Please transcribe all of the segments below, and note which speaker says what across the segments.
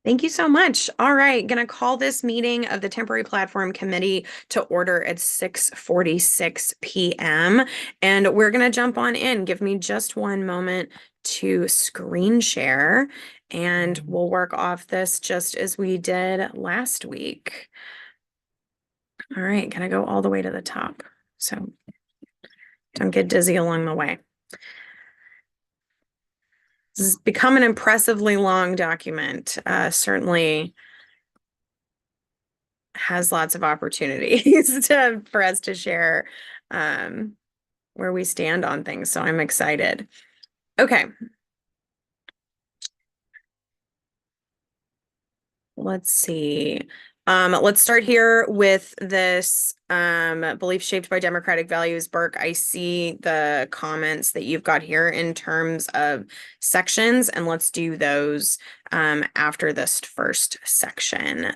Speaker 1: Thank you so much. All right, gonna call this meeting of the Temporary Platform Committee to order at 6:46 p.m. And we're gonna jump on in. Give me just one moment to screen share, and we'll work off this just as we did last week. All right, gonna go all the way to the top, so don't get dizzy along the way. This has become an impressively long document. Certainly has lots of opportunities for us to share where we stand on things. So I'm excited. Okay. Let's see. Let's start here with this belief shaped by democratic values. Burke, I see the comments that you've got here in terms of sections, and let's do those after this first section.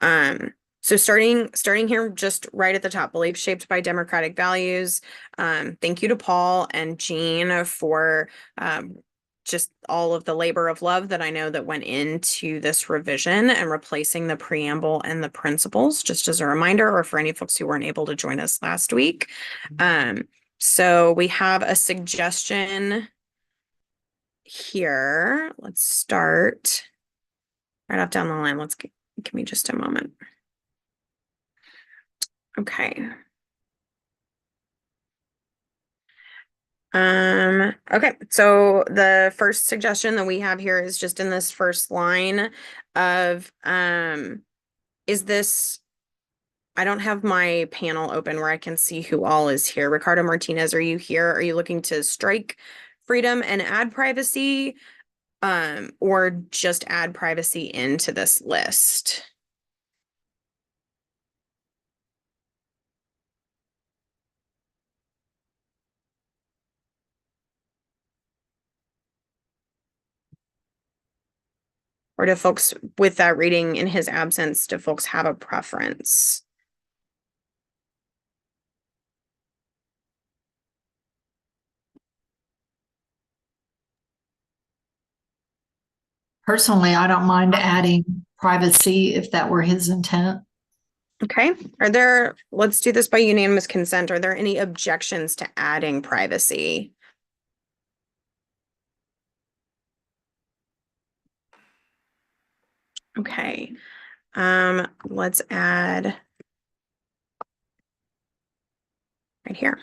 Speaker 1: So starting here just right at the top, belief shaped by democratic values. Thank you to Paul and Jean for just all of the labor of love that I know that went into this revision and replacing the preamble and the principles, just as a reminder, or for any folks who weren't able to join us last week. So we have a suggestion here. Let's start right off down the line. Give me just a moment. Okay. Okay, so the first suggestion that we have here is just in this first line of is this, I don't have my panel open where I can see who all is here. Ricardo Martinez, are you here? Are you looking to strike freedom and add privacy, or just add privacy into this list? Or do folks, with that reading in his absence, do folks have a preference?
Speaker 2: Personally, I don't mind adding privacy if that were his intent.
Speaker 1: Okay, let's do this by unanimous consent. Are there any objections to adding privacy? Okay, let's add right here.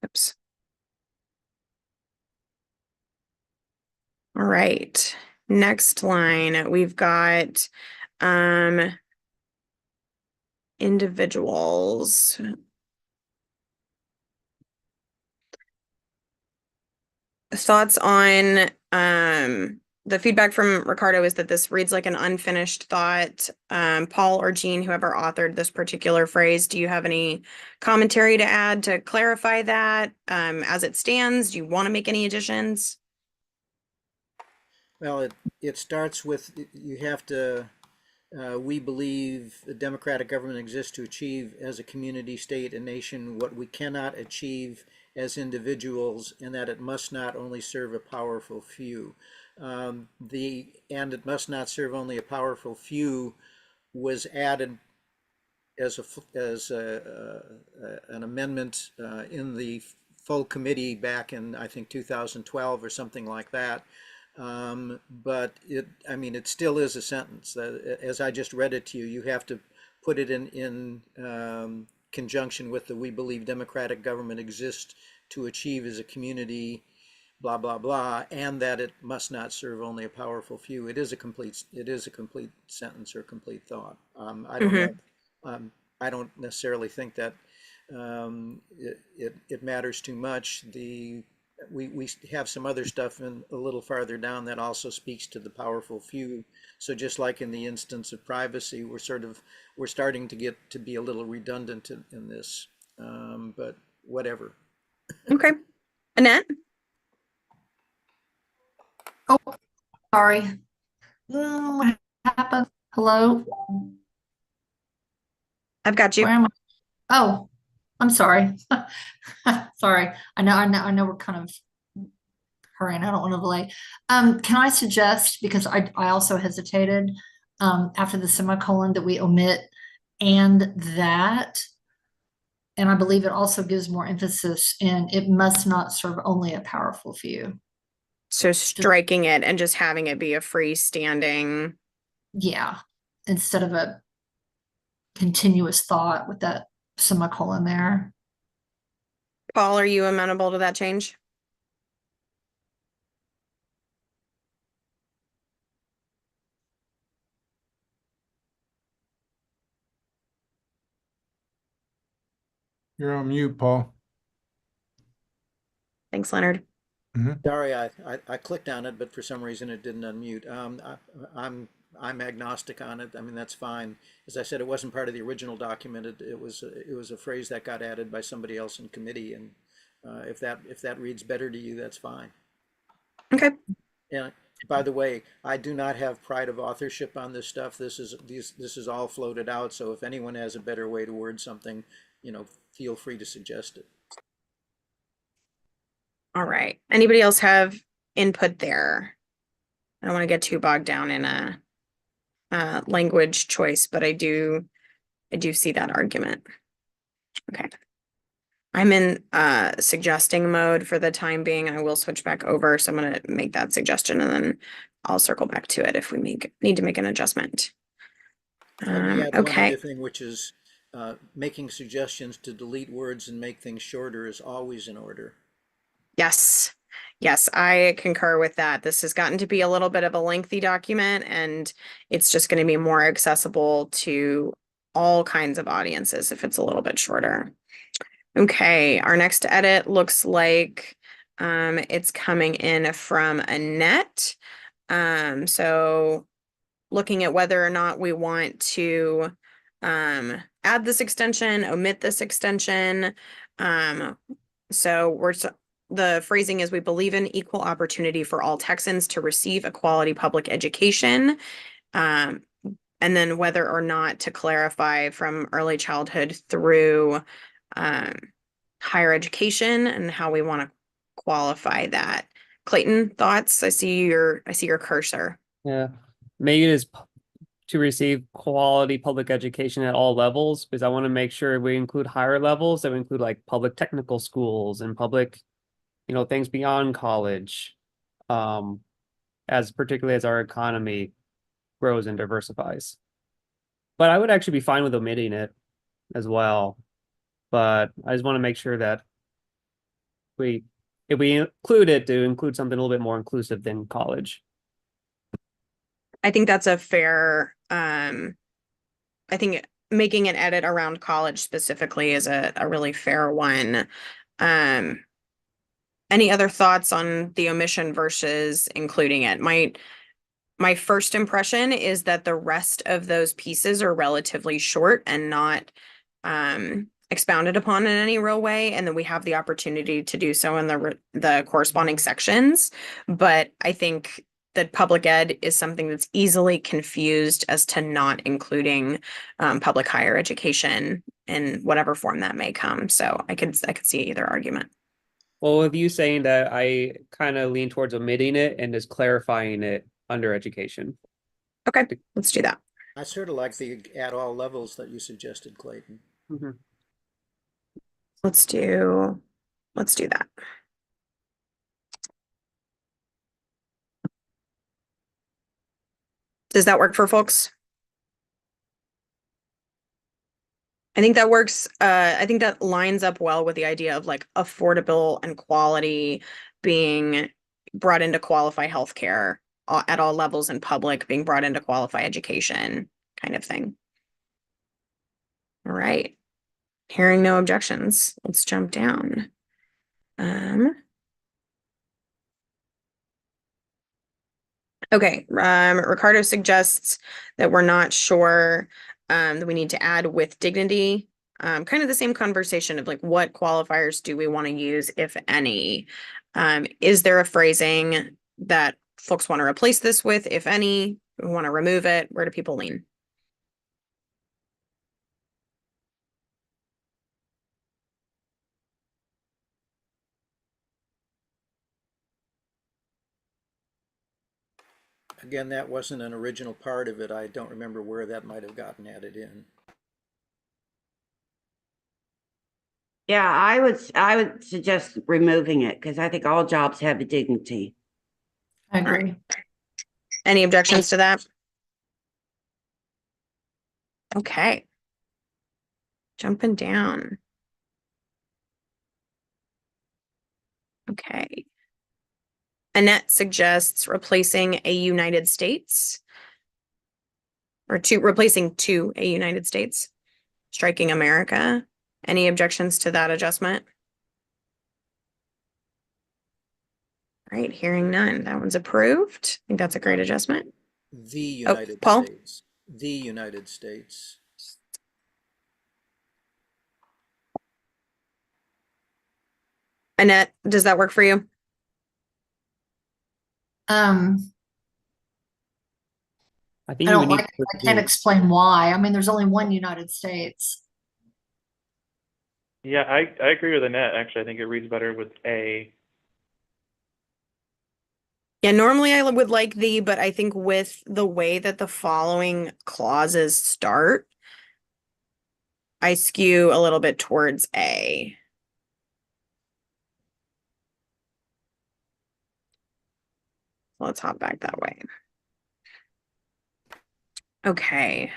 Speaker 1: Oops. All right, next line, we've got individuals. Thoughts on the feedback from Ricardo is that this reads like an unfinished thought. Paul or Jean, whoever authored this particular phrase, do you have any commentary to add to clarify that as it stands? Do you want to make any additions?
Speaker 3: Well, it starts with you have to. We believe a democratic government exists to achieve as a community, state, and nation what we cannot achieve as individuals, and that it must not only serve a powerful few. And it must not serve only a powerful few was added as an amendment in the full committee back in I think 2012 or something like that. But I mean, it still is a sentence. As I just read it to you, you have to put it in conjunction with the "We believe democratic government exists to achieve as a community, blah blah blah," and that it must not serve only a powerful few. It is a complete sentence or complete thought. I don't
Speaker 1: Mm-hmm.
Speaker 3: know. I don't necessarily think that it matters too much. We have some other stuff in a little farther down that also speaks to the powerful few. So just like in the instance of privacy, we're starting to get to be a little redundant in this, but whatever.
Speaker 1: Okay. Annette,
Speaker 2: Oh, sorry. What happened? Hello?
Speaker 1: I've got you.
Speaker 2: Where am I? Oh, I'm sorry. Sorry. I know we're kind of hurrying, I don't want to delay. Can I suggest, because I also hesitated, after the semicolon that we omit and that, and I believe it also gives more emphasis in it must not serve only a powerful few.
Speaker 1: So striking it and just having it be a freestanding.
Speaker 2: Yeah, instead of a continuous thought with that semicolon there.
Speaker 1: Paul, are you amenable to that change?
Speaker 4: You're on mute, Paul.
Speaker 1: Thanks, Leonard.
Speaker 3: Sorry, I clicked on it, but for some reason it didn't unmute. I'm agnostic on it. I mean, that's fine. As I said, it wasn't part of the original document. It was a phrase that got added by somebody else in committee, and if that reads better to you, that's fine.
Speaker 1: Okay.
Speaker 3: And by the way, I do not have pride of authorship on this stuff. This is all floated out. So if anyone has a better way to word something, feel free to suggest it.
Speaker 1: All right. Anybody else have input there? I don't want to get too bogged down in a language choice, but I do see that argument. Okay. I'm in suggesting mode for the time being. I will switch back over. So I'm going to make that suggestion and then I'll circle back to it if we need to make an adjustment.
Speaker 3: Let me add one
Speaker 1: Okay.
Speaker 3: other thing, which is making suggestions to delete words and make things shorter is always in order.
Speaker 1: Yes. Yes, I concur with that. This has gotten to be a little bit of a lengthy document and it's just going to be more accessible to all kinds of audiences if it's a little bit shorter. Okay, our next edit looks like it's coming in from Annette. So looking at whether or not we want to add this extension, omit this extension. So the phrasing is we believe in equal opportunity for all Texans to receive a quality public education. And then whether or not to clarify from early childhood through higher education and how we want to qualify that. Clayton, thoughts? I see your cursor.
Speaker 5: Yeah, make it is to receive quality public education at all levels, because I want to make sure we include higher levels, that we include like public technical schools and public, things beyond college, as particularly as our economy grows and diversifies. But I would actually be fine with omitting it as well. But I just want to make sure that if we include it, to include something a little bit more inclusive than college.
Speaker 1: I think that's a fair, I think making an edit around college specifically is a really fair one. Any other thoughts on the omission versus including it? My first impression is that the rest of those pieces are relatively short and not expounded upon in any real way, and then we have the opportunity to do so in the corresponding sections. But I think that public ed is something that's easily confused as to not including public higher education in whatever form that may come. So I could see either argument.
Speaker 5: Well, with you saying that, I kind of lean towards omitting it and just clarifying it under education.
Speaker 1: Okay, let's do that.
Speaker 3: I sort of like the at all levels that you suggested, Clayton.
Speaker 5: Mm-hmm.
Speaker 1: Let's do that. Does that work for folks? I think that works. I think that lines up well with the idea of like affordable and quality being brought into qualify healthcare at all levels in public, being brought into qualify education kind of thing. All right. Hearing no objections, let's jump down. Okay, Ricardo suggests that we're not sure that we need to add with dignity. Kind of the same conversation of like what qualifiers do we want to use, if any? Is there a phrasing that folks want to replace this with, if any? We want to remove it? Where do people lean?
Speaker 3: Again, that wasn't an original part of it. I don't remember where that might have gotten added in.
Speaker 6: Yeah, I would suggest removing it because I think all jobs have a dignity.
Speaker 2: I
Speaker 1: right.
Speaker 2: agree.
Speaker 1: Any objections to that? Okay. Jumping down. Okay. Annette suggests replacing a United States. Or replacing to a United States, striking America. Any objections to that adjustment? All right, hearing none. That one's approved. I think that's a great adjustment.
Speaker 3: The United
Speaker 1: Paul?
Speaker 3: States. The United States.
Speaker 1: Annette, does that work for you?
Speaker 2: Um,
Speaker 5: I think
Speaker 2: I
Speaker 5: you would
Speaker 2: don't
Speaker 5: need
Speaker 2: like,
Speaker 5: to
Speaker 2: I can't
Speaker 5: remove-
Speaker 2: explain why. I mean, there's only one United States.
Speaker 7: Yeah, I agree with Annette. Actually, I think it reads better with A.
Speaker 1: Yeah, normally I would like the, but I think with the way that the following clauses start, I skew a little bit towards A. Let's hop back that way. Okay.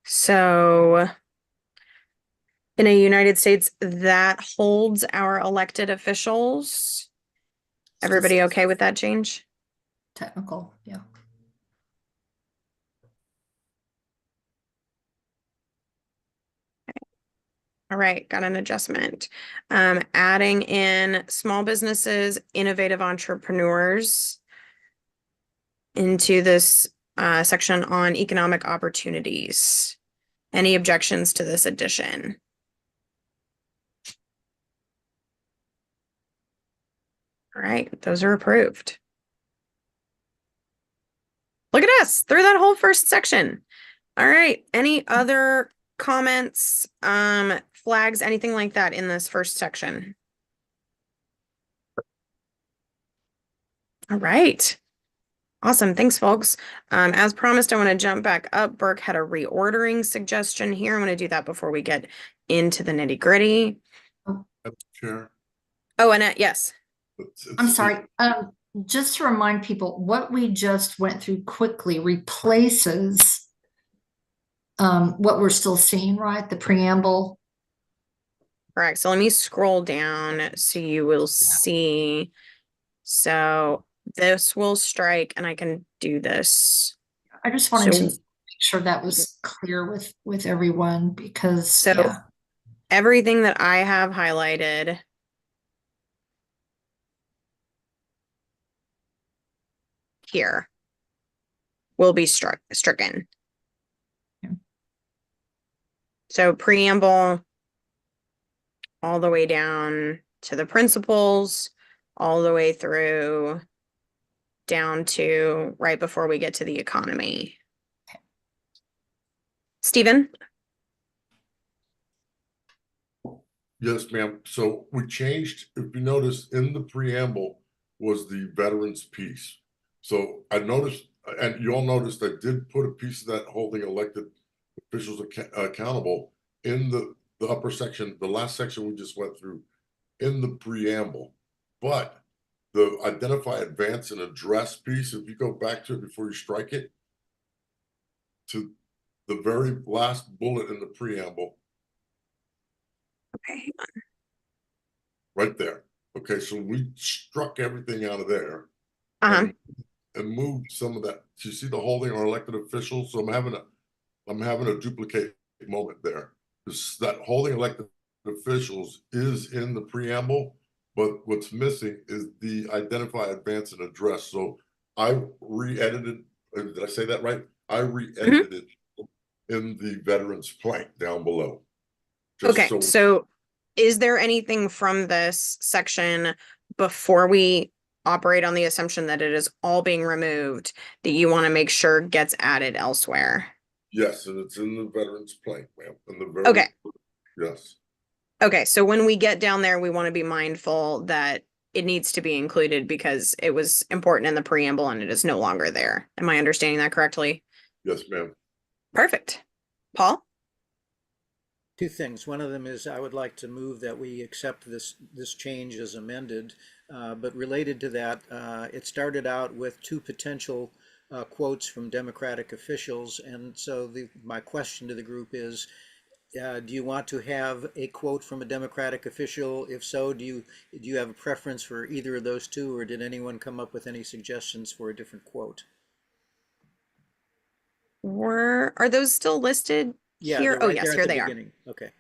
Speaker 1: So in a United States that holds our elected officials. Everybody okay with that change?
Speaker 2: Technical, yeah.
Speaker 1: All right, got an adjustment. Adding in small businesses, innovative entrepreneurs into this section on economic opportunities. Any objections to this addition? All right, those are approved. Look at us through that whole first section. All right, any other comments, flags, anything like that in this first section? All right. Awesome. Thanks, folks. As promised, I want to jump back up. Burke had a reordering suggestion here. I'm going to do that before we get into the nitty gritty.
Speaker 8: Chair.
Speaker 1: Oh, Annette, yes.
Speaker 2: I'm sorry. Just to remind people, what we just went through quickly replaces what we're still seeing, right? The preamble.
Speaker 1: Correct. So let me scroll down so you will see. So this will strike and I can do this.
Speaker 2: I just wanted
Speaker 1: So-
Speaker 2: to make sure that was clear with everyone because
Speaker 1: So
Speaker 2: yeah.
Speaker 1: everything that I have highlighted here will be stricken.
Speaker 2: Yeah.
Speaker 1: So preamble all the way down to the principles, all the way through down to right before we get to the economy. Stephen?
Speaker 8: Yes, ma'am. So we changed, if you notice, in the preamble was the veterans piece. So I noticed, and you all noticed, I did put a piece of that holding elected officials accountable in the upper section, the last section we just went through, in the preamble. But the identify, advance, and address piece, if you go back to it before you strike it, to the very last bullet in the preamble,
Speaker 1: Okay, hang on.
Speaker 8: right there. Okay, so we struck everything out of there
Speaker 1: Uh-huh.
Speaker 8: and moved some of that. You see the holding our elected officials. So I'm having a duplicate moment there. That holding elected officials is in the preamble, but what's missing is the identify, advance, and address. So I re-edited. Did I say that right? I re-edited it in the veterans plank down below. Just
Speaker 1: Okay, so is there anything from this section before we operate on the assumption that it is all being removed that you want to make sure gets added elsewhere?
Speaker 8: Yes, and it's in the veterans plank, ma'am. In the very,
Speaker 1: Okay.
Speaker 8: yes.
Speaker 1: Okay, so when we get down there, we want to be mindful that it needs to be included because it was important in the preamble and it is no longer there. Am I understanding that correctly?
Speaker 8: Yes, ma'am.
Speaker 1: Perfect. Paul?
Speaker 3: Two things. One of them is I would like to move that we accept this change as amended. But related to that, it started out with two potential quotes from Democratic officials. And so my question to the group is, do you want to have a quote from a Democratic official? If so, do you have a preference for either of those two, or did anyone come up with any suggestions for a different quote?
Speaker 1: Are those still listed
Speaker 3: Yeah,
Speaker 1: here?
Speaker 3: they're
Speaker 1: Oh,
Speaker 3: right
Speaker 1: yes,
Speaker 3: there at
Speaker 1: here
Speaker 3: the
Speaker 1: they are.
Speaker 3: beginning. Okay.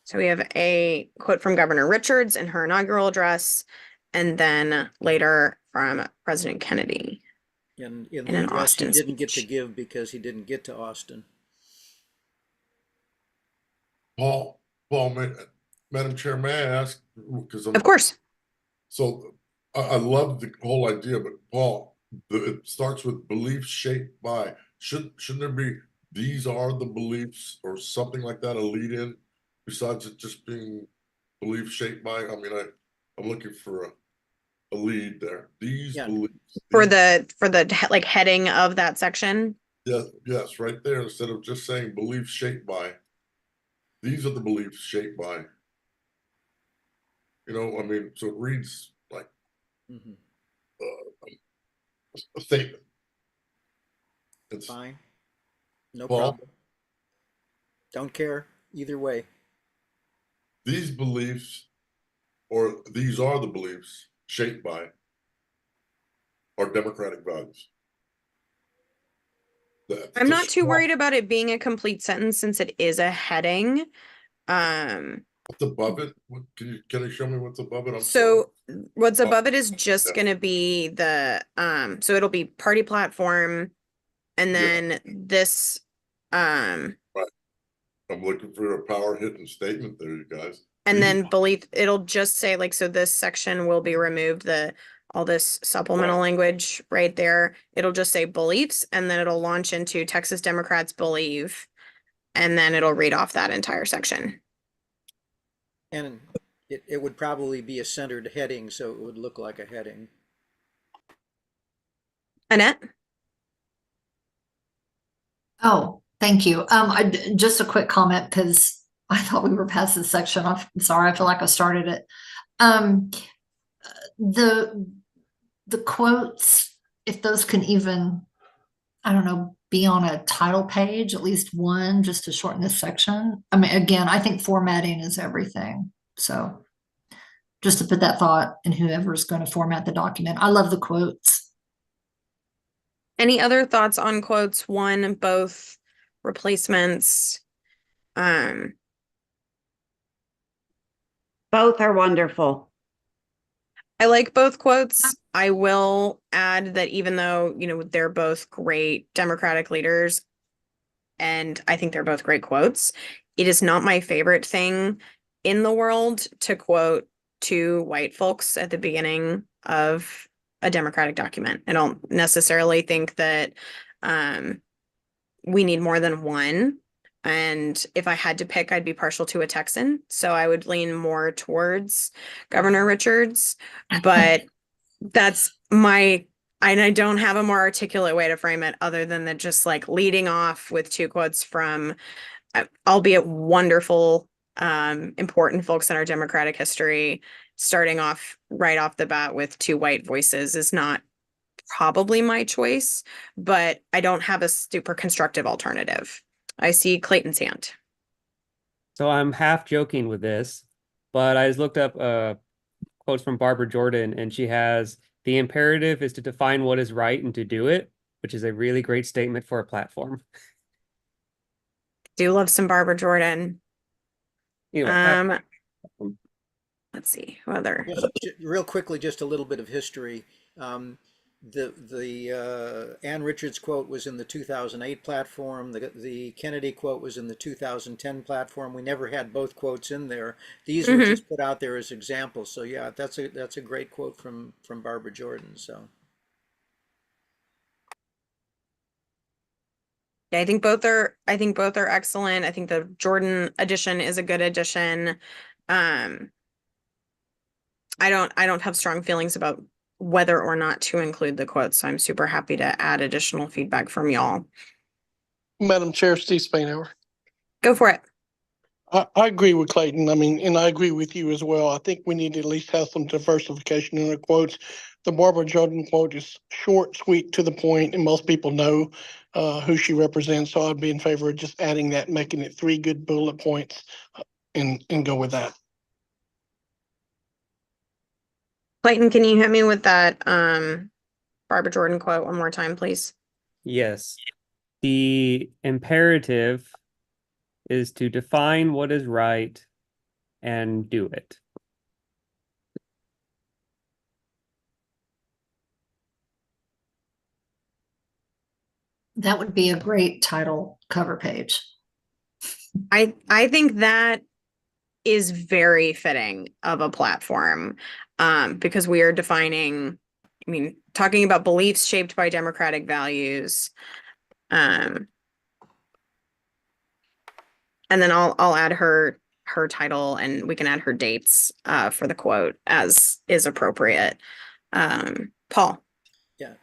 Speaker 1: So we have a quote from Governor Richards in her inaugural address, and then later from President Kennedy
Speaker 3: In
Speaker 1: in
Speaker 3: the
Speaker 1: an
Speaker 3: address he
Speaker 1: Austin
Speaker 3: didn't get to
Speaker 1: speech.
Speaker 3: give because he didn't get to Austin.
Speaker 8: Paul, Madam Chair, may I ask, because
Speaker 1: Of course.
Speaker 8: so I love the whole idea, but Paul, it starts with beliefs shaped by, shouldn't there be, these are the beliefs or something like that, a lead in, besides it just being beliefs shaped by, I mean, I'm looking for a lead there. These
Speaker 3: Yeah.
Speaker 8: beliefs.
Speaker 1: For
Speaker 8: these-
Speaker 1: the like heading of that section.
Speaker 8: Yes, right there, instead of just saying beliefs shaped by. These are the beliefs shaped by. You know, I mean, so it reads like
Speaker 3: Mhm.
Speaker 8: a statement. It's
Speaker 3: Fine. No
Speaker 8: Paul?
Speaker 3: problem. Don't care either way.
Speaker 8: These beliefs, or these are the beliefs shaped by our democratic values.
Speaker 1: I'm not too worried about it being a complete sentence since it is a heading.
Speaker 8: What's above it? Can you show me what's above it? I'm
Speaker 1: So what's
Speaker 8: Oh,
Speaker 1: above it is just
Speaker 8: yeah.
Speaker 1: gonna be so it'll be party platform, and
Speaker 8: Yeah.
Speaker 1: then this,
Speaker 8: I'm looking for a power hitting statement there, you guys.
Speaker 1: and
Speaker 8: These-
Speaker 1: then belief, it'll just say like, so this section will be removed, all this supplemental
Speaker 8: Right.
Speaker 1: language right there. It'll just say beliefs, and then it'll launch into Texas Democrats believe, and then it'll read off that entire section.
Speaker 3: And it would probably be a centered heading, so it would look like a heading.
Speaker 1: Annette?
Speaker 2: Oh, thank you. Just a quick comment because I thought we were past this section. I'm sorry, I feel like I started it. Um, the quotes, if those can even, I don't know, be on a title page, at least one, just to shorten this section. I mean, again, I think formatting is everything. So just to put that thought in whoever's going to format the document. I love the quotes.
Speaker 1: Any other thoughts on quotes? One, both, replacements? Um,
Speaker 6: Both are wonderful.
Speaker 1: I like both quotes. I will add that even though, they're both great Democratic leaders, and I think they're both great quotes, it is not my favorite thing in the world to quote two white folks at the beginning of a Democratic document. I don't necessarily think that we need more than one. And if I had to pick, I'd be partial to a Texan. So I would lean more towards Governor Richards. But that's and I don't have a more articulate way to frame it other than that just like leading off with two quotes from, albeit wonderful, important folks in our Democratic history, starting off right off the bat with two white voices is not probably my choice, but I don't have a super constructive alternative. I see Clayton's hand.
Speaker 5: So I'm half joking with this, but I just looked up quotes from Barbara Jordan, and she has, the imperative is to define what is right and to do it, which is a really great statement for a platform.
Speaker 1: Do love some Barbara Jordan.
Speaker 5: Anyway,
Speaker 1: Let's see, who other?
Speaker 3: Real quickly, just a little bit of history. The Ann Richards quote was in the 2008 platform. The Kennedy quote was in the 2010 platform. We never had both quotes in there. These were just put out there as examples. So yeah, that's a great quote from Barbara Jordan. So
Speaker 1: Yeah, I think both are excellent. I think the Jordan edition is a good edition. I don't have strong feelings about whether or not to include the quotes. So I'm super happy to add additional feedback from y'all.
Speaker 9: Madam Chair, Steve Spainhour.
Speaker 1: Go for it.
Speaker 9: I agree with Clayton. I mean, and I agree with you as well. I think we need to at least have some diversification in our quotes. The Barbara Jordan quote is short, sweet, to the point, and most people know who she represents. So I'd be in favor of just adding that, making it 3 good bullet points, and go with that.
Speaker 1: Clayton, can you hit me with that Barbara Jordan quote one more time, please?
Speaker 5: Yes. The imperative is to define what is right and do it.
Speaker 2: That would be a great title cover page.
Speaker 1: I think that is very fitting of a platform, because we are defining, I mean, talking about beliefs shaped by democratic values. And then I'll add her title, and we can add her dates for the quote as is appropriate. Paul.
Speaker 3: Yeah,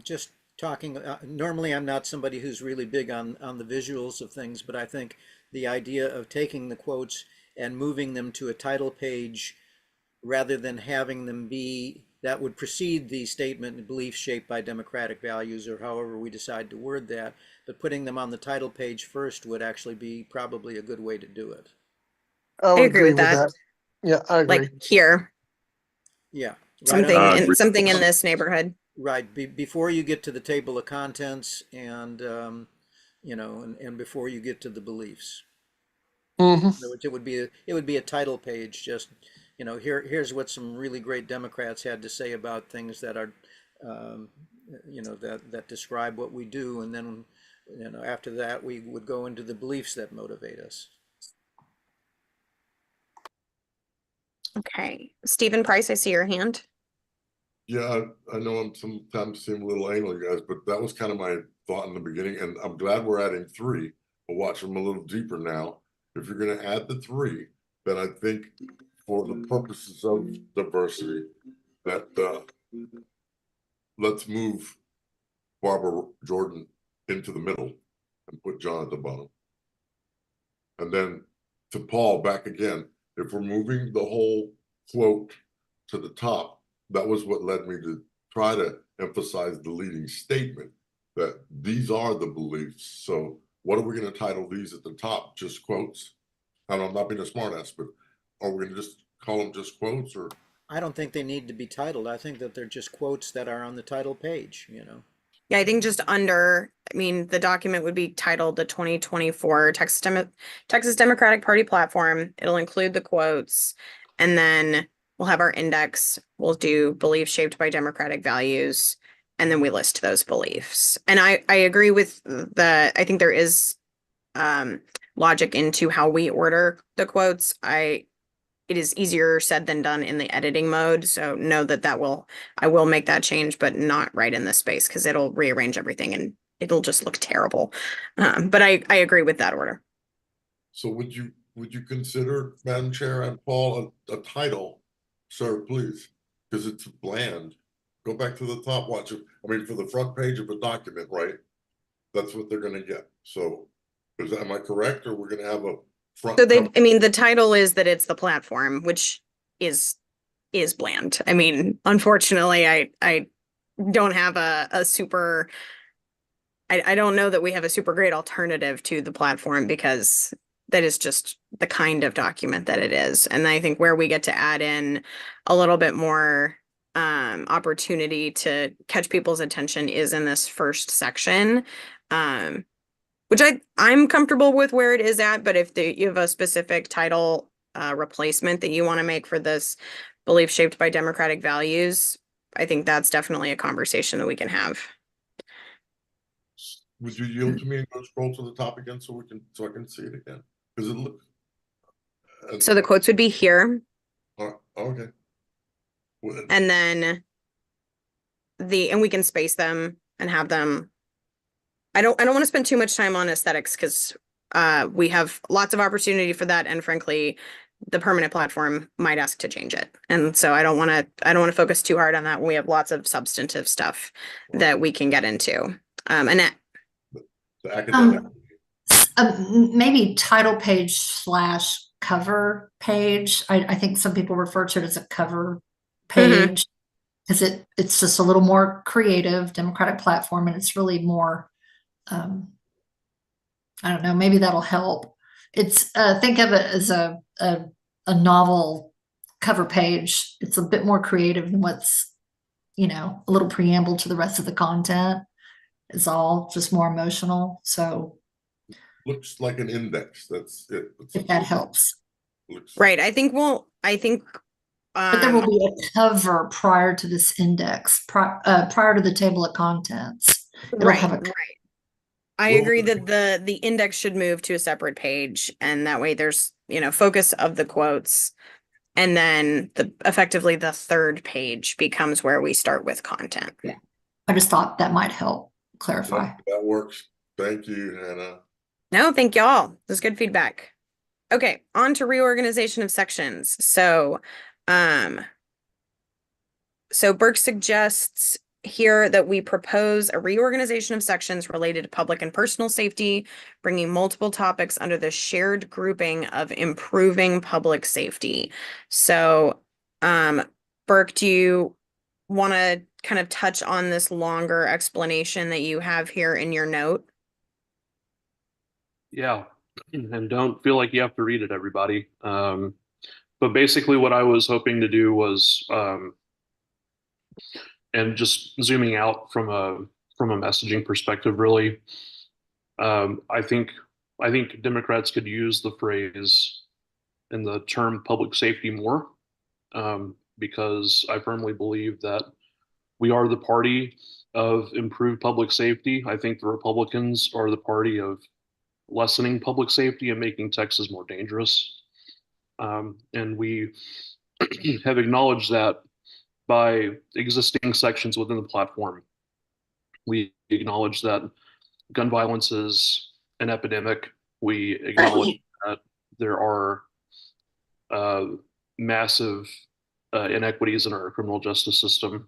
Speaker 3: just talking, normally I'm not somebody who's really big on the visuals of things, but I think the idea of taking the quotes and moving them to a title page rather than having them be, that would precede the statement, beliefs shaped by democratic values, or however we decide to word that, but putting them on the title page first would actually be probably a good way to do it.
Speaker 9: I would
Speaker 1: agree with that.
Speaker 9: Yeah, I agree.
Speaker 1: Like here,
Speaker 3: Yeah.
Speaker 1: something
Speaker 3: on-
Speaker 1: something in this neighborhood.
Speaker 3: Right, before you get to the table of contents and, you know, and before you get to the beliefs.
Speaker 9: Mhm.
Speaker 3: In other words, it would be a title page, just, you know, here's what some really great Democrats had to say about things that are, you know, that describe what we do, and then, you know, after that, we would go into the beliefs that motivate us.
Speaker 1: Okay, Stephen Price, I see your hand.
Speaker 8: Yeah, I know I'm sometimes seem a little anal, you guys, but that was kind of my thought in the beginning, and I'm glad we're adding 3. But watch them a little deeper now. If you're going to add the 3, then I think for the purposes of diversity, that let's move Barbara Jordan into the middle and put John at the bottom. And then to Paul, back again, if we're moving the whole quote to the top, that was what led me to try to emphasize the leading statement that these are the beliefs. So what are we going to title these at the top? Just quotes? And I'm not being a smartass, but are we going to just call them just quotes, or?
Speaker 3: I don't think they need to be titled. I think that they're just quotes that are on the title page, you know.
Speaker 1: Yeah, I think just under, I mean, the document would be titled the 2024 Texas Democratic Party Platform. It'll include the quotes, and then we'll have our index. We'll do beliefs shaped by democratic values, and then we list those beliefs. And I agree with I think there is logic into how we order the quotes. It is easier said than done in the editing mode. So know that I will make that change, but not right in this space, because it'll rearrange everything and it'll just look terrible. But I agree with that order.
Speaker 8: So would you consider, Madam Chair and Paul, a title, sir, please? Because it's bland. Go back to the top, watch it. I mean, for the front page of a document, right? That's what they're gonna get. So am I correct, or we're gonna have a front?
Speaker 1: So I mean, the title is that it's the platform, which is bland. I mean, unfortunately, I don't have a super, I don't know that we have a super great alternative to the platform, because that is just the kind of document that it is. And I think where we get to add in a little bit more opportunity to catch people's attention is in this first section, which I'm comfortable with where it is at. But if you have a specific title replacement that you want to make for this belief shaped by democratic values, I think that's definitely a conversation that we can have.
Speaker 8: Would you yield to me and go scroll to the top again so I can see it again? Because it looks.
Speaker 1: So the quotes would be here.
Speaker 8: Okay. Well,
Speaker 1: And then and we can space them and have them. I don't want to spend too much time on aesthetics, because we have lots of opportunity for that. And frankly, the permanent platform might ask to change it. And so I don't want to focus too hard on that when we have lots of substantive stuff that we can get into. Annette.
Speaker 8: The academic.
Speaker 2: Maybe title page / cover page. I think some people refer to it as a cover page because it's just a little more creative, democratic platform, and it's really more, I don't know, maybe that'll help. It's think of it as a novel cover page. It's a bit more creative than what's, a little preamble to the rest of the content. It's all just more emotional. So
Speaker 8: Looks like an index. That's it.
Speaker 2: if that helps.
Speaker 1: Right. I think
Speaker 2: But there will be a cover prior to this index, prior to the table of contents. It'll have a
Speaker 1: I agree that the index should move to a separate page, and that way there's, focus of the quotes. And then effectively the third page becomes where we start with content.
Speaker 2: Yeah. I just thought that might help clarify.
Speaker 8: That works. Thank you, Hannah.
Speaker 1: No, thank y'all. This is good feedback. Okay, on to reorganization of sections. So Burke suggests here that we propose a reorganization of sections related to public and personal safety, bringing multiple topics under the shared grouping of improving public safety. So, Burke, do you want to kind of touch on this longer explanation that you have here in your note?
Speaker 10: Yeah, and don't feel like you have to read it, everybody. But basically what I was hoping to do was, and just zooming out from a messaging perspective, really, I think Democrats could use the phrase and the term public safety more, because I firmly believe that we are the party of improved public safety. I think the Republicans are the party of lessening public safety and making Texas more dangerous. And we have acknowledged that by existing sections within the platform. We acknowledge that gun violence is an epidemic. We acknowledge that there are massive inequities in our criminal justice system.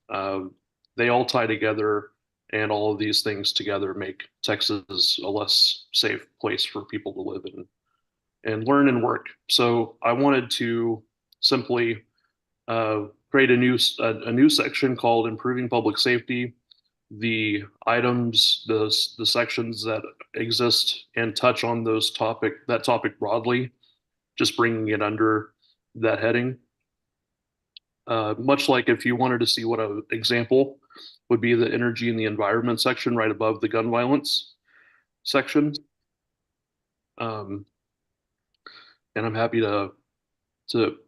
Speaker 10: They all tie together, and all of these things together make Texas a less safe place for people to live in and learn and work. So I wanted to simply create a new section called Improving Public Safety. The items, the sections that exist and touch on that topic broadly, just bringing it under that heading. Much like if you wanted to see what an example would be, the energy and the environment section right above the gun violence section. And I'm happy to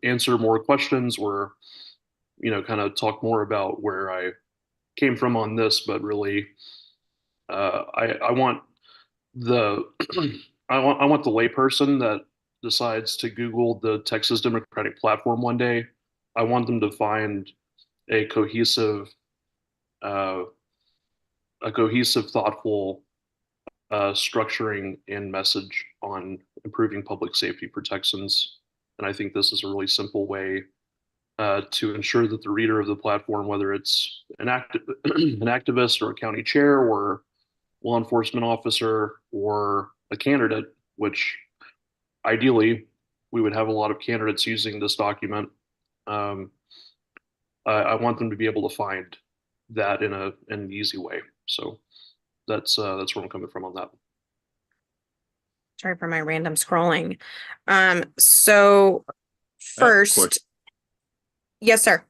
Speaker 10: answer more questions or, kind of talk more about where I came from on this, but really, I want the I want the layperson that decides to Google the Texas Democratic Platform one day. I want them to find a cohesive, thoughtful structuring and message on improving public safety for Texans. And I think this is a really simple way to ensure that the reader of the platform, whether it's an activist or a county chair or law enforcement officer or a candidate, which ideally we would have a lot of candidates using this document. I want them to be able to find that in an easy way. So that's where I'm coming from on that.
Speaker 1: Sorry for my random scrolling. So first, yes, sir.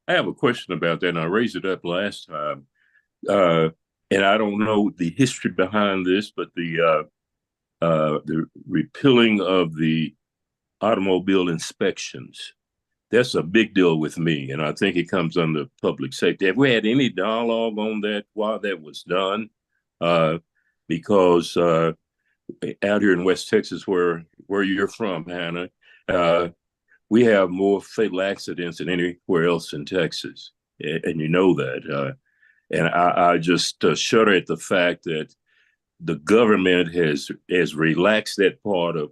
Speaker 11: I have a question about that, and I raised it up last time. And I don't know the history behind this, but the repealing of the automobile inspections, that's a big deal with me, and I think it comes under public safety. Have we had any dialogue on that while that was done? Because out here in West Texas, where you're from, Hannah, we have more fatal accidents than anywhere else in Texas, and you know that. And I just shudder at the fact that the government has relaxed that part of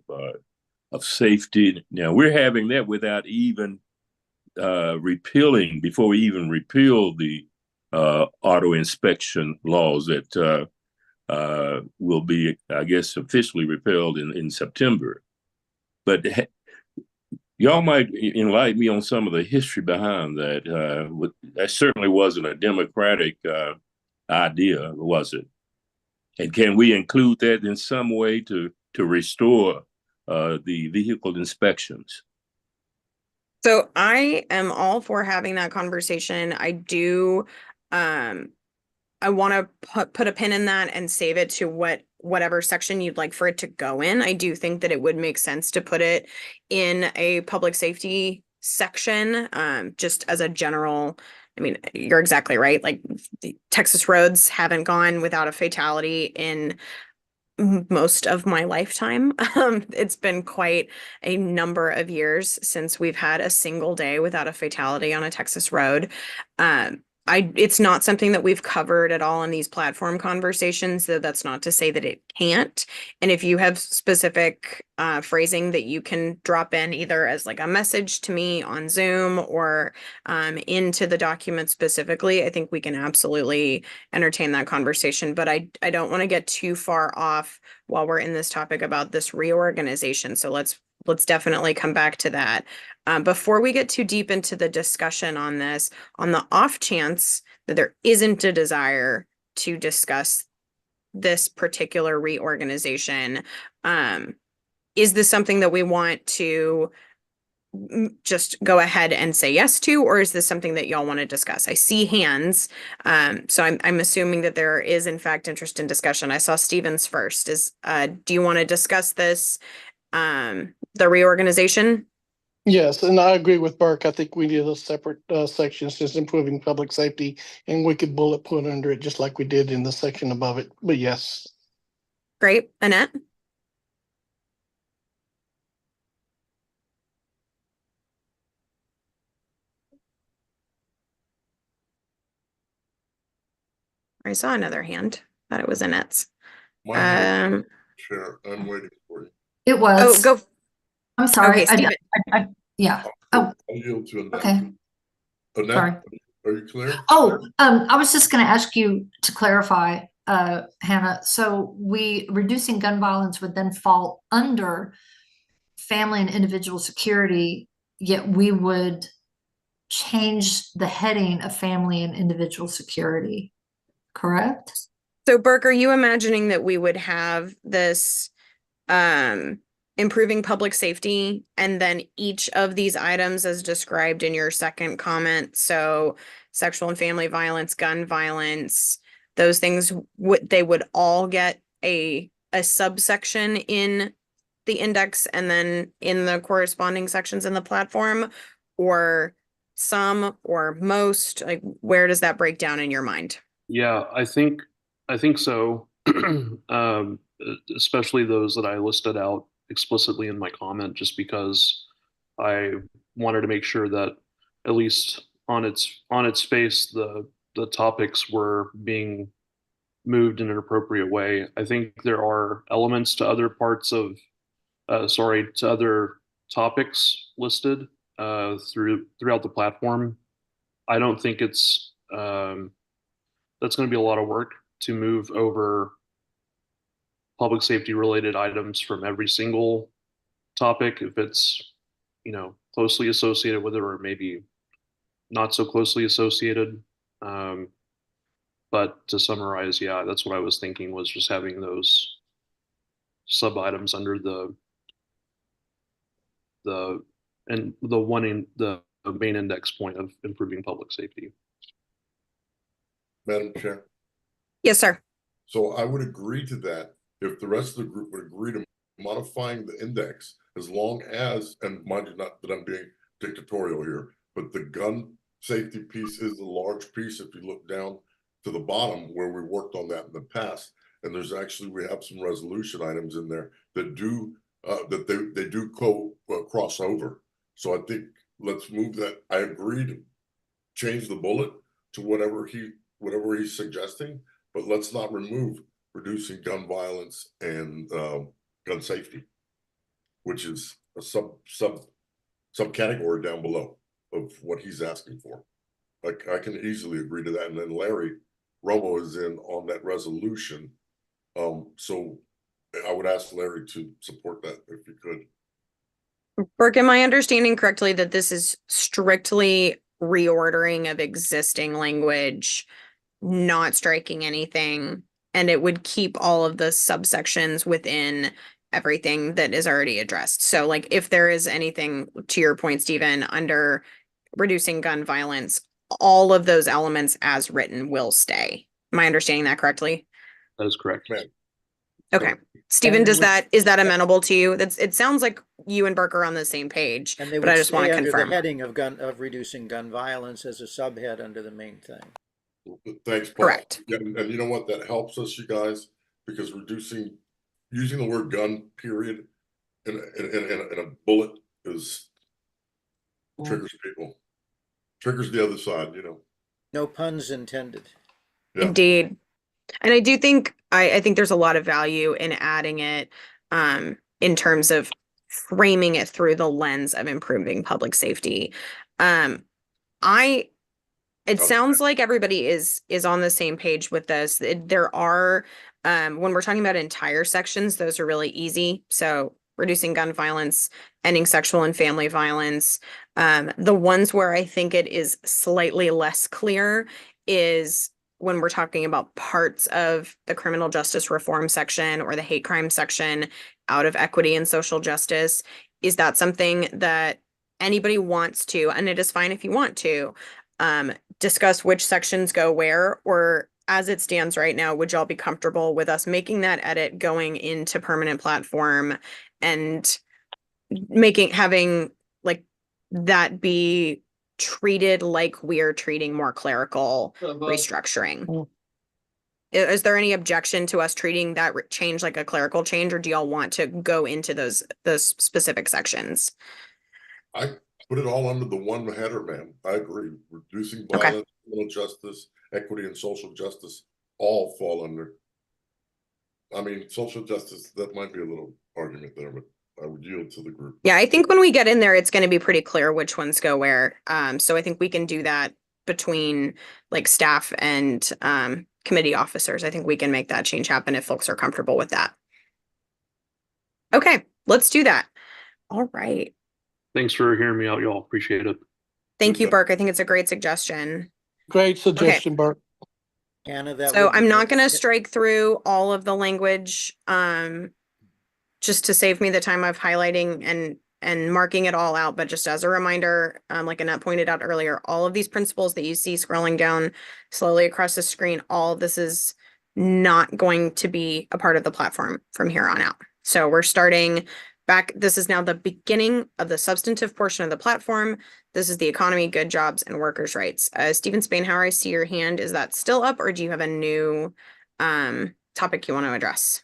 Speaker 11: of safety. Now we're having that without even repealing, before we even repeal the auto inspection laws that will be, I guess, officially repealed in September. But y'all might enlighten me on some of the history behind that. That certainly wasn't a democratic idea, was it? And can we include that in some way to restore the vehicle inspections?
Speaker 1: So I am all for having that conversation. I do, I want to put a pin in that and save it to whatever section you'd like for it to go in. I do think that it would make sense to put it in a public safety section, just as a general. I mean, you're exactly right. Like, the Texas roads haven't gone without a fatality in most of my lifetime. It's been quite a number of years since we've had a single day without a fatality on a Texas road. It's not something that we've covered at all in these platform conversations, though that's not to say that it can't. And if you have specific phrasing that you can drop in either as like a message to me on Zoom or into the document specifically, I think we can absolutely entertain that conversation. But I don't want to get too far off while we're in this topic about this reorganization. So let's definitely come back to that. Before we get too deep into the discussion on this, on the off chance that there isn't a desire to discuss this particular reorganization, is this something that we want to just go ahead and say yes to, or is this something that y'all want to discuss? I see hands, so I'm assuming that there is in fact interest in discussion. I saw Stevens first. Do you want to discuss this, the reorganization?
Speaker 9: Yes, and I agree with Burke. I think we need a separate section, just improving public safety, and we could bullet point under it just like we did in the section above it. But yes.
Speaker 1: Great. Annette? I saw another hand. Thought it was Annette's.
Speaker 8: My hand, Chair, I'm waiting for you.
Speaker 2: It was.
Speaker 1: Oh, go.
Speaker 2: I'm sorry.
Speaker 1: Okay, Steven.
Speaker 2: Yeah. Oh,
Speaker 8: I'll yield to Annette.
Speaker 2: okay.
Speaker 8: Annette,
Speaker 2: Sorry.
Speaker 8: are you clear?
Speaker 2: Oh, I was just going to ask you to clarify, Hannah. So reducing gun violence would then fall under family and individual security, yet we would change the heading of family and individual security, correct?
Speaker 1: So Burke, are you imagining that we would have this improving public safety and then each of these items as described in your second comment? So sexual and family violence, gun violence, those things, they would all get a subsection in the index and then in the corresponding sections in the platform, or some or most? Like, where does that break down in your mind?
Speaker 10: Yeah, I think so. Especially those that I listed out explicitly in my comment, just because I wanted to make sure that at least on its face, the topics were being moved in an appropriate way. I think there are elements to other parts of, to other topics listed throughout the platform. I don't think it's that's going to be a lot of work to move over public safety related items from every single topic, if it's, closely associated with it or maybe not so closely associated. But to summarize, yeah, that's what I was thinking, was just having those sub items under the main index point of improving public safety.
Speaker 8: Madam Chair.
Speaker 1: Yes, sir.
Speaker 8: So I would agree to that if the rest of the group would agree to modifying the index, as long as, and mind you, not that I'm being dictatorial here, but the gun safety piece is a large piece. If you look down to the bottom where we worked on that in the past, and we have some resolution items in there that do they do cross over. So I think let's move that. I agree to change the bullet to whatever he's suggesting, but let's not remove reducing gun violence and gun safety, which is a subcategory down below of what he's asking for. Like, I can easily agree to that. And then Larry Romo is in on that resolution. So I would ask Larry to support that if you could.
Speaker 1: Burke, am I understanding correctly that this is strictly reordering of existing language, not striking anything, and it would keep all of the subsections within everything that is already addressed? So like if there is anything, to your point, Stephen, under reducing gun violence, all of those elements as written will stay. Am I understanding that correctly?
Speaker 10: That is correct.
Speaker 8: Man.
Speaker 1: Okay. Stephen,
Speaker 3: And
Speaker 1: is
Speaker 3: would-
Speaker 1: that amenable to you? It sounds like you and Burke are on the same page,
Speaker 3: And they
Speaker 1: but I
Speaker 3: would
Speaker 1: just want
Speaker 3: stay
Speaker 1: to
Speaker 3: under the
Speaker 1: confirm.
Speaker 3: heading of reducing gun violence as a subhead under the main thing.
Speaker 8: Thanks, Paul.
Speaker 1: Correct.
Speaker 8: Yeah, and you know what? That helps us, you guys, because using the word gun, period, in a bullet triggers people. Triggers the other side, you know.
Speaker 3: No puns intended.
Speaker 8: Yeah.
Speaker 1: Indeed. And I do think I think there's a lot of value in adding it in terms of framing it through the lens of improving public safety. It sounds like everybody is on the same page with this. There are when we're talking about entire sections, those are really easy. So reducing gun violence, ending sexual and family violence. The ones where I think it is slightly less clear is when we're talking about parts of the criminal justice reform section or the hate crime section out of equity and social justice. Is that something that anybody wants to, and it is fine if you want to, discuss which sections go where, or as it stands right now, would y'all be comfortable with us making that edit going into permanent platform and having like that be treated like we're treating more clerical restructuring? Is there any objection to us treating that change like a clerical change, or do y'all want to go into those specific sections?
Speaker 8: I put it all under the one header, man. I agree. Reducing
Speaker 1: Okay.
Speaker 8: violence, criminal justice, equity, and social justice all fall under. I mean, social justice, that might be a little argument there, but I would yield to the group.
Speaker 1: Yeah, I think when we get in there, it's going to be pretty clear which ones go where. So I think we can do that between like staff and committee officers. I think we can make that change happen if folks are comfortable with that. Okay, let's do that. All right.
Speaker 10: Thanks for hearing me out, y'all. Appreciate it.
Speaker 1: Thank you, Burke. I think it's a great suggestion.
Speaker 9: Great suggestion, Bart.
Speaker 3: Anna, that
Speaker 1: So
Speaker 3: would be
Speaker 1: I'm not
Speaker 3: good.
Speaker 1: going to strike through all of the language just to save me the time of highlighting and marking it all out. But just as a reminder, like Annette pointed out earlier, all of these principles that you see scrolling down slowly across the screen, all of this is not going to be a part of the platform from here on out. So we're starting back. This is now the beginning of the substantive portion of the platform. This is the economy, good jobs, and workers' rights. Stephen Spainhour, I see your hand. Is that still up, or do you have a new topic you want to address?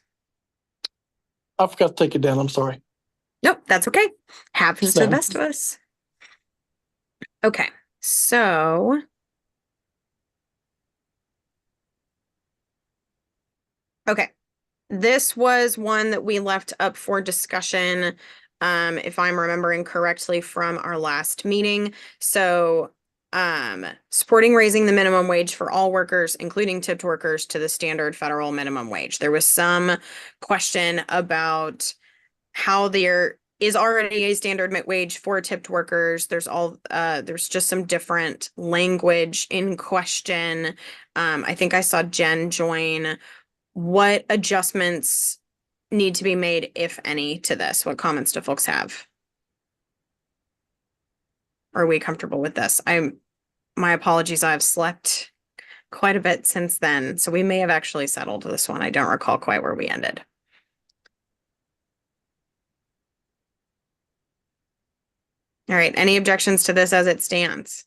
Speaker 9: I forgot to take it down. I'm sorry.
Speaker 1: Nope, that's okay. Happens to the
Speaker 9: So-
Speaker 1: best of us. Okay, so okay. This was one that we left up for discussion, if I'm remembering correctly from our last meeting. So, supporting raising the minimum wage for all workers, including tipped workers, to the standard federal minimum wage. There was some question about how there is already a standard wage for tipped workers. There's just some different language in question. I think I saw Jen join. What adjustments need to be made, if any, to this? What comments do folks have? Are we comfortable with this? My apologies, I've slept quite a bit since then, so we may have actually settled this one. I don't recall quite where we ended. All right, any objections to this as it stands?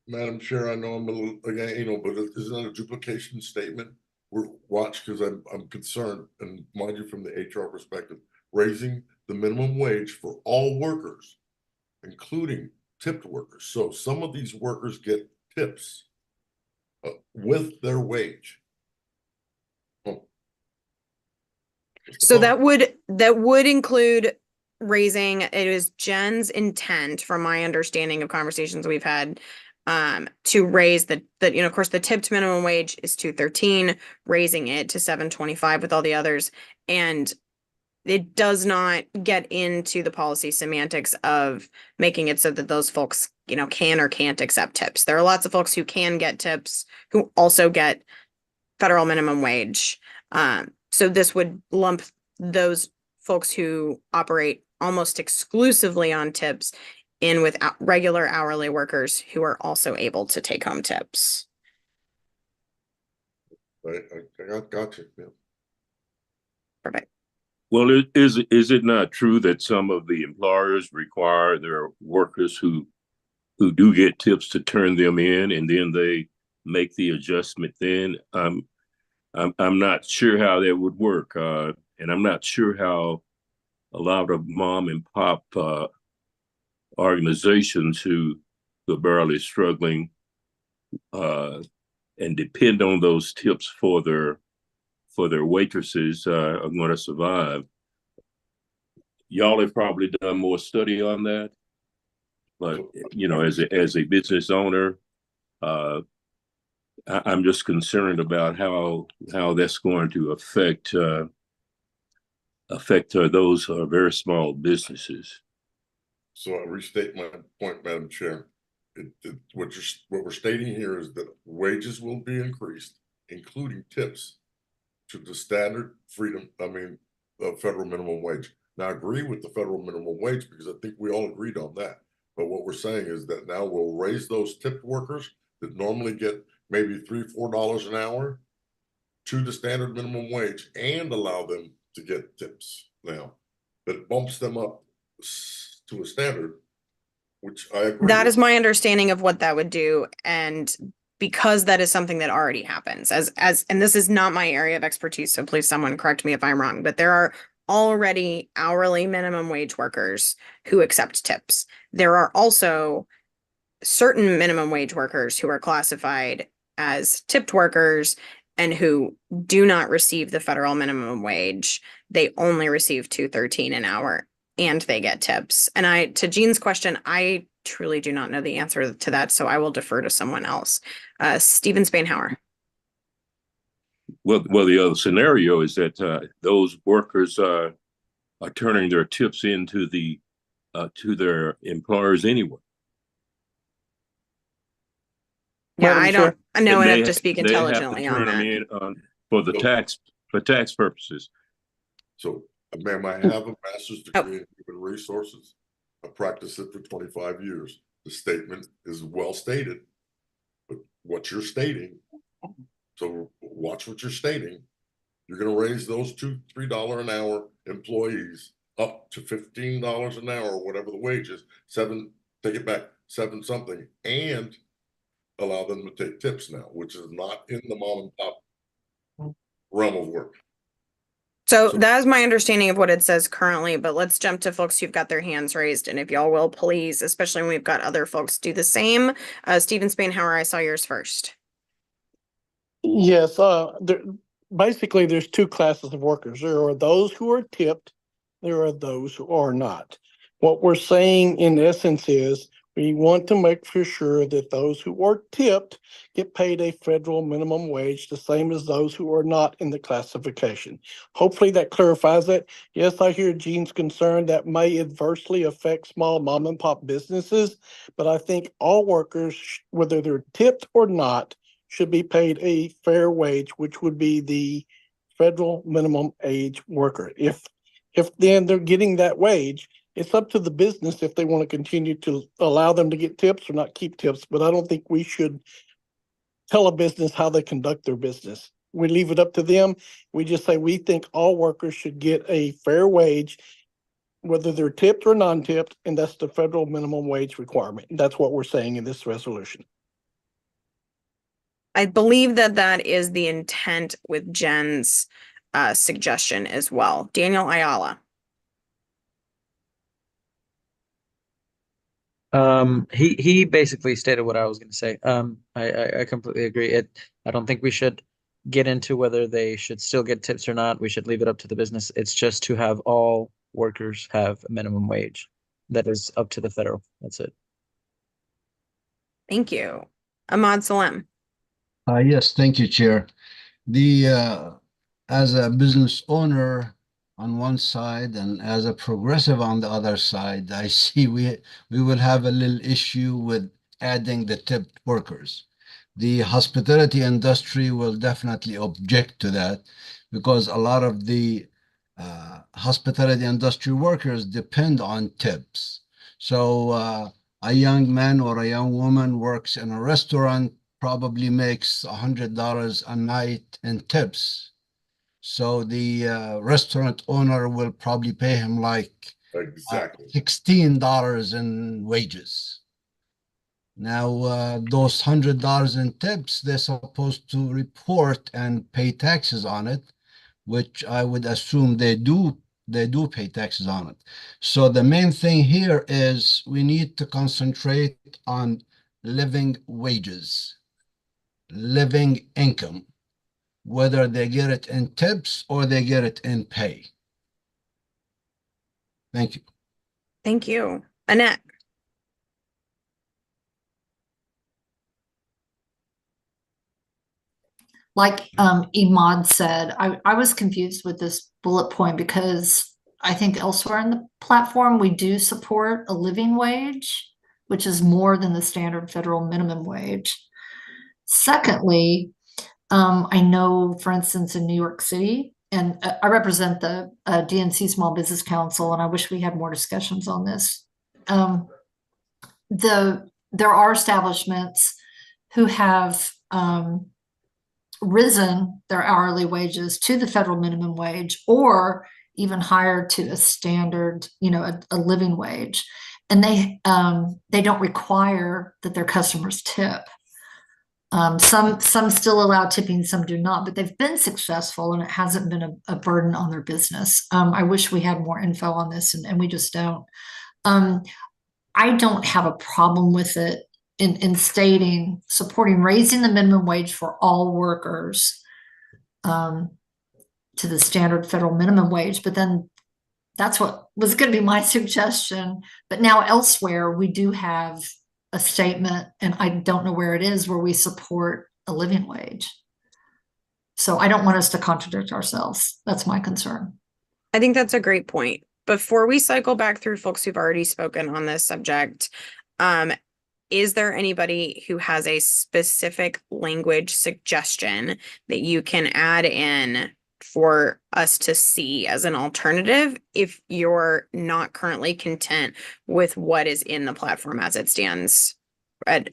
Speaker 8: Madam Chair, I know I'm a little, again, but isn't that a duplication statement? Because I'm concerned, and mind you, from the HR perspective, raising the minimum wage for all workers, including tipped workers. So some of these workers get tips with their wage.
Speaker 1: So that would include raising, it is Jen's intent, from my understanding of conversations we've had, to raise of course, the tipped minimum wage is 213, raising it to 725 with all the others. And it does not get into the policy semantics of making it so that those folks, can or can't accept tips. There are lots of folks who can get tips who also get federal minimum wage. So this would lump those folks who operate almost exclusively on tips in with regular hourly workers who are also able to take home tips.
Speaker 8: Right, I got you. Yeah.
Speaker 1: Perfect.
Speaker 11: Well, is it not true that some of the employers require their workers who do get tips to turn them in, and then they make the adjustment? Then I'm not sure how that would work, and I'm not sure how a lot of mom and pop organizations who are barely struggling and depend on those tips for their waitresses are going to survive. Y'all have probably done more study on that, but as a business owner, I'm just concerned about how that's going to affect those very small businesses.
Speaker 8: So I restate my point, Madam Chair. What we're stating here is that wages will be increased, including tips, to the standard federal minimum wage. Now, I agree with the federal minimum wage because I think we all agreed on that. But what we're saying is that now we'll raise those tipped workers that normally get maybe $3-4 an hour to the standard minimum wage and allow them to get tips now. That bumps them up to a standard, which I agree
Speaker 1: That
Speaker 8: with.
Speaker 1: is my understanding of what that would do. And because that is something that already happens and this is not my area of expertise, so please someone correct me if I'm wrong, but there are already hourly minimum wage workers who accept tips. There are also certain minimum wage workers who are classified as tipped workers and who do not receive the federal minimum wage. They only receive $213 an hour and they get tips. And to Jean's question, I truly do not know the answer to that, so I will defer to someone else. Stephen Spainhour.
Speaker 11: Well, the other scenario is that those workers are turning their tips into to their employers anyway.
Speaker 1: Yeah,
Speaker 9: Madam
Speaker 1: I
Speaker 9: Chair?
Speaker 1: don't know
Speaker 11: And
Speaker 1: enough to speak
Speaker 11: they have to
Speaker 1: intelligently on
Speaker 11: turn them
Speaker 1: that.
Speaker 11: in for tax purposes.
Speaker 8: So, ma'am, I have a master's degree in human resources. I practiced it for 25 years. The statement is well stated, but what you're stating, so watch what you're stating. You're going to raise those $2-3 an hour employees up to $15 an hour, whatever the wage is, take it back, 7 something, and allow them to take tips now, which is not in the mom and pop realm of work.
Speaker 1: So that is my understanding of what it says currently, but let's jump to folks who've got their hands raised. And if y'all will, please, especially when we've got other folks do the same. Stephen Spainhour, I saw yours first.
Speaker 9: Yes, basically there's two classes of workers. There are those who are tipped, there are those who are not. What we're saying in essence is we want to make for sure that those who are tipped get paid a federal minimum wage, the same as those who are not in the classification. Hopefully that clarifies it. Yes, I hear Gene's concern that may adversely affect small mom and pop businesses, but I think all workers, whether they're tipped or not, should be paid a fair wage, which would be the federal minimum age worker. If then they're getting that wage, it's up to the business if they want to continue to allow them to get tips or not keep tips. But I don't think we should tell a business how they conduct their business. We leave it up to them. We just say we think all workers should get a fair wage, whether they're tipped or non-tipped, and that's the federal minimum wage requirement. That's what we're saying in this resolution.
Speaker 1: I believe that is the intent with Jen's suggestion as well. Daniel Ayala.
Speaker 12: He basically stated what I was going to say. I completely agree. I don't think we should get into whether they should still get tips or not. We should leave it up to the business. It's just to have all workers have a minimum wage that is up to the federal. That's it.
Speaker 1: Thank you. Ahmad Salem.
Speaker 13: Yes, thank you, Chair. The as a business owner on one side and as a progressive on the other side, I see we will have a little issue with adding the tipped workers. The hospitality industry will definitely object to that because a lot of the hospitality industry workers depend on tips. So a young man or a young woman works in a restaurant, probably makes $100 a night in tips. So the restaurant owner will probably pay him like
Speaker 8: Exactly.
Speaker 13: $16 in wages. Now, those $100 in tips, they're supposed to report and pay taxes on it, which I would assume they do pay taxes on it. So the main thing here is we need to concentrate on living wages, living income, whether they get it in tips or they get it in pay. Thank you.
Speaker 1: Thank you. Annette.
Speaker 2: Like Imad said, I was confused with this bullet point because I think elsewhere in the platform we do support a living wage, which is more than the standard federal minimum wage. Secondly, I know, for instance, in New York City, and I represent the DNC Small Business Council, and I wish we had more discussions on this. There are establishments who have risen their hourly wages to the federal minimum wage or even higher to a standard, a living wage. And they don't require that their customers tip. Some still allow tipping, some do not, but they've been successful and it hasn't been a burden on their business. I wish we had more info on this and we just don't. I don't have a problem with it in stating supporting raising the minimum wage for all workers to the standard federal minimum wage, but then that's what was going to be my suggestion. But now elsewhere, we do have a statement, and I don't know where it is, where we support a living wage. So I don't want us to contradict ourselves. That's my concern.
Speaker 1: I think that's a great point. Before we cycle back through folks who've already spoken on this subject, is there anybody who has a specific language suggestion that you can add in for us to see as an alternative if you're not currently content with what is in the platform as it stands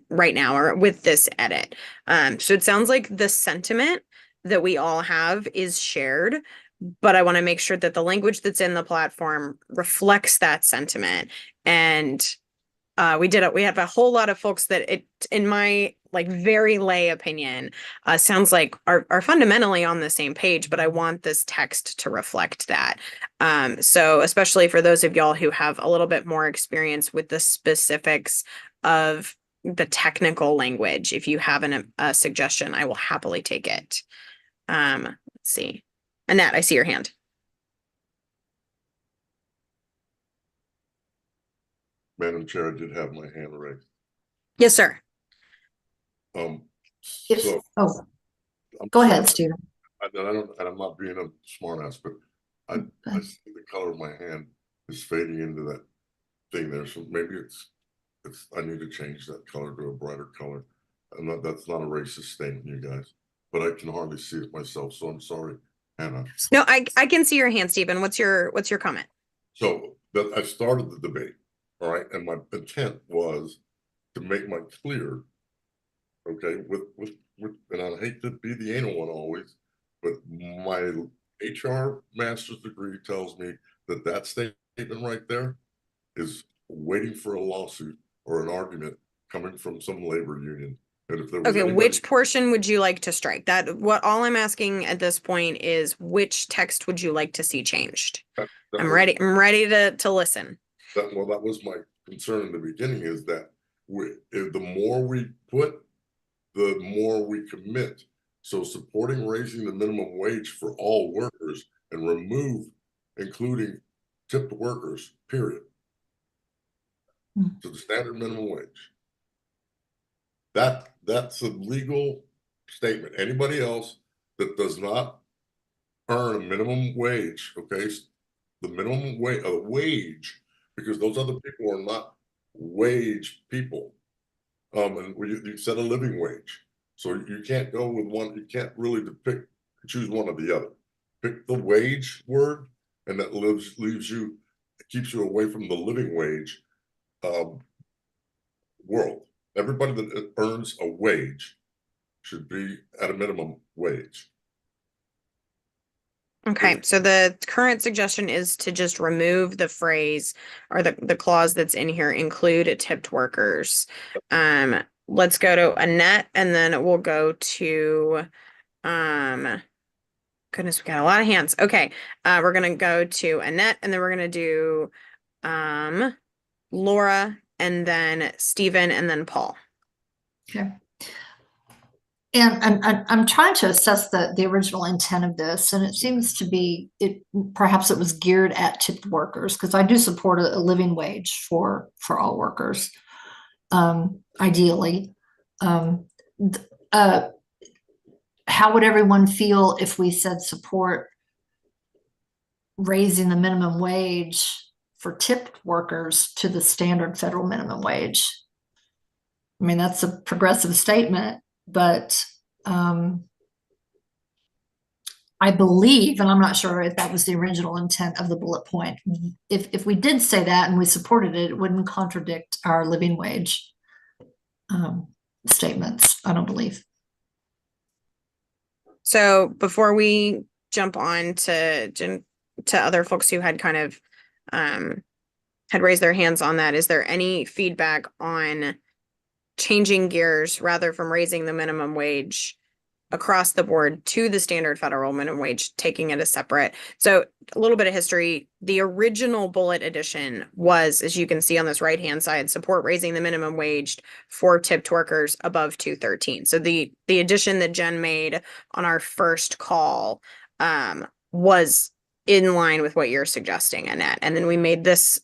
Speaker 1: right now or with this edit? So it sounds like the sentiment that we all have is shared, but I want to make sure that the language that's in the platform reflects that sentiment. And we have a whole lot of folks that it, in my very lay opinion, sounds like are fundamentally on the same page, but I want this text to reflect that. So especially for those of y'all who have a little bit more experience with the specifics of the technical language, if you have a suggestion, I will happily take it. Let's see. Annette, I see your hand.
Speaker 8: Madam Chair, I did have my hand raised.
Speaker 1: Yes, sir.
Speaker 8: So
Speaker 2: Go ahead, Stephen.
Speaker 8: I'm not being a smart ass, but I see the color of my hand is fading into that thing there. So maybe I need to change that color to a brighter color. That's not a racist statement, you guys, but I can hardly see it myself. So I'm sorry, Hannah.
Speaker 1: No, I can see your hand, Stephen. What's your comment?
Speaker 8: So I started the debate, all right, and my intent was to make my clear, okay, with and I hate to be the anal one always, but my HR master's degree tells me that statement right there is waiting for a lawsuit or an argument coming from some labor union. And if there was
Speaker 1: which portion would you like to strike? All I'm asking at this point is which text would you like to see changed? I'm ready to listen.
Speaker 8: That was my concern in the beginning, is that the more we put, the more we commit So supporting raising the minimum wage for all workers and remove including tipped workers, period. To the standard minimum wage. That's a legal statement. Anybody else that does not earn a minimum wage, okay, the minimum wage, because those other people are not wage people. And you said a living wage, so you can't go with one. You can't really choose one or the other. Pick the wage word, and that keeps you away from the living wage world. Everybody that earns a wage should be at a minimum wage.
Speaker 1: Okay, so the current suggestion is to just remove the phrase or the clause that's in here, include tipped workers. Let's go to Annette, and then we'll go to goodness, we got a lot of hands. Okay, we're gonna go to Annette, and then we're gonna do Laura, and then Stephen, and then Paul.
Speaker 2: Okay. And I'm trying to assess the original intent of this, and it seems to be perhaps it was geared at tipped workers, because I do support a living wage for all workers, ideally. How would everyone feel if we said support raising the minimum wage for tipped workers to the standard federal minimum wage? I mean, that's a progressive statement, but I believe, and I'm not sure if that was the original intent of the bullet point. If we did say that and we supported it, it wouldn't contradict our living wage statements, I don't believe.
Speaker 1: So before we jump on to other folks who had kind of had raised their hands on that, is there any feedback on changing gears rather from raising the minimum wage across the board to the standard federal minimum wage, taking it as separate? So a little bit of history. The original bullet edition was, as you can see on this right-hand side, support raising the minimum wage for tipped workers above 213. So the addition that Jen made on our first call was in line with what you're suggesting, Annette. And then we made this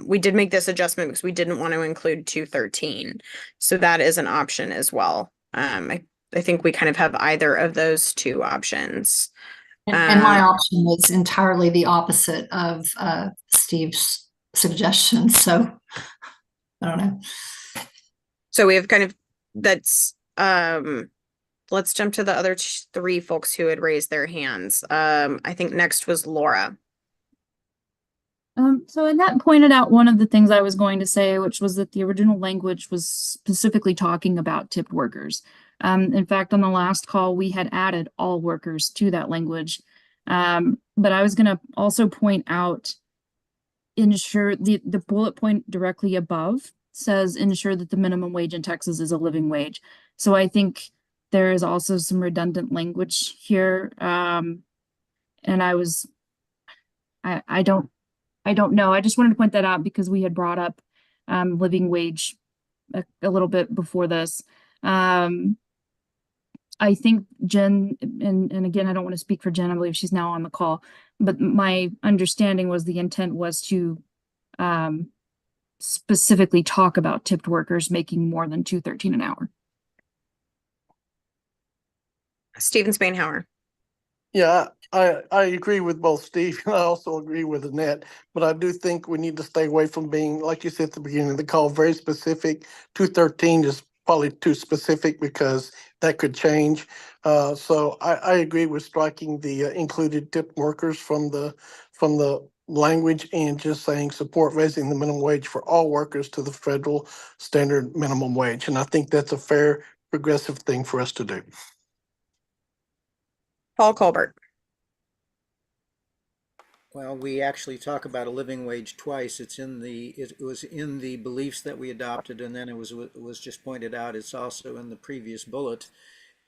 Speaker 1: we did make this adjustment because we didn't want to include 213. So that is an option as well. I think we kind of have either of those two options.
Speaker 2: And my option was entirely the opposite of Steve's suggestion. So I don't know.
Speaker 1: So we have kind of, that's, let's jump to the other three folks who had raised their hands. I think next was Laura.
Speaker 14: So Annette pointed out one of the things I was going to say, which was that the original language was specifically talking about tipped workers. In fact, on the last call, we had added all workers to that language. But I was going to also point out, ensure the bullet point directly above says ensure that the minimum wage in Texas is a living wage. So I think there is also some redundant language here. And I don't know. I just wanted to point that out because we had brought up living wage a little bit before this. I think Jen, and again, I don't want to speak for Jen, I believe she's now on the call, but my understanding was the intent was to specifically talk about tipped workers making more than $2.13 an hour.
Speaker 1: Stephen Spainhour.
Speaker 9: Yeah, I agree with both Steve, and I also agree with Annette, but I do think we need to stay away from being, like you said at the beginning of the call, very specific. 213 is probably too specific because that could change. So I agree with striking the included tipped workers from the language and just saying support raising the minimum wage for all workers to the federal standard minimum wage. And I think that's a fair, progressive thing for us to do.
Speaker 1: Paul Colbert.
Speaker 3: Well, we actually talk about a living wage twice. It was in the beliefs that we adopted, and then it was just pointed out it's also in the previous bullet.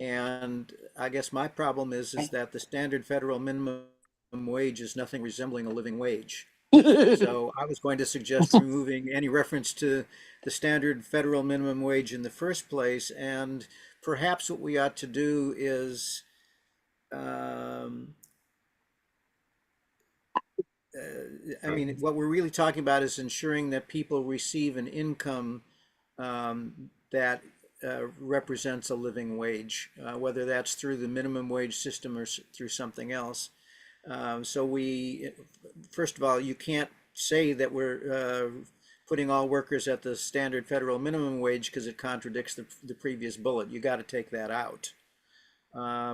Speaker 3: And I guess my problem is that the standard federal minimum wage is nothing resembling a living wage. So I was going to suggest removing any reference to the standard federal minimum wage in the first place and perhaps what we ought to do is I mean, what we're really talking about is ensuring that people receive an income that represents a living wage, whether that's through the minimum wage system or through something else. So we, first of all, you can't say that we're putting all workers at the standard federal minimum wage because it contradicts the previous bullet. You got to take that out.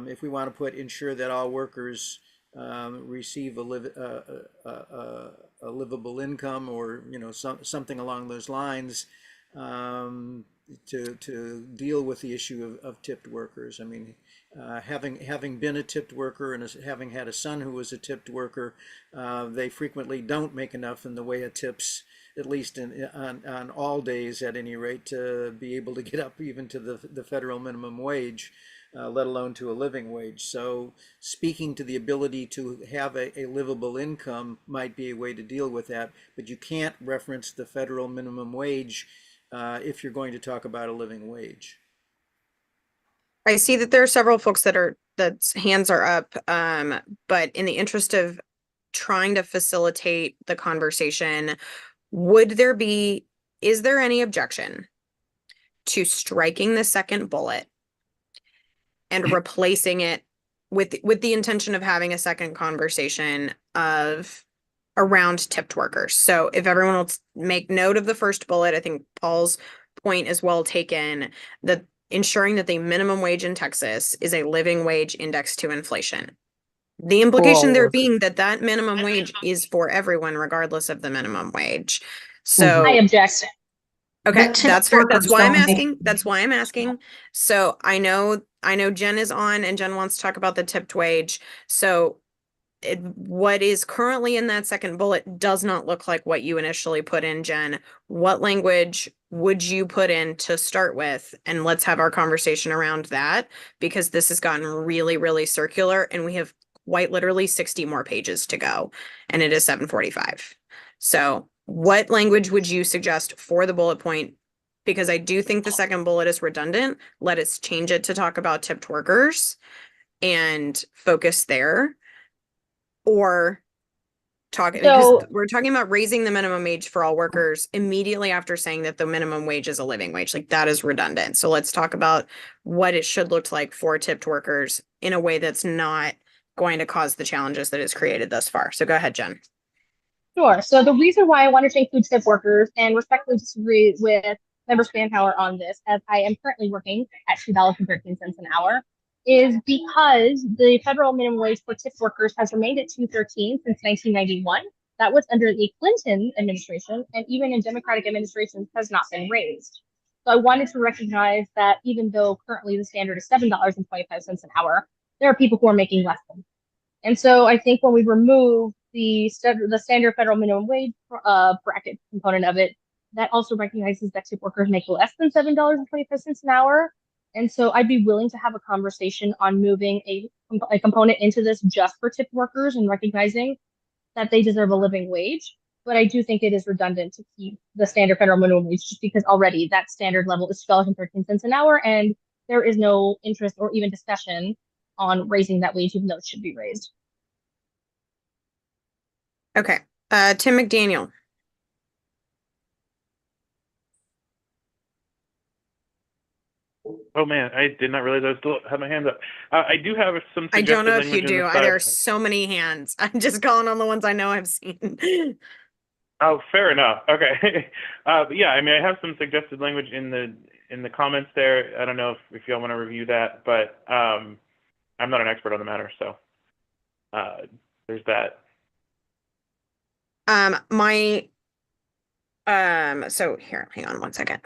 Speaker 3: If we want to ensure that all workers receive a livable income, or something along those lines, to deal with the issue of tipped workers. I mean, having been a tipped worker and having had a son who was a tipped worker, they frequently don't make enough in the way of tips, at least on all days at any rate, to be able to get up even to the federal minimum wage. Let alone to a living wage. So speaking to the ability to have a livable income might be a way to deal with that, but you can't reference the federal minimum wage if you're going to talk about a living wage.
Speaker 1: I see that there are several folks that's hands are up, but in the interest of trying to facilitate the conversation, is there any objection to striking the second bullet and replacing it with the intention of having a second conversation around tipped workers? So if everyone will make note of the first bullet, I think Paul's point is well taken, that ensuring that the minimum wage in Texas is a living wage indexed to inflation. The implication there being that minimum wage is for everyone, regardless of the minimum wage. So
Speaker 15: I object.
Speaker 1: okay,
Speaker 2: But
Speaker 1: that's
Speaker 2: workers
Speaker 1: why I'm
Speaker 2: don't make-
Speaker 1: asking. That's why I'm asking. So I know Jen is on, and Jen wants to talk about the tipped wage. So what is currently in that second bullet does not look like what you initially put in, Jen. What language would you put in to start with? And let's have our conversation around that, because this has gotten really, really circular, and we have quite literally 60 more pages to go, and it is 7:45. So what language would you suggest for the bullet point? Because I do think the second bullet is redundant. Let us change it to talk about tipped workers and focus there. Or because we're talking about raising the minimum wage for all workers immediately after saying that the minimum wage is a living wage. Like, that is redundant. So let's talk about what it should look like for tipped workers in a way that's not going to cause the challenges that it's created thus far. So go ahead, Jen.
Speaker 15: Sure. So the reason why I wanted to include tip workers, and respectfully disagree with Member Spanpower on this, as I am currently working at $2.13 an hour, is because the federal minimum wage for tip workers has remained at $2.13 since 1991. That was under the Clinton administration, and even in Democratic administrations has not been raised. So I wanted to recognize that even though currently the standard is $7.25 an hour, there are people who are making less than. And so I think when we remove the standard federal minimum wage bracket component of it, that also recognizes that tip workers make less than $7.25 an hour. And so I'd be willing to have a conversation on moving a component into this just for tip workers and recognizing that they deserve a living wage. But I do think it is redundant to keep the standard federal minimum wage, just because already that standard level is $2.13 an hour, and there is no interest or even discussion on raising that wage, even though it should be raised.
Speaker 1: Okay. Tim McDaniel.
Speaker 7: Oh man, I did not realize I still had my hand up. I do have some.
Speaker 1: I don't know if you
Speaker 7: language in
Speaker 1: do.
Speaker 7: the
Speaker 1: There are
Speaker 7: side.
Speaker 1: so many hands. I'm just calling on the ones I know I've seen.
Speaker 7: Oh, fair enough. Okay. But yeah, I mean, I have some suggested language in the comments there. I don't know if y'all want to review that, but I'm not an expert on the matter, so there's that.
Speaker 1: So here, hang on one second.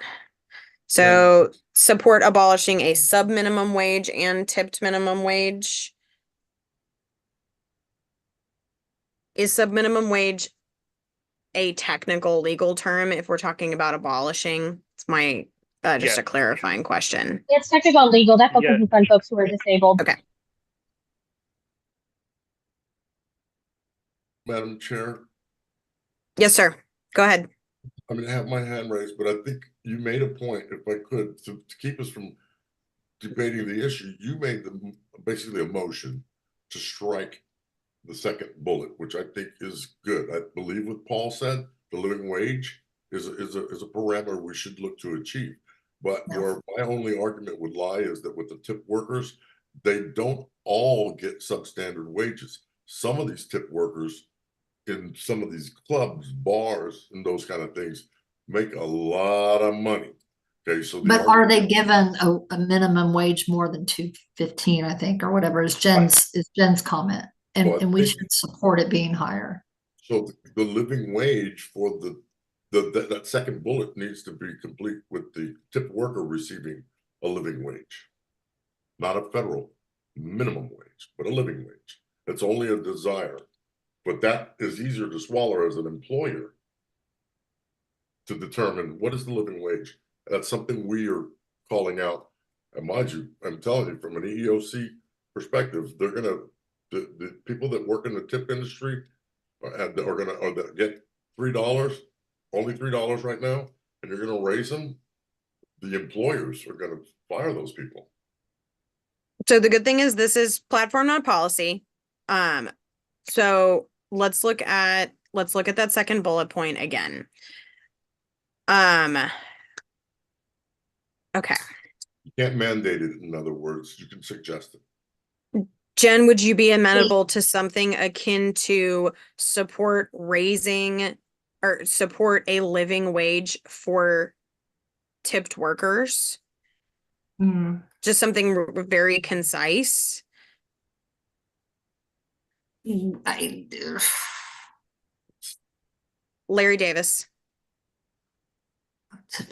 Speaker 1: So support abolishing a sub-minimum wage and tipped minimum wage. Is sub-minimum wage a technical legal term if we're talking about abolishing? It's my just a clarifying question.
Speaker 15: It's technical and legal. That focuses on folks who are disabled.
Speaker 1: Okay.
Speaker 8: Madam Chair,
Speaker 1: Yes, sir. Go ahead.
Speaker 8: I mean, I have my hand raised, but I think you made a point, if I could, to keep us from debating the issue, you made basically a motion to strike the second bullet, which I think is good. I believe what Paul said, the living wage is a parameter we should look to achieve. But where my only argument would lie is that with the tip workers, they don't all get substandard wages. Some of these tip workers in some of these clubs, bars, and those kind of things make a lot of money. Okay, so
Speaker 2: But are they given a minimum wage more than $2.15, I think, or whatever is Jen's comment? And we should support it being higher.
Speaker 8: So the living wage for that second bullet needs to be complete with the tip worker receiving a living wage, not a federal minimum wage, but a living wage. It's only a desire, but that is easier to swallow as an employer to determine what is the living wage. That's something we are calling out. And mind you, I'm telling you, from an EEOC perspective, they're gonna the people that work in the tip industry are gonna get $3, only $3 right now, and you're gonna raise them. The employers are gonna fire those people.
Speaker 1: So the good thing is this is platform, not policy. So let's look at that second bullet point again. Okay.
Speaker 8: You can't mandate it, in other words, you can suggest it.
Speaker 1: Jen, would you be amenable to something akin to support raising or support a living wage for tipped workers? Just something very concise. Larry Davis.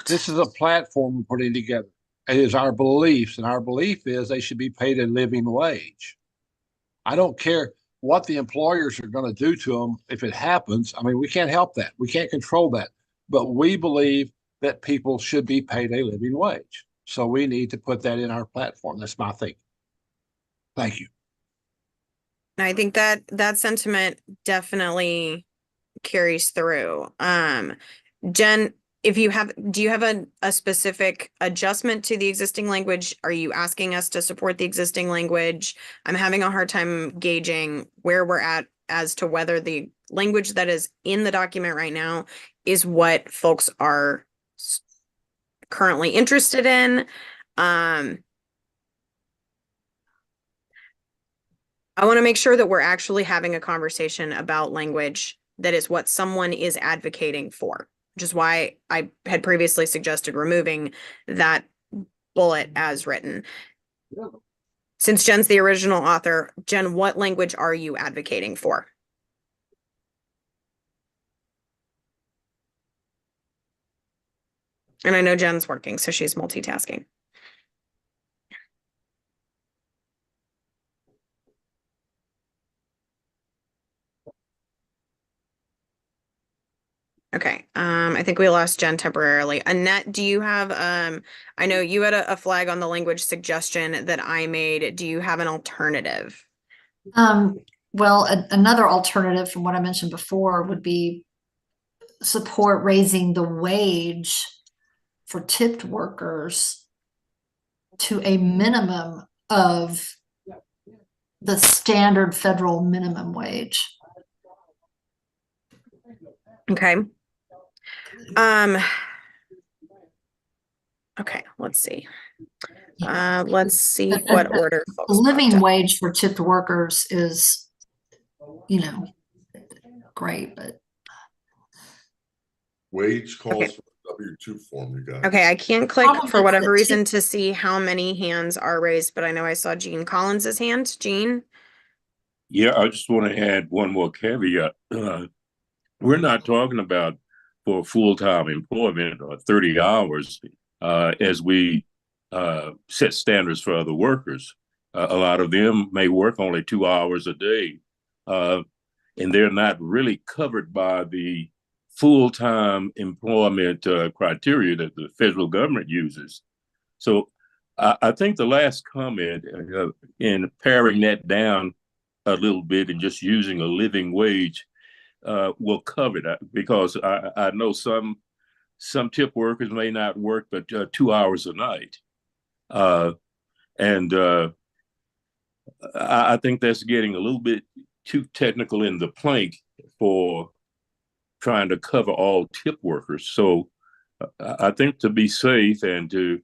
Speaker 16: This is a platform we're putting together. It is our beliefs, and our belief is they should be paid a living wage. I don't care what the employers are going to do to them if it happens. I mean, we can't help that. We can't control that. But we believe that people should be paid a living wage. So we need to put that in our platform. That's my thinking. Thank you.
Speaker 1: I think that sentiment definitely carries through. Jen, do you have a specific adjustment to the existing language? Are you asking us to support the existing language? I'm having a hard time gauging where we're at as to whether the language that is in the document right now is what folks are currently interested in. I want to make sure that we're actually having a conversation about language that is what someone is advocating for, which is why I had previously suggested removing that bullet as written. Since Jen's the original author, Jen, what language are you advocating for? And I know Jen's working, so she's multitasking. Okay, I think we lost Jen temporarily. Annette, do you have, I know you had a flag on the language suggestion that I made. Do you have an alternative?
Speaker 2: Well, another alternative from what I mentioned before would be support raising the wage for tipped workers to a minimum of the standard federal minimum wage.
Speaker 1: Okay. Okay, let's see. Let's see what order.
Speaker 2: The living wage for tipped workers is, great, but.
Speaker 8: Wage calls for W-2 form, you guys.
Speaker 1: Okay, I can't click for whatever reason to see how many hands are raised, but I know I saw Gene Collins's hand. Gene?
Speaker 11: Yeah, I just want to add one more caveat. We're not talking about for full-time employment or 30 hours as we set standards for other workers. A lot of them may work only 2 hours a day, and they're not really covered by the full-time employment criteria that the federal government uses. So I think the last comment in paring that down a little bit and just using a living wage will cover that, because I know some tip workers may not work but 2 hours a night. And I think that's getting a little bit too technical in the plank for trying to cover all tip workers. So I think to be safe and to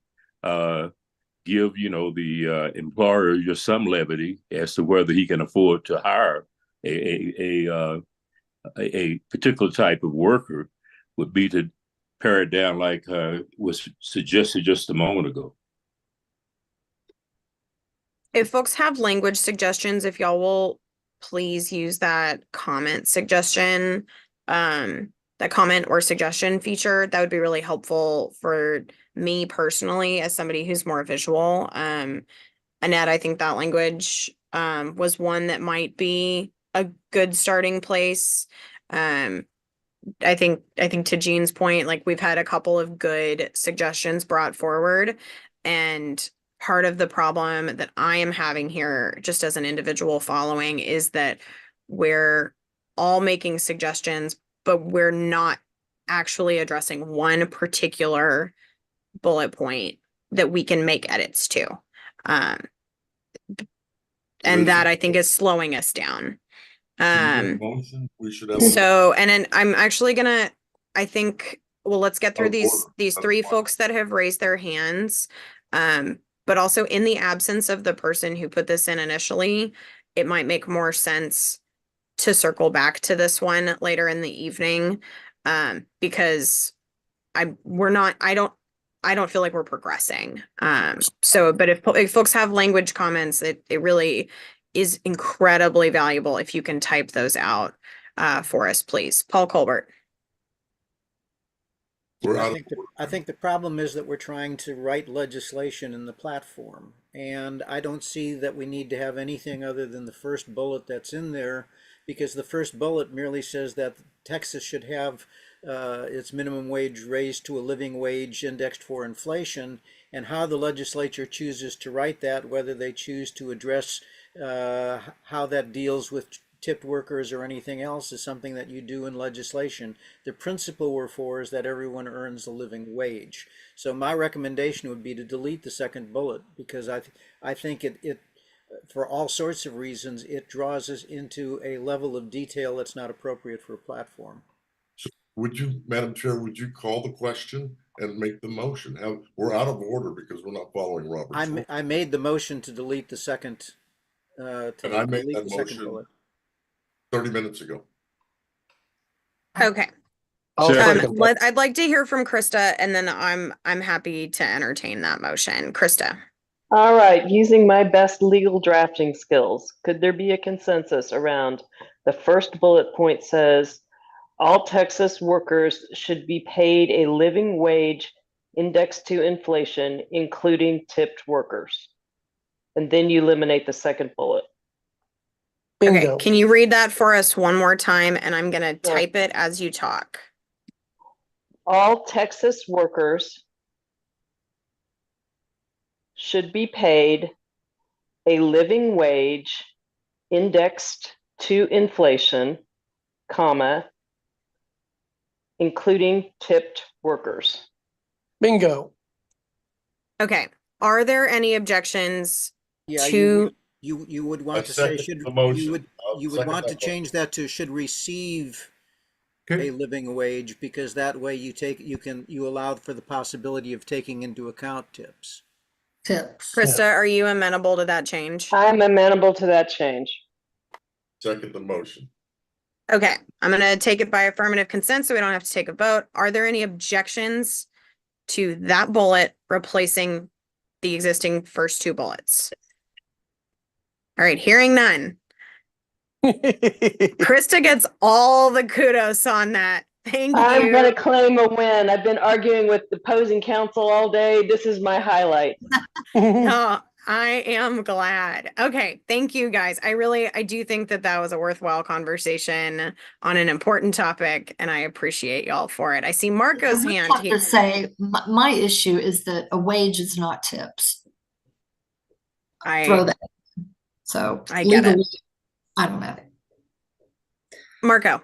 Speaker 11: give, you know, the employer just some levity as to whether he can afford to hire a particular type of worker would be to pare it down like was suggested just a moment ago.
Speaker 1: If folks have language suggestions, if y'all will please use that comment suggestion, that comment or suggestion feature, that would be really helpful for me personally as somebody who's more visual. Annette, I think that language was one that might be a good starting place. I think to Jean's point, like we've had a couple of good suggestions brought forward, and part of the problem that I am having here, just as an individual following, is that we're all making suggestions, but we're not actually addressing one particular bullet point that we can make edits to. And that I think is slowing us down.
Speaker 8: We should have.
Speaker 1: So, and then I'm actually gonna, I think, well, let's get through these three folks that have raised their hands. But also in the absence of the person who put this in initially, it might make more sense to circle back to this one later in the evening. Because I don't feel like we're progressing. So, but if folks have language comments, it really is incredibly valuable if you can type those out for us, please. Paul Colbert.
Speaker 3: I think the problem is that we're trying to write legislation in the platform, and I don't see that we need to have anything other than the first bullet that's in there, because the first bullet merely says that Texas should have its minimum wage raised to a living wage indexed for inflation, and how the legislature chooses to write that, whether they choose to address how that deals with tipped workers or anything else, is something that you do in legislation. The principle we're for is that everyone earns a living wage. So my recommendation would be to delete the second bullet, because I think it for all sorts of reasons, it draws us into a level of detail that's not appropriate for a platform.
Speaker 8: So would you, Madam Chair, would you call the question and make the motion? We're out of order because we're not following Robert's rules.
Speaker 3: I made the motion to delete the second.
Speaker 8: And I made that motion 30 minutes ago.
Speaker 1: Okay. I'd like to hear from Krista, and then I'm happy to entertain that motion. Krista.
Speaker 17: All right, using my best legal drafting skills, could there be a consensus around the first bullet point says all Texas workers should be paid a living wage indexed to inflation, including tipped workers? And then you eliminate the second bullet.
Speaker 1: Okay, can you read that for us one more time? And I'm gonna type it as you talk.
Speaker 17: All Texas workers should be paid a living wage indexed to inflation, comma, including tipped workers.
Speaker 9: Bingo.
Speaker 1: Okay, are there any objections
Speaker 3: Yeah,
Speaker 1: to?
Speaker 3: You would want to say you would want to change that to should receive a living wage, because that way you allow for the possibility of taking into account tips.
Speaker 1: Krista, are you amenable to that change?
Speaker 17: I'm amenable to that change.
Speaker 8: Second the motion.
Speaker 1: Okay, I'm gonna take it by affirmative consent so we don't have to take a vote. Are there any objections to that bullet replacing the existing first two bullets? All right, hearing none. Krista gets all the kudos on that. Thank you.
Speaker 17: I'm going to claim a win. I've been arguing with the opposing counsel all day. This is my highlight.
Speaker 1: No, I am glad. Okay, thank you guys. I do think that was a worthwhile conversation on an important topic, and I appreciate y'all for it. I see Marco's hand
Speaker 2: I have
Speaker 1: here.
Speaker 2: to say, my issue is that a wage is not tips. Throw that. So
Speaker 1: I get it.
Speaker 2: I don't know.
Speaker 1: Marco.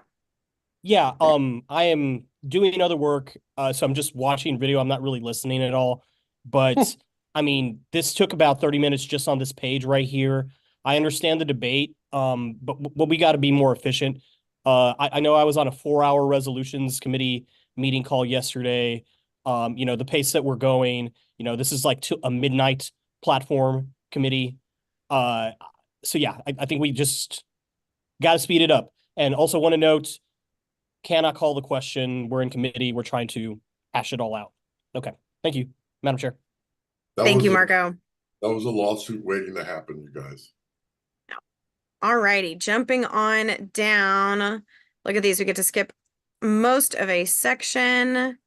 Speaker 18: Yeah, I am doing other work, so I'm just watching video. I'm not really listening at all. But I mean, this took about 30 minutes just on this page right here. I understand the debate, but we got to be more efficient. I know I was on a 4-hour resolutions committee meeting call yesterday. The pace that we're going, this is like a midnight platform committee. So yeah, I think we just got to speed it up. And also want to note, cannot call the question. We're in committee. We're trying to hash it all out. Okay. Thank you, Madam Chair.
Speaker 1: Thank you, Marco.
Speaker 8: That was a lawsuit waiting to happen, you guys.
Speaker 1: All righty, jumping on down. Look at these. We get to skip most of a section.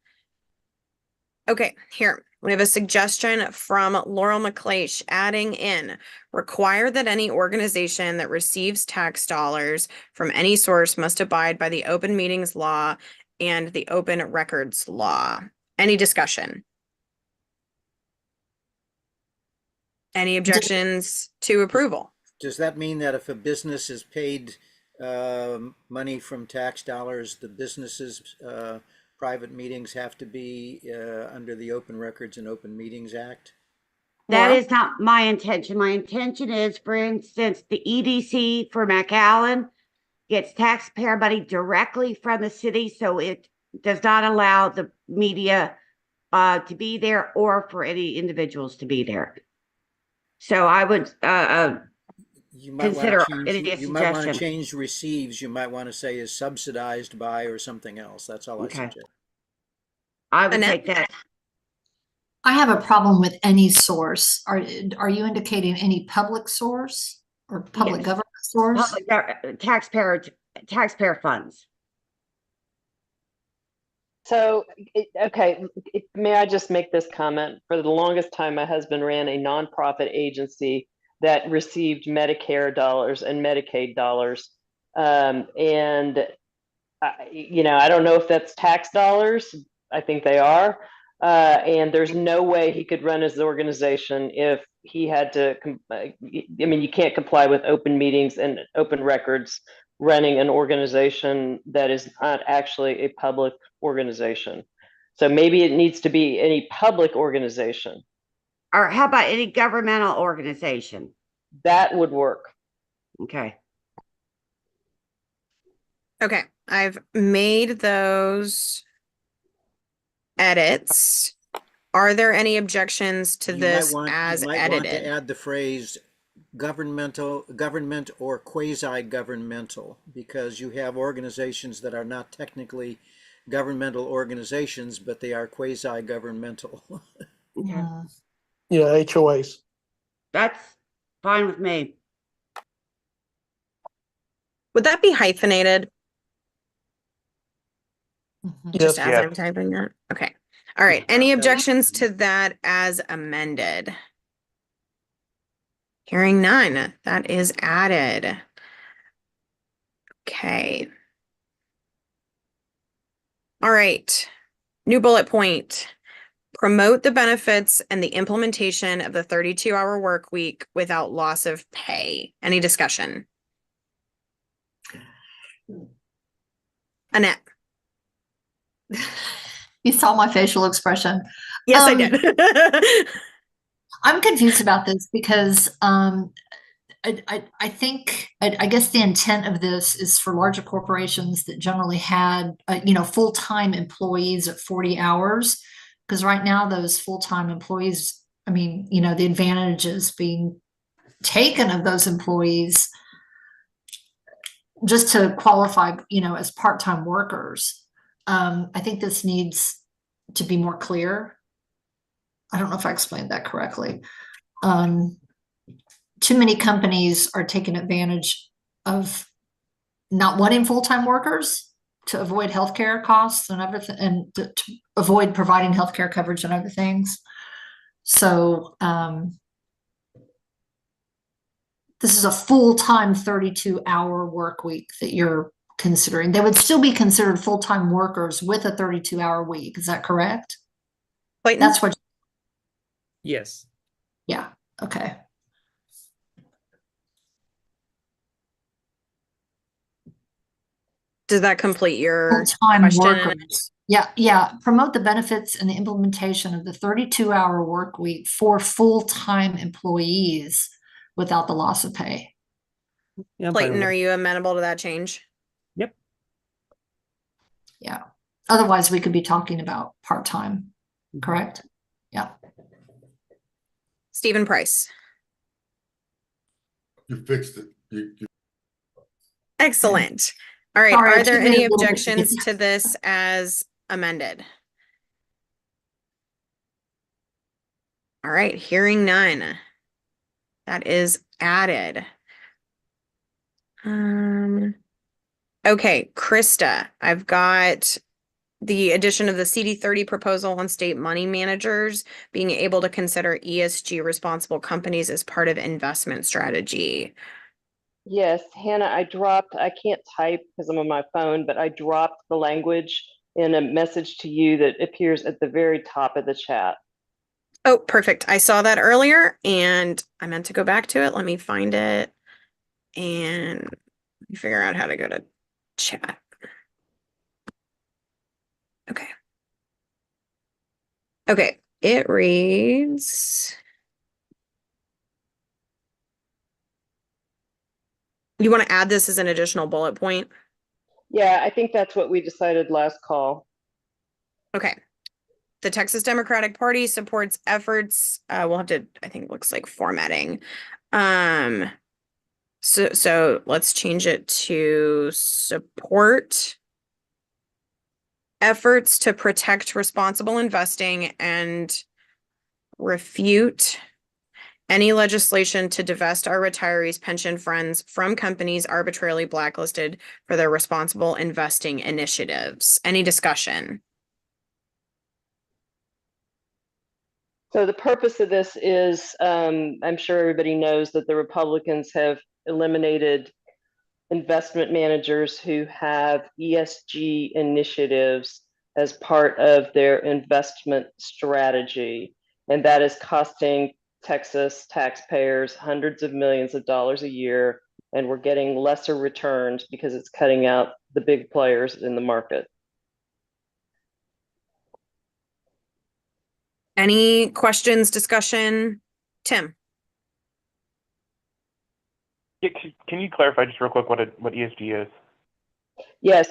Speaker 1: Okay, here we have a suggestion from Laurel McCleish adding in require that any organization that receives tax dollars from any source must abide by the open meetings law and the open records law. Any discussion? Any objections to approval?
Speaker 3: Does that mean that if a business is paid money from tax dollars, the business's private meetings have to be under the Open Records and Open Meetings Act?
Speaker 6: That is not my intention. My intention is, for instance, the EDC for McAllen gets taxpayer money directly from the city, so it does not allow the media to be there or for any individuals to be there. So I would
Speaker 3: You might
Speaker 6: consider
Speaker 3: want
Speaker 6: it
Speaker 3: to
Speaker 6: a
Speaker 3: change, you might want to
Speaker 6: suggestion.
Speaker 3: change receives. You might want to say is subsidized by or something else. That's all I
Speaker 6: Okay.
Speaker 3: suggest.
Speaker 6: I would
Speaker 1: Annette?
Speaker 6: take that.
Speaker 2: I have a problem with any source. Are you indicating any public source or public
Speaker 6: Yes.
Speaker 2: government source?
Speaker 6: Taxpayer funds.
Speaker 17: So, okay, may I just make this comment? For the longest time, my husband ran a nonprofit agency that received Medicare dollars and Medicaid dollars. I don't know if that's tax dollars. I think they are. And there's no way he could run his organization if he had to, you can't comply with open meetings and open records running an organization that is not actually a public organization. So maybe it needs to be any public organization.
Speaker 6: Or how about any governmental organization?
Speaker 17: That would work.
Speaker 6: Okay.
Speaker 1: Okay, I've made those edits. Are there any objections to this as
Speaker 3: you might want to
Speaker 1: edited?
Speaker 3: add the phrase government or quasi-governmental, because you have organizations that are not technically governmental organizations, but they are quasi-governmental.
Speaker 9: Yeah, HOAs.
Speaker 6: That's fine with me.
Speaker 1: Would that be hyphenated? Just
Speaker 9: Yes.
Speaker 1: as I'm typing that? Okay. All right. Any objections to that as amended? Hearing none. That is added. Okay. All right. New bullet point. Promote the benefits and the implementation of the 32-hour work week without loss of pay. Any discussion? Annette.
Speaker 2: You saw my facial expression.
Speaker 1: Yes, I did.
Speaker 2: I'm confused about this because I think I guess the intent of this is for larger corporations that generally had full-time employees at 40 hours, because right now those full-time employees, the advantages being taken of those employees just to qualify as part-time workers. I think this needs to be more clear. I don't know if I explained that correctly. Too many companies are taking advantage of not wanting full-time workers to avoid healthcare costs and everything, and to avoid providing healthcare coverage and other things. So this is a full-time 32-hour work week that you're considering. They would still be considered full-time workers with a 32-hour week. Is that correct?
Speaker 1: Clayton?
Speaker 2: That's what.
Speaker 5: Yes.
Speaker 2: Yeah. Okay.
Speaker 1: Does that complete your
Speaker 2: Full-time
Speaker 1: question?
Speaker 2: workers. Yeah. Promote the benefits and the implementation of the 32-hour work week for full-time employees without the loss of pay.
Speaker 5: Yeah, I'm fine
Speaker 1: Clayton,
Speaker 5: with
Speaker 1: are
Speaker 5: that.
Speaker 1: you amenable to that change?
Speaker 5: Yep.
Speaker 2: Yeah. Otherwise, we could be talking about part-time, correct? Yeah.
Speaker 1: Stephen Price.
Speaker 8: You fixed it. You
Speaker 1: Excellent. All right.
Speaker 2: Sorry, I
Speaker 1: Are there
Speaker 2: came in a
Speaker 1: any
Speaker 2: little bit
Speaker 1: objections
Speaker 2: late.
Speaker 1: to this as amended? All right, hearing none. That is added. Okay, Krista, I've got the addition of the CD30 proposal on state money managers being able to consider ESG responsible companies as part of investment strategy.
Speaker 17: Yes, Hannah, I can't type because I'm on my phone, but I dropped the language in a message to you that appears at the very top of the chat.
Speaker 1: Oh, perfect. I saw that earlier and I meant to go back to it. Let me find it and let me figure out how to go to chat. Okay. Okay, it reads. You want to add this as an additional bullet point?
Speaker 17: Yeah, I think that's what we decided last call.
Speaker 1: Okay. The Texas Democratic Party supports efforts, we'll have to, I think it looks like formatting. So let's change it to support efforts to protect responsible investing and refute any legislation to divest our retirees' pension funds from companies arbitrarily blacklisted for their responsible investing initiatives. Any discussion?
Speaker 17: So the purpose of this is, I'm sure everybody knows that the Republicans have eliminated investment managers who have ESG initiatives as part of their investment strategy. And that is costing Texas taxpayers hundreds of millions of dollars a year. And we're getting lesser returns because it's cutting out the big players in the market.
Speaker 1: Any questions, discussion? Tim?
Speaker 7: Yeah, can you clarify just real quick what ESG is?
Speaker 17: Yes,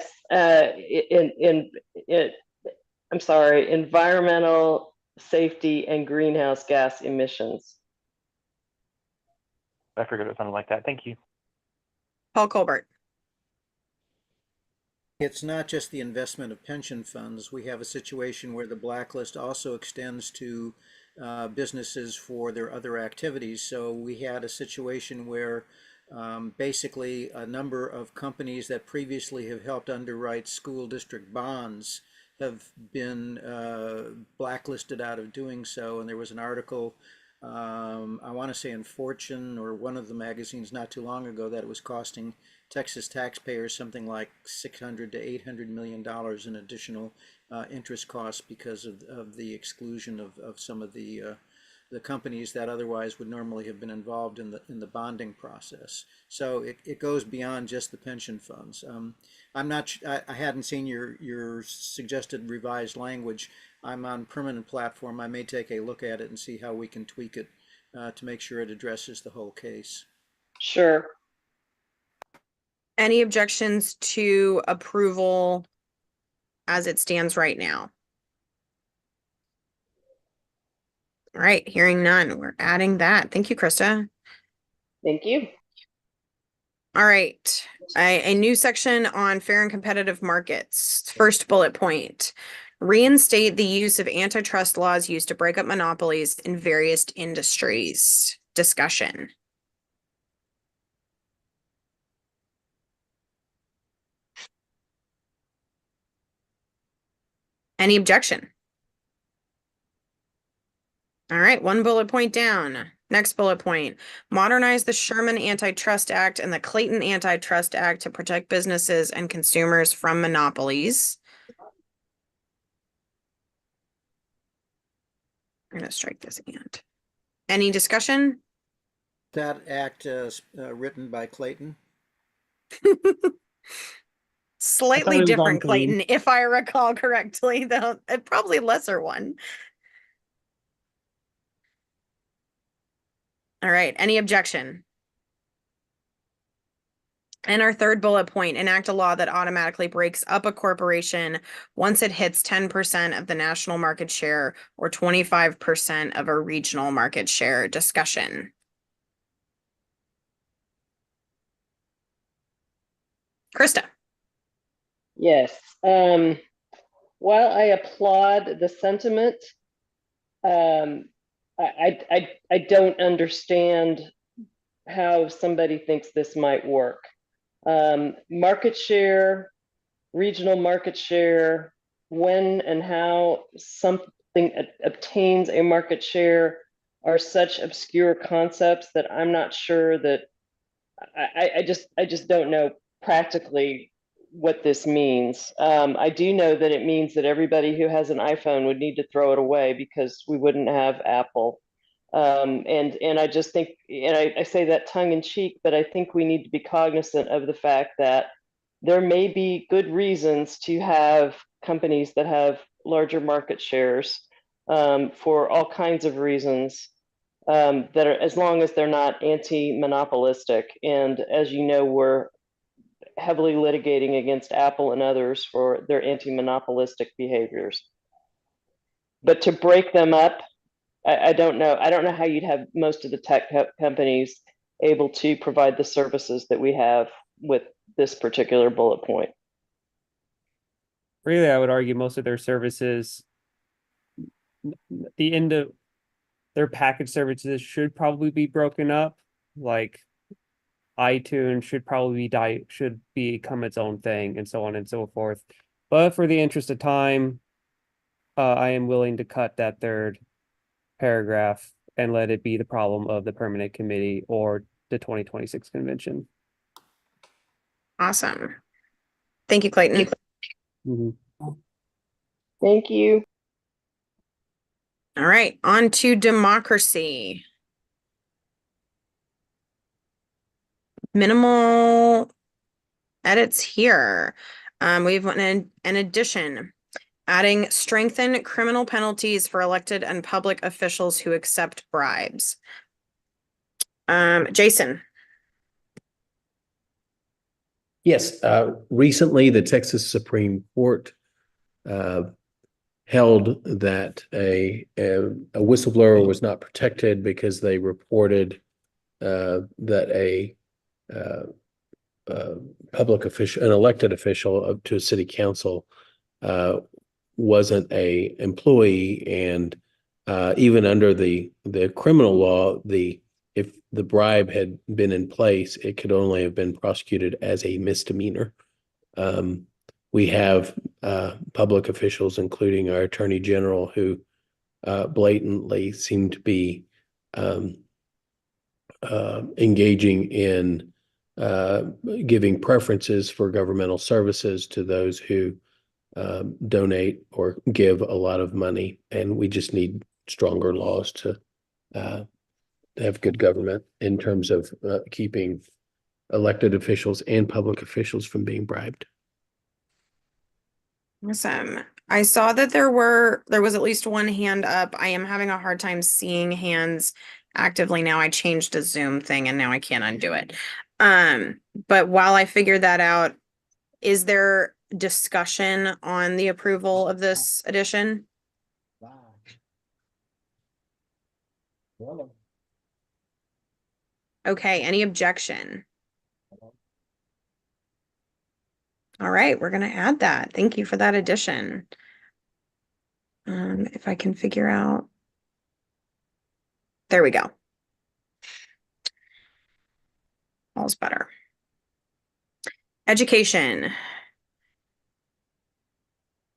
Speaker 17: I'm sorry, environmental safety and greenhouse gas emissions.
Speaker 7: I figured it sounded like that. Thank you.
Speaker 1: Paul Colbert.
Speaker 3: It's not just the investment of pension funds. We have a situation where the blacklist also extends to businesses for their other activities. So we had a situation where basically a number of companies that previously have helped underwrite school district bonds have been blacklisted out of doing so. And there was an article, I want to say in Fortune or one of the magazines not too long ago, that it was costing Texas taxpayers something like $600 to $800 million in additional interest costs because of the exclusion of some of the companies that otherwise would normally have been involved in the bonding process. So it goes beyond just the pension funds. I'm not. I hadn't seen your suggested revised language. I'm on permanent platform. I may take a look at it and see how we can tweak it to make sure it addresses the whole case.
Speaker 17: Sure.
Speaker 1: Any objections to approval as it stands right now? All right, hearing none, we're adding that. Thank you, Krista.
Speaker 17: Thank you.
Speaker 1: All right, a new section on fair and competitive markets. First bullet point, reinstate the use of antitrust laws used to break up monopolies in various industries. Discussion. Any objection? All right, one bullet point down. Next bullet point, modernize the Sherman Antitrust Act and the Clayton Antitrust Act to protect businesses and consumers from monopolies. I'm gonna strike this and. Any discussion?
Speaker 3: That act written by Clayton?
Speaker 1: slightly
Speaker 5: it was on
Speaker 1: different,
Speaker 5: three.
Speaker 1: Clayton, if I recall correctly, though, probably lesser one. All right, any objection? And our third bullet point, enact a law that automatically breaks up a corporation once it hits 10% of the national market share or 25% of a regional market share. Discussion. Krista.
Speaker 17: Yes. While I applaud the sentiment, I don't understand how somebody thinks this might work. Market share, regional market share, when and how something obtains a market share are such obscure concepts that I'm not sure that I just don't know practically what this means. I do know that it means that everybody who has an iPhone would need to throw it away because we wouldn't have Apple. And I just think, and I say that tongue in cheek, but I think we need to be cognizant of the fact that there may be good reasons to have companies that have larger market shares for all kinds of reasons that are, as long as they're not anti-monopolistic. And as you know, we're heavily litigating against Apple and others for their anti-monopolistic behaviors. But to break them up, I don't know. I don't know how you'd have most of the tech companies able to provide the services that we have with this particular bullet point.
Speaker 5: Really, I would argue most of their services, the end of their package services should probably be broken up. Like iTunes should probably should become its own thing, and so on and so forth. But for the interest of time, I am willing to cut that third paragraph and let it be the problem of the permanent committee or the 2026 convention.
Speaker 1: Awesome. Thank you, Clayton.
Speaker 17: Thank you.
Speaker 1: All right, on to democracy. Minimal edits here. We've an addition, adding strengthened criminal penalties for elected and public officials who accept bribes. Jason.
Speaker 19: Yes, recently the Texas Supreme Court held that a whistleblower was not protected because they reported that a public official, an elected official to a city council, wasn't a employee, and even under the criminal law, if the bribe had been in place, it could only have been prosecuted as a misdemeanor. We have public officials, including our attorney general, who blatantly seem to be engaging in giving preferences for governmental services to those who donate or give a lot of money. And we just need stronger laws to have good government in terms of keeping elected officials and public officials from being bribed.
Speaker 1: Awesome. I saw that there was at least one hand up. I am having a hard time seeing hands actively now. I changed the Zoom thing and now I can't undo it. But while I figure that out, is there discussion on the approval of this addition? Okay, any objection? All right, we're gonna add that. Thank you for that addition. If I can figure out. There we go. All's better. Education.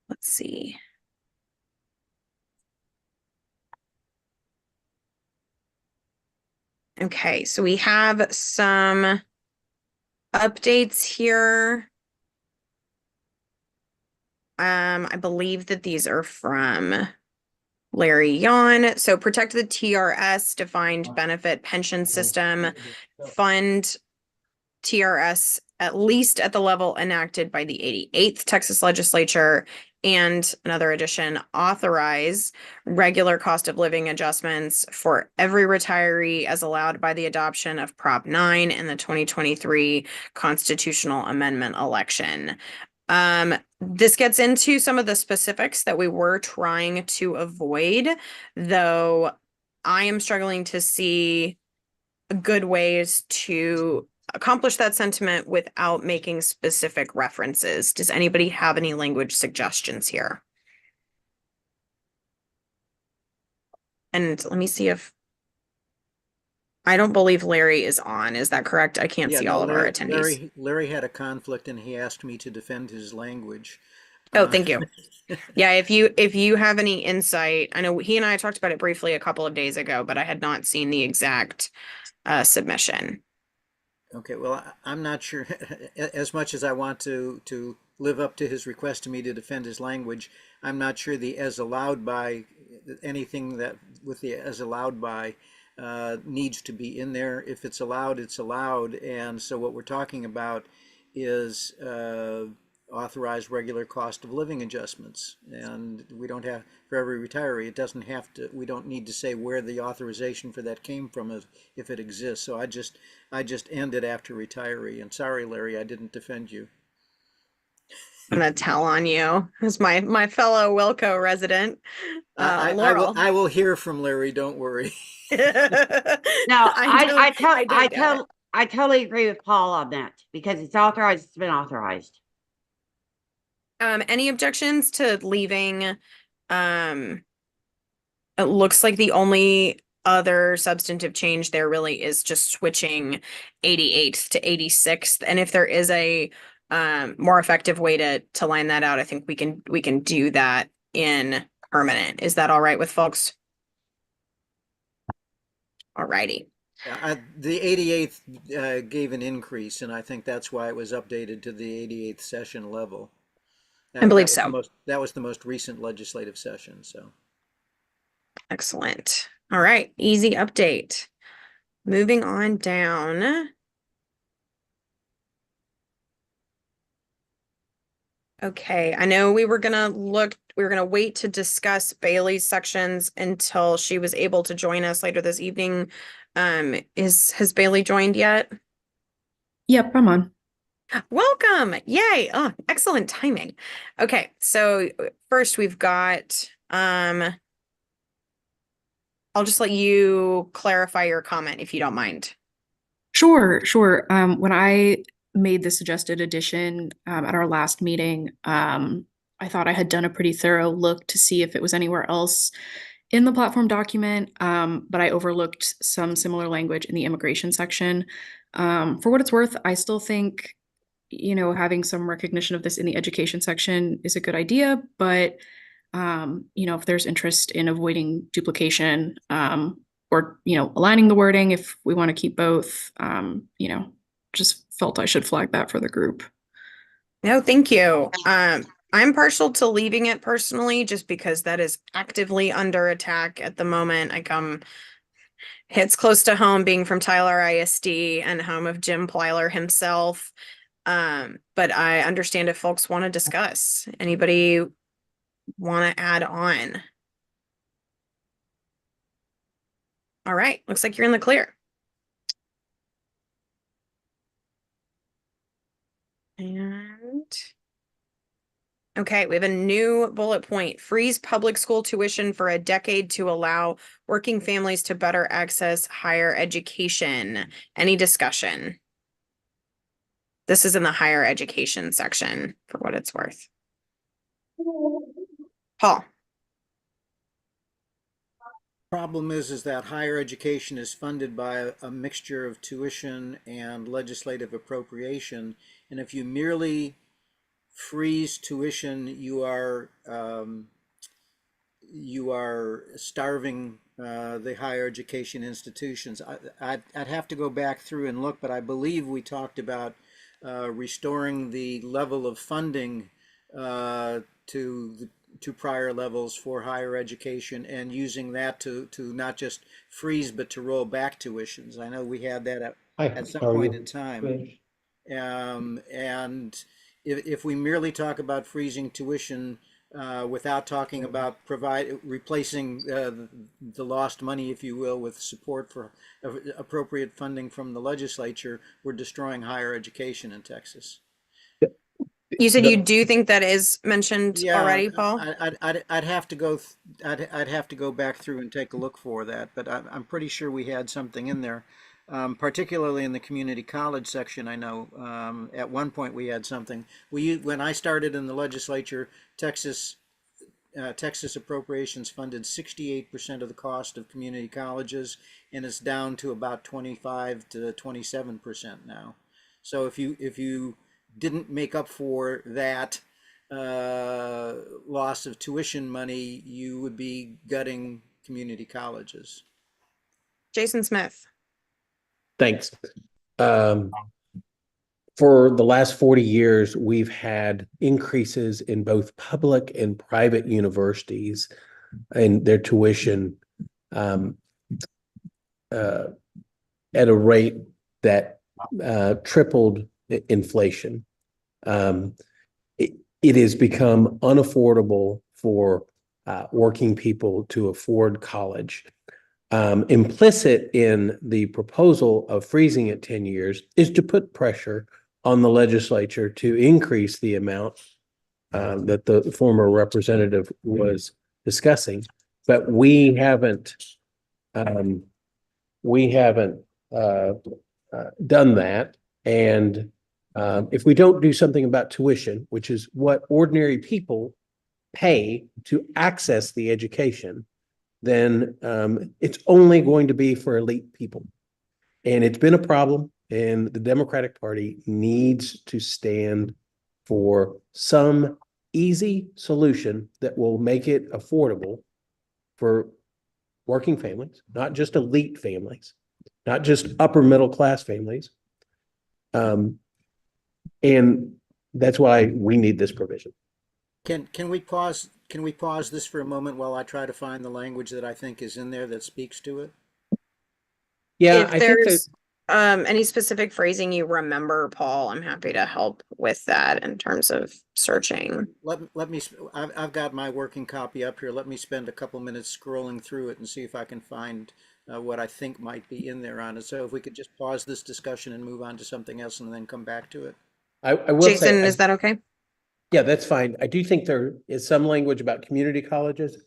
Speaker 1: Let's see. Okay, so we have some updates here. I believe that these are from Larry Yon. So protect the TRS, defined benefit pension system, fund TRS at least at the level enacted by the 88th Texas Legislature, and another addition, authorize regular cost of living adjustments for every retiree as allowed by the adoption of Prop 9 in the 2023 constitutional amendment election. This gets into some of the specifics that we were trying to avoid, though I am struggling to see good ways to accomplish that sentiment without making specific references. Does anybody have any language suggestions here? And let me see if I don't believe Larry is on. Is that correct? I can't
Speaker 3: Yeah,
Speaker 1: see
Speaker 3: no,
Speaker 1: all of our attendees.
Speaker 3: Larry had a conflict and he asked me to defend his language.
Speaker 1: Oh, thank you. Yeah, if you have any insight, I know he and I talked about it briefly a couple of days ago, but I had not seen the exact submission.
Speaker 3: Okay, well, I'm not sure. As much as I want to live up to his request to me to defend his language, I'm not sure the as allowed by, anything that with the as allowed by needs to be in there. If it's allowed, it's allowed. And so what we're talking about is authorized regular cost of living adjustments. And we don't have, for every retiree, it doesn't have to, we don't need to say where the authorization for that came from if it exists. So I just end it after retiree. And sorry, Larry, I didn't defend you.
Speaker 1: I'm gonna tell on you as my fellow Wilco resident. Laurel.
Speaker 3: I will hear from Larry, don't worry.
Speaker 6: No, I totally agree with Paul on that because it's authorized, it's been authorized.
Speaker 1: Any objections to leaving? It looks like the only other substantive change there really is just switching 88th to 86th. And if there is a more effective way to line that out, I think we can do that in permanent. Is that all right with folks? All righty.
Speaker 3: The 88th gave an increase, and I think that's why it was updated to the 88th session level.
Speaker 1: I believe so.
Speaker 3: That was the most recent legislative session, so.
Speaker 1: Excellent. All right, easy update. Moving on down. Okay, I know we were gonna wait to discuss Bailey's sections until she was able to join us later this evening. Has Bailey joined yet?
Speaker 14: Yep, I'm on.
Speaker 1: Welcome. Yay. Oh, excellent timing. Okay, so first we've got I'll just let you clarify your comment if you don't mind.
Speaker 14: Sure. When I made the suggested addition at our last meeting, I thought I had done a pretty thorough look to see if it was anywhere else in the platform document, but I overlooked some similar language in the immigration section. For what it's worth, I still think, having some recognition of this in the education section is a good idea, but if there's interest in avoiding duplication, or, aligning the wording, if we want to keep both, just felt I should flag that for the group.
Speaker 1: No, thank you. I'm partial to leaving it personally, just because that is actively under attack at the moment. Hits close to home being from Tyler ISD and home of Jim Plyler himself. But I understand if folks want to discuss. Anybody want to add on? All right, looks like you're in the clear. And okay, we have a new bullet point. Freeze public school tuition for a decade to allow working families to better access higher education. Any discussion? This is in the higher education section for what it's worth. Paul.
Speaker 3: Problem is that higher education is funded by a mixture of tuition and legislative appropriation. And if you merely freeze tuition, you are starving the higher education institutions. I'd have to go back through and look, but I believe we talked about restoring the level of funding to prior levels for higher education and using that to not just freeze but to roll back tuitions. I know we had that at some point in time. And if we merely talk about freezing tuition without talking about replacing the lost money, if you will, with support for appropriate funding from the legislature, we're destroying higher education in Texas.
Speaker 1: You said you do think that is mentioned
Speaker 3: Yeah,
Speaker 1: already, Paul?
Speaker 3: I'd have to go. I'd have to go back through and take a look for that, but I'm pretty sure we had something in there, particularly in the community college section. I know at one point we had something. When I started in the legislature, Texas appropriations funded 68% of the cost of community colleges, and it's down to about 25 to 27% now. So if you didn't make up for that loss of tuition money, you would be gutting community colleges.
Speaker 1: Jason Smith.
Speaker 19: Thanks. For the last 40 years, we've had increases in both public and private universities and their tuition at a rate that tripled inflation. It has become unaffordable for working people to afford college. Implicit in the proposal of freezing at 10 years is to put pressure on the legislature to increase the amount that the former representative was discussing, but we haven't done that. And if we don't do something about tuition, which is what ordinary people pay to access the education, then it's only going to be for elite people. And it's been a problem, and the Democratic Party needs to stand for some easy solution that will make it affordable for working families, not just elite families, not just upper middle class families. And that's why we need this provision.
Speaker 3: Can we pause this for a moment while I try to find the language that I think is in there that speaks to it?
Speaker 19: Yeah,
Speaker 1: If
Speaker 19: I think
Speaker 1: there's any specific phrasing you remember, Paul, I'm happy to help with that in terms of searching.
Speaker 3: I've got my working copy up here. Let me spend a couple minutes scrolling through it and see if I can find what I think might be in there on it. So if we could just pause this discussion and move on to something else and then come back to it.
Speaker 19: I will
Speaker 1: Jason,
Speaker 19: say,
Speaker 1: is that okay?
Speaker 19: yeah, that's fine. I do think there is some language about community colleges,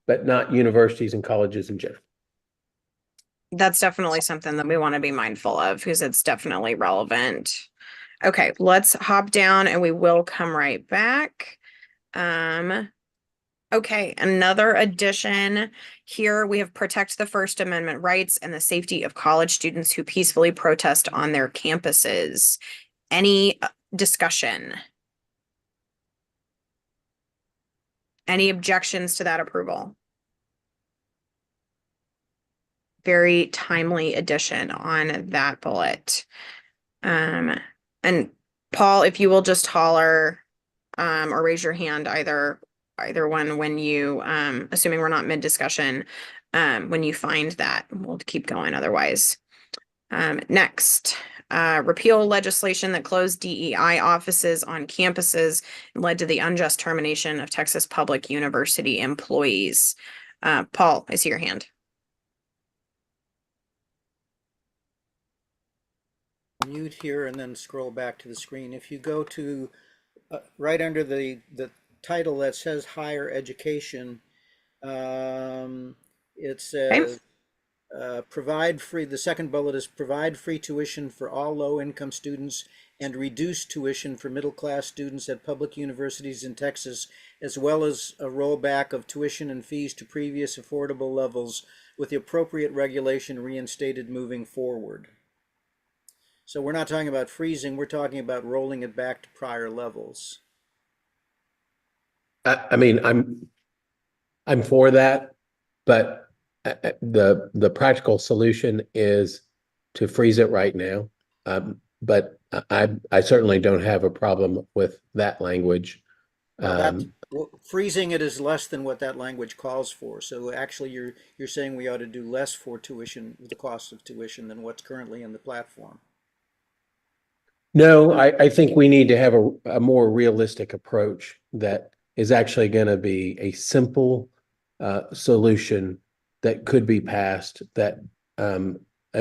Speaker 19: but not universities and colleges in general.
Speaker 1: That's definitely something that we want to be mindful of because it's definitely relevant. Okay, let's hop down and we will come right back. Okay, another addition here. We have protect the First Amendment rights and the safety of college students who peacefully protest on their campuses. Any discussion? Any objections to that approval? Very timely addition on that bullet. And Paul, if you will just holler or raise your hand, either one when you, assuming we're not mid-discussion, when you find that, we'll keep going otherwise. Next, repeal legislation that closed DEI offices on campuses and led to the unjust termination of Texas Public University employees. Paul, I see your hand.
Speaker 3: Mute here and then scroll back to the screen. If you go to right under the title that says higher education, it says provide free, the second bullet is provide free tuition for all low-income students and reduce tuition for middle-class students at public universities in Texas, as well as a rollback of tuition and fees to previous affordable levels with the appropriate regulation reinstated moving forward. So we're not talking about freezing, we're talking about rolling it back to prior levels.
Speaker 19: I mean, I'm for that, but the practical solution is to freeze it right now. But I certainly don't have a problem with that language.
Speaker 3: Freezing it is less than what that language calls for. So actually, you're saying we ought to do less for tuition, the cost of tuition, than what's currently in the platform.
Speaker 19: No, I think we need to have a more realistic approach that is actually going to be a simple solution that could be passed that an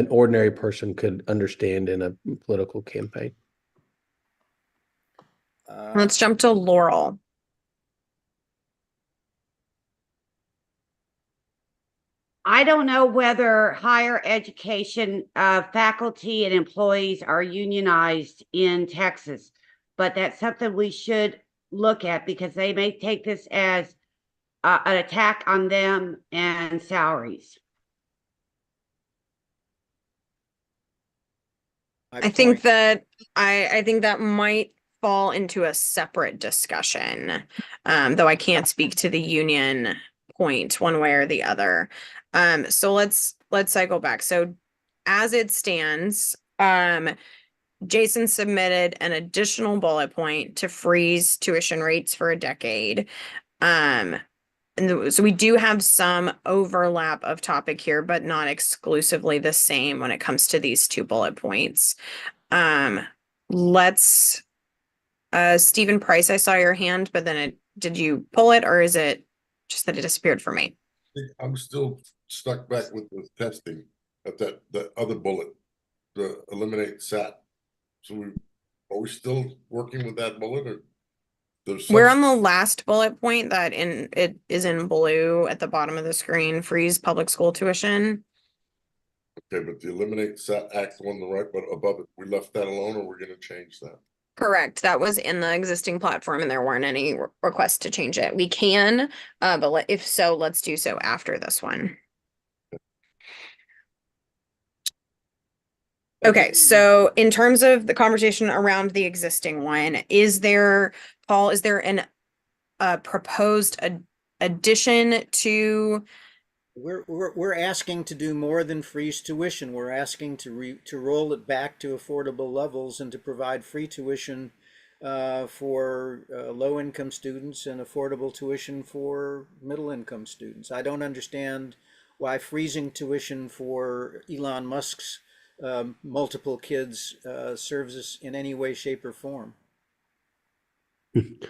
Speaker 19: ordinary person could understand in a political campaign.
Speaker 1: Let's jump to Laurel.
Speaker 6: I don't know whether higher education faculty and employees are unionized in Texas, but that's something we should look at because they may take this as an attack on them and salaries.
Speaker 1: I think that I think that might fall into a separate discussion, though I can't speak to the union point one way or the other. So let's cycle back. So as it stands, Jason submitted an additional bullet point to freeze tuition rates for a decade. So we do have some overlap of topic here, but not exclusively the same when it comes to these two bullet points. Let's Stephen Price, I saw your hand, but then did you pull it or is it just that it disappeared for me?
Speaker 8: I'm still stuck back with the testing at that other bullet, the eliminate SAT. So are we still working with that bullet, or there's
Speaker 1: We're on the last bullet point it is in blue at the bottom of the screen, freeze public school tuition.
Speaker 8: Okay, but the eliminate SAT Act on the right, but above it, we left that alone, or we're gonna change that?
Speaker 1: Correct. That was in the existing platform and there weren't any requests to change it. We can, but if so, let's do so after this one. Okay, so in terms of the conversation around the existing one, Paul, is there a proposed addition to?
Speaker 3: We're asking to do more than freeze tuition. We're asking to roll it back to affordable levels and to provide free tuition for low-income students and affordable tuition for middle-income students. I don't understand why freezing tuition for Elon Musk's multiple kids serves us in any way, shape, or form.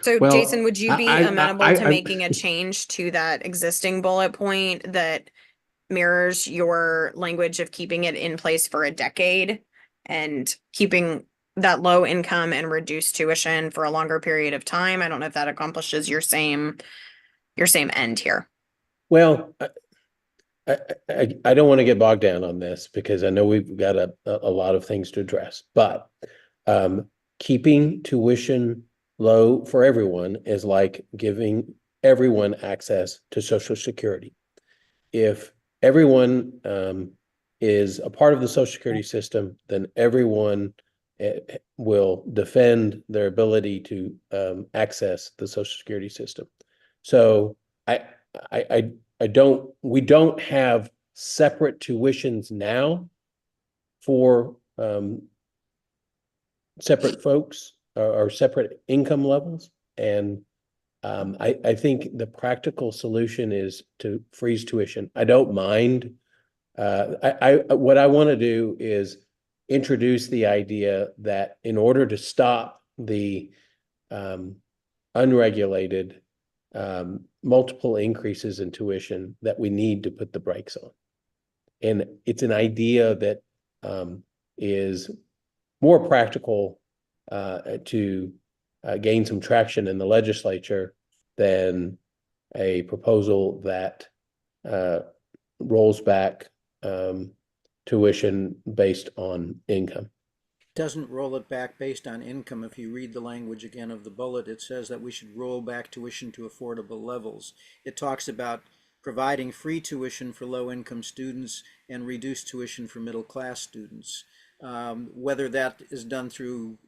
Speaker 1: So
Speaker 19: Well,
Speaker 1: Jason, would you be
Speaker 19: I-
Speaker 1: amenable to
Speaker 19: I-
Speaker 1: making a change to that existing bullet point that mirrors your language of keeping it in place for a decade and keeping that low income and reduced tuition for a longer period of time? I don't know if that accomplishes your same end here.
Speaker 19: Well, I don't want to get bogged down on this because I know we've got a lot of things to address, but keeping tuition low for everyone is like giving everyone access to Social Security. If everyone is a part of the Social Security system, then everyone will defend their ability to access the Social Security system. So we don't have separate tuitions now for separate folks or separate income levels. And I think the practical solution is to freeze tuition. I don't mind. What I want to do is introduce the idea that in order to stop the unregulated multiple increases in tuition, that we need to put the brakes on. And it's an idea that is more practical to gain some traction in the legislature than a proposal that rolls back tuition based on income.
Speaker 3: Doesn't roll it back based on income. If you read the language again of the bullet, it says that we should roll back tuition to affordable levels. It talks about providing free tuition for low-income students and reduced tuition for middle-class students. Whether that is done through,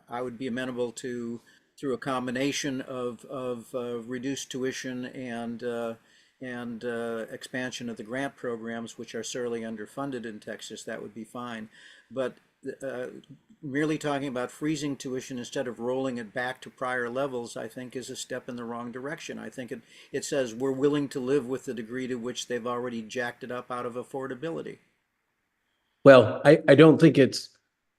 Speaker 3: I would be amenable to through a combination of reduced tuition and expansion of the grant programs, which are sorely underfunded in Texas. That would be fine. But merely talking about freezing tuition instead of rolling it back to prior levels, I think is a step in the wrong direction. I think it says we're willing to live with the degree to which they've already jacked it up out of affordability.
Speaker 19: Well, I don't think it's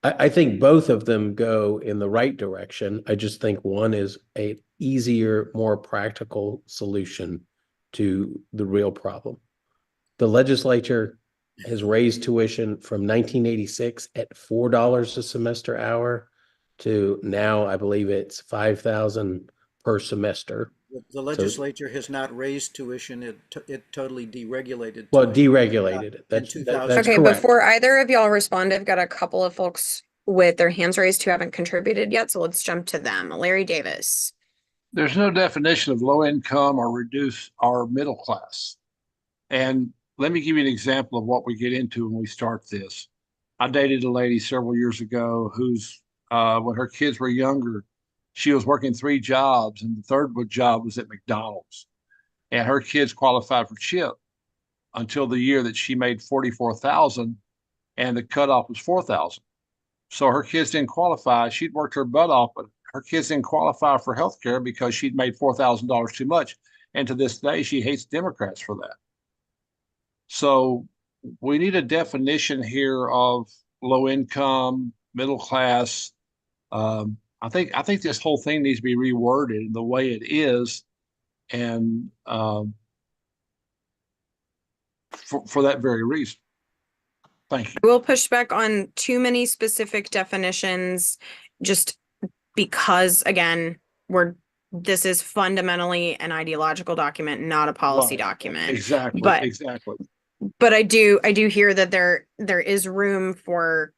Speaker 19: I think both of them go in the right direction. I just think one is a easier, more practical solution to the real problem. The legislature has raised tuition from 1986 at $4 a semester hour to now I believe it's 5,000 per semester.
Speaker 3: The legislature has not raised tuition, it totally deregulated.
Speaker 19: Well,
Speaker 3: tuition.
Speaker 19: deregulated it. That's
Speaker 1: Okay,
Speaker 19: correct.
Speaker 1: before either of y'all respond, I've got a couple of folks with their hands raised who haven't contributed yet, so let's jump to them. Larry Davis.
Speaker 16: There's no definition of low income or reduce our middle class. And let me give you an example of what we get into when we start this. I dated a lady several years ago who's, when her kids were younger, she was working 3 jobs, and the third job was at McDonald's. And her kids qualified for CHIP until the year that she made 44,000, and the cutoff was 4,000. So her kids didn't qualify. She'd worked her butt off, but her kids didn't qualify for health care because she'd made $4,000 too much. And to this day, she hates Democrats for that. So we need a definition here of low income, middle class. I think this whole thing needs to be reworded the way it is, and for that very reason. Thank you.
Speaker 1: We'll push back on too many specific definitions, just because, again, this is fundamentally an ideological document, not a policy
Speaker 16: Right.
Speaker 1: document.
Speaker 16: Exactly.
Speaker 1: But
Speaker 16: Exactly.
Speaker 1: but I do hear that there is room for,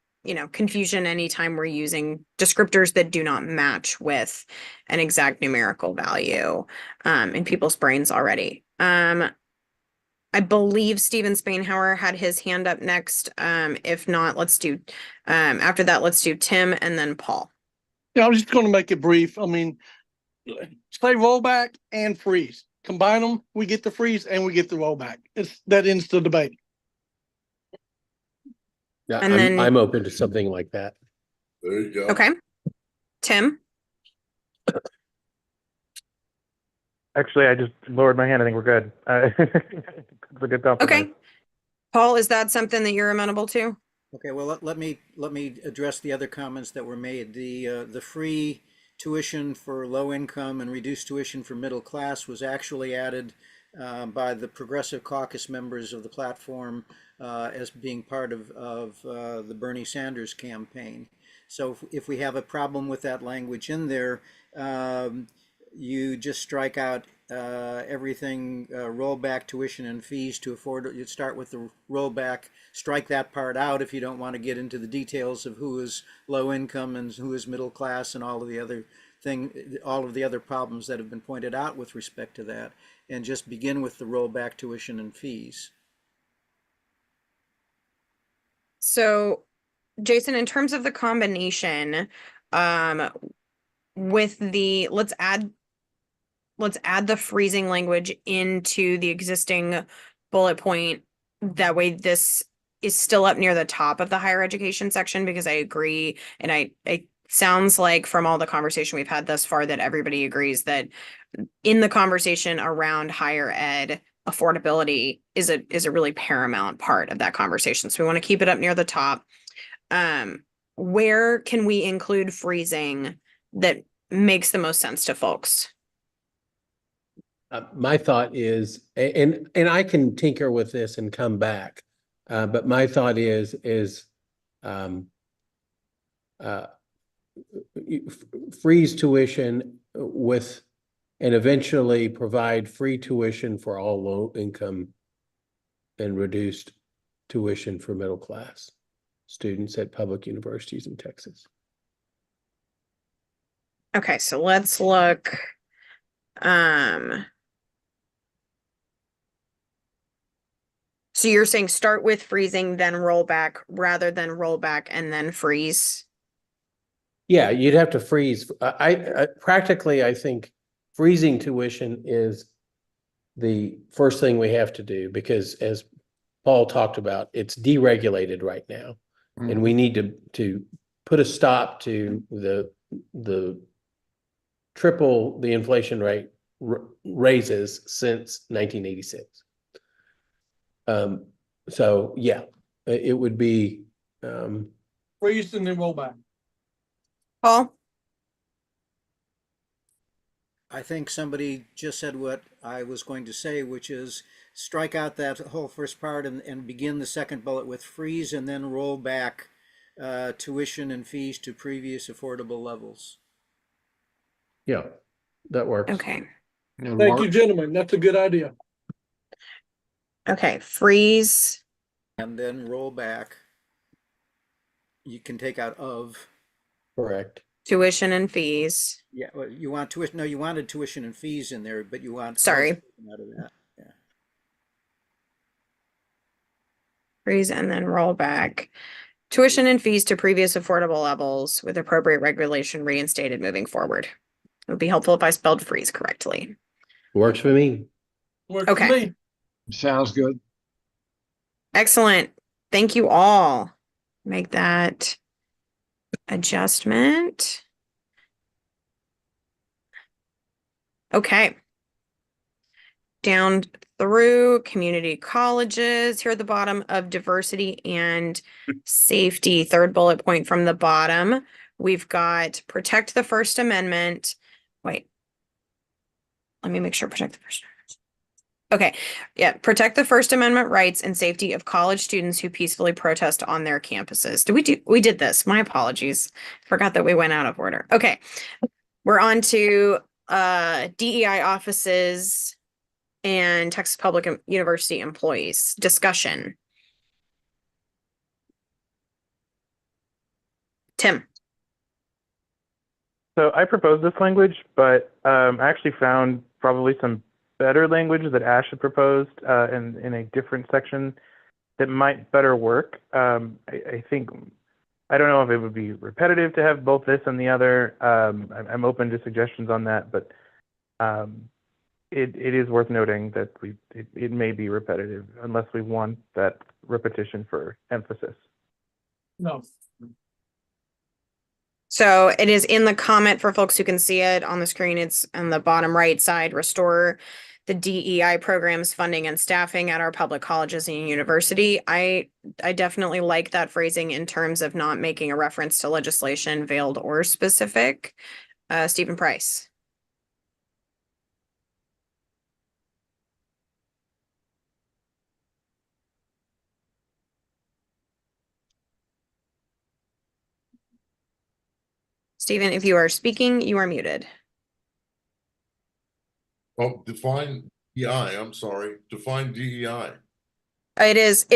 Speaker 1: confusion anytime we're using descriptors that do not match with an exact numerical value in people's brains already. I believe Steven Spainhauer had his hand up next. If not, let's do after that, let's do Tim and then Paul.
Speaker 9: Yeah, I was just going to make it brief. I mean, say rollback and freeze. Combine them, we get the freeze and we get the rollback. That ends the debate.
Speaker 19: Yeah,
Speaker 1: And
Speaker 19: I'm open to something like that.
Speaker 8: There you go.
Speaker 1: Okay. Tim?
Speaker 7: Actually, I just lowered my hand. I think we're good. It's a good compromise.
Speaker 1: Okay. Paul, is that something that you're amenable to?
Speaker 3: Okay, well, let me address the other comments that were made. The free tuition for low income and reduced tuition for middle class was actually added by the Progressive Caucus members of the platform as being part of the Bernie Sanders campaign. So if we have a problem with that language in there, you just strike out everything, rollback tuition and fees to afford. You start with the rollback, strike that part out if you don't want to get into the details of who is low income and who is middle class and all of the other problems that have been pointed out with respect to that, and just begin with the rollback tuition and fees.
Speaker 1: So, Jason, in terms of the combination, with the let's add the freezing language into the existing bullet point. That way this is still up near the top of the higher education section, because I agree, and it sounds like from all the conversation we've had thus far that everybody agrees that in the conversation around higher ed, affordability is a really paramount part of that conversation. So we want to keep it up near the top. Where can we include freezing that makes the most sense to folks?
Speaker 19: My thought is, and I can tinker with this and come back, but my thought is freeze tuition with, and eventually provide free tuition for all low income and reduced tuition for middle class students at public universities in Texas.
Speaker 1: Okay, so let's look. So you're saying start with freezing, then roll back, rather than roll back and then freeze?
Speaker 19: Yeah, you'd have to freeze. I practically, I think freezing tuition is the first thing we have to do, because as Paul talked about, it's deregulated right now. And we need to put a stop to the triple the inflation rate raises since 1986. So yeah, it would be
Speaker 9: freeze and then roll back.
Speaker 1: Paul?
Speaker 3: I think somebody just said what I was going to say, which is strike out that whole first part and begin the second bullet with freeze and then roll back tuition and fees to previous affordable levels.
Speaker 19: Yeah, that works.
Speaker 1: Okay.
Speaker 9: Thank you, gentlemen. That's a good idea.
Speaker 1: Okay, freeze.
Speaker 3: And then roll back. You can take out of.
Speaker 19: Correct.
Speaker 1: Tuition and fees.
Speaker 3: Yeah, well, you want tuition. No, you wanted tuition and fees in there, but you want.
Speaker 1: Sorry.
Speaker 3: Out of that. Yeah.
Speaker 1: Freeze and then roll back. Tuition and fees to previous affordable levels with appropriate regulation reinstated moving forward. It would be helpful if I spelled freeze correctly.
Speaker 19: Works for me.
Speaker 9: Works
Speaker 1: Okay.
Speaker 9: for me.
Speaker 16: Sounds good.
Speaker 1: Excellent. Thank you all. Make that adjustment. Okay. Down through community colleges, here at the bottom of diversity and safety, third bullet point from the bottom, we've got protect the First Amendment. Wait, let me make sure protect the First Amendment. Okay, yeah, protect the First Amendment rights and safety of college students who peacefully protest on their campuses. We did this, my apologies. Forgot that we went out of order. Okay, we're on to DEI offices and Texas Public University employees. Discussion. Tim.
Speaker 7: So I proposed this language, but I actually found probably some better language that Ash had proposed in a different section that might better work. I think, I don't know if it would be repetitive to have both this and the other. I'm open to suggestions on that, but it is worth noting that it may be repetitive unless we want that repetition for emphasis.
Speaker 9: No.
Speaker 1: So it is in the comment for folks who can see it on the screen. It's on the bottom right side, restore the DEI programs, funding and staffing at our public colleges and university. I definitely like that phrasing in terms of not making a reference to legislation, veiled or specific. Stephen Price. Stephen, if you are speaking, you are muted.
Speaker 8: Oh, define DEI, I'm sorry. Define DEI.
Speaker 1: It is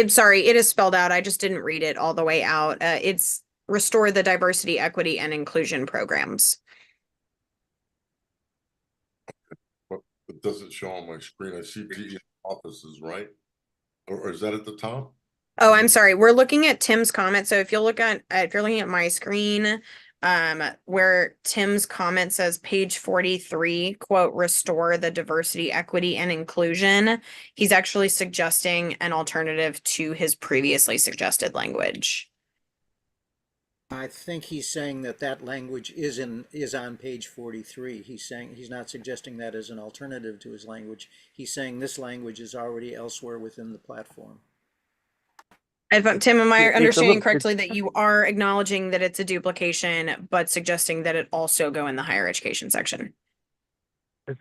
Speaker 1: spelled out. I just didn't read it all the way out. It's restore the diversity, equity, and inclusion programs.
Speaker 8: But it doesn't show on my screen. I see DEI offices, right? Or is that at the top?
Speaker 1: Oh, I'm sorry. We're looking at Tim's comment. So if you're looking at my screen, where Tim's comment says page 43, quote, restore the diversity, equity, and inclusion, he's actually suggesting an alternative to his previously suggested language.
Speaker 3: I think he's saying that language is on page 43. He's saying he's not suggesting that as an alternative to his language. He's saying this language is already elsewhere within the platform.
Speaker 1: Tim, am I
Speaker 7: It's a
Speaker 1: understanding
Speaker 7: look-
Speaker 1: correctly that you are acknowledging that it's a duplication, but suggesting that it also go in the higher education section?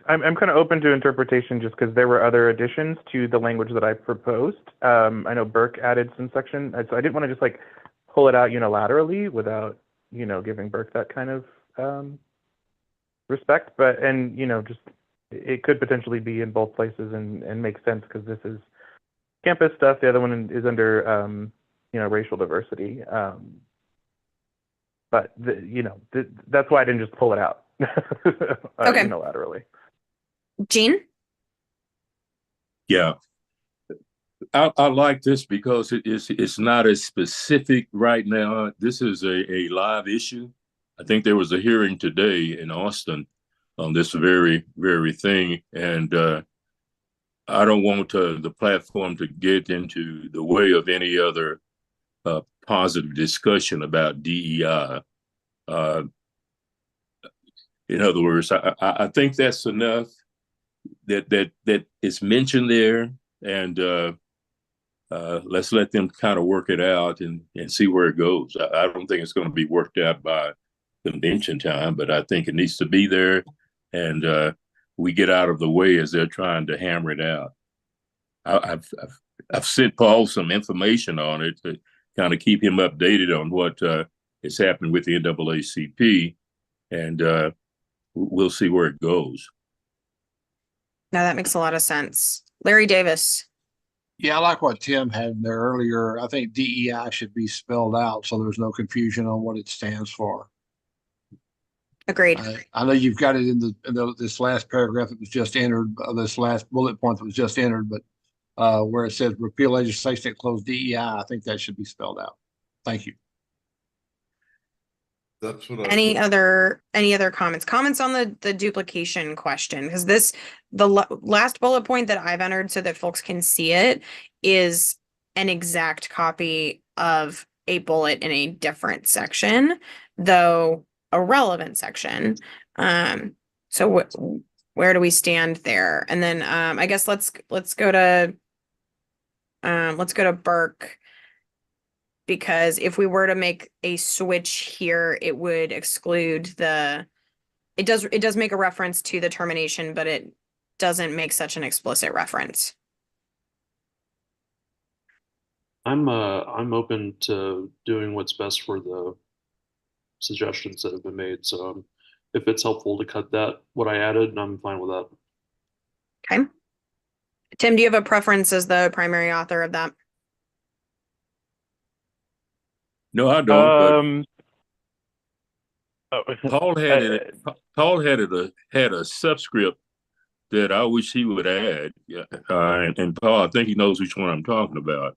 Speaker 7: I'm kind of open to interpretation just because there were other additions to the language that I proposed. I know Burke added some section, so I didn't want to just like pull it out unilaterally without, giving Burke that kind of respect. But, just it could potentially be in both places and make sense because this is campus stuff. The other one is under, racial diversity. But that's why I didn't just pull it out
Speaker 1: Okay.
Speaker 7: unilaterally.
Speaker 1: Gene?
Speaker 11: Yeah. I like this because it's not as specific right now. This is a live issue. I think there was a hearing today in Austin on this very, very thing. And I don't want the platform to get into the way of any other positive discussion about DEI. In other words, I think that's enough that is mentioned there. And let's let them kind of work it out and see where it goes. I don't think it's going to be worked out by convention time, but I think it needs to be there, and we get out of the way as they're trying to hammer it out. I've sent Paul some information on it to kind of keep him updated on what is happening with the NAACP, and we'll see where it goes.
Speaker 1: Now that makes a lot of sense. Larry Davis.
Speaker 16: Yeah, I like what Tim had there earlier. I think DEI should be spelled out so there's no confusion on what it stands for.
Speaker 1: Agreed.
Speaker 16: I know you've got it in this last paragraph that was just entered, this last bullet point that was just entered, but where it says repeal legislation that closed DEI, I think that should be spelled out. Thank you.
Speaker 8: That's what
Speaker 1: Any other comments? Comments on the duplication question? Because the last bullet point that I've entered so that folks can see it is an exact copy of a bullet in a different section, though a relevant section. So where do we stand there? And then I guess let's go to Burke. Because if we were to make a switch here, it would exclude it does make a reference to the termination, but it doesn't make such an explicit reference.
Speaker 10: I'm open to doing what's best for the suggestions that have been made. So if it's helpful to cut what I added, I'm fine with that.
Speaker 1: Okay. Tim, do you have a preference as the primary author of that?
Speaker 11: No, I don't.
Speaker 7: Oh,
Speaker 11: Paul had a subscript that I wish he would add. And Paul, I think he knows which one I'm talking about.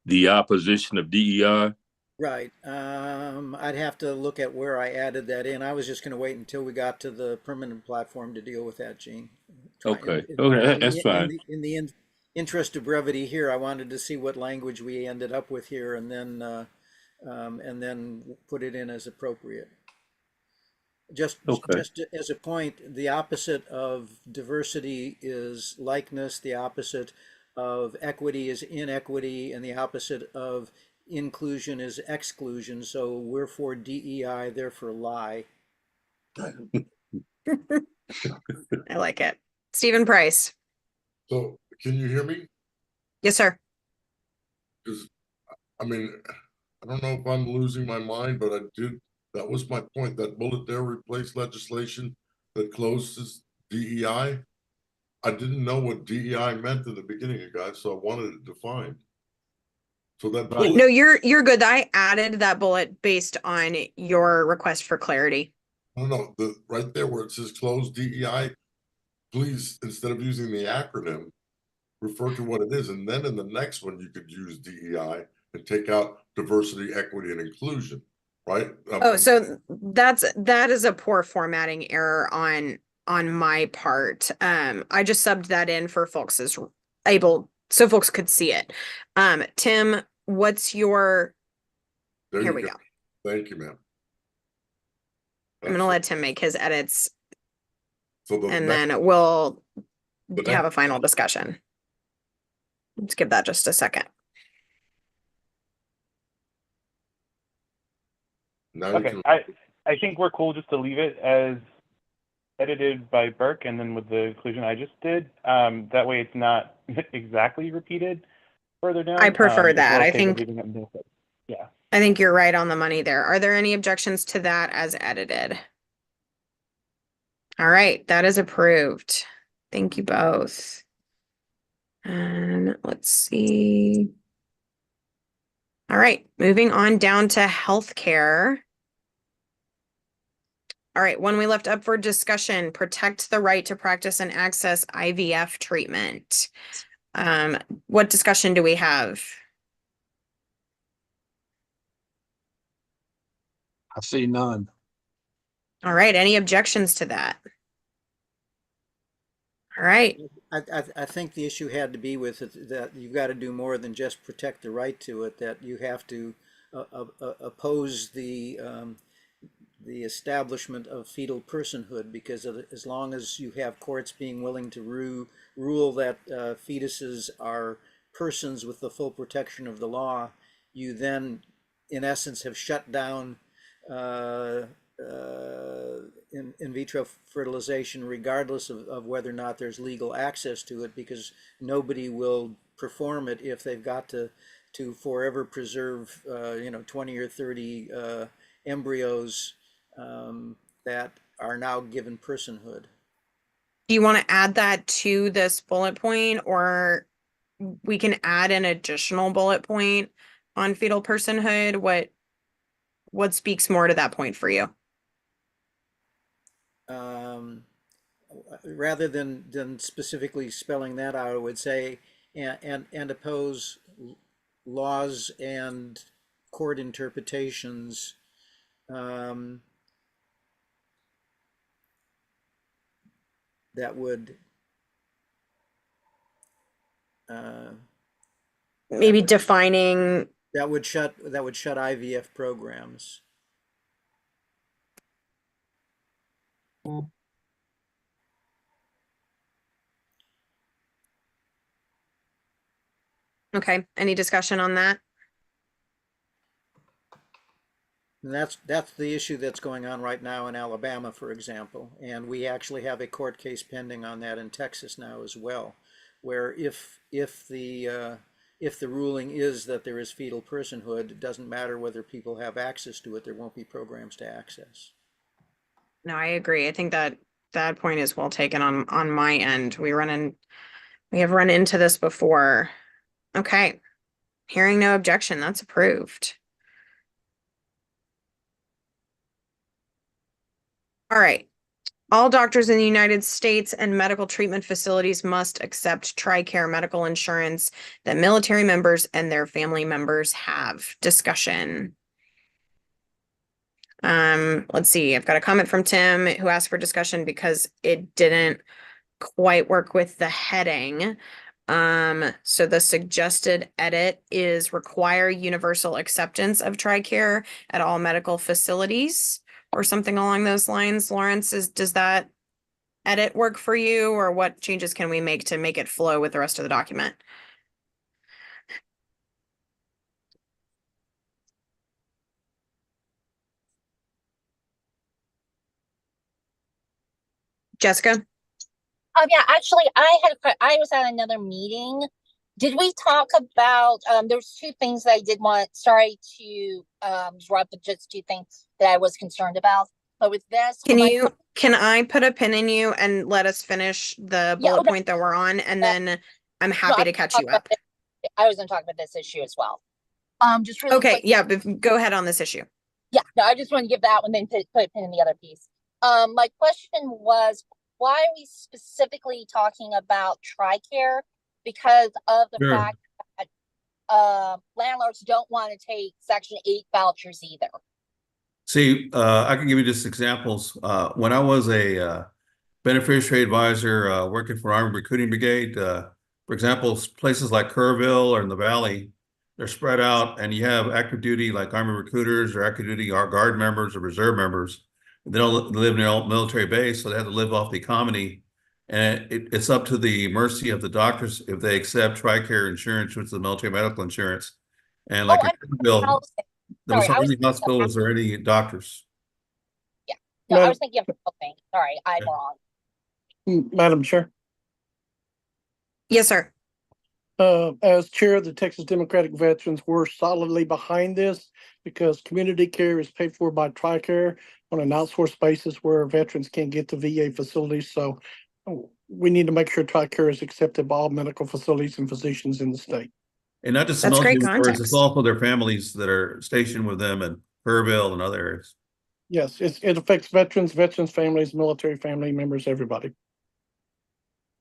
Speaker 11: The opposition of DEI.
Speaker 3: Right. I'd have to look at where I added that in. I was just going to wait until we got to the permanent platform to deal with that, Gene.
Speaker 11: Okay. That's fine.
Speaker 3: In the interest of brevity here, I wanted to see what language we ended up with here, and then put it in as appropriate. Just as a point, the opposite of diversity is likeness. The opposite of equity is inequity, and the opposite of inclusion is exclusion. So we're for DEI, they're for lie.
Speaker 1: I like it. Stephen Price.
Speaker 8: So can you hear me?
Speaker 1: Yes, sir.
Speaker 8: Because I mean, I don't know if I'm losing my mind, but that was my point. That bullet there replaced legislation that closes DEI. I didn't know what DEI meant in the beginning, guys, so I wanted it defined. So that bullet,
Speaker 1: No, you're good. I added that bullet based on your request for clarity.
Speaker 8: no, right there where it says close DEI, please, instead of using the acronym, refer to what it is. And then in the next one, you could use DEI and take out diversity, equity, and inclusion, right?
Speaker 1: So that is a poor formatting error on my part. I just subbed that in for folks so folks could see it. Tim, what's your, here we go.
Speaker 8: Thank you, ma'am.
Speaker 1: I'm going to let Tim make his edits, and
Speaker 8: then
Speaker 1: then we'll have a final discussion. Let's give that just a second.
Speaker 7: Okay, I think we're cool just to leave it as edited by Burke, and then with the inclusion I just did. That way it's not exactly repeated further down.
Speaker 1: I prefer that.
Speaker 7: Okay,
Speaker 1: I think you're right on the money there. Are there any objections to that as edited? All right, that is approved. Thank you both. And let's see. All right, moving on down to healthcare. All right, one we left up for discussion, protect the right to practice and access IVF treatment. What discussion do we have?
Speaker 16: I see none.
Speaker 1: All right, any objections to that? All right.
Speaker 3: I think the issue had to be with it that you've got to do more than just protect the right to it, that you have to oppose the the establishment of fetal personhood, because as long as you have courts being willing to rule that fetuses are persons with the full protection of the law, you then, in essence, have shut down in vitro fertilization, regardless of whether or not there's legal access to it, because nobody will perform it if they've got to forever preserve 20 or 30 embryos that are now given personhood.
Speaker 1: Do you want to add that to this bullet point, or we can add an additional bullet point on fetal personhood? What speaks more to that point for you?
Speaker 3: Rather than specifically spelling that out, I would say and oppose laws and court interpretations that would
Speaker 1: maybe defining
Speaker 3: that would shut IVF programs.
Speaker 1: Okay, any discussion on that?
Speaker 3: And that's the issue that's going on right now in Alabama, for example. And we actually have a court case pending on that in Texas now as well, where if the ruling is that there is fetal personhood, it doesn't matter whether people have access to it, there won't be programs to access.
Speaker 1: No, I agree. I think that point is well taken on my end. We have run into this before. Okay. Hearing no objection, that's approved. All right. All doctors in the United States and medical treatment facilities must accept TRICARE medical insurance that military members and their family members have. Discussion. Let's see. I've got a comment from Tim who asked for discussion because it didn't quite work with the heading. So the suggested edit is require universal acceptance of TRICARE at all medical facilities, or something along those lines. Lawrence, does that edit work for you, or what changes can we make to make it flow with the rest of the document? Jessica?
Speaker 20: Yeah, actually, I was at another meeting. Did we talk about, there's two things that I did want, sorry to interrupt, but just two things that I was concerned about. But with this,
Speaker 1: Can I put a pin in you and let us finish the bullet point that we're on, and then I'm happy to catch you up.
Speaker 20: I was going to talk about this issue as well. Just really
Speaker 1: okay,
Speaker 20: quick.
Speaker 1: yeah, but go ahead on this issue.
Speaker 20: Yeah, no, I just want to give that one, then put a pin in the other piece. My question was, why are we specifically talking about TRICARE? Because of the fact that landlords don't want to take Section 8 vouchers either.
Speaker 21: See, I can give you just examples. When I was a beneficiary advisor working for Army Recruiting Brigade, for example, places like Kerrville or in the Valley, they're spread out, and you have active duty like Army recruiters or active duty Guard members or reserve members. They don't live near a military base, so they have to live off the economy. And it's up to the mercy of the doctors if they accept TRICARE insurance, which is the military medical insurance. And like in Kerrville, there was any hospitals or any doctors.
Speaker 20: Yeah, no, I was thinking of something. Sorry, I'm wrong.
Speaker 9: Madam Chair.
Speaker 1: Yes, sir.
Speaker 9: As chair of the Texas Democratic Veterans, we're solidly behind this because community care is paid for by TRICARE on an outsourced basis where veterans can't get to VA facilities. So we need to make sure TRICARE is accepted by all medical facilities and physicians in the state.
Speaker 21: And not just the military members, it's also their families that are stationed with them in Kerrville and other areas.
Speaker 9: Yes, it affects veterans, families, military family members, everybody.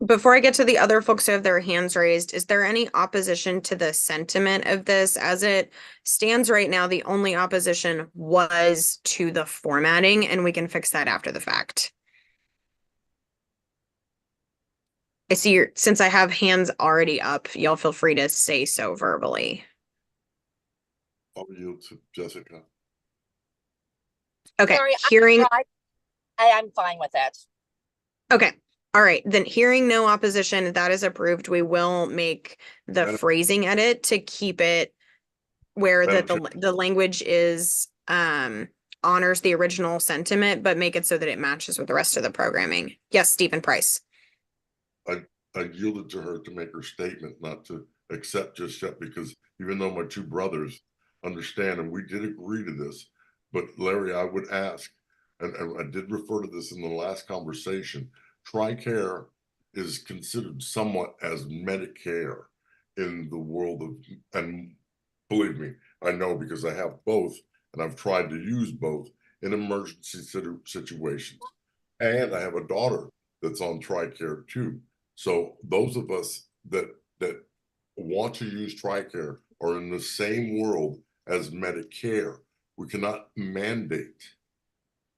Speaker 1: Before I get to the other folks who have their hands raised, is there any opposition to the sentiment of this? As it stands right now, the only opposition was to the formatting, and we can fix that after the fact. I see since I have hands already up, y'all feel free to say so verbally.
Speaker 8: I'll yield to Jessica.
Speaker 1: Okay,
Speaker 20: Sorry,
Speaker 1: hearing,
Speaker 20: I'm fine with it.
Speaker 1: okay. All right, then hearing no opposition, that is approved. We will make the
Speaker 8: Madam-
Speaker 1: phrasing edit to keep it where that
Speaker 8: Madam
Speaker 1: the language is honors the original sentiment, but make it so that it matches with the rest of the programming. Yes, Stephen Price.
Speaker 8: I yielded to her to make her statement, not to accept just yet, because even though my two brothers understand, and we did agree to this, but Larry, I would ask, and I did refer to this in the last conversation, TRICARE is considered somewhat as Medicare in the world of, and believe me, I know because I have both, and I've tried to use both in emergency situations. And I have a daughter that's on TRICARE too. So those of us that want to use TRICARE are in the same world as Medicare. We cannot mandate.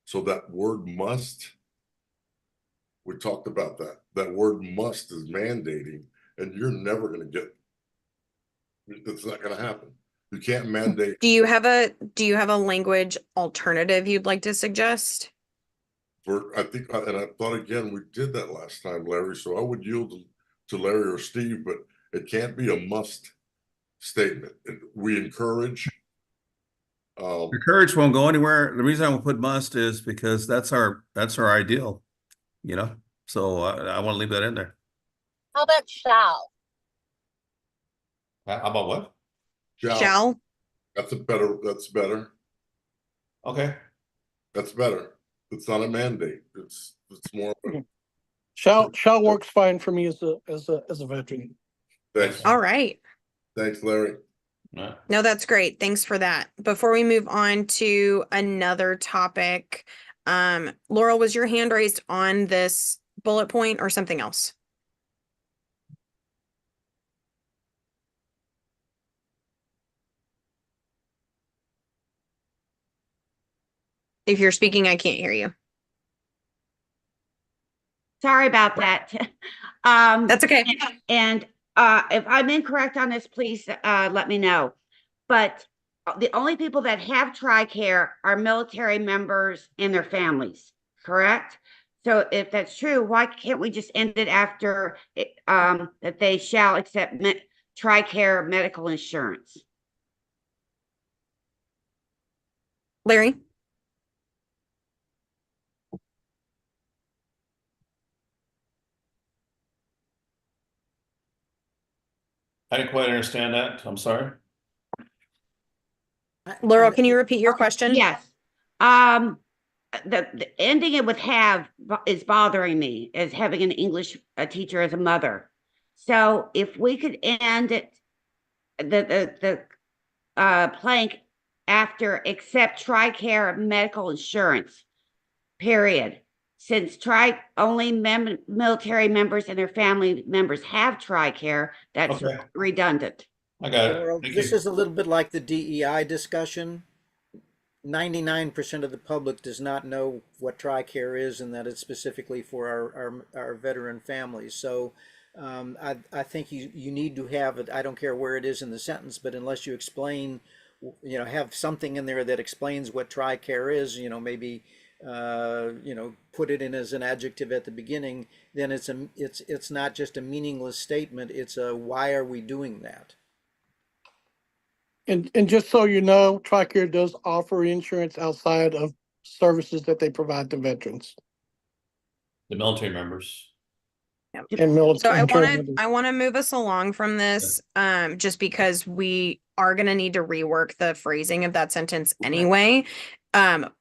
Speaker 8: So that word must, we talked about that. That word must is mandating, and you're never going to get, it's not going to happen. You can't mandate.
Speaker 1: Do you have a language alternative you'd like to suggest?
Speaker 8: I think, and I thought again, we did that last time, Larry. So I would yield to Larry or Steve, but it can't be a must statement. We encourage.
Speaker 21: Encourage won't go anywhere. The reason I would put must is because that's our ideal, you know. So I want to leave that in there.
Speaker 20: How about shall?
Speaker 21: How about what?
Speaker 1: Shall?
Speaker 8: That's better.
Speaker 21: Okay.
Speaker 8: That's better. It's not a mandate. It's more.
Speaker 9: Shall works fine for me as a veteran.
Speaker 8: Thanks.
Speaker 1: All right.
Speaker 8: Thanks, Larry.
Speaker 1: No, that's great. Thanks for that. Before we move on to another topic, Laurel, was your hand raised on this bullet point or something else? If you're speaking, I can't hear you.
Speaker 6: Sorry about that.
Speaker 1: That's okay.
Speaker 6: And if I'm incorrect on this, please let me know. But the only people that have TRICARE are military members and their families, correct? So if that's true, why can't we just end it after that they shall accept TRICARE medical insurance?
Speaker 1: Larry?
Speaker 21: I didn't quite understand that. I'm sorry.
Speaker 1: Laurel, can you repeat your question?
Speaker 6: Yes. The ending it with have is bothering me as having an English teacher as a mother. So if we could end it, the plank after except TRICARE medical insurance, period. Since only military members and their family members have TRICARE, that's
Speaker 21: Okay.
Speaker 6: redundant.
Speaker 21: I got it.
Speaker 3: Well,
Speaker 21: Thank
Speaker 3: this
Speaker 21: you.
Speaker 3: is a little bit like the DEI discussion. 99% of the public does not know what TRICARE is and that it's specifically for our veteran families. So I think you need to have it. I don't care where it is in the sentence, but unless you explain, have something in there that explains what TRICARE is, maybe put it in as an adjective at the beginning, then it's not just a meaningless statement. It's a why are we doing that?
Speaker 9: And just so you know, TRICARE does offer insurance outside of services that they provide to veterans
Speaker 21: The military members.
Speaker 9: and military.
Speaker 1: So
Speaker 9: members.
Speaker 1: I want to move us along from this, just because we are going to need to rework the phrasing of that sentence anyway.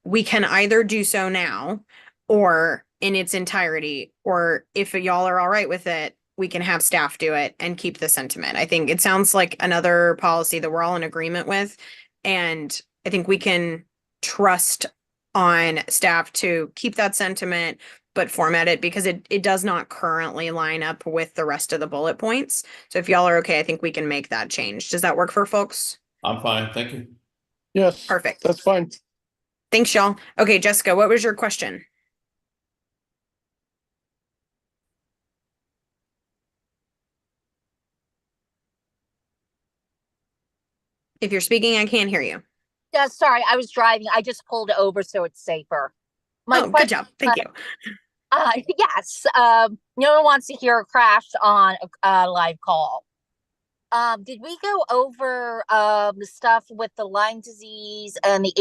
Speaker 1: We can either do so now or in its entirety, or if y'all are all right with it, we can have staff do it and keep the sentiment. I think it sounds like another policy that we're all in agreement with. And I think we can trust on staff to keep that sentiment, but format it because it does not currently line up with the rest of the bullet points. So if y'all are okay, I think we can make that change. Does that work for folks?
Speaker 21: I'm fine. Thank you.
Speaker 9: Yes.
Speaker 1: Perfect.
Speaker 9: That's fine.
Speaker 1: Thanks, y'all. Okay, Jessica, what was your question? If you're speaking, I can't hear you.
Speaker 20: Yeah, sorry, I was driving. I just pulled over so it's safer. My
Speaker 1: Oh, good
Speaker 20: question,
Speaker 1: job. Thank you.
Speaker 20: yes, no one wants to hear a crash on a live call. Did we go over the stuff with the Lyme disease and the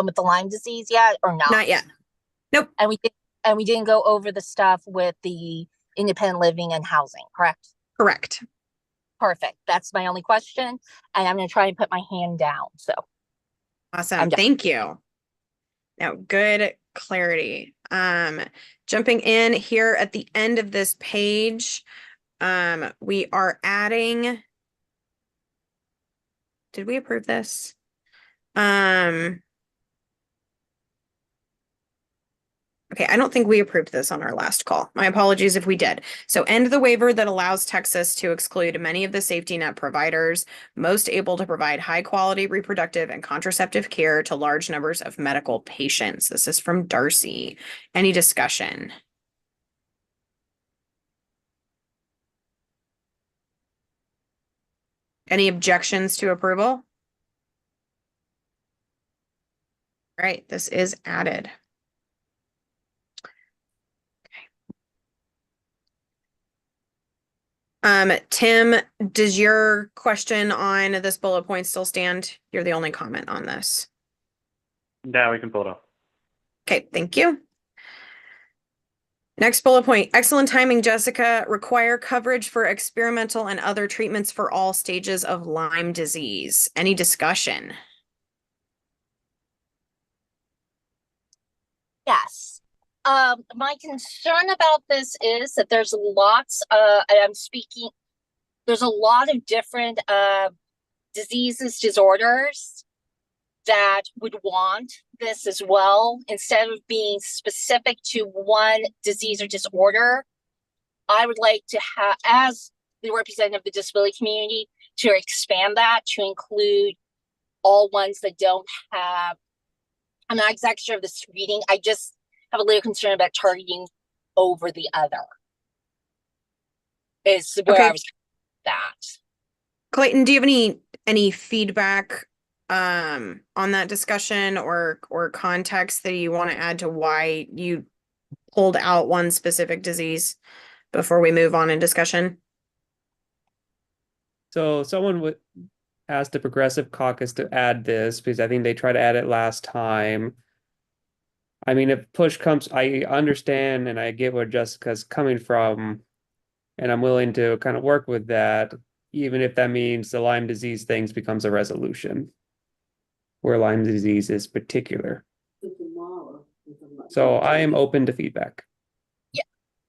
Speaker 20: with the Lyme disease yet, or not?
Speaker 1: Not yet. Nope.
Speaker 20: And we didn't go over the stuff with the independent living and housing, correct?
Speaker 1: Correct.
Speaker 20: Perfect. That's my only question, and I'm going to try and put my hand down. So
Speaker 1: awesome. Thank you. Now, good clarity. Jumping in here at the end of this page, we are adding. Did we approve this? Okay, I don't think we approved this on our last call. My apologies if we did. So end the waiver that allows Texas to exclude many of the safety net providers most able to provide high quality reproductive and contraceptive care to large numbers of medical patients. This is from Darcy. Any discussion? Any objections to approval? All right, this is added. Tim, does your question on this bullet point still stand? You're the only comment on this.
Speaker 7: Now we can pull it off.
Speaker 1: Okay, thank you. Next bullet point, excellent timing, Jessica. Require coverage for experimental and other treatments for all stages of Lyme disease. Any discussion?
Speaker 20: Yes. My concern about this is that there's lots there's a lot of different diseases, disorders that would want this as well. Instead of being specific to one disease or disorder, I would like to have, as the representative of the disability community, to expand that to include all ones that don't have. I'm not exactly sure of this reading. I just have a little concern about targeting over the other. Is where I was that.
Speaker 1: Clayton, do you have any feedback on that discussion or context that you want to add to why you pulled out one specific disease before we move on in discussion?
Speaker 5: So someone would ask the Progressive Caucus to add this because I think they tried to add it last time. I mean, if push comes, I understand and I get where Jessica's coming from, and I'm willing to kind of work with that, even if that means the Lyme disease things becomes a resolution where Lyme disease is particular. So I am open to feedback.
Speaker 20: Yeah,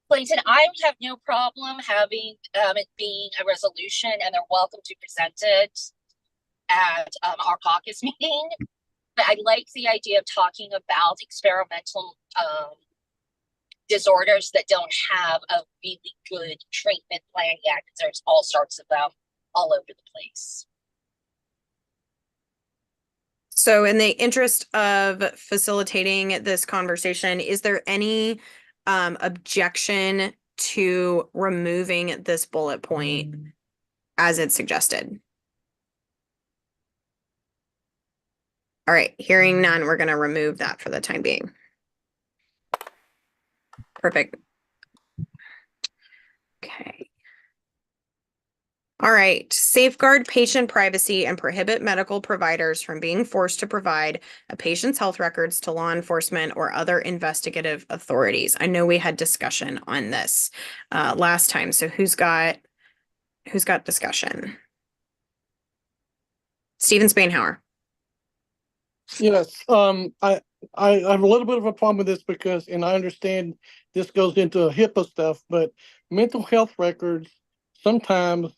Speaker 20: Clayton, I would have no problem having it being a resolution, and they're welcome to present it at our caucus meeting. But I like the idea of talking about experimental disorders that don't have a really good treatment plan yet, because there's all sorts of them all over the place.
Speaker 1: So in the interest of facilitating this conversation, is there any objection to removing this bullet point as it's suggested? All right, hearing none, we're going to remove that for the time being. Perfect. Okay. All right, safeguard patient privacy and prohibit medical providers from being forced to provide a patient's health records to law enforcement or other investigative authorities. I know we had discussion on this last time, so who's got discussion? Stephen Spainhour.
Speaker 9: Yes, I have a little bit of a problem with this because, and I understand this goes into HIPAA stuff, but mental health records, sometimes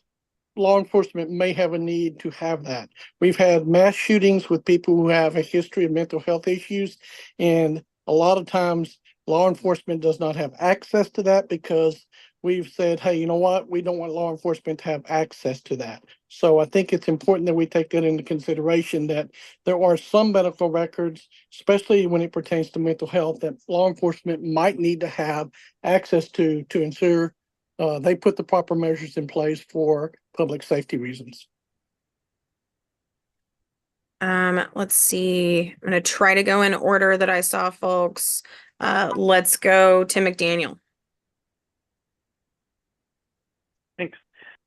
Speaker 9: law enforcement may have a need to have that. We've had mass shootings with people who have a history of mental health issues, and a lot of times law enforcement does not have access to that because we've said, hey, you know what? We don't want law enforcement to have access to that. So I think it's important that we take that into consideration, that there are some medical records, especially when it pertains to mental health, that law enforcement might need to have access to ensure they put the proper measures in place for public safety reasons.
Speaker 1: Let's see. I'm gonna try to go in order that I saw, folks. Let's go to McDaniel.
Speaker 7: Thanks.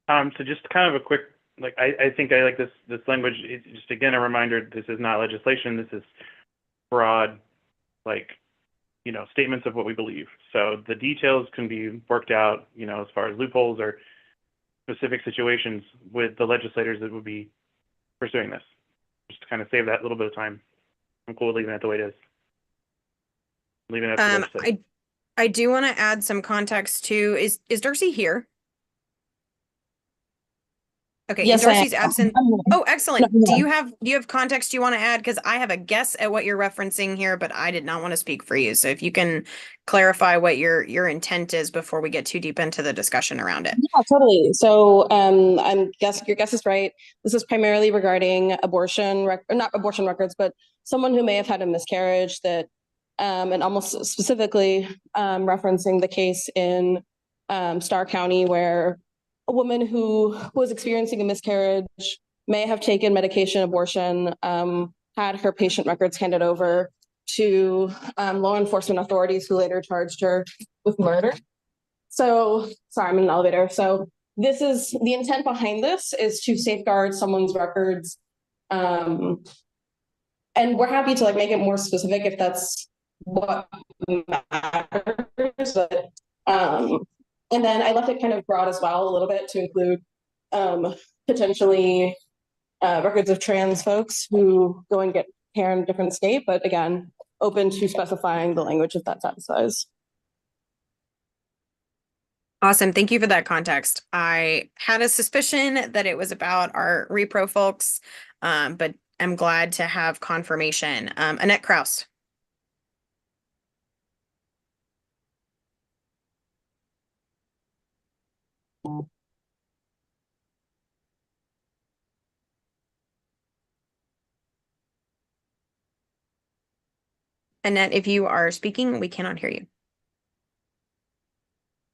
Speaker 7: So just kind of a quick, like, I think I like this language. It's just, again, a reminder, this is not legislation. This is broad, like, you know, statements of what we believe. So the details can be worked out, you know, as far as loopholes or specific situations with the legislators that would be pursuing this. Just to kind of save that little bit of time. I'm cool with leaving it the way it is. Leaving it up to the legislature.
Speaker 1: I do want to add some context too. Is Darcy here? Okay, in
Speaker 4: Yes, I am.
Speaker 1: Darcy's absent. Oh, excellent.
Speaker 4: No,
Speaker 1: Do you have context you want to add? Because I have a guess at what you're referencing here, but I did not want to speak for you. So if you can clarify what your intent is before we get too deep into the discussion around it.
Speaker 4: Yeah, totally. So I'm guessing your guess is right. This is primarily regarding abortion, or not abortion records, but someone who may have had a miscarriage that, and almost specifically referencing the case in Starr County where a woman who was experiencing a miscarriage may have taken medication abortion, had her patient records handed over to law enforcement authorities who later charged her with murder. So, sorry, I'm in an elevator. So this is the intent behind this is to safeguard someone's records. And we're happy to like make it more specific if that's what matters. But, and then I left it kind of broad as well a little bit to include potentially records of trans folks who go and get care in a different state, but again, open to specifying the language if that satisfies.
Speaker 1: Awesome. Thank you for that context. I had a suspicion that it was about our repro folks, but I'm glad to have confirmation. Annette Kraus. Annette, if you are speaking, we cannot hear you.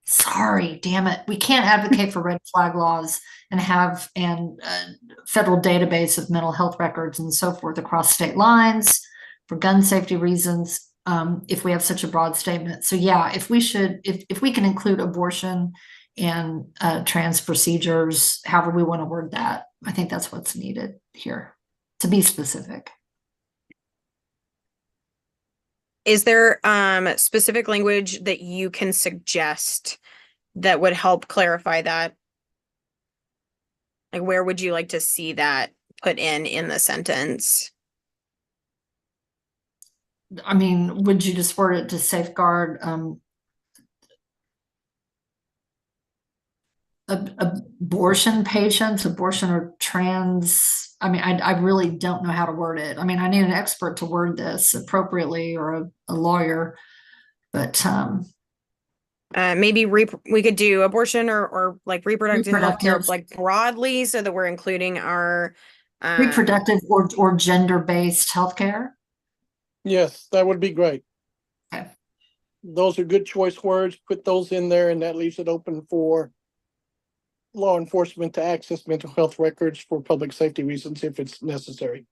Speaker 2: Sorry, damn it. We can't advocate for red flag laws and have federal database of mental health records and so forth across state lines for gun safety reasons if we have such a broad statement. So yeah, if we can include abortion and trans procedures, however we want to word that, I think that's what's needed here to be specific.
Speaker 1: Is there specific language that you can suggest that would help clarify that? Like, where would you like to see that put in the sentence?
Speaker 2: I mean, would you just word it to safeguard abortion patients, abortion or trans? I mean, I really don't know how to word it. I mean, I need an expert to word this appropriately or a lawyer, but
Speaker 1: maybe we could do abortion or like reproductive health care like broadly so that we're including our
Speaker 2: reproductive or gender-based healthcare.
Speaker 9: Yes, that would be great.
Speaker 2: Okay.
Speaker 9: Those are good choice words. Put those in there and that leaves it open for law enforcement to access mental health records for public safety reasons if it's necessary.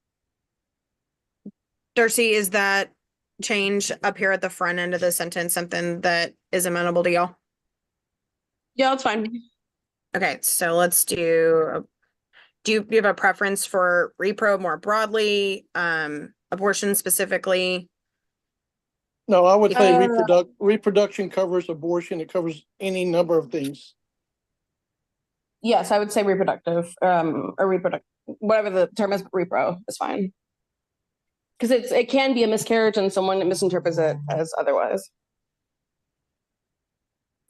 Speaker 1: Darcy, is that change up here at the front end of the sentence something that is amenable to y'all?
Speaker 4: Yeah, that's fine.
Speaker 1: Okay, so let's do you have a preference for repro more broadly, abortion specifically?
Speaker 9: No, I would say reproduction covers abortion. It covers any number of things.
Speaker 4: Yes, I would say reproductive, or reproductive, whatever the term is, repro is fine. Because it can be a miscarriage and someone misinterprets it as otherwise.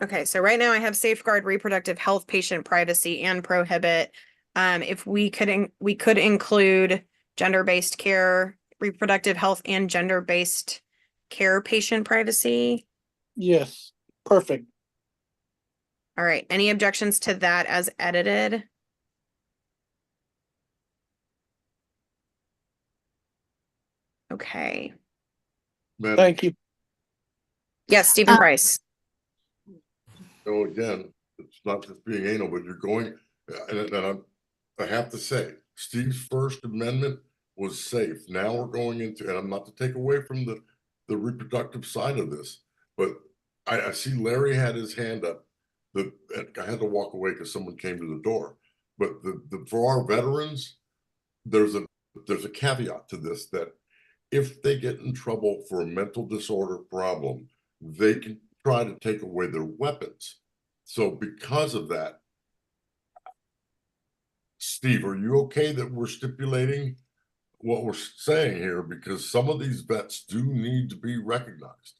Speaker 1: Okay, so right now I have safeguard reproductive health, patient privacy, and prohibit. If we could include gender-based care, reproductive health, and gender-based care, patient privacy.
Speaker 9: Yes, perfect.
Speaker 1: All right, any objections to that as edited? Okay.
Speaker 9: Thank you.
Speaker 1: Yes, Stephen Price.
Speaker 8: So again, it's not just being anal, but you're going, and I have to say, Steve's First Amendment was safe. Now we're going into, and I'm not to take away from the reproductive side of this, but I see Larry had his hand up. I had to walk away because someone came to the door. But for our veterans, there's a caveat to this, that if they get in trouble for a mental disorder problem, they can try to take away their weapons. So because of that, Steve, are you okay that we're stipulating what we're saying here? Because some of these vets do need to be recognized.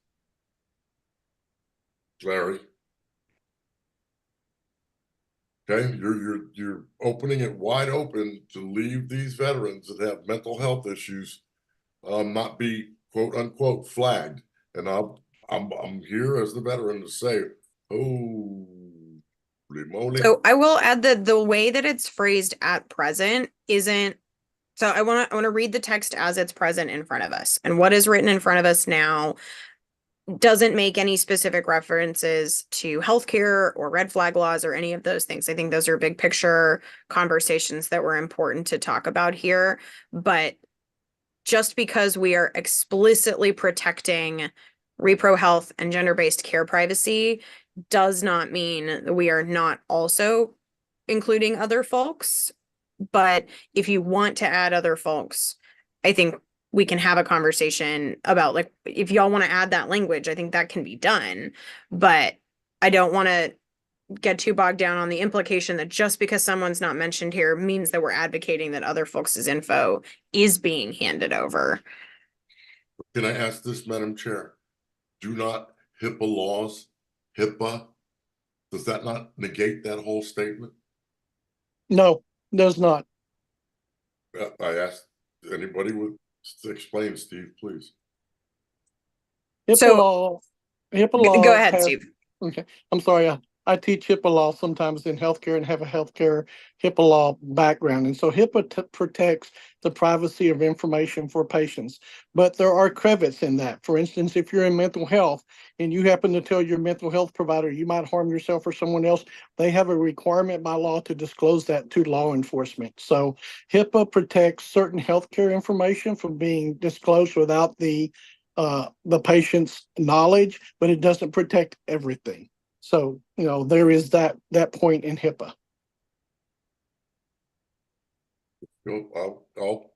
Speaker 8: Larry. Okay, you're opening it wide open to leave these veterans that have mental health issues not be quote unquote flagged. And I'm here as the veteran to say, oh, moly.
Speaker 1: So I will add that the way that it's phrased at present isn't, so I want to read the text as it's present in front of us. And what is written in front of us now doesn't make any specific references to healthcare or red flag laws or any of those things. I think those are big picture conversations that were important to talk about here. But just because we are explicitly protecting repro health and gender-based care privacy does not mean that we are not also including other folks. But if you want to add other folks, I think we can have a conversation about, like, if y'all want to add that language, I think that can be done. But I don't want to get too bogged down on the implication that just because someone's not mentioned here means that we're advocating that other folks' info is being handed over.
Speaker 8: Can I ask this, Madam Chair? Do not HIPAA laws, HIPAA, does that not negate that whole statement?
Speaker 9: No, does not.
Speaker 8: I asked anybody would explain, Steve, please.
Speaker 1: So
Speaker 9: HIPAA law
Speaker 1: go ahead,
Speaker 9: has-
Speaker 1: Steve.
Speaker 9: Okay, I'm sorry. I teach HIPAA law sometimes in healthcare and have a healthcare HIPAA law background. And so HIPAA protects the privacy of information for patients. But there are crevices in that. For instance, if you're in mental health and you happen to tell your mental health provider you might harm yourself or someone else, they have a requirement by law to disclose that to law enforcement. So HIPAA protects certain healthcare information from being disclosed without the patient's knowledge, but it doesn't protect everything. So, there is that point in HIPAA.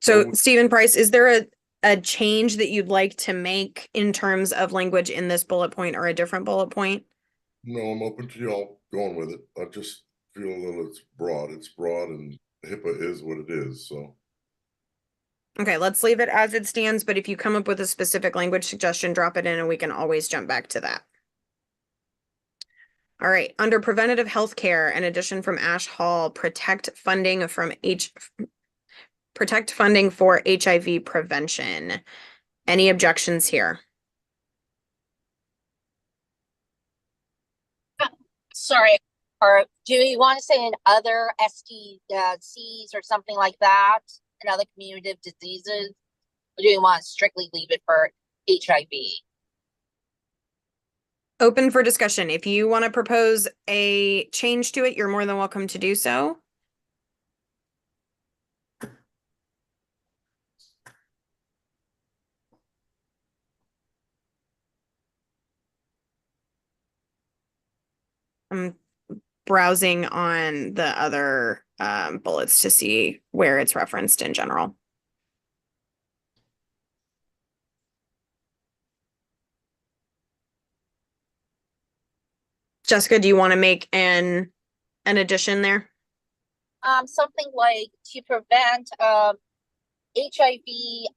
Speaker 1: So Stephen Price, is there a change that you'd like to make in terms of language in this bullet point or a different bullet point?
Speaker 8: No, I'm open to y'all going with it. I just feel that it's broad. It's broad and HIPAA is what it is, so.
Speaker 1: Okay, let's leave it as it stands, but if you come up with a specific language suggestion, drop it in and we can always jump back to that. All right, under preventative health care, an addition from Ash Hall, protect funding for HIV prevention. Any objections here?
Speaker 20: Sorry, or do you want to say in other STCs or something like that, and other communicative diseases? Or do you want to strictly leave it for HIV?
Speaker 1: Open for discussion. If you want to propose a change to it, you're more than welcome to do so. I'm browsing on the other bullets to see where it's referenced in general. Jessica, do you want to make an addition there?
Speaker 20: Something like to prevent HIV,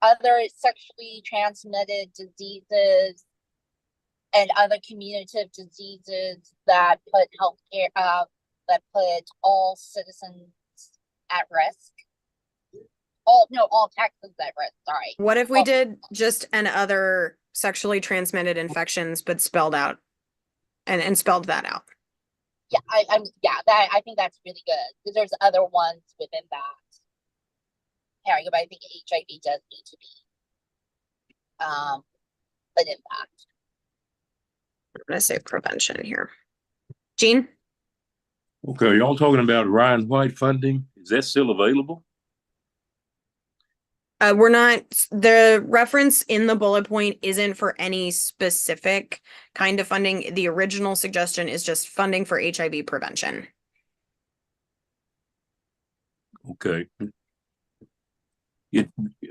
Speaker 20: other sexually transmitted diseases, and other communicative diseases that put healthcare, that put all citizens at risk. All Texans at risk. Sorry.
Speaker 1: What if we did just an other sexually transmitted infections, but spelled out and spelled that out?
Speaker 20: Yeah, I think that's really good because there's other ones within that. Harry, but I think HIV does need to be put in that.
Speaker 1: I'm gonna say prevention here. Gene?
Speaker 11: Okay, y'all talking about Ryan White funding? Is that still available?
Speaker 1: We're not, the reference in the bullet point isn't for any specific kind of funding. The original suggestion is just funding for HIV prevention.
Speaker 11: Okay.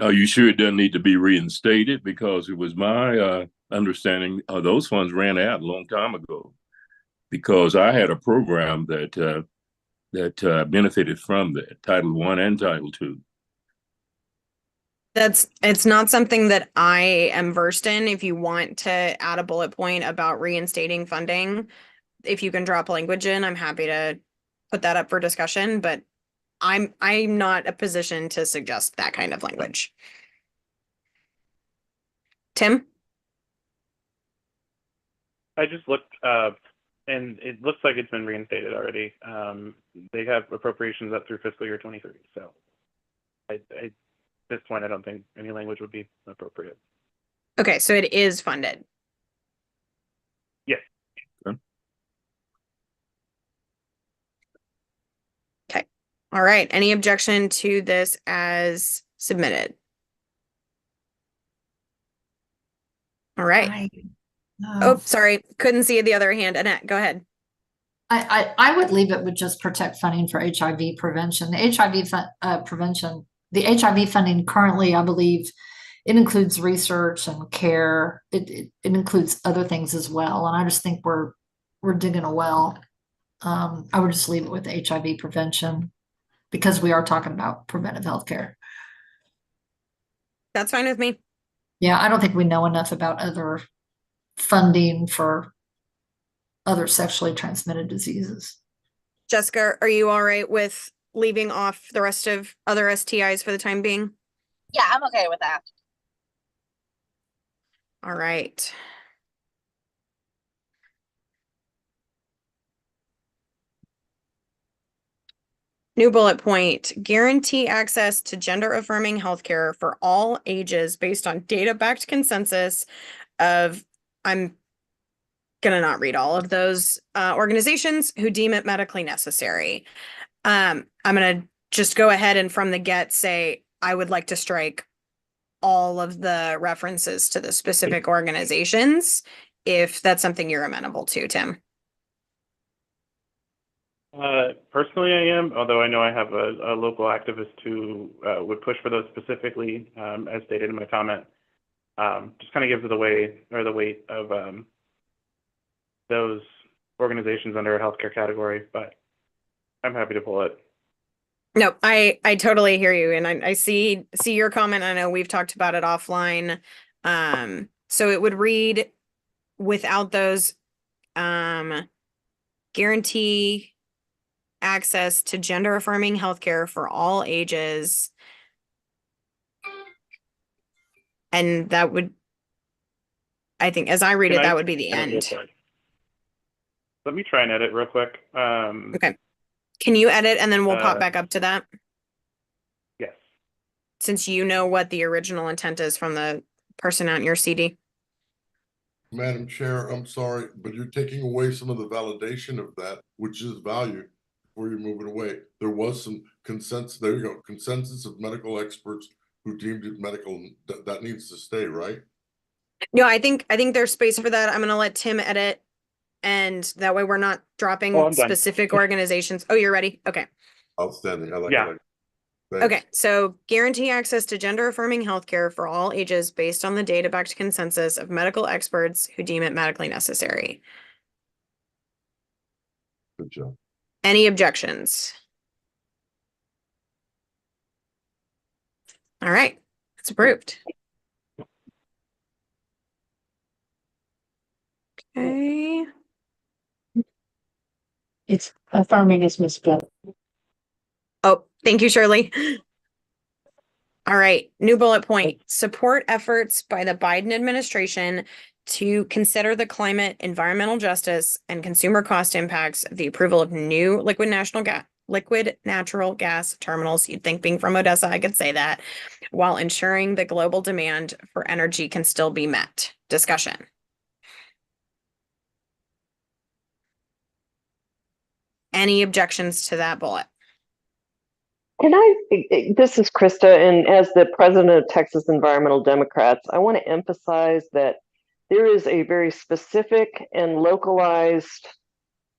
Speaker 11: Are you sure it doesn't need to be reinstated? Because it was my understanding those funds ran out a long time ago. Because I had a program that benefited from that, Title I and Title II.
Speaker 1: It's not something that I am versed in. If you want to add a bullet point about reinstating funding, if you can drop language in, I'm happy to put that up for discussion, but I'm not a position to suggest that kind of language. Tim?
Speaker 7: I just looked and it looks like it's been reinstated already. They have appropriations up through fiscal year 23. So at this point, I don't think any language would be appropriate.
Speaker 1: Okay, so it is funded.
Speaker 7: Yes.
Speaker 1: Okay. All right. Any objection to this as submitted? All right. Oh, sorry. Couldn't see the other hand. Annette, go ahead.
Speaker 2: I would leave it with just protect funding for HIV prevention. The HIV prevention, the HIV funding currently, I believe, it includes research and care. It includes other things as well. And I just think we're digging a well. I would just leave it with the HIV prevention because we are talking about preventive health care.
Speaker 1: That's fine with me.
Speaker 2: Yeah, I don't think we know enough about other funding for other sexually transmitted diseases.
Speaker 1: Jessica, are you all right with leaving off the rest of other STIs for the time being?
Speaker 20: Yeah, I'm okay with that.
Speaker 1: All right. New bullet point, guarantee access to gender affirming healthcare for all ages based on data backed consensus of, I'm gonna not read all of those organizations who deem it medically necessary. I'm gonna just go ahead and from the get say, I would like to strike all of the references to the specific organizations, if that's something you're amenable to, Tim.
Speaker 7: Personally, I am, although I know I have a local activist who would push for those specifically, as stated in my comment. Just kind of gives it the weight of those organizations under a healthcare category, but I'm happy to pull it.
Speaker 1: No, I totally hear you, and I see your comment. I know we've talked about it offline. So it would read without those guarantee access to gender affirming healthcare for all ages. And that would, I think, as I read it, that would be the end.
Speaker 7: Let me try and edit real quick.
Speaker 1: Okay. Can you edit and then we'll pop back up to that?
Speaker 7: Yes.
Speaker 1: Since you know what the original intent is from the person on your CD.
Speaker 8: Madam Chair, I'm sorry, but you're taking away some of the validation of that, which is value, before you move it away. There was some consensus, there you go, consensus of medical experts who deemed it medical, that needs to stay, right?
Speaker 1: No, I think there's space for that. I'm gonna let Tim edit, and that way we're not dropping
Speaker 7: I'm done.
Speaker 1: specific organizations. Oh, you're ready? Okay.
Speaker 8: Outstanding. I like
Speaker 7: Yeah.
Speaker 8: it.
Speaker 1: Okay, so guarantee access to gender affirming healthcare for all ages based on the data backed consensus of medical experts who deem it medically necessary.
Speaker 8: Good job.
Speaker 1: Any objections? All right, it's approved. Okay.
Speaker 12: It's affirming is misspelled.
Speaker 1: Oh, thank you, Shirley. All right, new bullet point, support efforts by the Biden administration to consider the climate, environmental justice, and consumer cost impacts of the approval of new liquid natural gas terminals. You'd think being from Odessa, I could say that, while ensuring the global demand for energy can still be met. Discussion. Any objections to that bullet?
Speaker 17: This is Krista, and as the president of Texas Environmental Democrats, I want to emphasize that there is a very specific and localized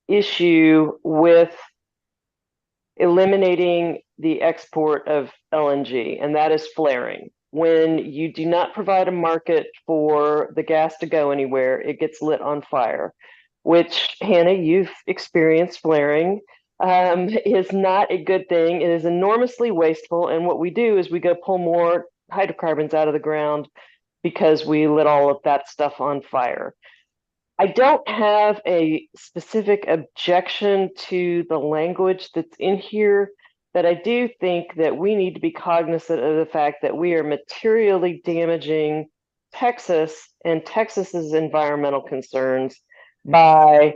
Speaker 17: issue with eliminating the export of LNG, and that is flaring. When you do not provide a market for the gas to go anywhere, it gets lit on fire, which, Hannah, you've experienced flaring. Is not a good thing. It is enormously wasteful. And what we do is we go pull more hydrocarbons out of the ground because we lit all of that stuff on fire. I don't have a specific objection to the language that's in here, but I do think that we need to be cognizant of the fact that we are materially damaging Texas and Texas's environmental concerns by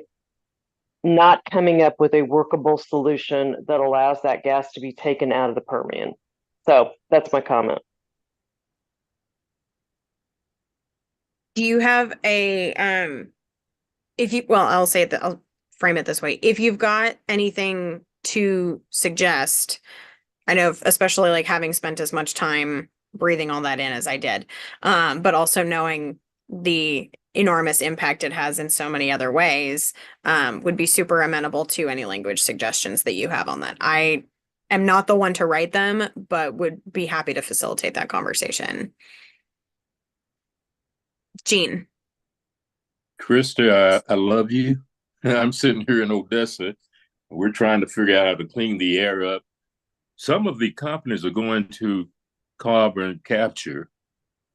Speaker 17: not coming up with a workable solution that allows that gas to be taken out of the Permian. So that's my comment.
Speaker 1: Do you have a, I'll say it, I'll frame it this way. If you've got anything to suggest, I know, especially like having spent as much time breathing all that in as I did, but also knowing the enormous impact it has in so many other ways, would be super amenable to any language suggestions that you have on that. I am not the one to write them, but would be happy to facilitate that conversation. Gene.
Speaker 11: Krista, I love you. I'm sitting here in Odessa. We're trying to figure out how to clean the air up. Some of the companies are going to carbon capture.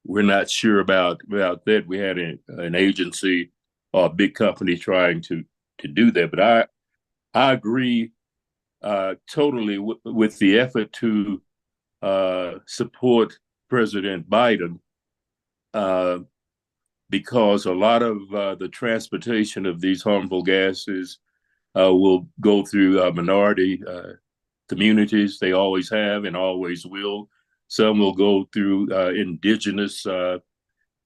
Speaker 11: We're not sure about that. We had an agency or a big company trying to do that, but I agree totally with the effort to support President Biden, because a lot of the transportation of these harmful gases will go through minority communities. They always have and always will. Some will go through indigenous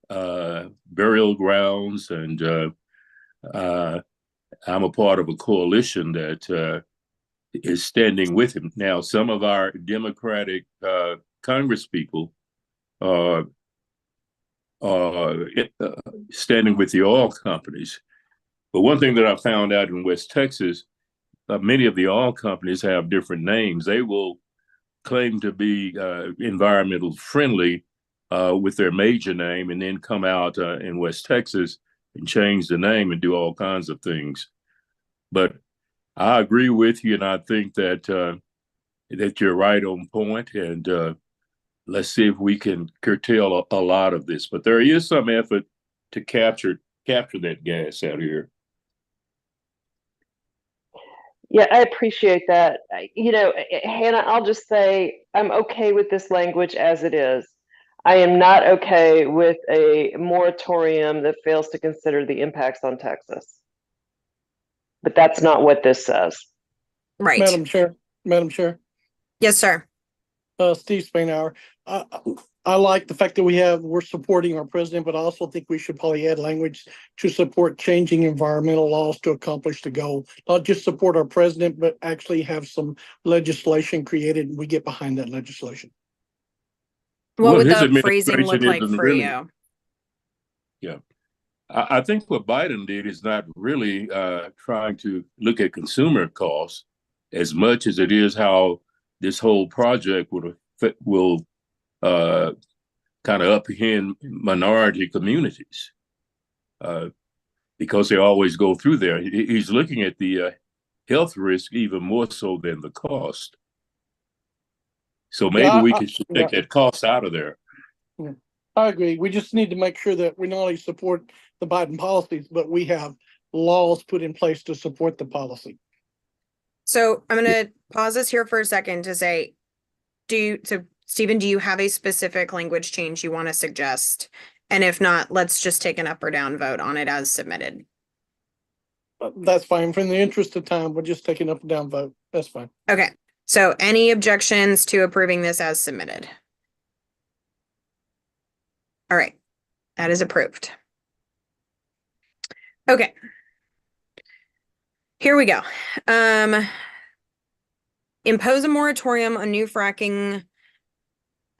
Speaker 11: burial grounds, and I'm a part of a coalition that is standing with him. Now, some of our Democratic congresspeople are standing with the oil companies. But one thing that I found out in West Texas, many of the oil companies have different names. They will claim to be environmental friendly with their major name, and then come out in West Texas and change the name and do all kinds of things. But I agree with you, and I think that that you're right on point. And let's see if we can curtail a lot of this. But there is some effort to capture that gas out here.
Speaker 17: Yeah, I appreciate that. Hannah, I'll just say I'm okay with this language as it is. I am not okay with a moratorium that fails to consider the impacts on Texas. But that's not what this says.
Speaker 1: Right.
Speaker 9: Madam Chair.
Speaker 1: Yes, sir.
Speaker 9: Steve Spainhour. I like the fact that we're supporting our president, but I also think we should probably add language to support changing environmental laws to accomplish the goal. Not just support our president, but actually have some legislation created, and we get behind that legislation.
Speaker 1: What would the phrasing look like for you?
Speaker 11: Yeah. I think what Biden did is not really trying to look at consumer costs as much as it is how this whole project will kind of upend minority communities, because they always go through there. He's looking at the health risk even more so than the cost. So maybe we can take that cost out of there.
Speaker 9: Yeah, I agree. We just need to make sure that we not only support the Biden policies, but we have laws put in place to support the policy.
Speaker 1: So I'm going to pause this here for a second to say, Stephen, do you have a specific language change you want to suggest? And if not, let's just take an up or down vote on it as submitted.
Speaker 9: That's fine. For the interest of time, we'll just take an up or down vote. That's fine.
Speaker 1: Okay. So any objections to approving this as submitted? All right. That is approved. Okay. Here we go. impose a moratorium on new fracking.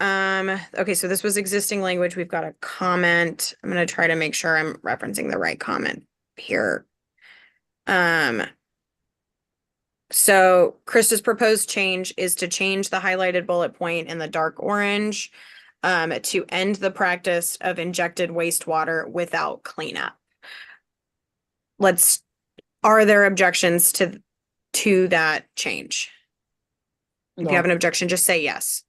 Speaker 1: Okay, so this was existing language. We've got a comment. I'm gonna try to make sure I'm referencing the right comment here. So Krista's proposed change is to change the highlighted bullet point in the dark orange to end the practice of injected wastewater without cleanup. Are there objections to that change? If you have an objection, just say yes.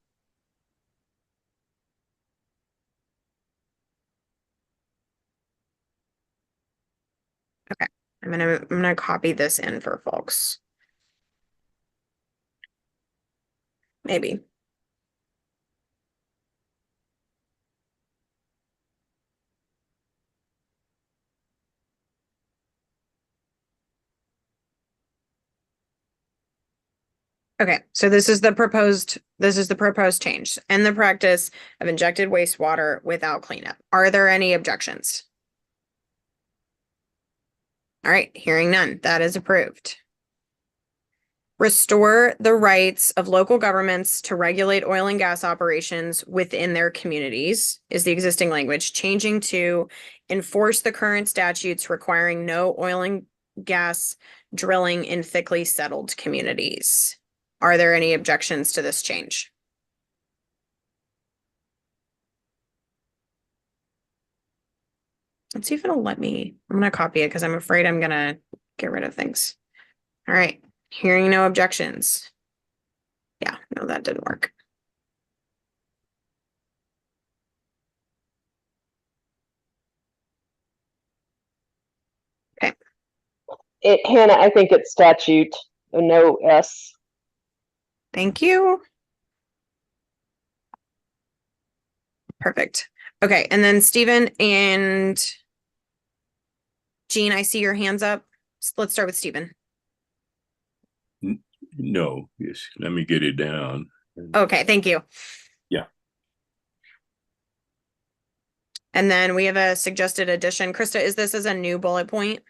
Speaker 1: Okay, I'm gonna copy this in for folks. Maybe. Okay, so this is the proposed change and the practice of injected wastewater without cleanup. Are there any objections? All right, hearing none, that is approved. Restore the rights of local governments to regulate oil and gas operations within their communities is the existing language, changing to enforce the current statutes requiring no oil and gas drilling in thickly settled communities. Are there any objections to this change? Let's see if it'll let me. I'm going to copy it because I'm afraid I'm going to get rid of things. All right. Hearing no objections. Yeah, no, that didn't work. Okay.
Speaker 17: Hannah, I think it's statute, no S.
Speaker 1: Thank you. Perfect. Okay, and then Stephen and Jean, I see your hands up. Let's start with Stephen.
Speaker 11: No, yes, let me get it down.
Speaker 1: Okay, thank you.
Speaker 11: Yeah.
Speaker 1: And then we have a suggested addition. Krista, is this as a new bullet point?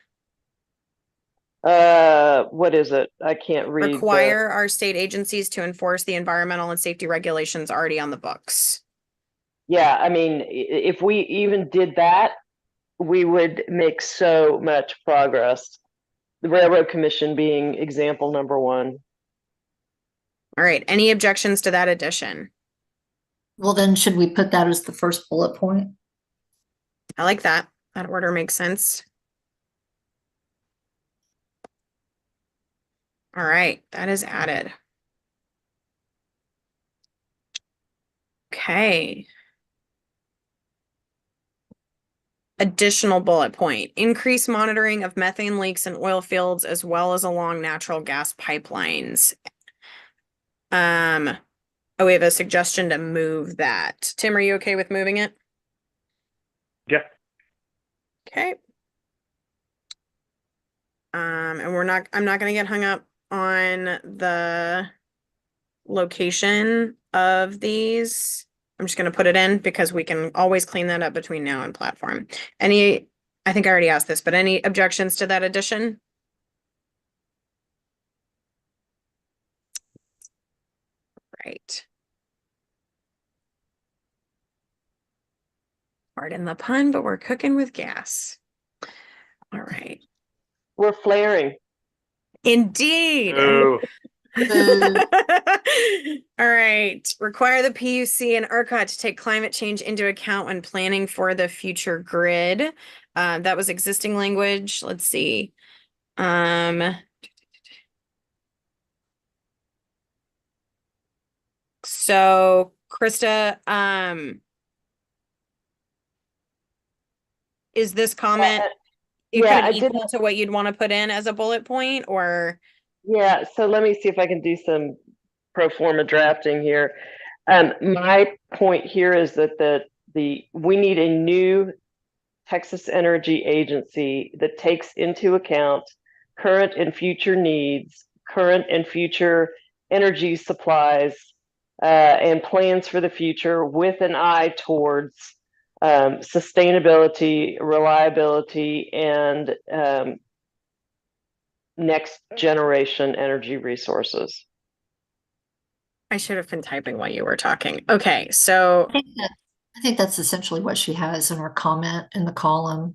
Speaker 17: What is it? I can't read.
Speaker 1: Require our state agencies to enforce the environmental and safety regulations already on the books.
Speaker 17: Yeah, I mean, if we even did that, we would make so much progress. The Railroad Commission being example number one.
Speaker 1: All right, any objections to that addition?
Speaker 2: Well, then should we put that as the first bullet point?
Speaker 1: I like that. That order makes sense. All right, that is added. Okay. Additional bullet point, increase monitoring of methane leaks in oil fields as well as along natural gas pipelines. Oh, we have a suggestion to move that. Tim, are you okay with moving it?
Speaker 7: Yeah.
Speaker 1: Okay. And I'm not gonna get hung up on the location of these. I'm just gonna put it in because we can always clean that up between now and platform. I think I already asked this, but any objections to that addition? Right. Pardon the pun, but we're cooking with gas. All right.
Speaker 17: We're flaring.
Speaker 1: Indeed.
Speaker 7: Oh.
Speaker 1: All right. Require the PUC and ERCOT to take climate change into account when planning for the future grid. That was existing language. Let's see. So Krista, is this comment
Speaker 17: yeah,
Speaker 1: equal to what you'd want to put in as a bullet point, or?
Speaker 17: Yeah, so let me see if I can do some pro forma drafting here. My point here is that we need a new Texas Energy Agency that takes into account current and future needs, current and future energy supplies, and plans for the future with an eye towards sustainability, reliability, and next generation energy resources.
Speaker 1: I should have been typing while you were talking. Okay, so
Speaker 2: I think that's essentially what she has in her comment in the column.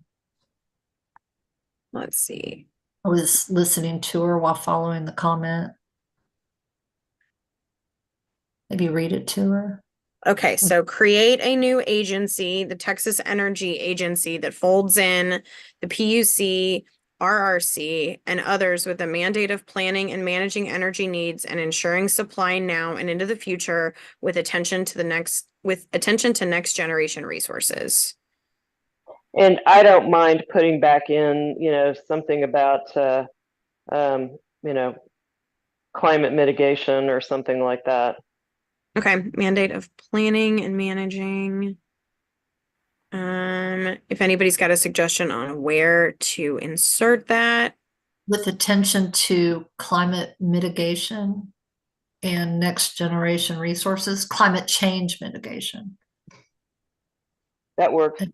Speaker 1: let's see.
Speaker 2: I was listening to her while following the comment. Maybe read it to her.
Speaker 1: Okay, so create a new agency, the Texas Energy Agency, that folds in the PUC, RRC, and others with a mandate of planning and managing energy needs and ensuring supply now and into the future with attention to next generation resources.
Speaker 17: And I don't mind putting back in, something about, climate mitigation or something like that.
Speaker 1: Okay, mandate of planning and managing. If anybody's got a suggestion on where to insert that.
Speaker 2: With attention to climate mitigation and next generation resources, climate change mitigation.
Speaker 17: That works.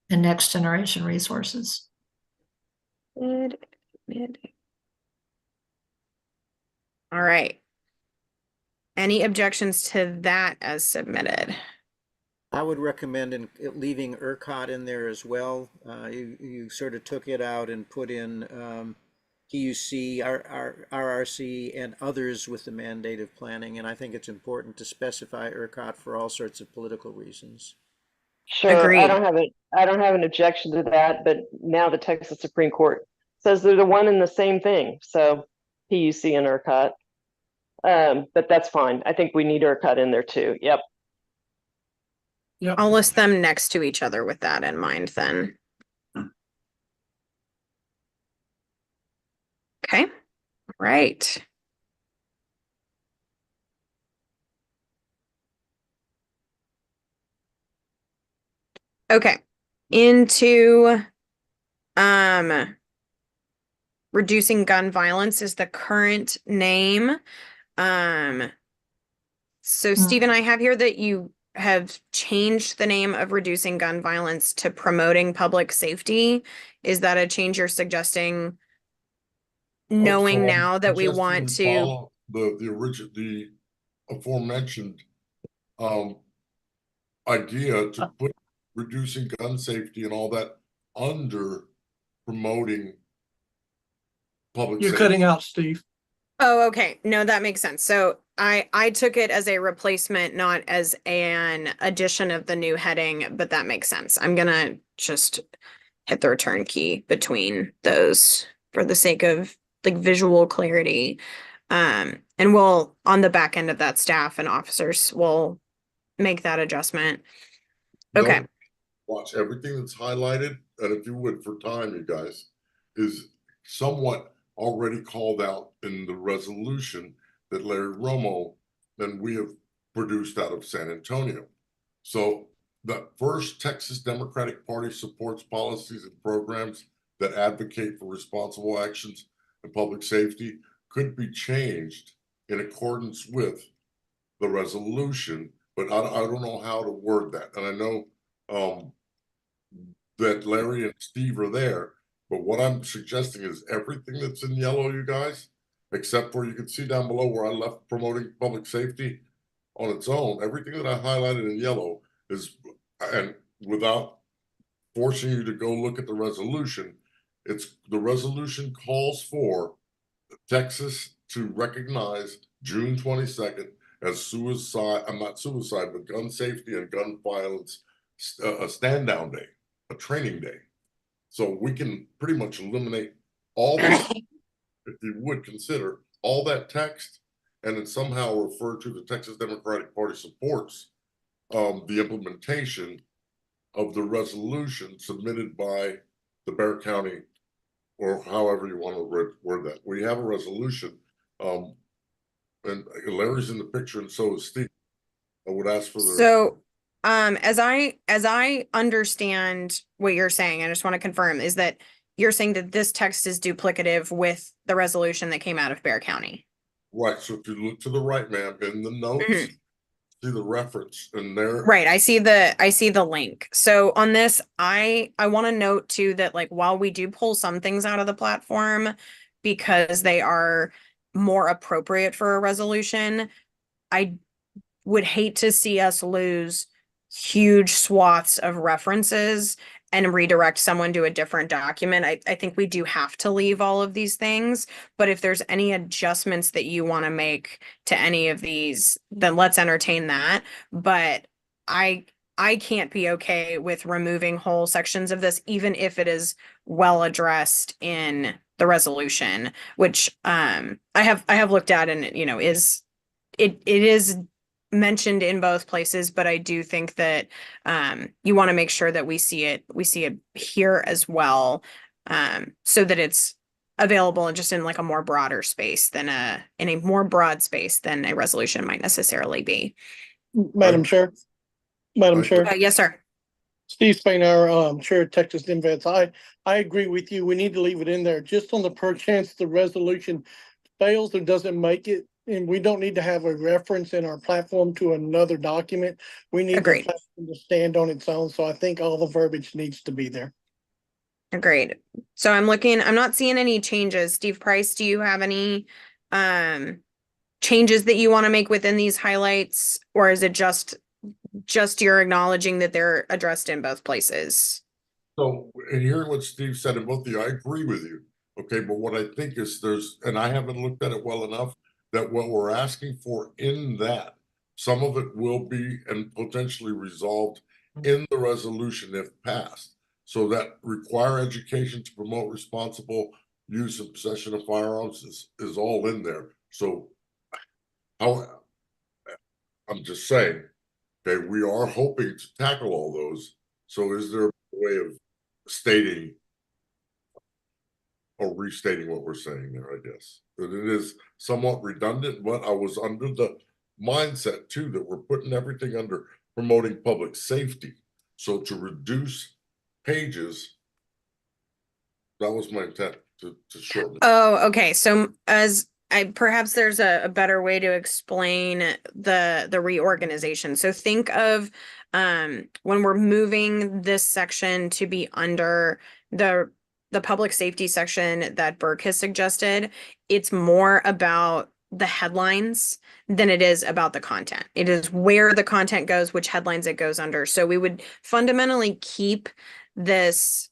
Speaker 2: And next generation resources.
Speaker 1: All right. Any objections to that as submitted?
Speaker 3: I would recommend leaving ERCOT in there as well. You sort of took it out and put in PUC, RRC, and others with the mandate of planning. And I think it's important to specify ERCOT for all sorts of political reasons.
Speaker 17: Sure.
Speaker 1: Agreed.
Speaker 17: I don't have an objection to that, but now the Texas Supreme Court says they're the one and the same thing. So PUC and ERCOT. But that's fine. I think we need ERCOT in there too. Yep.
Speaker 1: I'll list them next to each other with that in mind then. Okay, right. Okay, into reducing gun violence is the current name. So Stephen, I have here that you have changed the name of reducing gun violence to promoting public safety. Is that a change you're suggesting? Knowing now that we want to
Speaker 8: follow the aforementioned idea to put reducing gun safety and all that under promoting public
Speaker 9: You're
Speaker 8: safety.
Speaker 9: cutting out, Steve.
Speaker 1: Oh, okay. No, that makes sense. So I took it as a replacement, not as an addition of the new heading, but that makes sense. I'm gonna just hit the return key between those for the sake of like visual clarity. And we'll, on the back end of that, staff and officers will make that adjustment. Okay.
Speaker 8: Watch everything that's highlighted, and if you would, for time, you guys, is somewhat already called out in the resolution that Larry Romo and we have produced out of San Antonio. So the first, Texas Democratic Party supports policies and programs that advocate for responsible actions and public safety could be changed in accordance with the resolution, but I don't know how to word that. And I know that Larry and Steve are there, but what I'm suggesting is everything that's in yellow, you guys, except for you can see down below where I left promoting public safety on its own, everything that I highlighted in yellow is, and without forcing you to go look at the resolution, the resolution calls for Texas to recognize June 22nd as suicide, I'm not suicide, but gun safety and gun violence, a stand down day, a training day. So we can pretty much eliminate all this, if you would consider all that text, and then somehow refer to the Texas Democratic Party supports the implementation of the resolution submitted by the Bexar County, or however you want to word that. We have a resolution, and Larry's in the picture, and so is Steve. I would ask for the.
Speaker 1: So, as I understand what you're saying, I just want to confirm is that you're saying that this text is duplicative with the resolution that came out of Bexar County.
Speaker 8: Right. So if you look to the right, ma'am, in the notes, see the reference in there.
Speaker 1: Right. I see the link. So on this, I want to note too that like while we do pull some things out of the platform because they are more appropriate for a resolution, I would hate to see us lose huge swaths of references and redirect someone to a different document. I think we do have to leave all of these things, but if there's any adjustments that you want to make to any of these, then let's entertain that. But I can't be okay with removing whole sections of this, even if it is well addressed in the resolution, which I have looked at, and it is mentioned in both places, but I do think that you want to make sure that we see it here as well, so that it's available and just in like a more broader space than in a more broad space than a resolution might necessarily be.
Speaker 9: Madam Chair.
Speaker 1: Yes, sir.
Speaker 9: Steve Spainhour, Chair of Texas DemVets. I agree with you. We need to leave it in there just on the per chance the resolution fails or doesn't make it. And we don't need to have a reference in our platform to another document. We need the platform to stand on its own. So I think all the verbiage needs to be there.
Speaker 1: Agreed. So I'm not seeing any changes. Steve Price, do you have any changes that you want to make within these highlights, or is it just you're acknowledging that they're addressed in both places?
Speaker 8: So, and hearing what Steve said, and both of you, I agree with you. Okay, but what I think is and I haven't looked at it well enough, that what we're asking for in that, some of it will be and potentially resolved in the resolution if passed. So that require education to promote responsible use and possession of firearms is all in there. So I'm just saying, okay, we are hoping to tackle all those. So is there a way of stating or restating what we're saying there, I guess? That it is somewhat redundant, but I was under the mindset too that we're putting everything under promoting public safety. So to reduce pages, that was my intent to shorten it.
Speaker 1: Oh, okay. So perhaps there's a better way to explain the reorganization. So think of when we're moving this section to be under the public safety section that Burke has suggested, it's more about the headlines than it is about the content. It is where the content goes, which headlines it goes under. So we would fundamentally keep this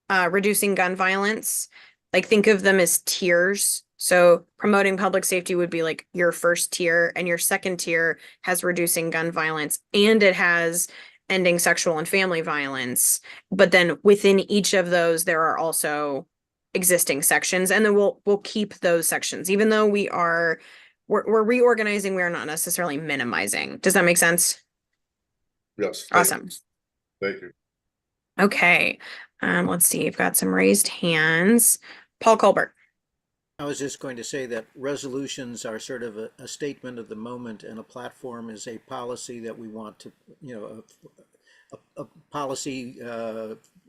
Speaker 1: reducing gun violence, like think of them as tiers. So promoting public safety would be like your first tier, and your second tier has reducing gun violence, and it has ending sexual and family violence. But then within each of those, there are also existing sections, and then we'll keep those sections. Even though we're reorganizing, we are not necessarily minimizing. Does that make sense?
Speaker 8: Yes.
Speaker 1: Awesome.
Speaker 8: Thank you.
Speaker 1: Okay. Let's see. You've got some raised hands. Paul Colbert.
Speaker 3: I was just going to say that resolutions are sort of a statement of the moment, and a platform is a policy that we want to, a policy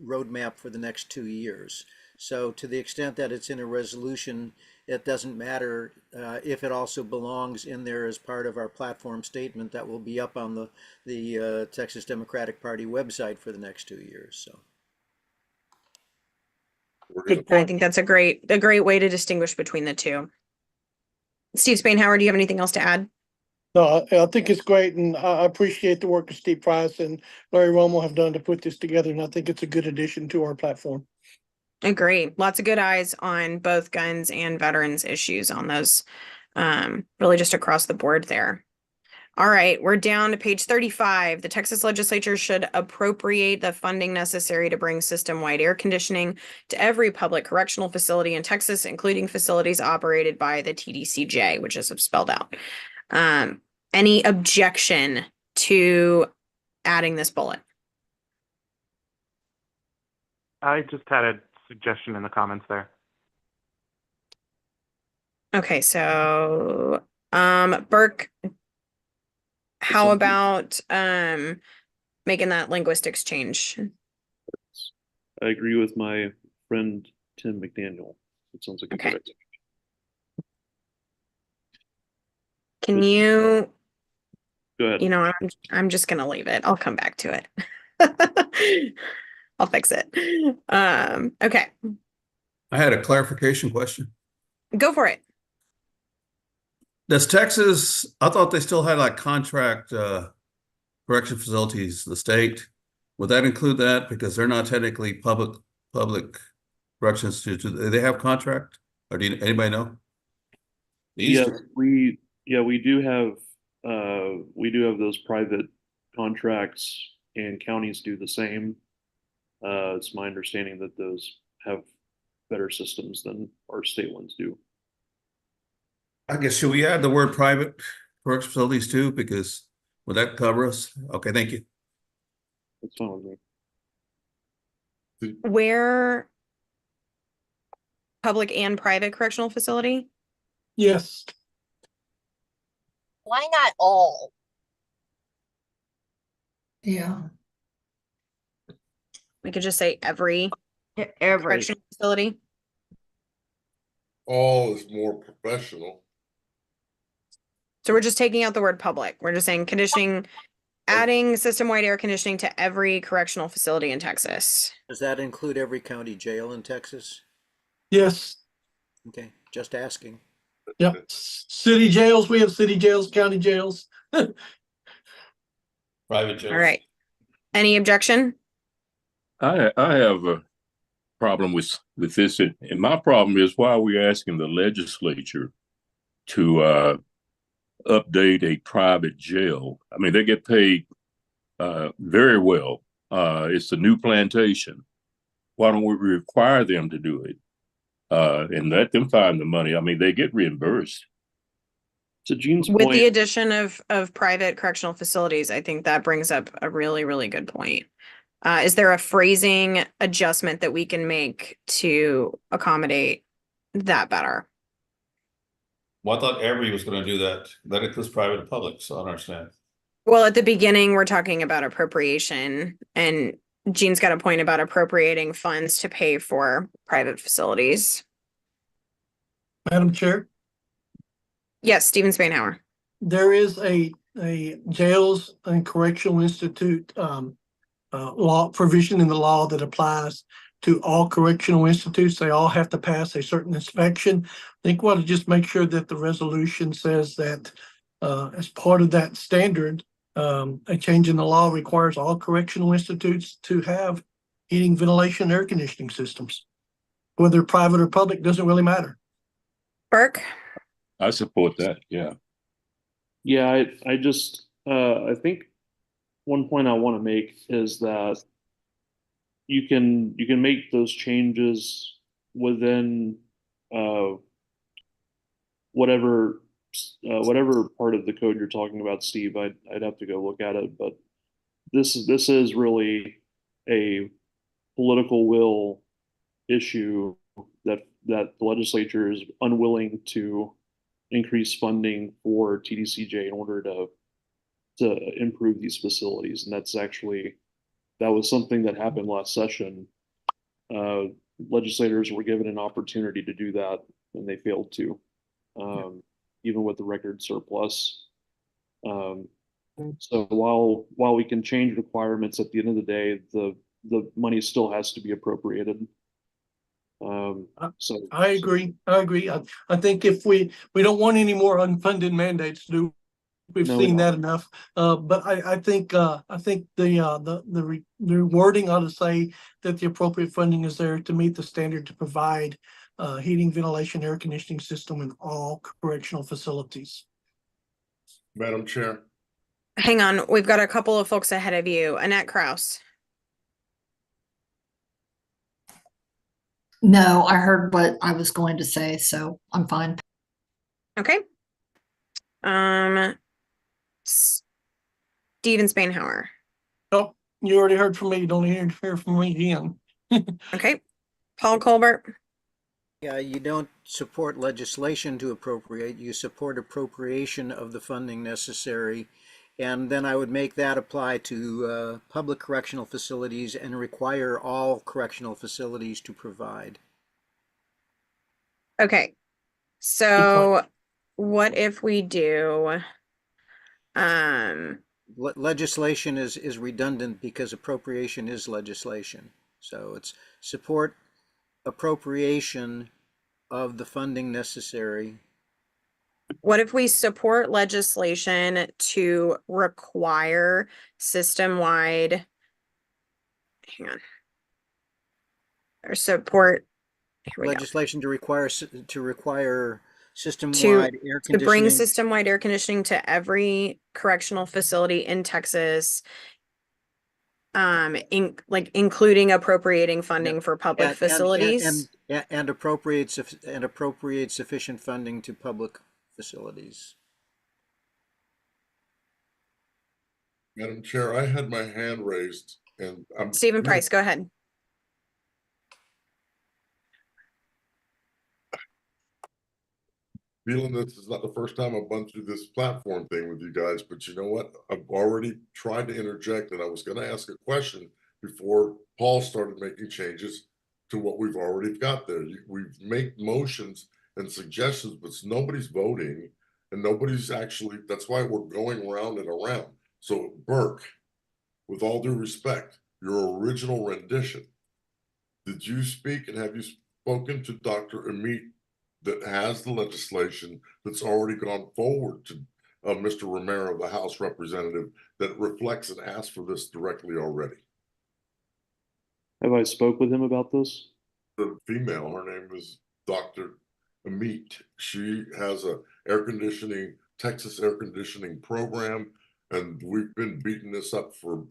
Speaker 3: roadmap for the next 2 years. So to the extent that it's in a resolution, it doesn't matter if it also belongs in there as part of our platform statement that will be up on the Texas Democratic Party website for the next 2 years. So.
Speaker 1: I think that's a great way to distinguish between the two. Steve Spainhour, do you have anything else to add?
Speaker 9: No, I think it's great, and I appreciate the work that Steve Price and Larry Romo have done to put this together, and I think it's a good addition to our platform.
Speaker 1: Agree. Lots of good eyes on both guns and veterans issues on those, really just across the board there. All right, we're down to page 35. The Texas legislature should appropriate the funding necessary to bring system-wide air conditioning to every public correctional facility in Texas, including facilities operated by the TDCJ, which is spelled out. Any objection to adding this bullet?
Speaker 7: I just had a suggestion in the comments there.
Speaker 1: Okay, so Burke, how about making that linguistics change?
Speaker 10: I agree with my friend Tim McDaniel. It sounds like a good idea.
Speaker 1: Can you?
Speaker 10: Go ahead.
Speaker 1: You know, I'm just gonna leave it. I'll come back to it. I'll fix it. Okay.
Speaker 21: I had a clarification question.
Speaker 1: Go for it.
Speaker 21: Does Texas, I thought they still had like contract correction facilities, the state. Would that include that? Because they're not technically public correction institutes. Do they have contract? Or do anybody know? They used
Speaker 10: Yes,
Speaker 21: to.
Speaker 10: we do have those private contracts, and counties do the same. It's my understanding that those have better systems than our state ones do.
Speaker 21: I guess, should we add the word private correction facilities too? Because would that cover us? Okay, thank you.
Speaker 10: That's fine with me.
Speaker 1: Where public and private correctional facility?
Speaker 9: Yes.
Speaker 20: Why not all?
Speaker 2: Yeah.
Speaker 1: We could just say every
Speaker 6: Every.
Speaker 1: correctional facility.
Speaker 8: All is more professional.
Speaker 1: So we're just taking out the word public. We're just saying conditioning, adding system-wide air conditioning to every correctional facility in Texas.
Speaker 3: Does that include every county jail in Texas?
Speaker 9: Yes.
Speaker 3: Okay, just asking.
Speaker 9: Yep. City jails, we have city jails, county jails.
Speaker 21: Private jails.
Speaker 1: All right. Any objection?
Speaker 11: I have a problem with this, and my problem is why we're asking the legislature to update a private jail. I mean, they get paid very well. It's a new plantation. Why don't we require them to do it and let them find the money? I mean, they get reimbursed.
Speaker 10: To Gene's
Speaker 1: With
Speaker 10: point,
Speaker 1: the addition of private correctional facilities, I think that brings up a really, really good point. Is there a phrasing adjustment that we can make to accommodate that better?
Speaker 21: Well, I thought every was going to do that. That includes private and public, so I don't understand.
Speaker 1: Well, at the beginning, we're talking about appropriation, and Gene's got a point about appropriating funds to pay for private facilities.
Speaker 9: Madam Chair,
Speaker 1: Yes, Stephen Spainhour.
Speaker 9: there is a jails and correctional institute law provision in the law that applies to all correctional institutes. They all have to pass a certain inspection. I think we ought to just make sure that the resolution says that as part of that standard, a change in the law requires all correctional institutes to have heating, ventilation, air conditioning systems. Whether private or public doesn't really matter.
Speaker 1: Burke?
Speaker 11: I support that. Yeah.
Speaker 10: yeah, I think one point I want to make is that you can make those changes within whatever part of the code you're talking about, Steve. I'd have to go look at it, but this is really a political will issue that the legislature is unwilling to increase funding for TDCJ in order to improve these facilities. And that was something that happened last session. Legislators were given an opportunity to do that and they failed to, even with the record surplus. So while we can change requirements, at the end of the day, the money still has to be appropriated. So
Speaker 9: I agree. I think if we don't want any more unfunded mandates, we've
Speaker 10: No, we
Speaker 9: seen
Speaker 10: don't.
Speaker 9: that enough. But I think the wording ought to say that the appropriate funding is there to meet the standard to provide heating, ventilation, air conditioning system in all correctional facilities.
Speaker 8: Madam Chair.
Speaker 1: Hang on, we've got a couple of folks ahead of you. Annette Kraus.
Speaker 2: No, I heard what I was going to say, so I'm fine.
Speaker 1: Okay. Stephen Spainhour.
Speaker 9: Oh, you already heard from me. You don't need to hear from me again.
Speaker 1: Okay. Paul Colbert.
Speaker 3: Yeah, you don't support legislation to appropriate, you support appropriation of the funding necessary. And then I would make that apply to public correctional facilities and require all correctional facilities to provide.
Speaker 1: Okay. So what if we do
Speaker 3: legislation is redundant because appropriation is legislation. So it's support appropriation of the funding necessary
Speaker 1: What if we support legislation to require system-wide, hang on. Or support, here we go.
Speaker 3: Legislation to require system-wide air
Speaker 1: To bring
Speaker 3: conditioning.
Speaker 1: system-wide air conditioning to every correctional facility in Texas. Including appropriating funding for public facilities.
Speaker 3: And appropriate sufficient funding to public facilities.
Speaker 8: Madam Chair, I had my hand raised and I'm.
Speaker 1: Stephen Price, go ahead.
Speaker 8: Feeling this is not the first time I've gone through this platform thing with you guys, but you know what? I've already tried to interject and I was going to ask a question before Paul started making changes to what we've already got there. We've made motions and suggestions, but nobody's voting and nobody's actually, that's why we're going round and around. So Burke, with all due respect, your original rendition, did you speak and have you spoken to Dr. Amit that has the legislation that's already gone forward to Mr. Romero, the House representative, that reflects and asks for this directly already?
Speaker 10: Have I spoke with him about this?
Speaker 8: The female, her name is Dr. Amit. She has a Texas air conditioning program, and we've been beating this up for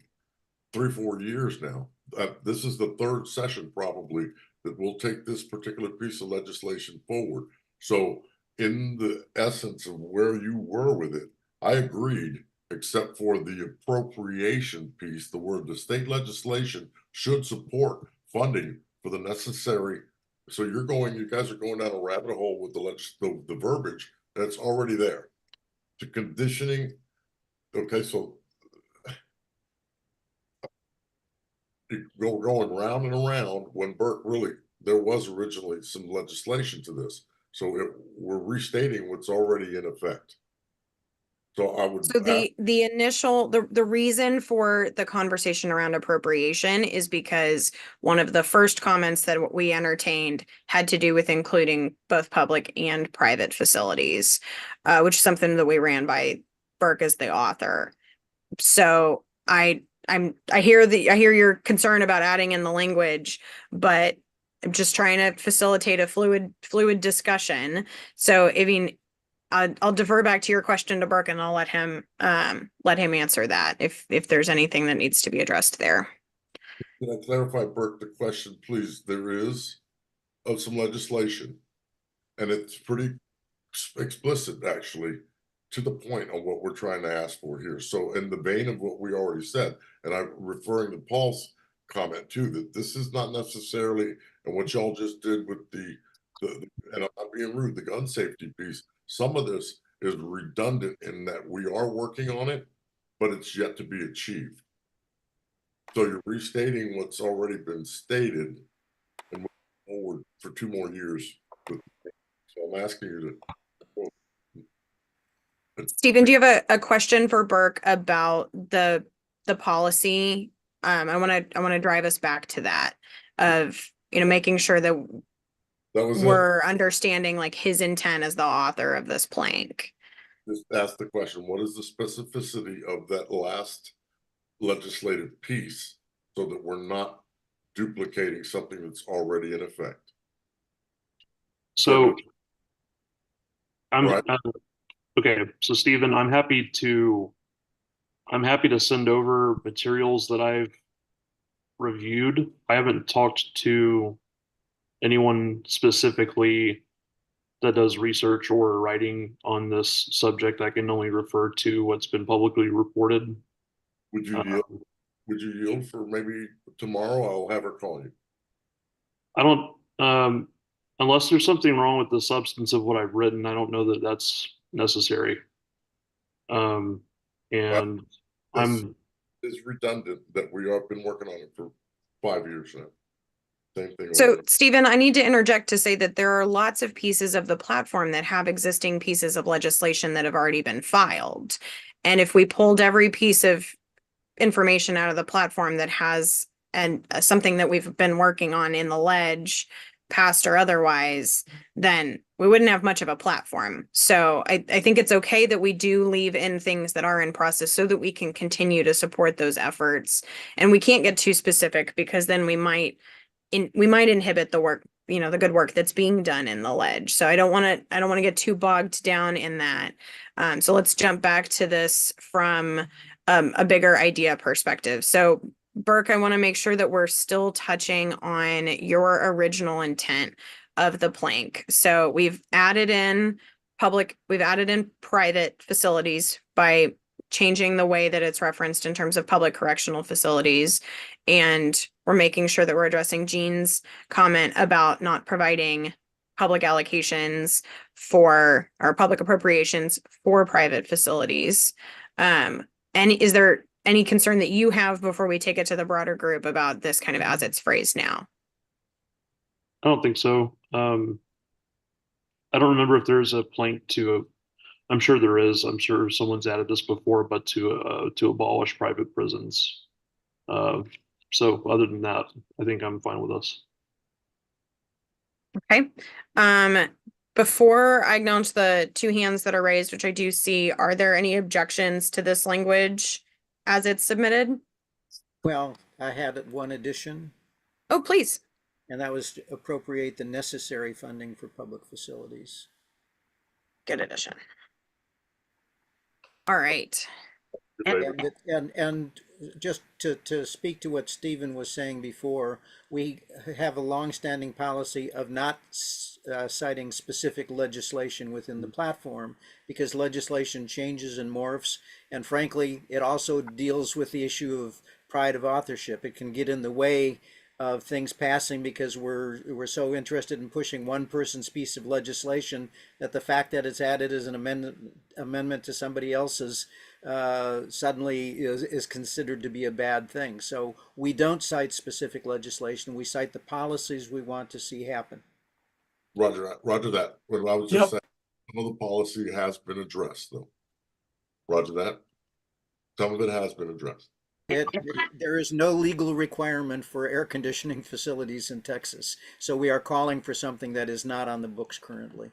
Speaker 8: 3-4 years now. This is the third session probably that will take this particular piece of legislation forward. So in the essence of where you were with it, I agreed, except for the appropriation piece, the state legislation should support funding for the necessary. So you guys are going down a rabbit hole with the verbiage that's already there. To conditioning, okay, so going round and around when Burke there was originally some legislation to this. So we're restating what's already in effect. So I would.
Speaker 1: So the reason for the conversation around appropriation is because one of the first comments that we entertained had to do with including both public and private facilities, which is something that we ran by Burke as the author. So I hear your concern about adding in the language, but I'm just trying to facilitate a fluid discussion. So I mean, I'll defer back to your question to Burke and I'll let him answer that if there's anything that needs to be addressed there.
Speaker 8: Can I clarify, Burke, the question, please? There is some legislation, and it's pretty explicit, actually, to the point on what we're trying to ask for here. So in the vein of what we already said, and I'm referring to Paul's comment too, that this is not necessarily, and what y'all just did with the and I'm not being rude, the gun safety piece, some of this is redundant in that we are working on it, but it's yet to be achieved. So you're restating what's already been stated and moving forward for 2 more years. So I'm asking you to.
Speaker 1: Stephen, do you have a question for Burke about the policy? I want to drive us back to that of, making sure that we're understanding like his intent as the author of this plank.
Speaker 8: Just ask the question, what is the specificity of that last legislative piece so that we're not duplicating something that's already in effect?
Speaker 10: So okay. So Stephen, I'm happy to send over materials that I've reviewed. I haven't talked to anyone specifically that does research or writing on this subject. I can only refer to what's been publicly reported.
Speaker 8: Would you yield for maybe tomorrow? I'll have her call you.
Speaker 10: I don't, unless there's something wrong with the substance of what I've written, I don't know that that's necessary. And
Speaker 8: it's redundant that we have been working on it for 5 years now. Same thing.
Speaker 1: So Stephen, I need to interject to say that there are lots of pieces of the platform that have existing pieces of legislation that have already been filed. And if we pulled every piece of information out of the platform that has something that we've been working on in the ledge, passed or otherwise, then we wouldn't have much of a platform. So I think it's okay that we do leave in things that are in process so that we can continue to support those efforts. And we can't get too specific because then we might inhibit the work, the good work that's being done in the ledge. So I don't want to get too bogged down in that. So let's jump back to this from a bigger idea perspective. So Burke, I want to make sure that we're still touching on your original intent of the plank. So we've added in private facilities by changing the way that it's referenced in terms of public correctional facilities. And we're making sure that we're addressing Jean's comment about not providing public allocations for or public appropriations for private facilities. And is there any concern that you have before we take it to the broader group about this kind of as it's phrased now?
Speaker 10: I don't think so. I don't remember if there's a plank I'm sure there is. I'm sure someone's added this before, but to abolish private prisons. So other than that, I think I'm fine with this.
Speaker 1: Okay. Before I acknowledge the two hands that are raised, which I do see, are there any objections to this language as it's submitted?
Speaker 3: Well, I had one addition,
Speaker 1: Oh, please.
Speaker 3: and that was to appropriate the necessary funding for public facilities.
Speaker 1: Good addition. All right.
Speaker 3: And just to speak to what Stephen was saying before, we have a longstanding policy of not citing specific legislation within the platform because legislation changes and morphs. And frankly, it also deals with the issue of pride of authorship. It can get in the way of things passing because we're so interested in pushing one person's piece of legislation that the fact that it's added as an amendment to somebody else's suddenly is considered to be a bad thing. So we don't cite specific legislation. We cite the policies we want to see happen.
Speaker 8: Roger that. What I was just saying, some of the policy has been addressed, though. Roger that. Some of it has been addressed.
Speaker 3: There is no legal requirement for air conditioning facilities in Texas. So we are calling for something that is not on the books currently.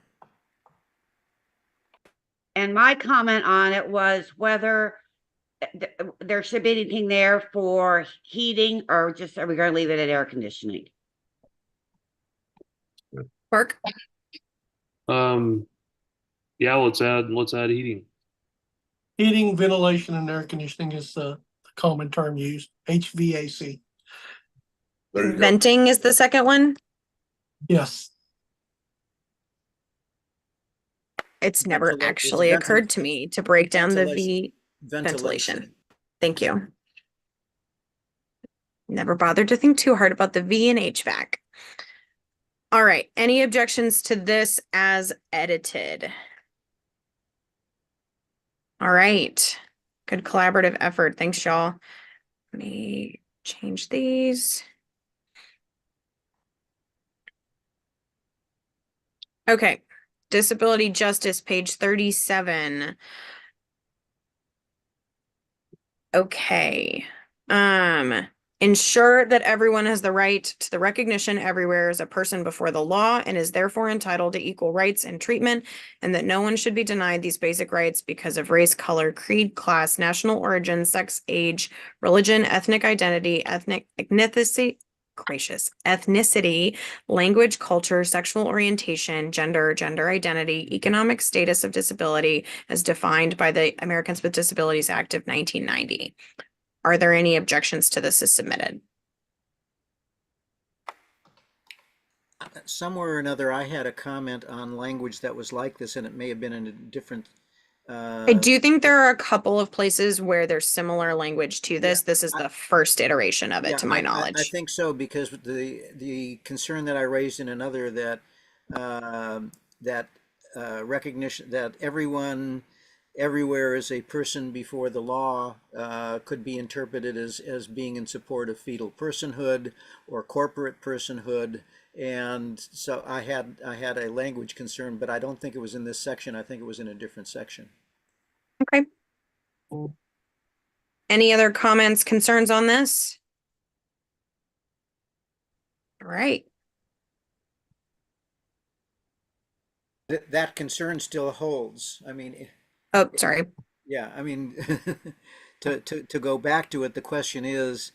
Speaker 6: And my comment on it was whether there should be anything there for heating or just are we going to leave it at air conditioning?
Speaker 1: Burke?
Speaker 10: Yeah, let's add heating.
Speaker 9: Heating, ventilation, and air conditioning is the common term used, HVAC.
Speaker 1: Venting is the second one?
Speaker 9: Yes.
Speaker 1: It's never actually occurred to me to break down the ventilation. Thank you. Never bothered to think too hard about the V and HVAC. All right. Any objections to this as edited? All right. Good collaborative effort. Thanks, y'all. Let me change these. Okay. Disability justice, page 37. Okay. Ensure that everyone has the right to the recognition everywhere as a person before the law and is therefore entitled to equal rights and treatment, and that no one should be denied these basic rights because of race, color, creed, class, national origin, sex, age, religion, ethnic identity, ethnicity, language, culture, sexual orientation, gender identity, economic status of disability as defined by the Americans with Disabilities Act of 1990. Are there any objections to this as submitted?
Speaker 3: Somewhere or another, I had a comment on language that was like this, and it may have been in a different.
Speaker 1: I do think there are a couple of places where there's similar language to this. This is the first iteration of it, to my knowledge.
Speaker 3: I think so, because the concern that I raised in another that recognition that everyone everywhere is a person before the law could be interpreted as being in support of fetal personhood or corporate personhood. And so I had a language concern, but I don't think it was in this section. I think it was in a different section.
Speaker 1: Okay. Any other comments, concerns on this? All right.
Speaker 3: that concern still holds. I mean,
Speaker 1: Oh, sorry.
Speaker 3: yeah, I mean, to go back to it, the question is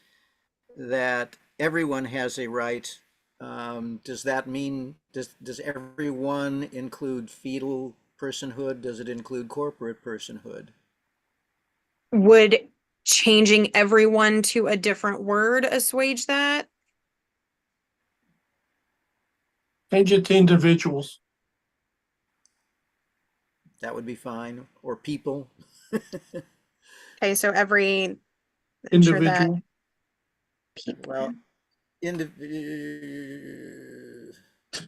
Speaker 3: that everyone has a right. Does that mean, does everyone include fetal personhood? Does it include corporate personhood?
Speaker 1: Would changing everyone to a different word assuage that?
Speaker 9: Change it to individuals.
Speaker 3: That would be fine. Or people.
Speaker 1: Okay, so every ensure that
Speaker 9: Individual.
Speaker 1: people.
Speaker 3: Well,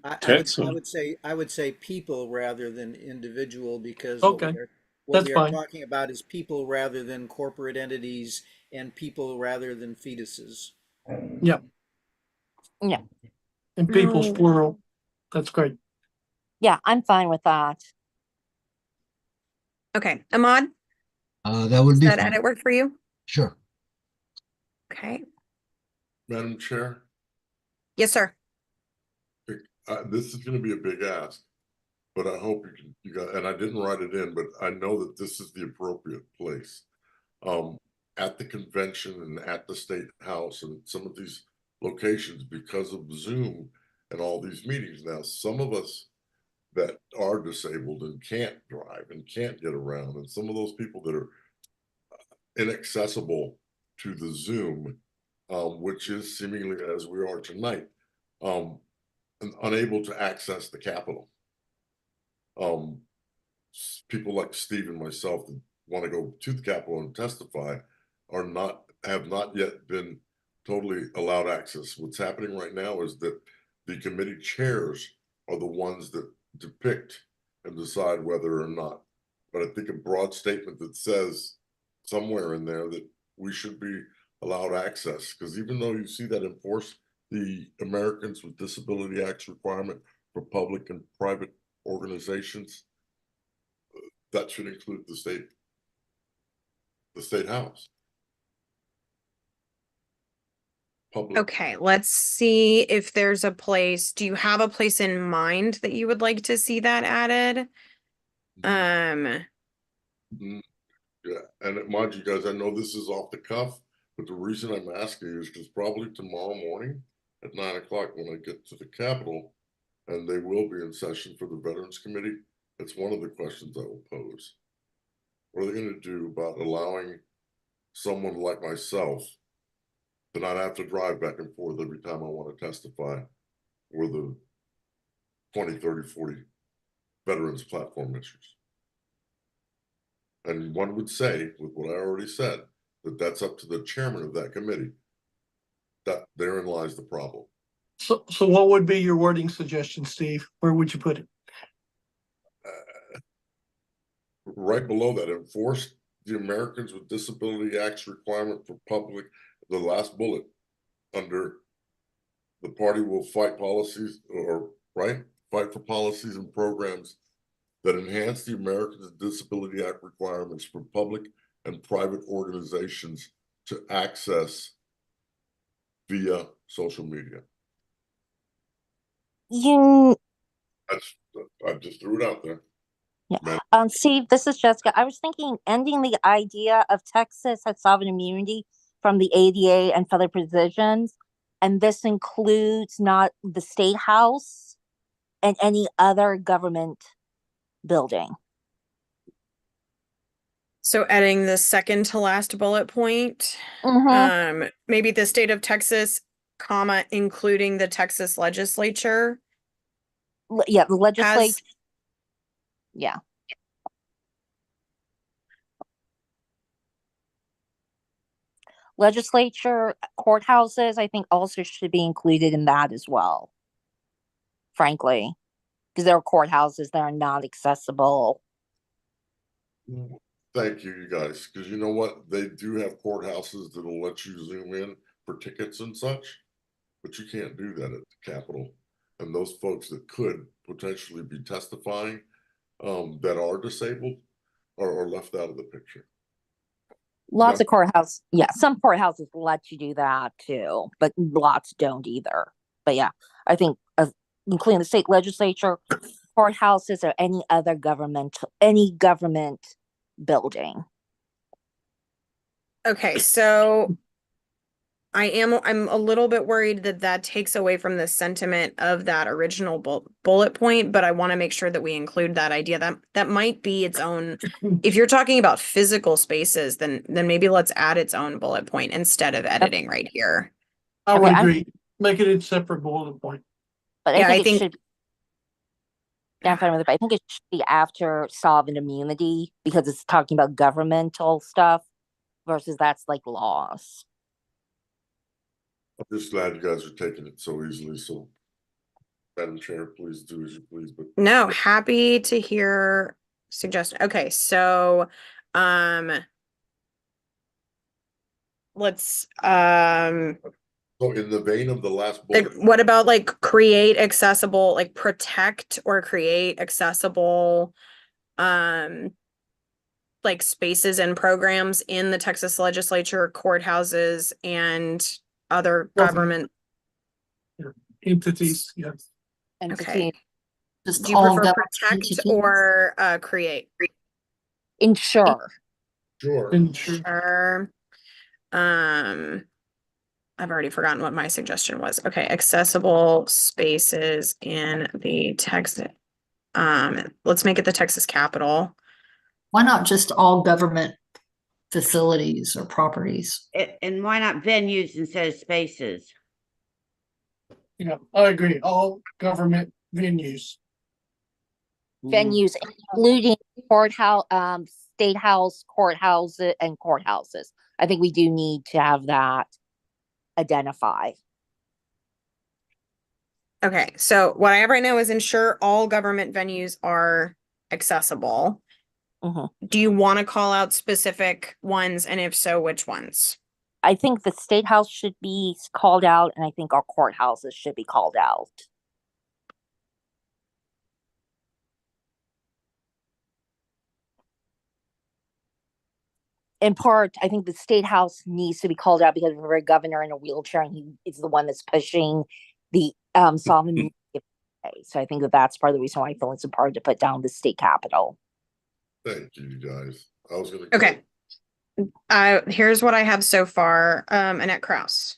Speaker 3: I would say people rather than individual, because
Speaker 9: Okay,
Speaker 3: what
Speaker 9: that's
Speaker 3: we are
Speaker 9: fine.
Speaker 3: talking about is people rather than corporate entities and people rather than fetuses.
Speaker 9: Yeah,
Speaker 20: Yeah,
Speaker 9: and people's
Speaker 1: No.
Speaker 9: plural. That's great.
Speaker 20: yeah, I'm fine with that.
Speaker 1: Okay, Ahmad,
Speaker 13: That would
Speaker 1: does
Speaker 13: be
Speaker 1: that
Speaker 13: fine.
Speaker 1: edit work for you?
Speaker 13: Sure.
Speaker 1: Okay.
Speaker 8: Madam Chair,
Speaker 1: Yes, sir.
Speaker 8: this is going to be a big ask, but I hope you got, and I didn't write it in, but I know that this is the appropriate place. At the convention and at the State House and some of these locations, because of Zoom and all these meetings now, some of us that are disabled and can't drive and can't get around, and some of those people that are inaccessible to the Zoom, which is seemingly as we are tonight, and unable to access the Capitol. People like Steve and myself that want to go to the Capitol and testify have not yet been totally allowed access. What's happening right now is that the committee chairs are the ones that depict and decide whether or not. But I think a broad statement that says somewhere in there that we should be allowed access, because even though you see that enforce the Americans with Disability Act's requirement for public and private organizations, that should include the state house. Public.
Speaker 1: Okay, let's see if there's a place. Do you have a place in mind that you would like to see that added?
Speaker 8: Yeah, and mind you guys, I know this is off the cuff, but the reason I'm asking is because probably tomorrow morning at 9 o'clock when I get to the Capitol, and they will be in session for the Veterans Committee, it's one of the questions I will pose. What are they going to do about allowing someone like myself to not have to drive back and forth every time I want to testify or the 20, 30, 40 veterans platform issues? And one would say, with what I already said, that that's up to the chairman of that committee. That therein lies the problem.
Speaker 9: So what would be your wording suggestion, Steve? Where would you put it?
Speaker 8: Right below that, enforce the Americans with Disability Act's requirement for public, the last bullet under the party will fight policies fight for policies and programs that enhance the Americans with Disability Act requirements for public and private organizations to access via social media. I just threw it out there.
Speaker 20: Yeah. Steve, this is Jessica. I was thinking ending the idea of Texas has sovereign immunity from the ADA and federal provisions, and this includes not the State House and any other government building.
Speaker 1: So adding the second to last bullet point, maybe the state of Texas, comma, including the Texas legislature.
Speaker 20: Yeah, the legislature. Yeah. Legislature, courthouses, I think also should be included in that as well. Frankly, because there are courthouses that are not accessible.
Speaker 8: Thank you, you guys, because you know what? They do have courthouses that'll let you zoom in for tickets and such, but you can't do that at the Capitol. And those folks that could potentially be testifying that are disabled are left out of the picture.
Speaker 20: Lots of courthouses. Yeah, some courthouses let you do that too, but lots don't either. But yeah, I think including the state legislature, courthouses or any other any government building.
Speaker 1: Okay, so I'm a little bit worried that that takes away from the sentiment of that original bullet point, but I want to make sure that we include that idea. That might be its own. If you're talking about physical spaces, then maybe let's add its own bullet point instead of editing right here.
Speaker 9: I would
Speaker 20: Okay,
Speaker 9: agree. Make it a separate bullet point.
Speaker 20: But
Speaker 1: Yeah,
Speaker 20: I think it should. Yeah, I'm fine with it, but I think it should be after sovereign immunity because it's talking about governmental stuff versus that's like laws.
Speaker 8: I'm just glad you guys are taking it so easily. So, Madam Chair, please do as you please. But
Speaker 1: No, happy to hear suggestion. Okay, so let's
Speaker 8: so in the vein of the last bullet,
Speaker 1: what about like create accessible, like protect or create accessible like spaces and programs in the Texas legislature, courthouses, and other government
Speaker 9: entities, yes.
Speaker 1: Okay.
Speaker 2: Just
Speaker 1: Do you
Speaker 2: all
Speaker 1: prefer
Speaker 2: government
Speaker 1: protect
Speaker 2: entities.
Speaker 1: or create?
Speaker 20: Ensure.
Speaker 8: Sure.
Speaker 1: Ensure. I've already forgotten what my suggestion was. Okay, accessible spaces in the Texas. Let's make it the Texas Capitol.
Speaker 2: Why not just all government facilities or properties?
Speaker 6: And why not venues instead of spaces?
Speaker 9: Yeah, I agree. All government venues.
Speaker 20: Venues, including courthouse, state house, courthouses, and courthouses. I think we do need to have that identified.
Speaker 1: Okay, so what I have right now is ensure all government venues are accessible. Do you want to call out specific ones, and if so, which ones?
Speaker 20: I think the state house should be called out, and I think our courthouses should be called out. In part, I think the state house needs to be called out because we're a governor in a wheelchair, and he is the one that's pushing the sovereign. So I think that's part of the reason why I feel it's important to put down the state capitol.
Speaker 8: Thank you, guys. I was gonna.
Speaker 1: Okay. Here's what I have so far. Annette Krause.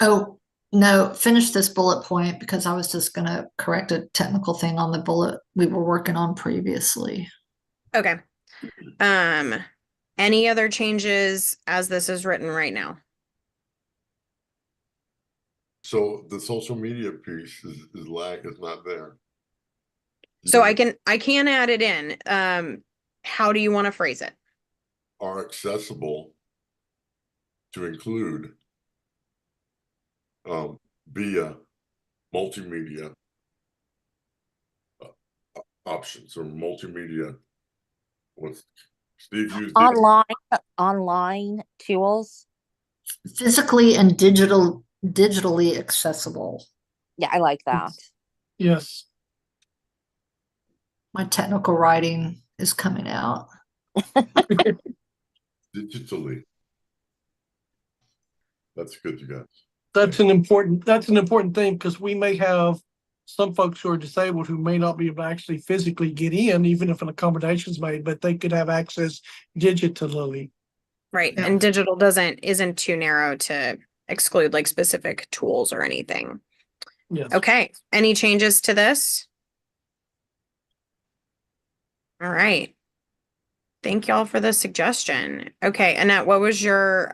Speaker 2: Oh, no, finish this bullet point because I was just gonna correct a technical thing on the bullet we were working on previously.
Speaker 1: Okay. Any other changes as this is written right now?
Speaker 8: So the social media piece is not there.
Speaker 1: So I can add it in. How do you want to phrase it?
Speaker 8: Are accessible to include via multimedia options or multimedia. What's Steve used
Speaker 20: online tools,
Speaker 2: physically and digitally accessible.
Speaker 20: Yeah, I like that.
Speaker 9: Yes.
Speaker 2: My technical writing is coming out.
Speaker 8: Digitally. That's good, you guys.
Speaker 9: That's an important thing because we may have some folks who are disabled who may not be able to actually physically get in, even if an accommodation is made, but they could have access digitally.
Speaker 1: Right.
Speaker 9: Yeah.
Speaker 1: And digital isn't too narrow to exclude like specific tools or anything.
Speaker 9: Yes.
Speaker 1: Okay. Any changes to this? All right. Thank y'all for the suggestion. Okay, Annette, what was your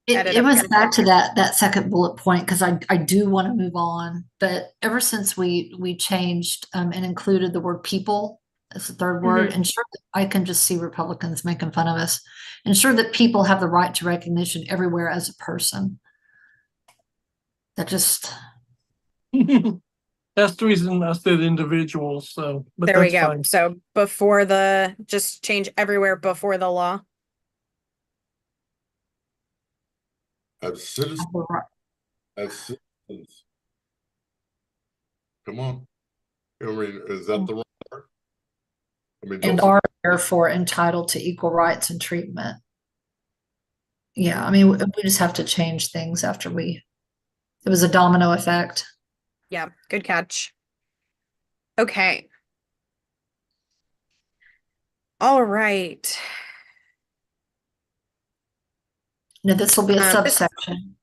Speaker 2: It was back to that second bullet point because I do want to move on, but ever since we changed and included the word people as the third word, ensure that I can just see Republicans making fun of us. Ensure that people have the right to recognition everywhere as a person. That just
Speaker 9: that's the reason I said individuals. So, but
Speaker 1: there we
Speaker 9: that's
Speaker 1: go.
Speaker 9: fine.
Speaker 1: So before just change everywhere before the law.
Speaker 8: As citizens, come on. I mean, is that the wrong word? I mean,
Speaker 2: and are therefore entitled to equal rights and treatment. Yeah, I mean, we just have to change things after it was a domino effect.
Speaker 1: Yeah, good catch. Okay. All right.
Speaker 2: Now, this will be a
Speaker 1: This-
Speaker 2: subsection,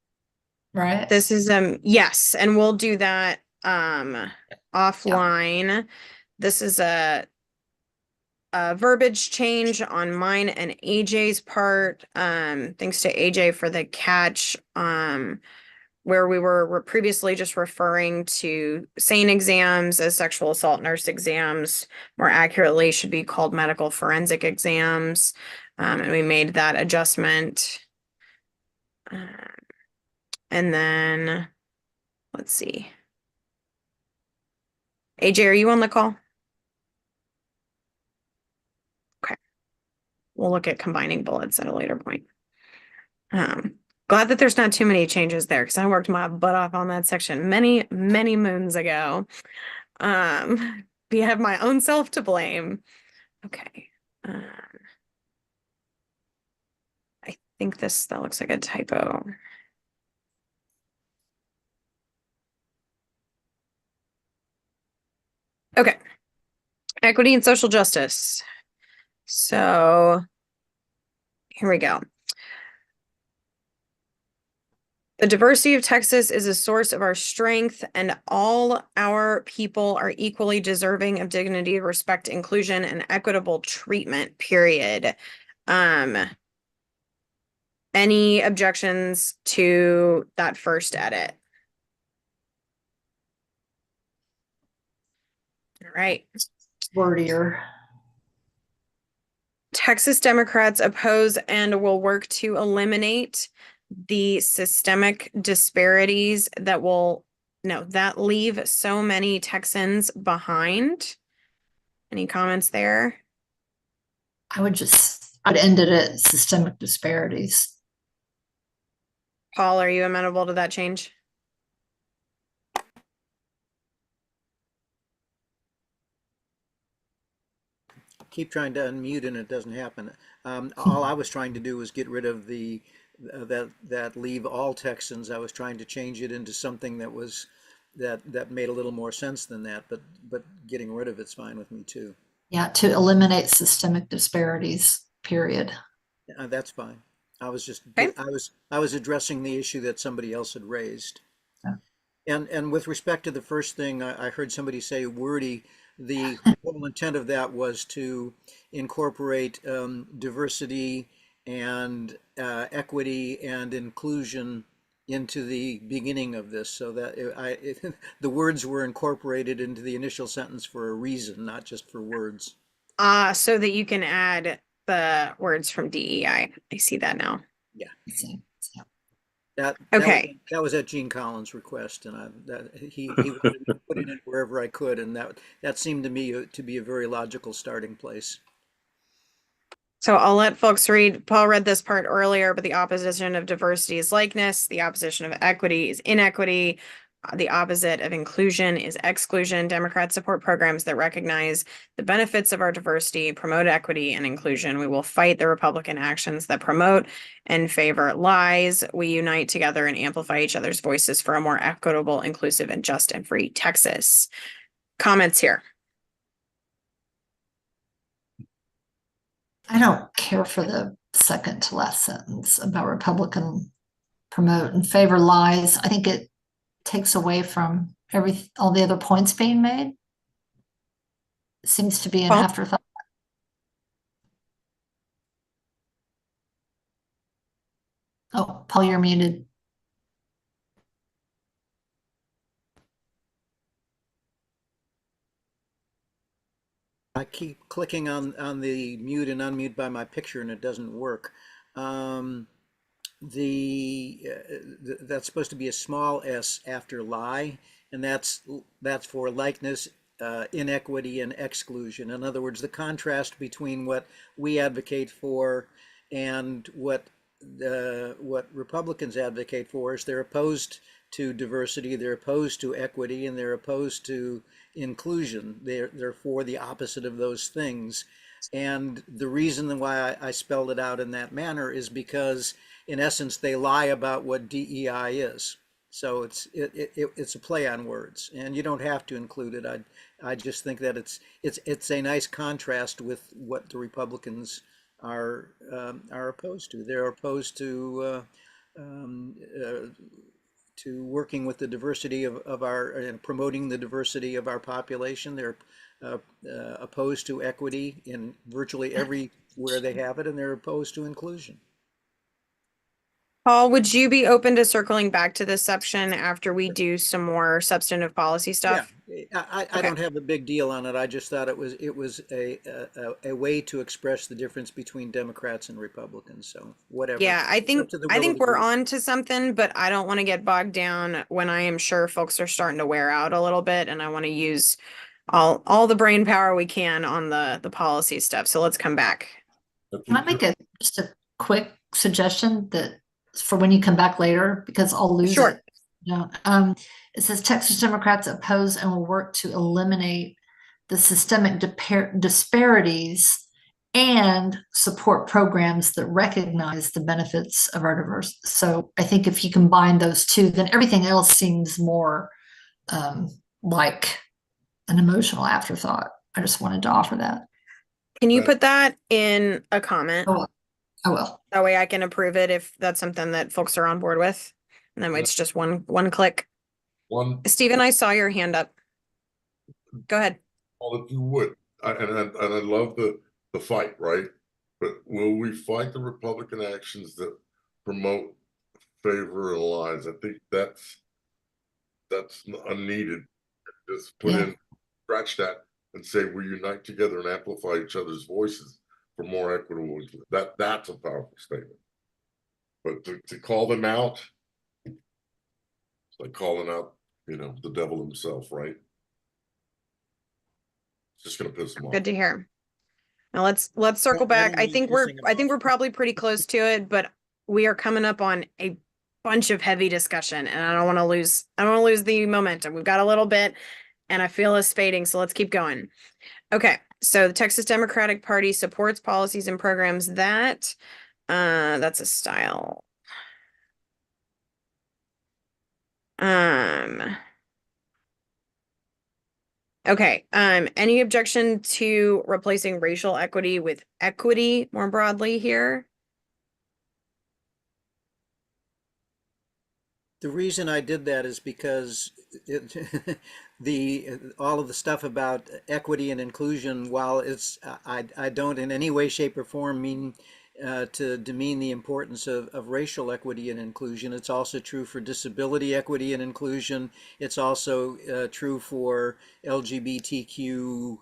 Speaker 2: right?
Speaker 1: This is yes, and we'll do that offline. This is a verbiage change on mine and AJ's part. Thanks to AJ for the catch. Where we were previously just referring to SANE exams as sexual assault nurse exams, more accurately should be called medical forensic exams. And we made that adjustment. And then, let's see. AJ, are you on the call? Okay. We'll look at combining bullets at a later point. Glad that there's not too many changes there because I worked my butt off on that section many, many moons ago. We have my own self to blame. Okay. I think that looks like a typo. Okay. Equity and social justice. So here we go. The diversity of Texas is a source of our strength, and all our people are equally deserving of dignity, respect, inclusion, and equitable treatment, period. Any objections to that first edit? All right.
Speaker 2: Wordier.
Speaker 1: Texas Democrats oppose and will work to eliminate the systemic disparities that leave so many Texans behind. Any comments there?
Speaker 2: I'd end it at systemic disparities.
Speaker 1: Paul, are you amenable to that change?
Speaker 3: Keep trying to unmute and it doesn't happen. All I was trying to do was get rid of the that leave all Texans. I was trying to change it into something that was that made a little more sense than that, but getting rid of it's fine with me too.
Speaker 2: Yeah, to eliminate systemic disparities, period.
Speaker 3: That's fine. I was just
Speaker 1: Okay.
Speaker 3: I was addressing the issue that somebody else had raised.
Speaker 2: Yeah.
Speaker 3: And with respect to the first thing, I heard somebody say wordy. The whole intent of that was to incorporate diversity and equity and inclusion into the beginning of this, so that the words were incorporated into the initial sentence for a reason, not just for words.
Speaker 1: So that you can add the words from DEI. I see that now.
Speaker 3: Yeah.
Speaker 1: Okay.
Speaker 3: That was at Gene Collins' request, and he wanted me to put it in wherever I could, and that seemed to me to be a very logical starting place.
Speaker 1: So I'll let folks read. Paul read this part earlier, but the opposition of diversity is likeness. The opposition of equity is inequity. The opposite of inclusion is exclusion. Democrats support programs that recognize the benefits of our diversity, promote equity and inclusion. We will fight the Republican actions that promote and favor lies. We unite together and amplify each other's voices for a more equitable, inclusive, and just and free Texas. Comments here?
Speaker 2: I don't care for the second to last sentence about Republican promote and favor lies. I think it takes away from all the other points being made. It seems to be an afterthought. Oh, Paul, you're muted.
Speaker 3: I keep clicking on the mute and unmute by my picture and it doesn't work. That's supposed to be a small s after lie, and that's for likeness, inequity, and exclusion. In other words, the contrast between what we advocate for and what Republicans advocate for is they're opposed to diversity, they're opposed to equity, and they're opposed to inclusion. They're for the opposite of those things. And the reason why I spelled it out in that manner is because, in essence, they lie about what DEI is. So it's a play on words, and you don't have to include it. I just think that it's a nice contrast with what the Republicans are opposed to. They're opposed to working with the diversity of our and promoting the diversity of our population. They're opposed to equity in virtually everywhere they have it, and they're opposed to inclusion.
Speaker 1: Paul, would you be open to circling back to this section after we do some more substantive policy stuff?
Speaker 3: Yeah, I don't have a big deal on it. I just thought it was a way to express the difference between Democrats and Republicans. So whatever.
Speaker 1: Yeah, I
Speaker 3: Up
Speaker 1: think
Speaker 3: to the will of the
Speaker 1: we're
Speaker 3: group.
Speaker 1: on to something, but I don't want to get bogged down when I am sure folks are starting to wear out a little bit, and I want to use all the brain power we can on the policy stuff. So let's come back.
Speaker 2: Can I make just a quick suggestion that for when you come back later, because I'll lose
Speaker 1: Sure.
Speaker 2: it. Yeah. It says Texas Democrats oppose and will work to eliminate the systemic disparities and support programs that recognize the benefits of our diverse. So I think if you combine those two, then everything else seems more like an emotional afterthought. I just wanted to offer that.
Speaker 1: Can you put that in a comment?
Speaker 2: I will.
Speaker 1: That way I can approve it if that's something that folks are on board with. And then it's just one click. Stephen, I saw your hand up. Go ahead.
Speaker 8: Well, if you would, and I love the fight, right? But will we fight the Republican actions that promote favor and lies? I think that's unneeded. Just put in, scratch that, and say we unite together and amplify each other's voices for more equitable. That's a powerful statement. But to call them out, it's like calling out, the devil himself, right? It's just gonna piss them off.
Speaker 1: Good to hear. Now let's circle back. I think we're probably pretty close to it, but we are coming up on a bunch of heavy discussion, and I don't want to lose the momentum. We've got a little bit, and I feel us fading, so let's keep going. Okay, so the Texas Democratic Party supports policies and programs that that's a style. Okay, any objection to replacing racial equity with equity more broadly here?
Speaker 3: The reason I did that is because all of the stuff about equity and inclusion, while I don't in any way, shape, or form mean to demean the importance of racial equity and inclusion. It's also true for disability equity and inclusion. It's also true for LGBTQ,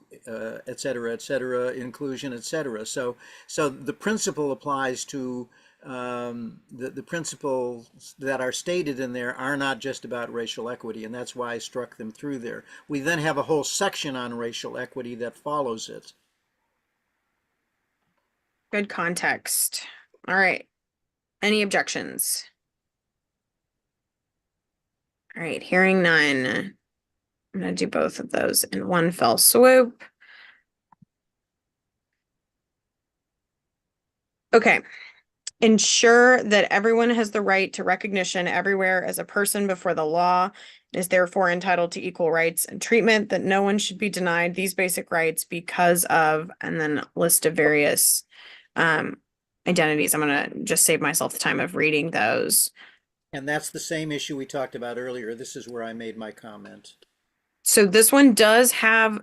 Speaker 3: et cetera, inclusion, et cetera. So the principle applies to the principles that are stated in there are not just about racial equity, and that's why I struck them through there. We then have a whole section on racial equity that follows it.
Speaker 1: Good context. All right. Any objections? All right, hearing none. I'm going to do both of those in one fell swoop. Okay. Ensure that everyone has the right to recognition everywhere as a person before the law and is therefore entitled to equal rights and treatment, that no one should be denied these basic rights because of, and then a list of various identities. I'm going to just save myself the time of reading those.
Speaker 3: And that's the same issue we talked about earlier. This is where I made my comment.
Speaker 1: So this one does have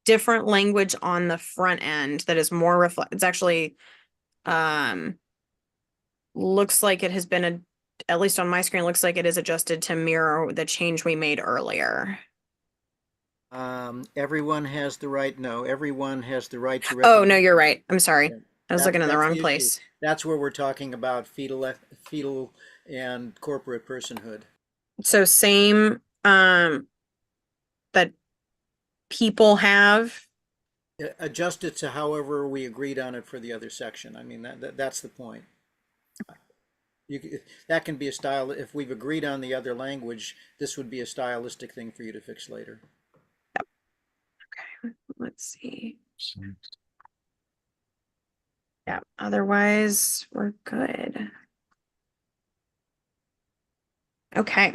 Speaker 1: different language on the front end that is more it's actually looks like it has been at least on my screen, looks like it is adjusted to mirror the change we made earlier.
Speaker 3: Everyone has the right. No, everyone has the right to.
Speaker 1: Oh, no, you're right. I'm sorry.
Speaker 3: Yeah.
Speaker 1: I was looking in the wrong place.
Speaker 3: That's where we're talking about fetal and corporate personhood.
Speaker 1: So same that people have.
Speaker 3: Adjust it to however we agreed on it for the other section. I mean, that's the point. That can be a style. If we've agreed on the other language, this would be a stylistic thing for you to fix later.
Speaker 1: Yep. Okay, let's see. Yeah, otherwise we're good. Okay.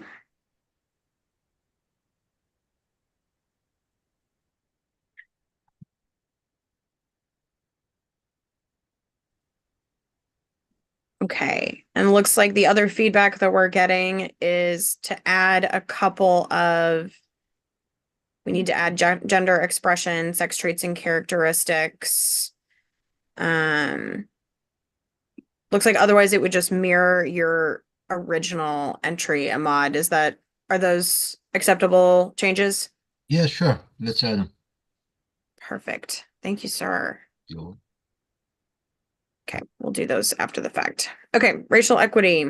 Speaker 1: Okay, and it looks like the other feedback that we're getting is to add a couple of, we need to add gender expression, sex traits and characteristics. Looks like otherwise it would just mirror your original entry, Ahmad. Are those acceptable changes?
Speaker 13: Yeah, sure. Let's add them.
Speaker 1: Perfect. Thank you, sir.
Speaker 13: You're
Speaker 1: Okay, we'll do those after the fact. Okay, racial equity.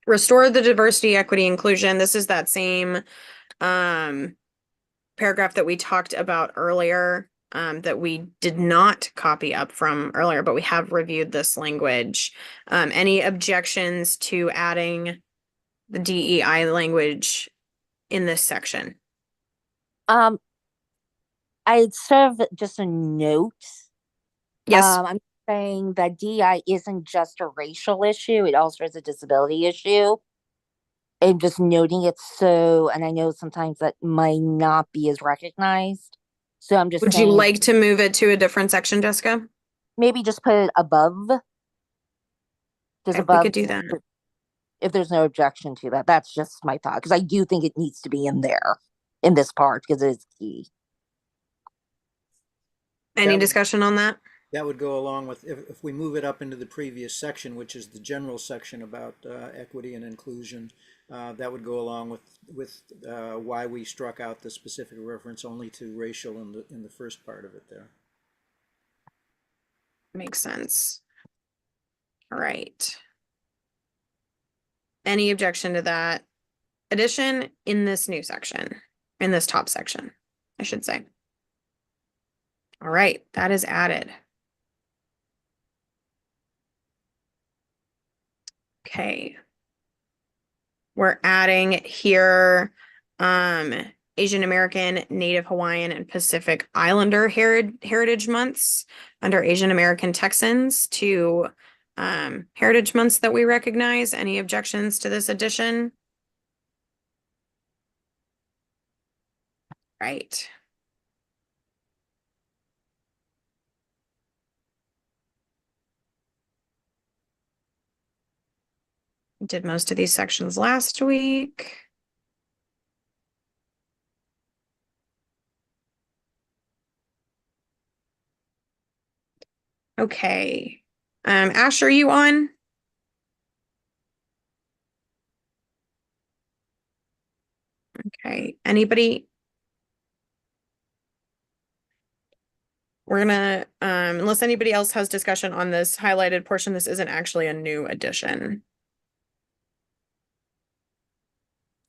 Speaker 1: Restore the diversity, equity, inclusion. This is that same paragraph that we talked about earlier, that we did not copy up from earlier, but we have reviewed this language. Any objections to adding the DEI language in this section?
Speaker 20: I'd serve just a note.
Speaker 1: Yes.
Speaker 20: I'm saying that DEI isn't just a racial issue, it also is a disability issue. And just noting it so, and I know sometimes that might not be as recognized. So I'm just
Speaker 1: Would you
Speaker 20: saying,
Speaker 1: like to move it to a different section, Jessica?
Speaker 20: maybe just put it above. Just
Speaker 1: Okay, we
Speaker 20: above,
Speaker 1: could do that.
Speaker 20: if there's no objection to that. That's just my thought, because I do think it needs to be in there, in this part, because it is key.
Speaker 1: Any discussion on that?
Speaker 3: That would go along with, if we move it up into the previous section, which is the general section about equity and inclusion, that would go along with why we struck out the specific reference only to racial in the first part of it there.
Speaker 1: Makes sense. All right. Any objection to that addition in this new section, in this top section, I should say? All right, that is added. Okay. We're adding here Asian American, Native Hawaiian, and Pacific Islander Heritage Months under Asian American Texans to Heritage Months that we recognize. Any objections to this addition? Right. Did most of these sections last week. Okay. Ash, are you on? Okay. Anybody? We're gonna, unless anybody else has discussion on this highlighted portion, this isn't actually a new addition.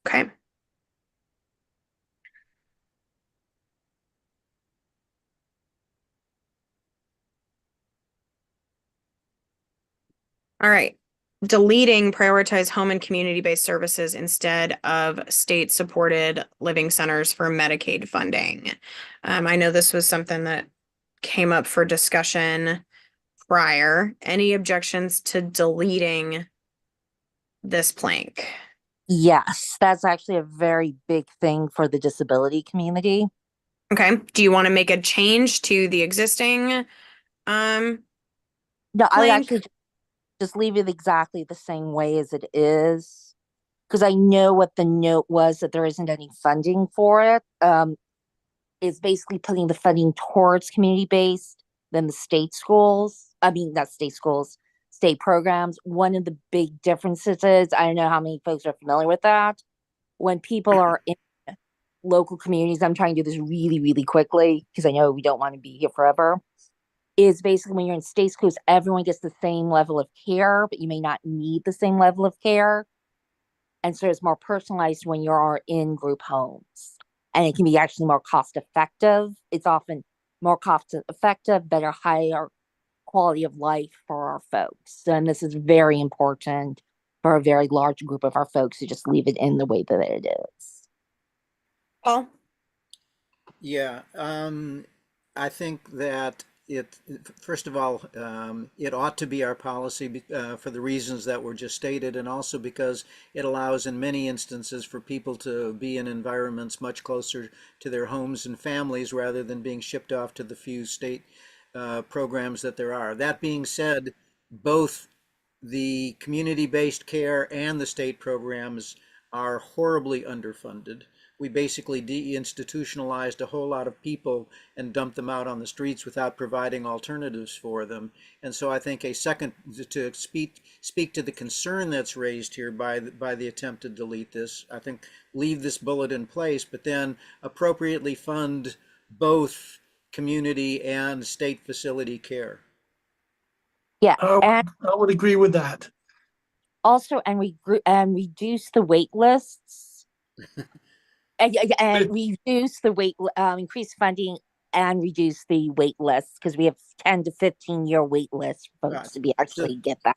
Speaker 1: Okay. All right. Deleting prioritize home and community-based services instead of state-supported living centers for Medicaid funding. I know this was something that came up for discussion prior. Any objections to deleting this plank?
Speaker 20: Yes, that's actually a very big thing for the disability community.
Speaker 1: Okay. Do you want to make a change to the existing
Speaker 20: No, I would
Speaker 1: plank?
Speaker 20: actually just leave it exactly the same way as it is, because I know what the note was, that there isn't any funding for it. It's basically putting the funding towards community-based than the state schools. I mean, not state schools, state programs. One of the big differences is, I don't know how many folks are familiar with that. When people are in local communities, I'm trying to do this really, really quickly because I know we don't want to be here forever, is basically when you're in state schools, everyone gets the same level of care, but you may not need the same level of care. And so it's more personalized when you are in group homes. And it can be actually more cost effective. It's often more cost effective, better, higher quality of life for our folks. And this is very important for a very large group of our folks to just leave it in the way that it is.
Speaker 1: Paul?
Speaker 3: Yeah, I think that first of all, it ought to be our policy for the reasons that were just stated, and also because it allows in many instances for people to be in environments much closer to their homes and families rather than being shipped off to the few state programs that there are. That being said, both the community-based care and the state programs are horribly underfunded. We basically deinstitutionalized a whole lot of people and dumped them out on the streets without providing alternatives for them. And so I think a second, to speak to the concern that's raised here by the attempt to delete this, I think leave this bullet in place, but then appropriately fund both community and state facility care.
Speaker 15: Yeah,
Speaker 9: I would agree with that.
Speaker 15: also, and reduce the wait lists. And reduce the increase funding and reduce the wait lists, because we have 10 to 15-year wait lists for folks to be actually get that.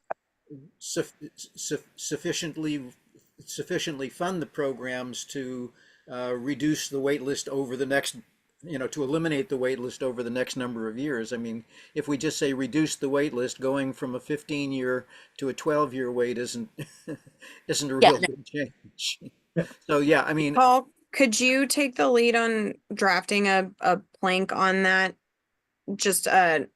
Speaker 3: Sufficiently fund the programs to reduce the wait list over the next, to eliminate the wait list over the next number of years. I mean, if we just say reduce the wait list, going from a 15-year to a 12-year wait isn't a real big change. So yeah, I mean,
Speaker 1: Paul, could you take the lead on drafting a plank on that? Just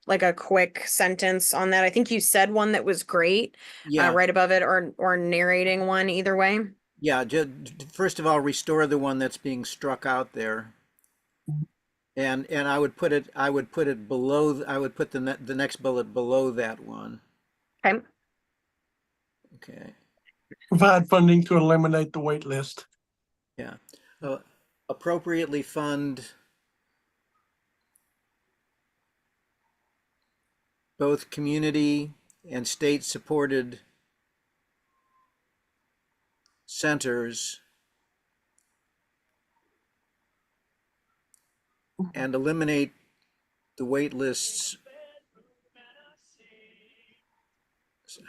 Speaker 1: like a quick sentence on that. I think you said one that was great, right above it, or narrating one, either way.
Speaker 3: Yeah, first of all, restore the one that's being struck out there. And I would put it below, I would put the next bullet below that one.
Speaker 1: Okay.
Speaker 3: Okay.
Speaker 9: Provide funding to eliminate the wait list.
Speaker 3: Yeah. Appropriately fund both community and state supported centers and eliminate the wait lists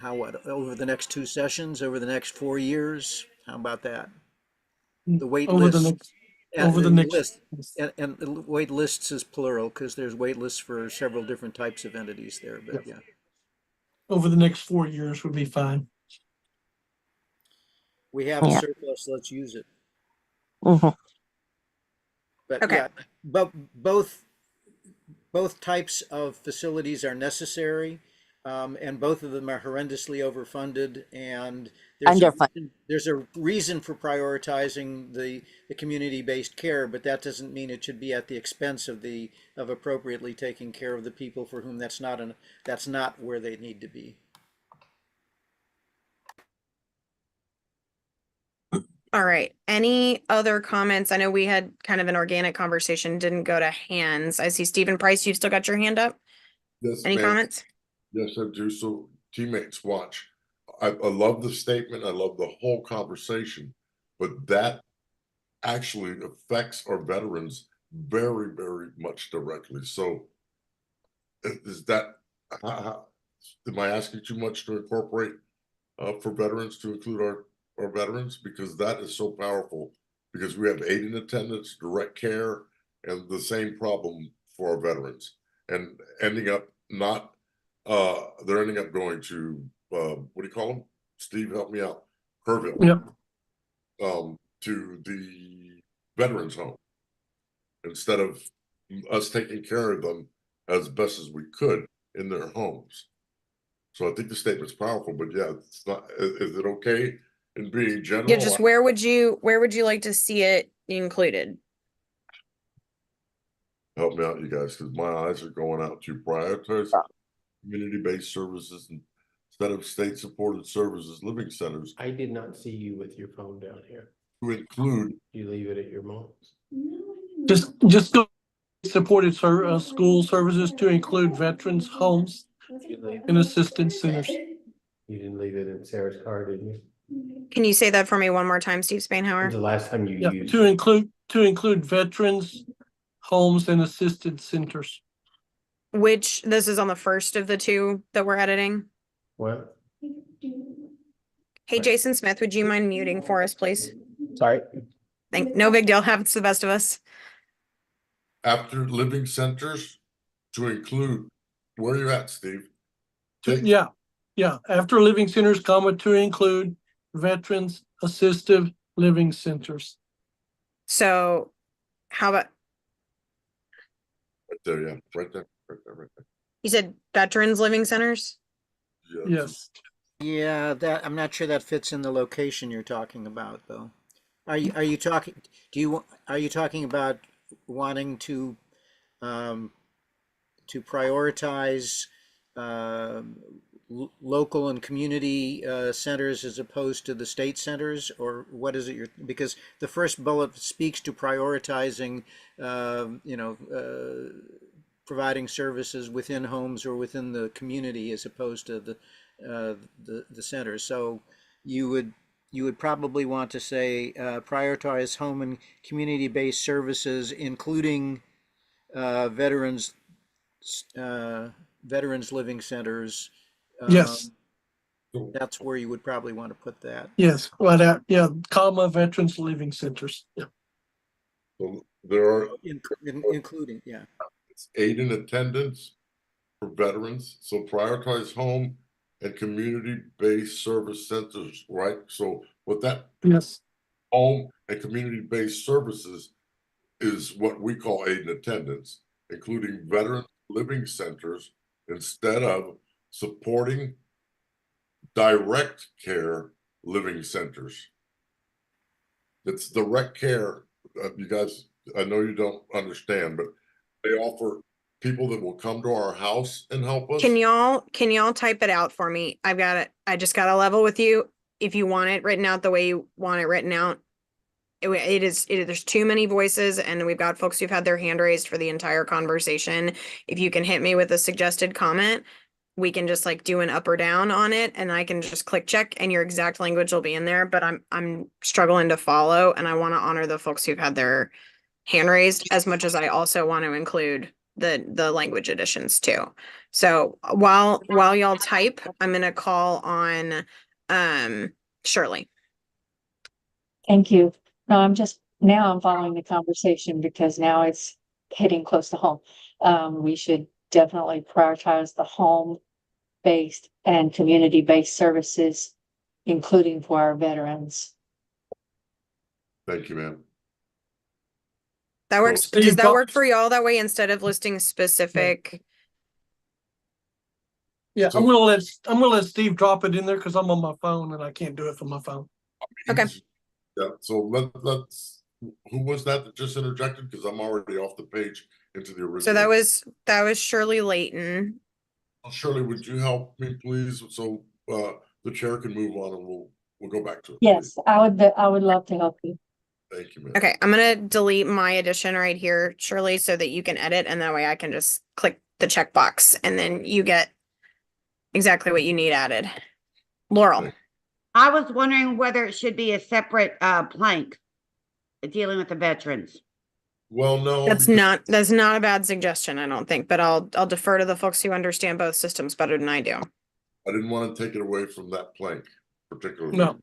Speaker 3: over the next 2 sessions, over the next 4 years. How about that? The wait lists and wait lists is plural because there's wait lists for several different types of entities there, but yeah.
Speaker 9: Over the next 4 years would be fine.
Speaker 3: We have a surplus, let's use it. But
Speaker 15: Okay.
Speaker 3: yeah, but both types of facilities are necessary, and both of them are horrendously overfunded, and there's a reason for prioritizing the community-based care, but that doesn't mean it should be at the expense of appropriately taking care of the people for whom that's not where they need to be.
Speaker 1: All right. Any other comments? I know we had kind of an organic conversation, didn't go to hands. I see Stephen Price, you've still got your hand up.
Speaker 8: Yes,
Speaker 1: Any
Speaker 8: ma'am.
Speaker 1: comments?
Speaker 8: Yes, I do. So teammates, watch. I love the statement. I love the whole conversation, but that actually affects our veterans very, very much directly. So is that, am I asking too much to incorporate for veterans, to include our veterans? Because that is so powerful, because we have aid in attendance, direct care, and the same problem for our veterans, and ending up they're ending up going to what do you call them? Steve, help me out. Kerrville.
Speaker 9: Yep.
Speaker 8: To the veterans home, instead of us taking care of them as best as we could in their homes. So I think the statement's powerful, but yeah, it's not. Is it okay in being general?
Speaker 1: Yeah, just where would you like to see it included?
Speaker 8: Help me out, you guys, because my eyes are going out to prioritize community-based services instead of state-supported services, living centers.
Speaker 19: I did not see you with your phone down here.
Speaker 8: To include.
Speaker 19: You leave it at your mom's.
Speaker 9: Just go supported school services to include veterans homes and assistance centers.
Speaker 19: You didn't leave it in Sarah's car, did you?
Speaker 1: Can you say that for me one more time, Steve Spainhour?
Speaker 19: The last time you used
Speaker 9: to include veterans homes and assistance centers.
Speaker 1: Which this is on the first of the two that we're editing.
Speaker 19: What?
Speaker 1: Hey, Jason Smith, would you mind muting for us, please?
Speaker 19: Sorry.
Speaker 1: No big deal. Happens to the best of us.
Speaker 8: After living centers, to include where are you at, Steve?
Speaker 9: Yeah, after living centers, comma, to include veterans assistive living centers.
Speaker 1: So how about,
Speaker 8: Right there, yeah, right there, right there, right there.
Speaker 1: you said veterans living centers?
Speaker 9: Yes.
Speaker 3: Yeah, that, I'm not sure that fits in the location you're talking about, though. Are you talking, are you talking about wanting to prioritize local and community centers as opposed to the state centers, or what is it because the first bullet speaks to prioritizing, providing services within homes or within the community as opposed to the centers. So you would probably want to say prioritize home and community-based services, including veterans living centers.
Speaker 9: Yes.
Speaker 3: That's where you would probably want to put that.
Speaker 9: Yes, right out, yeah, comma, veterans living centers, yeah.
Speaker 8: So there are
Speaker 3: Including, yeah.
Speaker 8: it's aid in attendance for veterans. So prioritize home and community-based service centers, right? So what that
Speaker 9: Yes.
Speaker 8: home and community-based services is what we call aid in attendance, including veteran living centers, instead of supporting direct care living centers. It's direct care. You guys, I know you don't understand, but they offer people that will come to our house and help us.
Speaker 1: Can y'all type it out for me? I just got to level with you. If you want it written out the way you want it written out, there's too many voices, and we've got folks who've had their hand raised for the entire conversation. If you can hit me with a suggested comment, we can just like do an up or down on it, and I can just click check and your exact language will be in there, but I'm struggling to follow, and I want to honor the folks who've had their hand raised as much as I also want to include the language additions too. So while y'all type, I'm gonna call on Shirley.
Speaker 12: Thank you. No, now I'm following the conversation because now it's hitting close to home. We should definitely prioritize the home-based and community-based services, including for our veterans.
Speaker 8: Thank you, ma'am.
Speaker 1: That works.
Speaker 9: Steve,
Speaker 1: Does that work for y'all that way instead of listing specific?
Speaker 9: Yeah, I'm gonna let Steve drop it in there because I'm on my phone and I can't do it from my phone.
Speaker 1: Okay.
Speaker 8: Yeah, so let's, who was that just interjected? Because I'm already off the page into the original.
Speaker 1: So that was Shirley Layton.
Speaker 8: Shirley, would you help me, please? So the chair can move on and we'll go back to it.
Speaker 12: Yes,
Speaker 8: please.
Speaker 12: I would love to help you.
Speaker 8: Thank you, ma'am.
Speaker 1: Okay, I'm gonna delete my addition right here, Shirley, so that you can edit, and that way I can just click the checkbox and then you get exactly what you need added. Laurel.
Speaker 6: I was wondering whether it should be a separate plank dealing with the veterans.
Speaker 8: Well, no.
Speaker 1: That's not a bad suggestion, I don't think, but I'll defer to the folks who understand both systems better than I do.
Speaker 8: I didn't want to take it away from that plank particularly.
Speaker 9: No,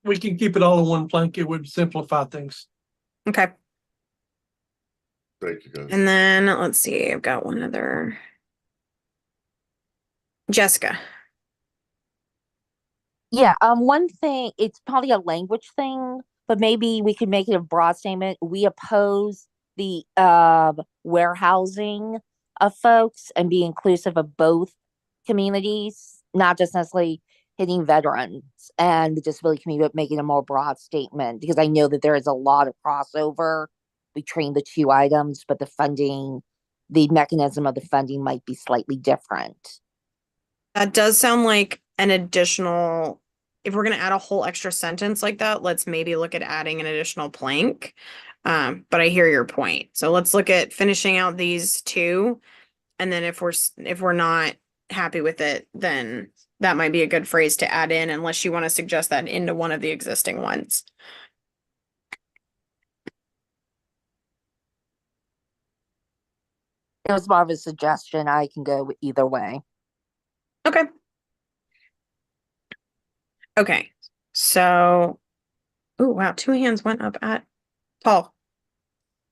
Speaker 9: we can keep it all in one plank. It would simplify things.
Speaker 1: Okay.
Speaker 8: Thank you, guys.
Speaker 1: And then let's see, I've got one other. Jessica.
Speaker 15: Yeah, one thing, it's probably a language thing, but maybe we could make it a broad statement. We oppose the warehousing of folks and be inclusive of both communities, not just necessarily hitting veterans and the disability community, but making a more broad statement, because I know that there is a lot of crossover between the two items, but the mechanism of the funding might be slightly different.
Speaker 1: That does sound like an additional, if we're going to add a whole extra sentence like that, let's maybe look at adding an additional plank. But I hear your point. So let's look at finishing out these two. And then if we're not happy with it, then that might be a good phrase to add in, unless you want to suggest that into one of the existing ones.
Speaker 15: It was more of a suggestion. I can go either way.
Speaker 1: Okay. Okay. So, oh wow, two hands went up at Paul.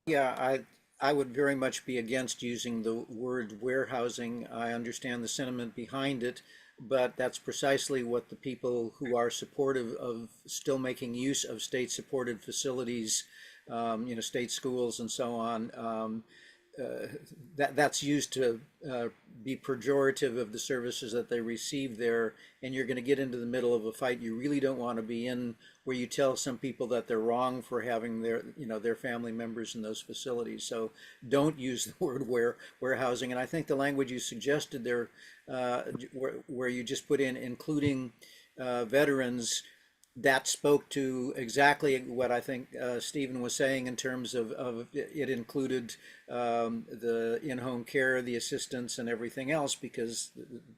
Speaker 3: Yeah, I would very much be against using the word warehousing. I understand the sentiment behind it, but that's precisely what the people who are supportive of still making use of state-supported facilities, state schools and so on, that's used to be pejorative of the services that they receive there, and you're going to get into the middle of a fight you really don't want to be in, where you tell some people that they're wrong for having their family members in those facilities. So don't use the word warehousing. And I think the language you suggested there, where you just put in including veterans, that spoke to exactly what I think Stephen was saying in terms of it included the in-home care, the assistance, and everything else, because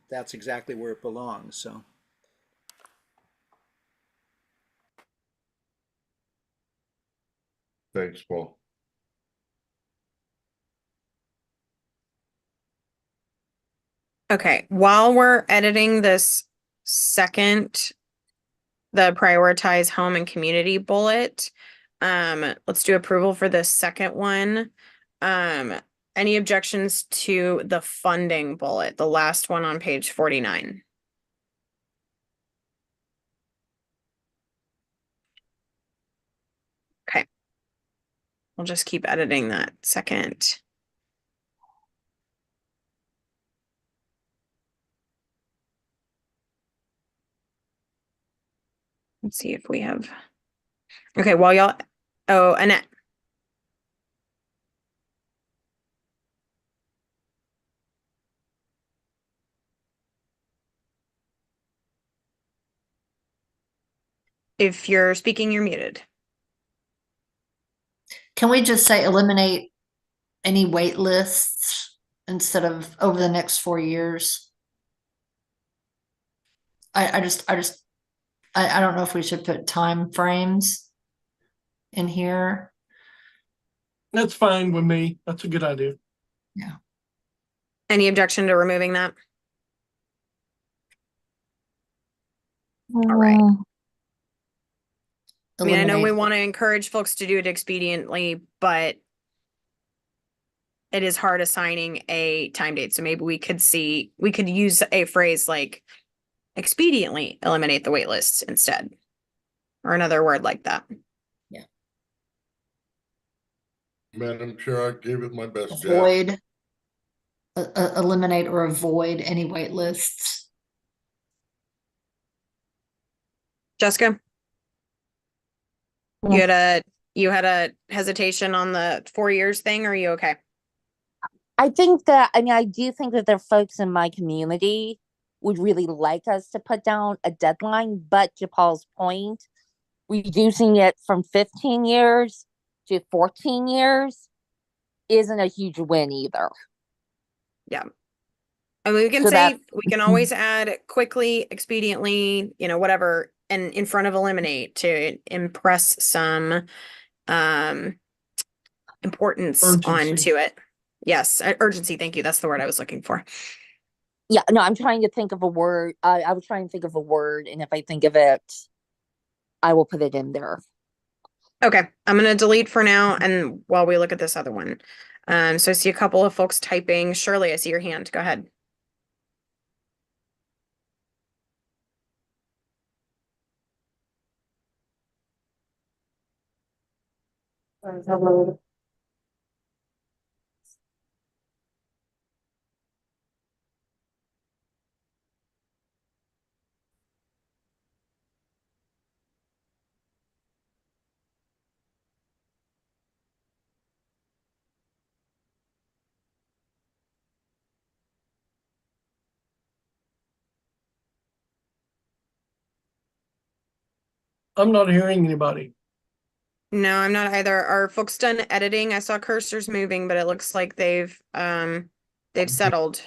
Speaker 3: that's exactly where it belongs. So.
Speaker 8: Thanks, Paul.
Speaker 1: Okay, while we're editing this the prioritize home and community bullet, let's do approval for the second one. Any objections to the funding bullet, the last one on page 49? Okay. We'll just keep editing that second. Let's see if we have. Okay, while y'all. Oh, Annette. If you're speaking, you're muted.
Speaker 2: Can we just say eliminate any wait lists instead of over the next 4 years? I don't know if we should put time frames in here.
Speaker 9: That's fine with me. That's a good idea.
Speaker 2: Yeah.
Speaker 1: Any objection to removing that? All right. I mean, I know we
Speaker 2: Eliminate.
Speaker 1: want to encourage folks to do it expediently, but it is hard assigning a time date. So maybe we could use a phrase like expediently eliminate the wait lists instead, or another word like that.
Speaker 2: Yeah.
Speaker 8: Madam Chair, I gave it my best jab.
Speaker 2: Avoid, eliminate or avoid any wait lists.
Speaker 1: Jessica? You had a hesitation on the 4 years thing, or are you okay?
Speaker 15: I do think that there are folks in my community would really like us to put down a deadline, but to Paul's point, reducing it from 15 years to 14 years isn't a huge win either.
Speaker 1: Yeah. And we can we can always add quickly, expediently, whatever, and in front of eliminate to impress some importance onto it. Yes, urgency. Thank you. That's the word I was looking for.
Speaker 15: Yeah, no, I'm trying to think of a word. I was trying to think of a word, and if I think of it, I will put it in there.
Speaker 1: Okay, I'm gonna delete for now, and while we look at this other one. So I see a couple of folks typing. Shirley, I see your hand. Go ahead.
Speaker 12: Hello.
Speaker 9: I'm not hearing anybody.
Speaker 1: No, I'm not either. Are folks done editing? I saw cursors moving, but it looks like they've settled.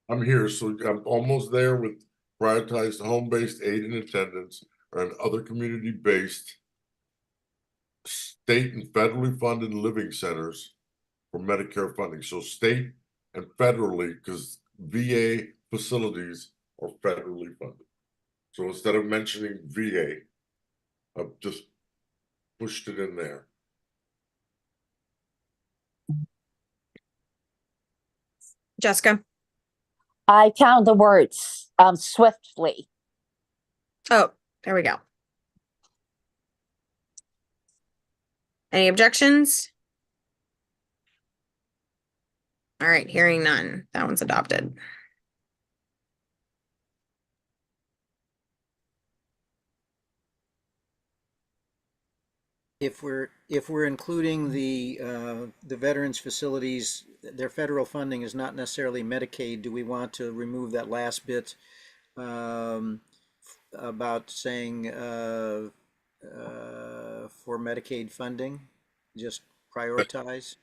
Speaker 8: I'm here, so I'm almost there with prioritized home-based aid and attendance and other community-based state and federally funded living centers for Medicare funding. So state and federally, because VA facilities are federally funded. So instead of mentioning VA, I've just pushed it in there.
Speaker 1: Jessica?
Speaker 15: I count the words swiftly.
Speaker 1: Oh, there we go. Any objections? All right, hearing none. That one's adopted.
Speaker 3: If we're including the veterans facilities, their federal funding is not necessarily Medicaid. Do we want to remove that last bit about saying for Medicaid funding, just prioritize?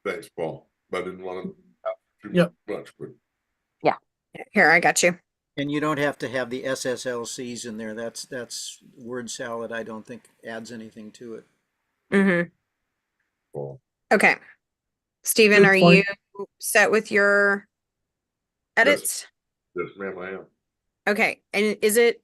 Speaker 8: Thanks, Paul. I didn't want to have too
Speaker 9: Yep.
Speaker 8: much, but
Speaker 1: Here, I got you.
Speaker 3: And you don't have to have the SSLCs in there. That's word salad. I don't think adds anything to it.
Speaker 1: Mm-hmm.
Speaker 8: Paul.
Speaker 1: Okay. Stephen,
Speaker 9: Good
Speaker 1: are
Speaker 9: point.
Speaker 1: you set with your edits?
Speaker 8: Yes, ma'am, I am.
Speaker 1: Okay, and is it?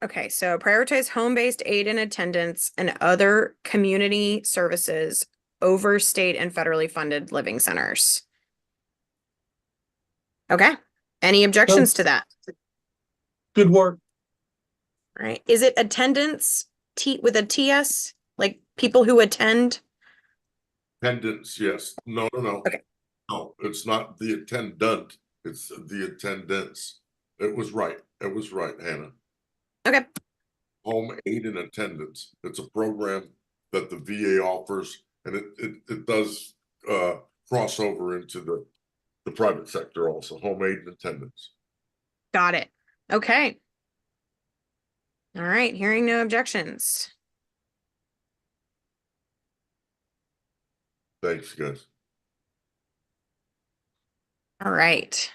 Speaker 1: Okay, so prioritize home-based aid and attendance and other community services over state and federally funded living centers. Okay, any objections to that?
Speaker 9: Good work.
Speaker 1: All right, is it attendance with a TS, like people who attend?
Speaker 8: Attendance, yes. No.
Speaker 1: Okay.
Speaker 8: No, it's not the attendant, it's the attendance. It was right, Hannah.
Speaker 1: Okay,
Speaker 8: Home aid and attendance. It's a program that the VA offers, and it does cross over into the private sector also, home aid and attendance.
Speaker 1: got it. Okay. All right, hearing no objections.
Speaker 8: Thanks, guys.
Speaker 1: All right.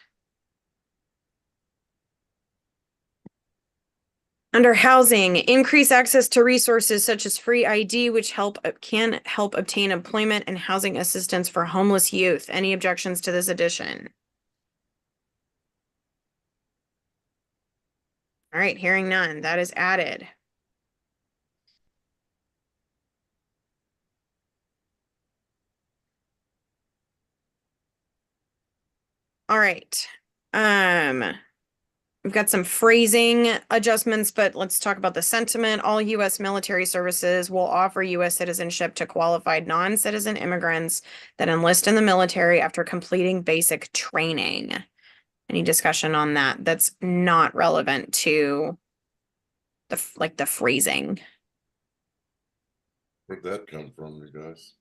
Speaker 1: Under housing, increase access to resources such as free ID, which can help obtain employment and housing assistance for homeless youth. Any objections to this addition? All right, hearing none, that is added. All right. We've got some phrasing adjustments, but let's talk about the sentiment. All U.S. military services will offer U.S. citizenship to qualified non-citizen immigrants that enlist in the military after completing basic training. Any discussion on that? That's not relevant to the phrasing.
Speaker 8: Where'd that come from, you guys?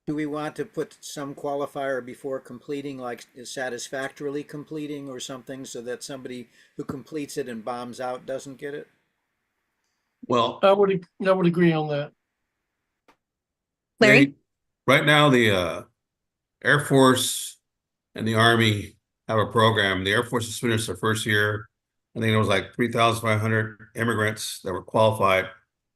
Speaker 3: Do we want to put some qualifier before completing, like is satisfactorily completing or something, so that somebody who completes it and bombs out doesn't get it?
Speaker 21: Well,
Speaker 9: I would agree on that.
Speaker 1: Larry?
Speaker 21: right now, the Air Force and the Army have a program. The Air Force has finished their first year. I think it was like 3,500 immigrants that were qualified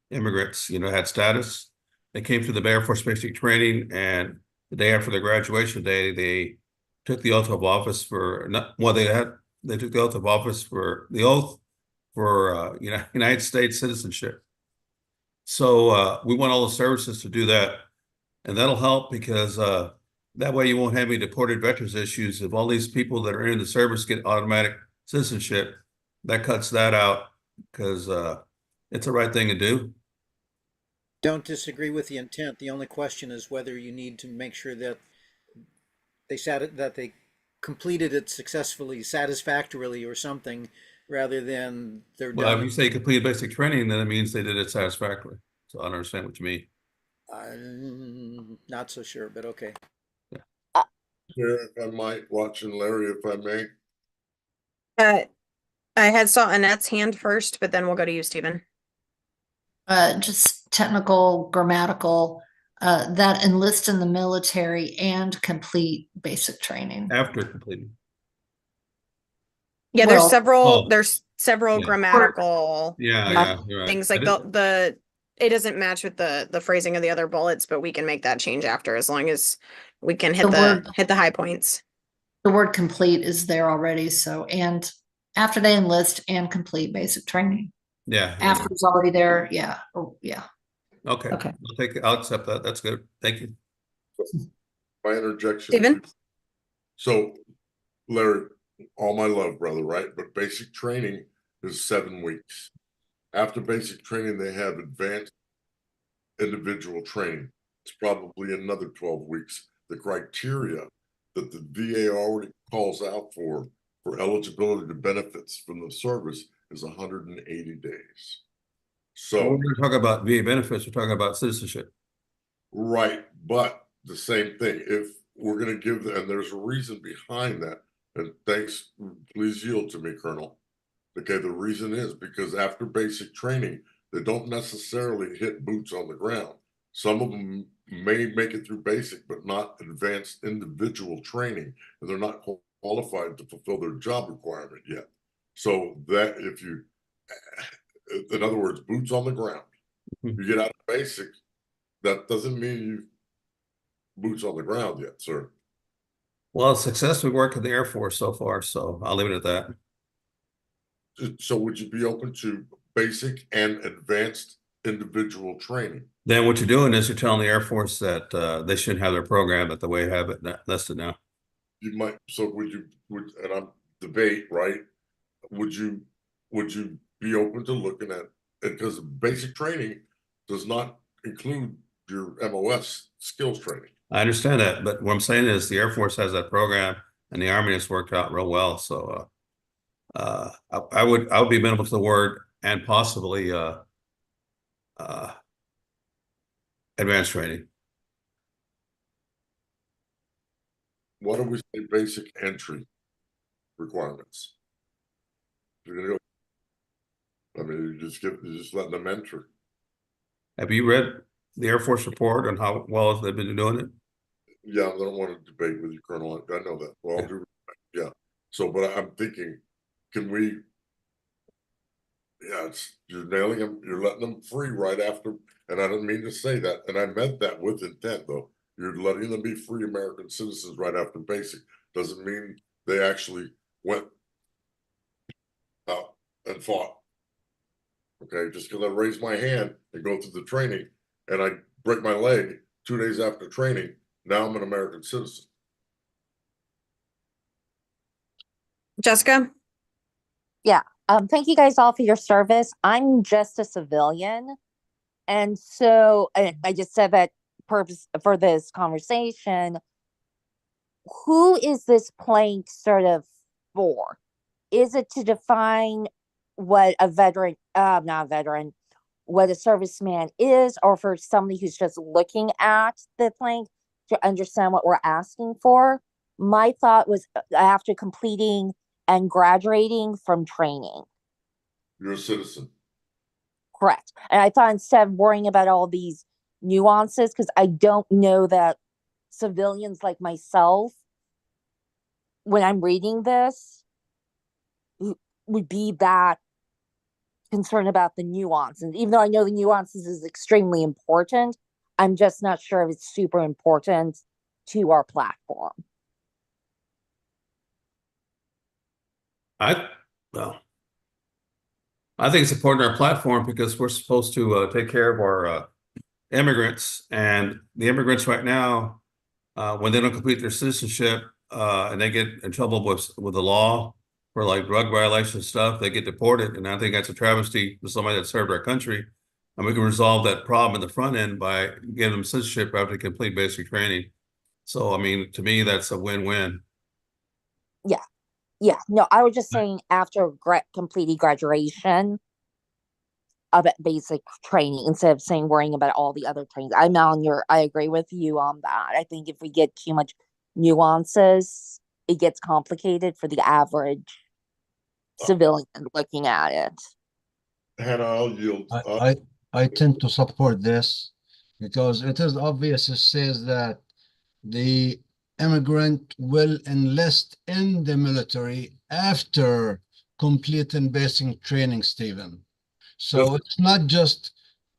Speaker 21: immigrants, had status. They came to the Air Force basic training, and the day after their graduation day, they took the oath of office they took the oath of office for United States citizenship. So we want all the services to do that, and that'll help because that way you won't have any deported veterans issues. If all these people that are in the service get automatic citizenship, that cuts that out because it's the right thing to do.
Speaker 3: Don't disagree with the intent. The only question is whether you need to make sure that they completed it successfully, satisfactorily, or something, rather than they're
Speaker 21: Well, if
Speaker 3: done.
Speaker 21: you say completed basic training, then it means they did it satisfactorily. So I don't understand what you mean.
Speaker 3: I'm not so sure, but okay.
Speaker 8: Here, if I might, watching Larry, if I may.
Speaker 1: I saw Annette's hand first, but then we'll go to you, Stephen.
Speaker 2: Just technical, grammatical, that enlist in the military and complete basic training.
Speaker 21: After completing.
Speaker 1: Yeah,
Speaker 2: Well-
Speaker 1: there's several
Speaker 21: Yeah.
Speaker 1: grammatical
Speaker 21: Yeah, you're right.
Speaker 1: things like it doesn't match with the phrasing of the other bullets, but we can make that change after as long as we can hit the high points.
Speaker 2: The word complete is there already, so, and after they enlist and complete basic training.
Speaker 21: Yeah.
Speaker 2: After it's already there, yeah, yeah.
Speaker 21: Okay.
Speaker 2: Okay.
Speaker 21: I'll accept that. That's good. Thank you.
Speaker 8: My interjection.
Speaker 1: Stephen?
Speaker 8: So, Larry, all my love, brother, right? But basic training is 7 weeks. After basic training, they have advanced individual training. It's probably another 12 weeks. The criteria that the VA already calls out for eligibility to benefits from the service is 180 days. So
Speaker 21: we're talking about VA benefits, we're talking about citizenship.
Speaker 8: right, but the same thing. If we're going to give, and there's a reason behind that, and thanks, please yield to me, Colonel. Okay, the reason is because after basic training, they don't necessarily hit boots on the ground. Some of them may make it through basic, but not advanced individual training, and they're not qualified to fulfill their job requirement yet. So that if you, in other words, boots on the ground, you get out of basic, that doesn't mean you boots on the ground yet, sir.
Speaker 21: Well, successfully work in the Air Force so far, so I'll leave it at that.
Speaker 8: So would you be open to basic and advanced individual training?
Speaker 21: Then what you're doing is you're telling the Air Force that they shouldn't have their program at the way I have it listed now.
Speaker 8: You might, so and I'm debate, right? Would you be open to looking at it? Because basic training does not include your MOS skills training.
Speaker 21: I understand that, but what I'm saying is the Air Force has that program and the Army has worked out real well. So I would be amenable to the word and possibly advanced training.
Speaker 8: Why don't we say basic entry requirements? You're gonna go, I mean, you're just letting them enter.
Speaker 21: Have you read the Air Force report on how well they've been doing it?
Speaker 8: Yeah, I don't want to debate with you, Colonel. I know that. Well, yeah. So, but I'm thinking, can we? Yeah, you're nailing them. You're letting them free right after. And I didn't mean to say that. And I meant that with intent, though. You're letting them be free American citizens right after basic. Doesn't mean they actually went out and fought. Okay, just because I raise my hand and go through the training and I break my leg 2 days after training, now I'm an American citizen.
Speaker 1: Jessica?
Speaker 15: Yeah. Thank you guys all for your service. I'm just a civilian. And so I just said that purpose for this conversation. Who is this plank sort of for? Is it to define what a veteran, not a veteran, what a serviceman is, or for somebody who's just looking at the plank to understand what we're asking for? My thought was after completing and graduating from training.
Speaker 8: You're a citizen.
Speaker 15: Correct. And I thought instead of worrying about all these nuances, because I don't know that civilians like myself, when I'm reading this, would be that concerned about the nuances. Even though I know the nuances is extremely important, I'm just not sure if it's super important to our platform.
Speaker 21: I think it's important to our platform because we're supposed to take care of our immigrants, and the immigrants right now, when they don't complete their citizenship and they get in trouble with the law for like drug violation stuff, they get deported. And I think that's a travesty to somebody that served our country. And we can resolve that problem in the front end by giving them citizenship after they complete basic training. So, I mean, to me, that's a win-win.
Speaker 15: Yeah. Yeah. No, I was just saying after completing graduation of basic training, instead of saying worrying about all the other trainings. I agree with you on that. I think if we get too much nuances, it gets complicated for the average civilian looking at it.
Speaker 8: Hannah, I'll yield.
Speaker 13: I tend to support this because it is obvious. It says that the immigrant will enlist in the military after completing basic training, Stephen. So it's not just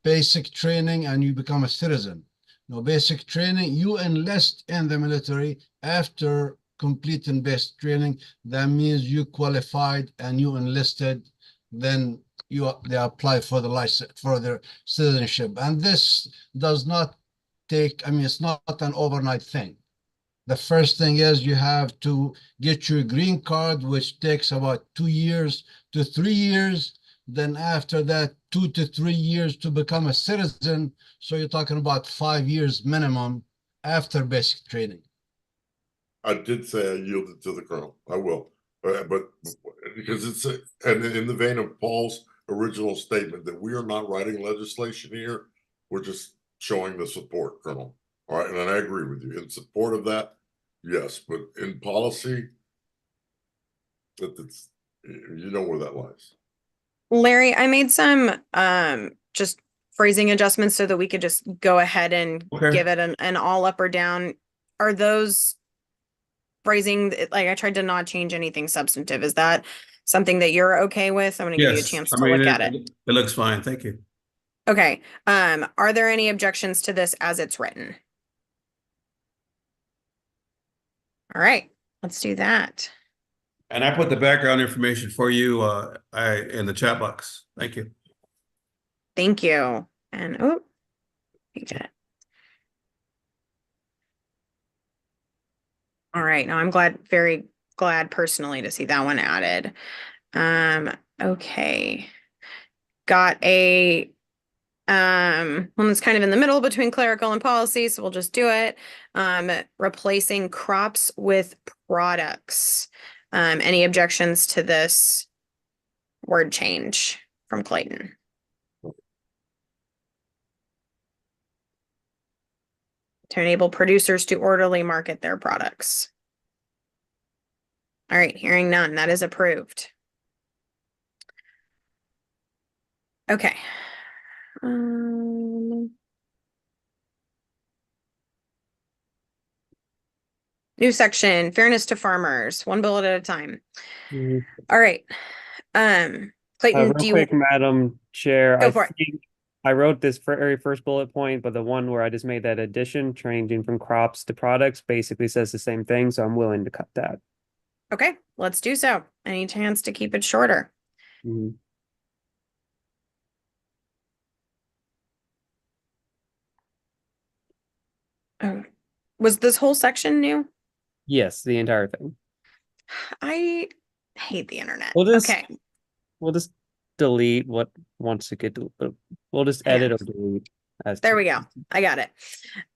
Speaker 13: basic training and you become a citizen. No, basic training, you enlist in the military after completing basic training. That means you qualified and you enlisted, then they apply for the license, for their citizenship. And this does not take, I mean, it's not an overnight thing. The first thing is you have to get your green card, which takes about 2 years to 3 years. Then after that, 2 to 3 years to become a citizen. So you're talking about 5 years minimum after basic training.
Speaker 8: I did say I yielded to the colonel. I will, but because it's and in the vein of Paul's original statement that we are not writing legislation here, we're just showing the support, Colonel. All right, and I agree with you in support of that. Yes, but in policy, that's you know where that lies.
Speaker 1: Larry, I made some just phrasing adjustments so that we could just go ahead and
Speaker 21: Okay.
Speaker 1: give it an all up or down. Are those phrasing, like I tried to not change anything substantive? Is that something that you're okay with? I'm gonna give you a
Speaker 21: Yes,
Speaker 1: chance
Speaker 21: I
Speaker 1: to
Speaker 21: mean,
Speaker 1: look at it.
Speaker 21: it looks fine. Thank you.
Speaker 1: Okay, are there any objections to this as it's written? All right, let's do that.
Speaker 21: And I put the background information for you, in the chat box. Thank you.
Speaker 1: Thank you. And oh, you did it. All right, now I'm very glad personally to see that one added. Okay. Got a one that's kind of in the middle between clerical and policy, so we'll just do it. Replacing crops with products. Any objections to this word change from Clayton? To enable producers to orderly market their products. All right, hearing none, that is approved. Okay. New section, fairness to farmers, one bullet at a time. All right. Clayton,
Speaker 5: Real
Speaker 1: do you
Speaker 5: quick, Madam Chair,
Speaker 1: go for it?
Speaker 5: think I wrote this very first bullet point, but the one where I just made that addition, changing from crops to products, basically says the same thing, so I'm willing to cut that.
Speaker 1: Okay, let's do so. Any chance to keep it shorter?
Speaker 5: Mhm.
Speaker 1: Oh, was this whole section new?
Speaker 5: Yes, the entire thing.
Speaker 1: I hate the internet.
Speaker 5: We'll
Speaker 1: Okay,
Speaker 5: just delete what wants to get, we'll just
Speaker 1: Yeah.
Speaker 5: edit or delete.
Speaker 1: There we go. I got it.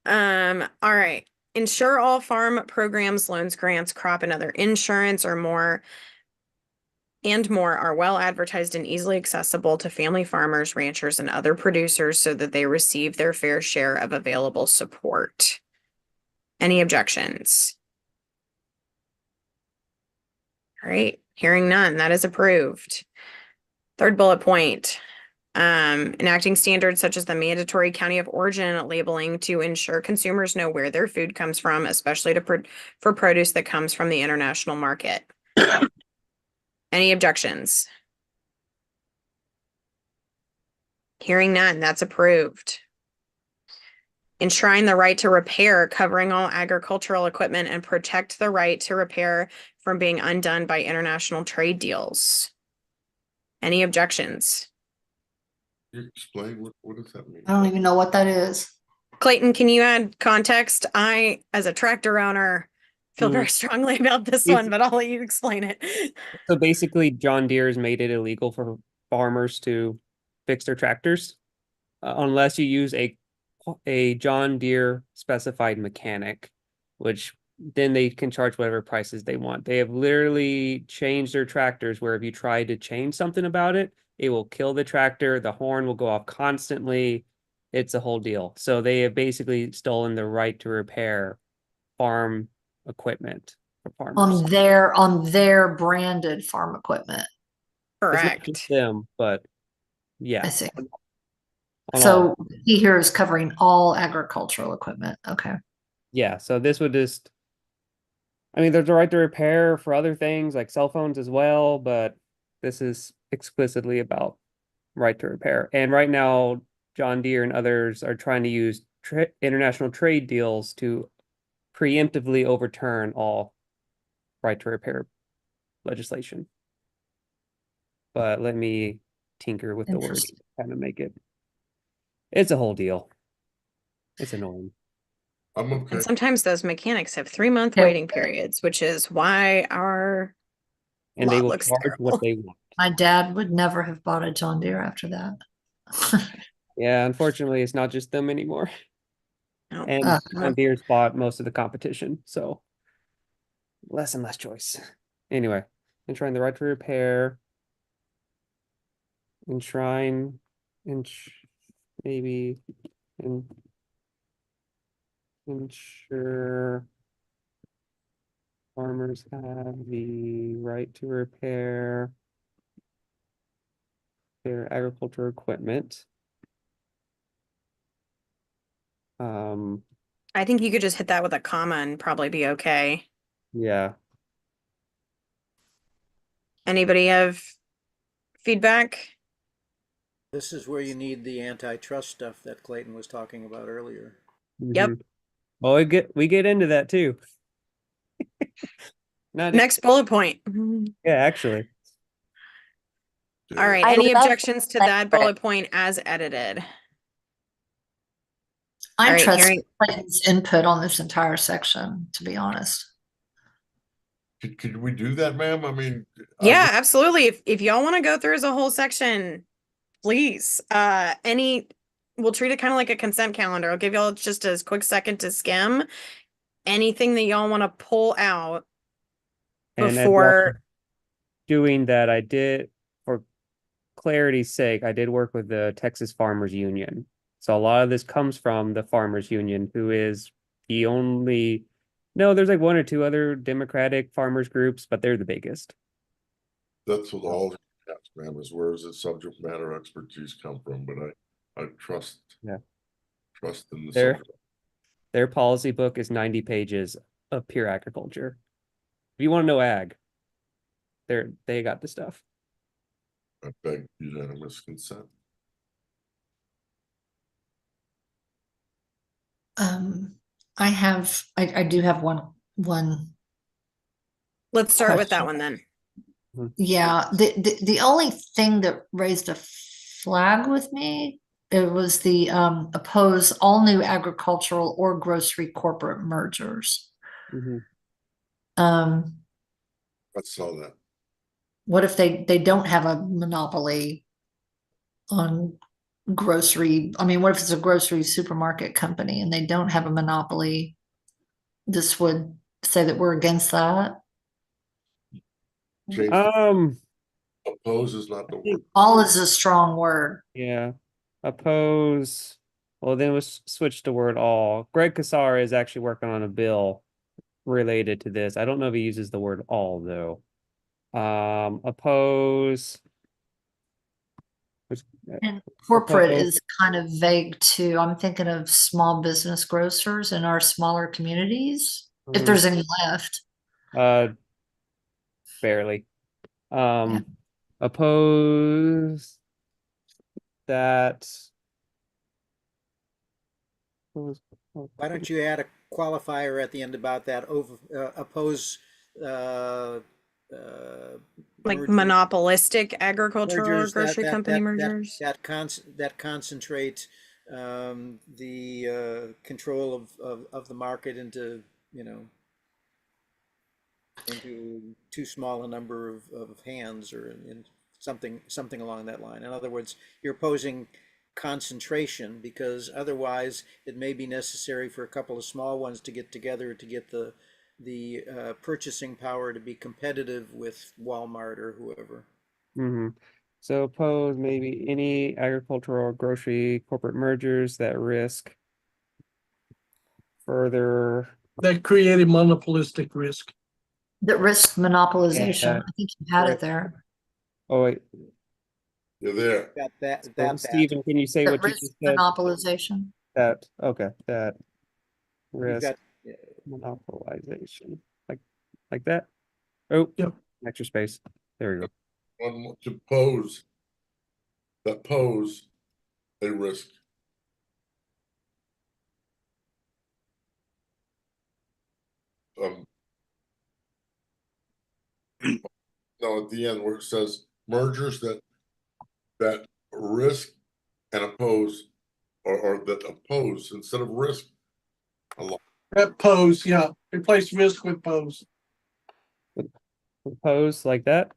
Speaker 1: All right. Ensure all farm programs, loans, grants, crop, and other insurance or more are well advertised and easily accessible to family farmers, ranchers, and other producers so that they receive their fair share of available support. Any objections? All right, hearing none, that is approved. Third bullet point. Enacting standards such as the mandatory county of origin labeling to ensure consumers know where their food comes from, especially for produce that comes from the international market. Any objections? Hearing none, that's approved. Enshrine the right to repair, covering all agricultural equipment and protect the right to repair from being undone by international trade deals. Any objections?
Speaker 8: Can you explain what does that mean?
Speaker 2: I don't even know what that is.
Speaker 1: Clayton, can you add context? I, as a tractor owner, feel very
Speaker 5: Mm.
Speaker 1: strongly about this
Speaker 5: It's-
Speaker 1: one, but I'll let you explain it.
Speaker 5: So basically, John Deere's made it illegal for farmers to fix their tractors unless you use a John Deere specified mechanic, which then they can charge whatever prices they want. They have literally changed their tractors where if you try to change something about it, it will kill the tractor. The horn will go off constantly. It's a whole deal. So they have basically stolen the right to repair farm equipment for farmers.
Speaker 2: On their branded farm equipment.
Speaker 5: It's not just them, but yeah.
Speaker 2: I see.
Speaker 5: On
Speaker 2: So he here is covering all agricultural equipment. Okay.
Speaker 5: Yeah, so this would just, I mean, there's a right to repair for other things like cell phones as well, but this is explicitly about right to repair. And right now, John Deere and others are trying to use international trade deals to preemptively overturn all right to repair legislation. But let me tinker with the word,
Speaker 2: Interesting.
Speaker 5: kind of make it. It's a whole deal. It's annoying.
Speaker 8: I'm okay.
Speaker 1: And sometimes those mechanics have 3-month
Speaker 2: Yeah.
Speaker 1: waiting periods, which is why our
Speaker 5: And they
Speaker 1: lot
Speaker 5: will
Speaker 1: looks
Speaker 5: charge what
Speaker 1: terrible.
Speaker 5: they want.
Speaker 2: My dad would never have bought a John Deere after that.
Speaker 5: Yeah, unfortunately, it's not just them anymore.
Speaker 1: No.
Speaker 5: And John Deere's bought most of the competition, so less and less choice. Anyway, enshrin the right to repair. Enshrine, maybe, and ensure farmers have the right to repair their agricultural equipment.
Speaker 1: I think you could just hit that with a comma and probably be okay.
Speaker 5: Yeah.
Speaker 1: Anybody have feedback?
Speaker 3: This is where you need the antitrust stuff that Clayton was talking about earlier.
Speaker 1: Yep.
Speaker 5: Mhm. Well, we get into that too. Not
Speaker 1: Next bullet point.
Speaker 5: yeah, actually.
Speaker 1: All right.
Speaker 15: I
Speaker 1: Any
Speaker 15: love
Speaker 1: objections to that bullet point as edited? All
Speaker 2: I
Speaker 1: right,
Speaker 2: trust
Speaker 1: hearing-
Speaker 2: Clayton's input on this entire section, to be honest.
Speaker 8: Could we do that, ma'am? I mean,
Speaker 1: Yeah, absolutely. If y'all want to go through as a whole section, please. We'll treat it kind of like a consent calendar. I'll give y'all just a quick second to skim anything that y'all want to pull out
Speaker 5: And as
Speaker 1: before.
Speaker 5: well, doing that, I did, for clarity's sake, I did work with the Texas Farmers Union. So a lot of this comes from the Farmers Union, who is the only, no, there's like 1 or 2 other Democratic farmers groups, but they're the biggest.
Speaker 8: that's what all the cats, ma'am, is where does the subject matter expertise come from? But I trust
Speaker 5: Yeah.
Speaker 8: trust in the
Speaker 5: Their
Speaker 8: subject.
Speaker 5: their policy book is 90 pages of pure agriculture. If you want to know ag, they got the stuff.
Speaker 8: I beg unanimous consent.
Speaker 2: I do have one.
Speaker 1: Let's start with that
Speaker 2: question.
Speaker 1: one then.
Speaker 2: Yeah, the only thing that raised a flag with me, it was the oppose all new agricultural or grocery corporate mergers.
Speaker 8: I saw that.
Speaker 2: What if they don't have a monopoly on grocery? I mean, what if it's a grocery supermarket company and they don't have a monopoly? This would say that we're against that.
Speaker 8: Oppose is not the word.
Speaker 2: All is a strong word.
Speaker 5: Yeah. Oppose. Well, then we'll switch the word all. Greg Casara is actually working on a bill related to this. I don't know if he uses the word all though. Oppose.
Speaker 2: And corporate
Speaker 5: Oppose.
Speaker 2: is kind of vague too. I'm thinking of small business grocers in our smaller communities, if there's any left.
Speaker 5: Barely. Oppose that.
Speaker 3: Why don't you add a qualifier at the end about that oppose
Speaker 1: Like
Speaker 3: mergers-
Speaker 1: monopolistic agricultural or
Speaker 3: mergers
Speaker 1: grocery company mergers?
Speaker 3: that concentrate the control of the market into into too small a number of hands, or in something along that line. In other words, you're opposing concentration because otherwise it may be necessary for a couple of small ones to get together to get the purchasing power to be competitive with Walmart or whoever.
Speaker 5: So oppose maybe any agricultural or grocery corporate mergers that risk further.
Speaker 9: That created monopolistic risk.
Speaker 2: That risk monopolization.
Speaker 5: Yeah.
Speaker 2: I think you had it there.
Speaker 5: Oh wait.
Speaker 8: You're there.
Speaker 3: Got that.
Speaker 5: So, Stephen, can you say
Speaker 2: That
Speaker 5: what you
Speaker 2: risk
Speaker 5: just said?
Speaker 2: monopolization.
Speaker 5: That that
Speaker 3: You've
Speaker 5: risk
Speaker 3: got
Speaker 5: monopolization. Like that? Oh,
Speaker 9: Yep.
Speaker 5: Extra space. There we go.
Speaker 8: One to pose a risk. No, at the end where it says mergers that risk and oppose, or that oppose instead of risk a lot.
Speaker 9: That pose, yeah, replace risk with pose.
Speaker 5: Pose like that?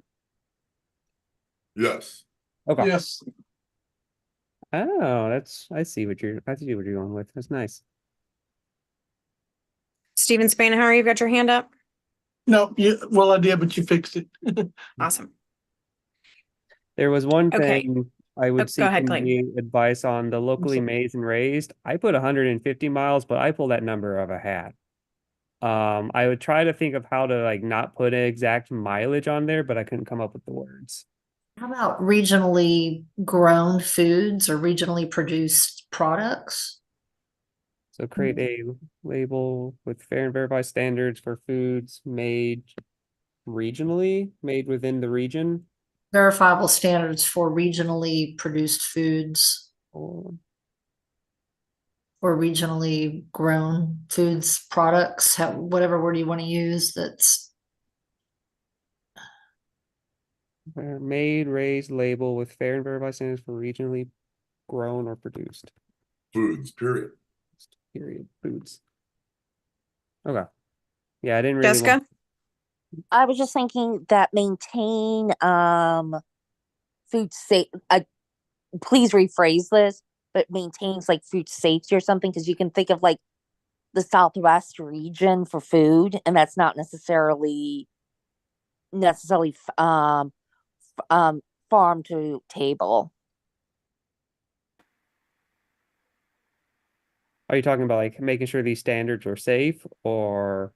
Speaker 8: Yes.
Speaker 5: Okay.
Speaker 9: Yes.
Speaker 5: Oh, I see what you're going with. That's nice.
Speaker 1: Steven Spanahauer, you've got your hand up.
Speaker 9: No, well, I did, but you fixed it.
Speaker 1: Awesome.
Speaker 5: There was one
Speaker 1: Okay.
Speaker 5: thing I would
Speaker 1: Go
Speaker 5: seek
Speaker 1: ahead,
Speaker 5: from
Speaker 1: Clayton.
Speaker 5: the advice on the locally made and raised. I put 150 miles, but I pull that number out of a hat. I would try to think of how to like not put an exact mileage on there, but I couldn't come up with the words.
Speaker 2: How about regionally grown foods or regionally produced products?
Speaker 5: So create a label with fair and verified standards for foods made regionally, made within the region.
Speaker 2: Verifiable standards for regionally produced foods
Speaker 5: Or
Speaker 2: regionally grown foods, products, whatever word you want to use that's
Speaker 5: made, raised, label with fair and verified standards for regionally grown or produced.
Speaker 8: Foods, period.
Speaker 5: Period. Foods. Okay. Yeah, I didn't really
Speaker 1: Jessica?
Speaker 15: I was just thinking that maintain food safe. Please rephrase this, but maintains like food safety or something, because you can think of like the Southwest region for food, and that's not necessarily farm to table.
Speaker 5: Are you talking about like making sure these standards are safe, or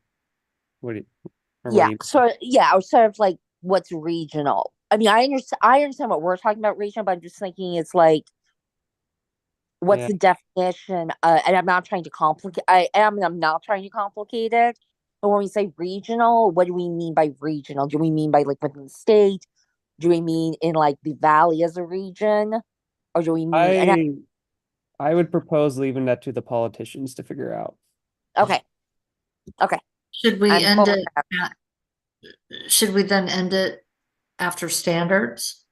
Speaker 5: what do you, or what
Speaker 15: Yeah,
Speaker 5: do you
Speaker 15: or sort of like what's regional. I mean, I understand what we're talking about regional, but I'm just thinking it's like what's
Speaker 5: Yeah.
Speaker 15: the definition? And I'm not trying to complicate. I'm not trying to complicate it. But when we say regional, what do we mean by regional? Do we mean by like within the state? Do we mean in like the valley as a region, or do we mean? And
Speaker 5: I would propose leaving that to the politicians to figure out.
Speaker 15: okay.
Speaker 2: should we
Speaker 15: I'm
Speaker 2: end
Speaker 15: cool
Speaker 2: it should we then end it after standards?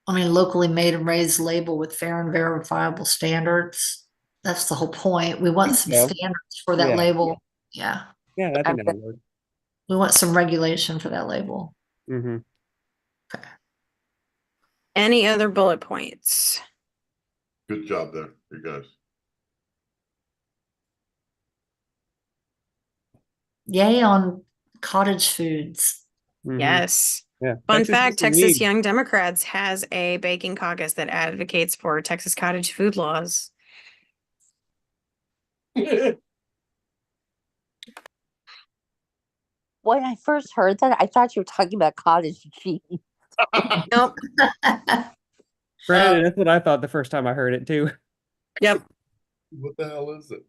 Speaker 2: I mean, locally made and raised label with fair and verifiable standards. That's the whole point. We want some
Speaker 5: so.
Speaker 2: standards for that
Speaker 5: Yeah.
Speaker 2: label. Yeah.
Speaker 5: Yeah, I think that would work.
Speaker 2: We want some regulation for that label.
Speaker 5: Mm-hmm.
Speaker 1: Any other bullet points?
Speaker 8: Good job there, you guys.
Speaker 2: Yay on cottage foods.
Speaker 1: Yes.
Speaker 5: Yeah.
Speaker 1: Fun
Speaker 5: Texas
Speaker 1: fact,
Speaker 5: used to
Speaker 1: Texas
Speaker 5: need-
Speaker 1: Young Democrats has a baking caucus that advocates for Texas cottage food laws.
Speaker 15: when I first heard that, I thought you were talking about cottage cheese.
Speaker 1: Nope.
Speaker 5: Brandon, that's what I thought the first time I heard it too.
Speaker 1: Yep.
Speaker 8: What the hell is it?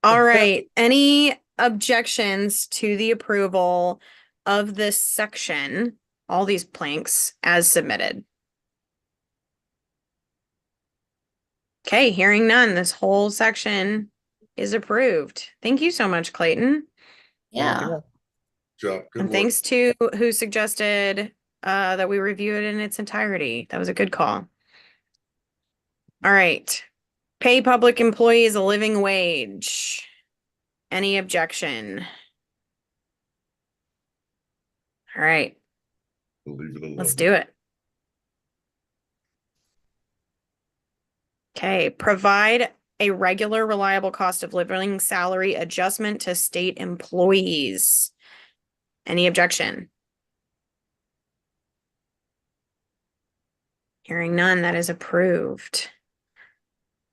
Speaker 1: All right. Any objections to the approval of this section, all these planks as submitted? Okay, hearing none, this whole section is approved. Thank you so much, Clayton.
Speaker 2: Yeah.
Speaker 8: Job. Good
Speaker 1: And
Speaker 8: work.
Speaker 1: thanks to who suggested that we review it in its entirety. That was a good call. All right. Pay public employees a living wage. Any objection? All right,
Speaker 8: Leave it alone.
Speaker 1: let's do it. Okay, provide a regular, reliable cost of living salary adjustment to state employees. Any objection? Hearing none, that is approved.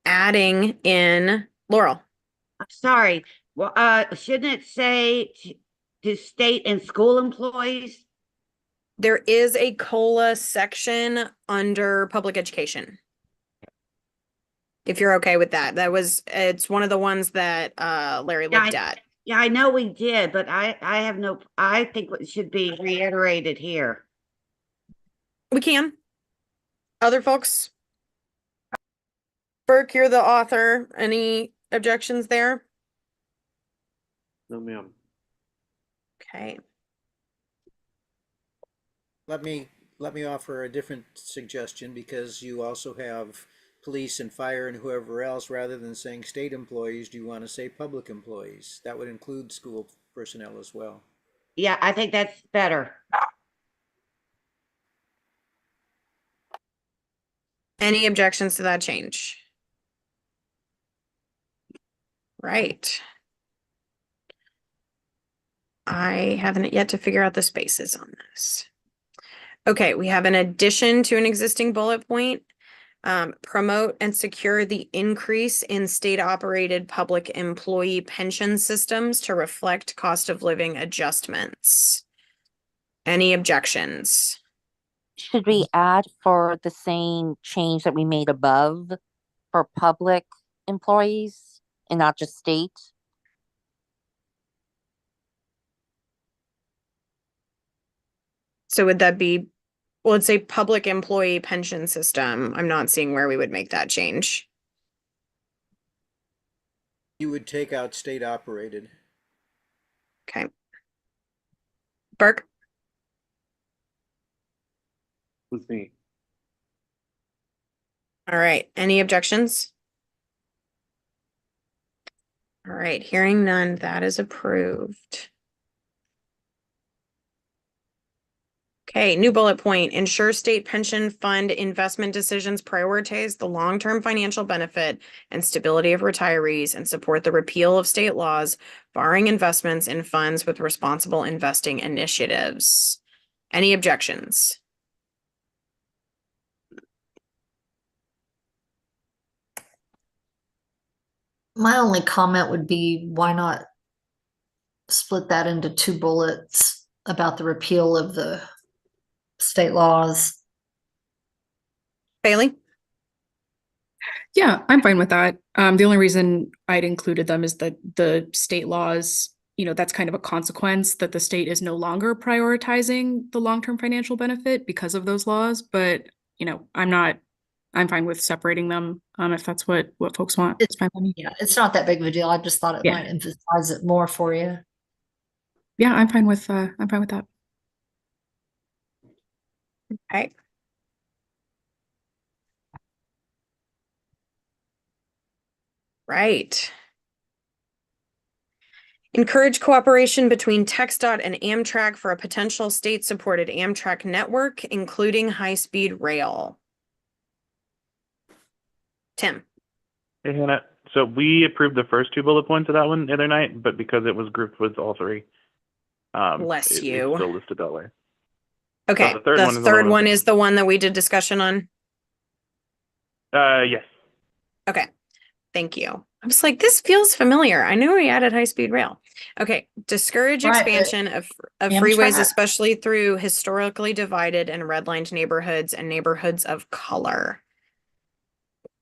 Speaker 1: Adding in Laurel.
Speaker 6: Sorry. Well, shouldn't it say to state and school employees?
Speaker 1: There is a COLA section under public education. If you're okay with that. It's one of the ones that Larry looked at.
Speaker 6: Yeah, I know we did, but I think it should be reiterated here.
Speaker 1: We can. Other folks? Burke, you're the author. Any objections there?
Speaker 10: No, ma'am.
Speaker 1: Okay.
Speaker 3: Let me offer a different suggestion, because you also have police and fire and whoever else, rather than saying state employees, do you want to say public employees? That would include school personnel as well.
Speaker 6: Yeah, I think that's better.
Speaker 1: Any objections to that change? Right. I haven't yet to figure out the spaces on this. Okay, we have an addition to an existing bullet point. Promote and secure the increase in state-operated public employee pension systems to reflect cost of living adjustments. Any objections?
Speaker 15: Should we add for the same change that we made above for public employees and not just state?
Speaker 1: So would that be, well, let's say public employee pension system. I'm not seeing where we would make that change.
Speaker 3: You would take out state operated.
Speaker 1: Okay. Burke?
Speaker 10: With me.
Speaker 1: All right, any objections? All right, hearing none, that is approved. Okay, new bullet point, ensure state pension fund investment decisions prioritize the long-term financial benefit and stability of retirees and support the repeal of state laws barring investments in funds with responsible investing initiatives. Any objections?
Speaker 2: My only comment would be, why not split that into 2 bullets about the repeal of the state laws?
Speaker 1: Bailey?
Speaker 18: Yeah, I'm fine with that. The only reason I'd included them is that the state laws, that's kind of a consequence that the state is no longer prioritizing the long-term financial benefit because of those laws. But, I'm fine with separating them. If that's what folks want, it's fine with me.
Speaker 2: Yeah, it's not that big of a deal. I just thought it
Speaker 18: Yeah.
Speaker 2: might emphasize it more for you.
Speaker 18: Yeah, I'm fine with that.
Speaker 1: Okay. Right. Encourage cooperation between TxDOT and Amtrak for a potential state-supported Amtrak network, including high-speed rail. Tim?
Speaker 7: Hey, Hannah. So we approved the first 2 bullet points of that one the other night, but because it was grouped with all 3,
Speaker 1: Bless you.
Speaker 7: It's still listed that way.
Speaker 1: Okay,
Speaker 7: the third one is the
Speaker 1: third
Speaker 7: one
Speaker 1: one
Speaker 7: with-
Speaker 1: is the one that we did discussion on?
Speaker 7: Yes.
Speaker 1: Okay, thank you. I was like, this feels familiar. I know we added high-speed rail. Okay, discourage
Speaker 2: Right,
Speaker 1: expansion of
Speaker 2: Amtrak.
Speaker 1: freeways, especially through historically divided and redlined neighborhoods and neighborhoods of color.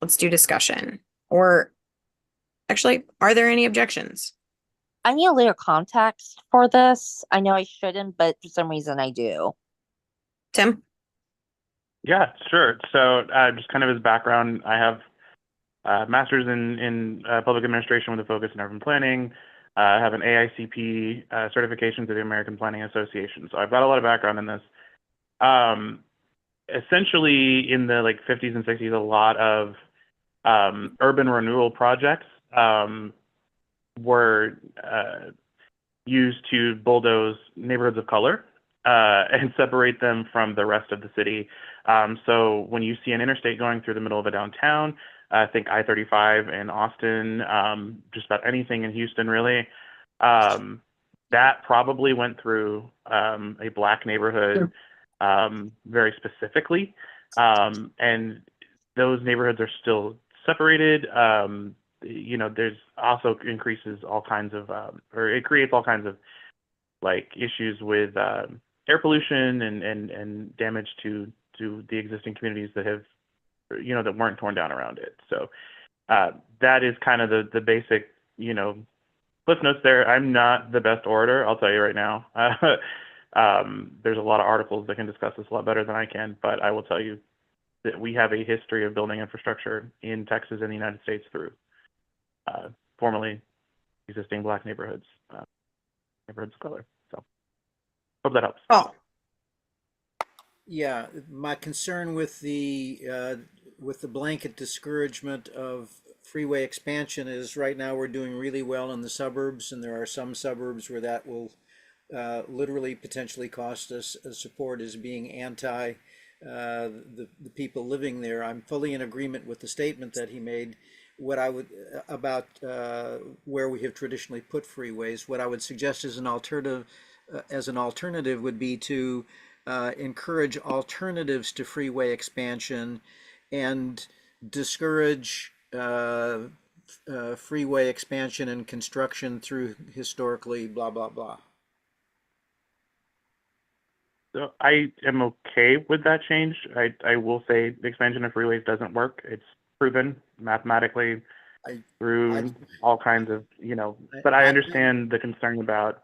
Speaker 1: Let's do discussion. Or actually, are there any objections?
Speaker 15: I need a little context for this. I know I shouldn't, but for some reason I do.
Speaker 1: Tim?
Speaker 7: Yeah, sure. So just kind of as background, I have a master's in public administration with a focus in urban planning. I have an AICP certification through the American Planning Association. So I've got a lot of background in this. Essentially, in the 50s and 60s, a lot of urban renewal projects were used to bulldoze neighborhoods of color and separate them from the rest of the city. So when you see an interstate going through the middle of a downtown, I think I-35 in Austin, just about anything in Houston, really, that probably went through a Black neighborhood very specifically. And those neighborhoods are still separated. There's also increases all kinds of, or it creates all kinds of issues with air pollution and damage to the existing communities that have, that weren't torn down around it. So that is kind of the basic, cliff notes there. I'm not the best orator, I'll tell you right now. There's a lot of articles that can discuss this a lot better than I can, but I will tell you that we have a history of building infrastructure in Texas and the United States through formerly existing Black neighborhoods, neighborhoods of color. So hope that helps.
Speaker 1: Oh,
Speaker 3: Yeah, my concern with the with the blanket discouragement of freeway expansion is right now we're doing really well in the suburbs, and there are some suburbs where that will literally potentially cost us support as being anti the people living there. I'm fully in agreement with the statement that he made. What I would about where we have traditionally put freeways. What I would suggest as an alternative would be to encourage alternatives to freeway expansion and discourage freeway expansion and construction through historically blah blah blah.
Speaker 7: So I am okay with that change. I will say the expansion of freeways doesn't work. It's proven mathematically through all kinds of, but I understand the concern about,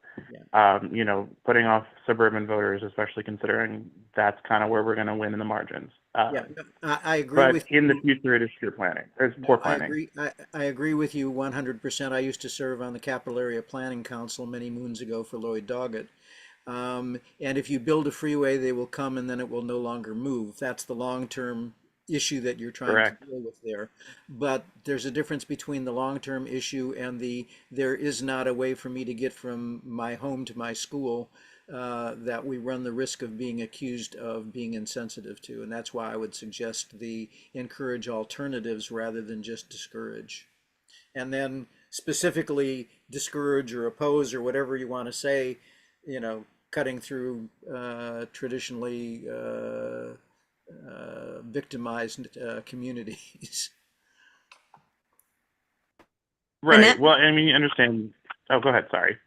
Speaker 7: putting off suburban voters, especially considering that's kind of where we're going to win in the margins.
Speaker 3: I agree
Speaker 7: but
Speaker 3: with
Speaker 7: in
Speaker 3: you.
Speaker 7: the future, it is pure planning. It's poor planning.
Speaker 3: I agree with you 100%. I used to serve on the Capital Area Planning Council many moons ago for Lloyd Doggett. And if you build a freeway, they will come and then it will no longer move. That's the long-term issue that you're trying
Speaker 7: Correct.
Speaker 3: to deal with there. But there's a difference between the long-term issue and there is not a way for me to get from my home to my school that we run the risk of being accused of being insensitive to. And that's why I would suggest encourage alternatives rather than just discourage. And then specifically discourage or oppose or whatever you want to say, cutting through traditionally victimized communities.
Speaker 7: Right.
Speaker 1: Annette?
Speaker 7: Well, I mean, you understand. Oh, go ahead. Sorry.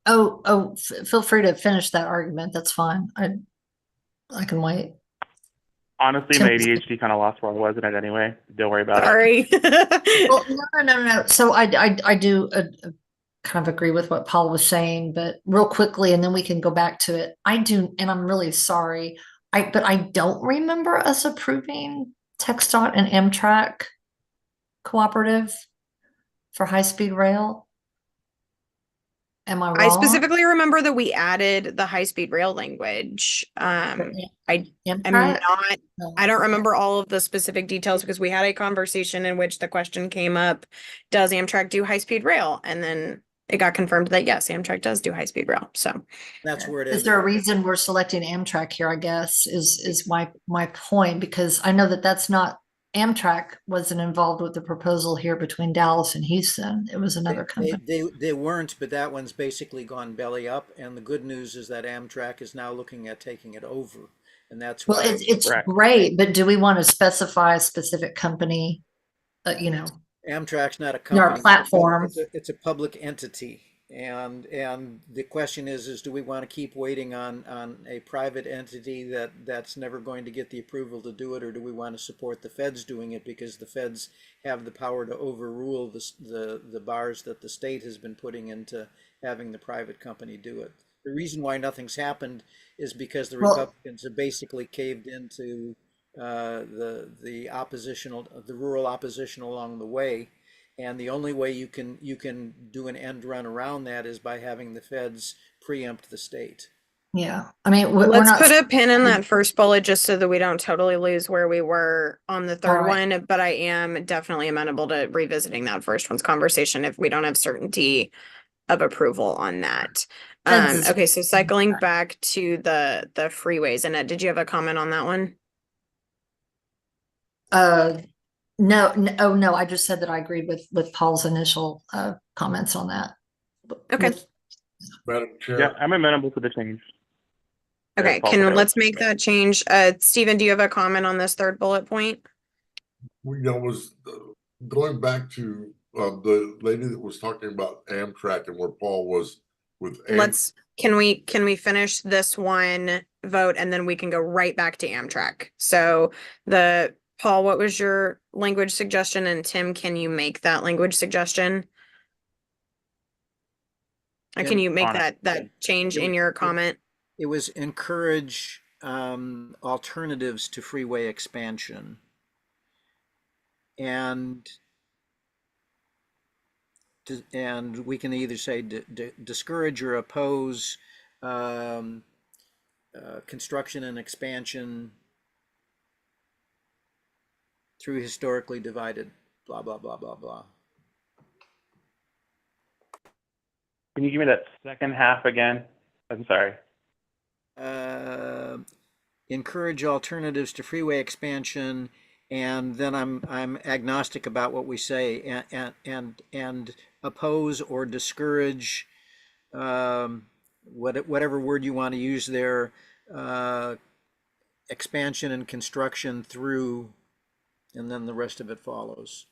Speaker 2: Feel free to finish that argument. That's fine. I can wait.
Speaker 7: Honestly, my ADHD kind of lost where I was in it anyway. Don't worry about
Speaker 1: Sorry.
Speaker 2: Well, no. So I do kind of agree with what Paul was saying, but real quickly, and then we can go back to it. I do, and I'm really sorry. But I don't remember us approving TxDOT and Amtrak cooperative for high-speed rail. Am I wrong?
Speaker 1: I specifically remember that we added the high-speed rail language. I am
Speaker 2: Amtrak?
Speaker 1: not,
Speaker 2: No.
Speaker 1: I don't remember all of the specific details because we had a conversation in which the question came up, does Amtrak do high-speed rail? And then it got confirmed that yes, Amtrak does do high-speed rail. So
Speaker 3: That's where it
Speaker 2: Is
Speaker 3: is.
Speaker 2: there a reason we're selecting Amtrak here, I guess, is my point, because I know that's not, Amtrak wasn't involved with the proposal here between Dallas and Houston. It was another company.
Speaker 3: They weren't, but that one's basically gone belly up. And the good news is that Amtrak is now looking at taking it over. And that's
Speaker 2: Well,
Speaker 3: why
Speaker 2: it's great, but do we want to specify a specific company,
Speaker 3: Amtrak's not a
Speaker 2: in our
Speaker 3: company.
Speaker 2: platform?
Speaker 3: It's a public entity. And the question is do we want to keep waiting on a private entity that's never going to get the approval to do it, or do we want to support the feds doing it because the feds have the power to overrule the bars that the state has been putting into having the private company do it? The reason why nothing's happened is because the Republicans have basically caved into the rural opposition along the way. And the only way you can do an end run around that is by having the feds preempt the state.
Speaker 2: Yeah, I mean,
Speaker 1: let's put a pin in that first bullet just so that we don't totally lose where we were on the third one. But I am definitely amenable to revisiting that first one's conversation if we don't have certainty of approval on that. Okay, so cycling back to the freeways. Annette, did you have a comment on that one?
Speaker 2: No, I just said that I agreed with Paul's initial comments on that.
Speaker 1: Okay.
Speaker 8: Madam Chair.
Speaker 7: Yeah, I'm amenable to the change.
Speaker 1: Okay, let's make that change. Stephen, do you have a comment on this third bullet point?
Speaker 8: Was going back to the lady that was talking about Amtrak and where Paul was with
Speaker 1: Can we finish this one vote and then we can go right back to Amtrak? So Paul, what was your language suggestion? And Tim, can you make that language suggestion? Can you make that change in your comment?
Speaker 3: It was encourage alternatives to freeway expansion. And we can either say discourage or oppose construction and expansion through historically divided, blah, blah, blah, blah, blah.
Speaker 7: Can you give me that second half again? I'm sorry.
Speaker 3: Encourage alternatives to freeway expansion, and then I'm agnostic about what we say, and oppose or discourage, whatever word you want to use there, expansion and construction through, and then the rest of it follows.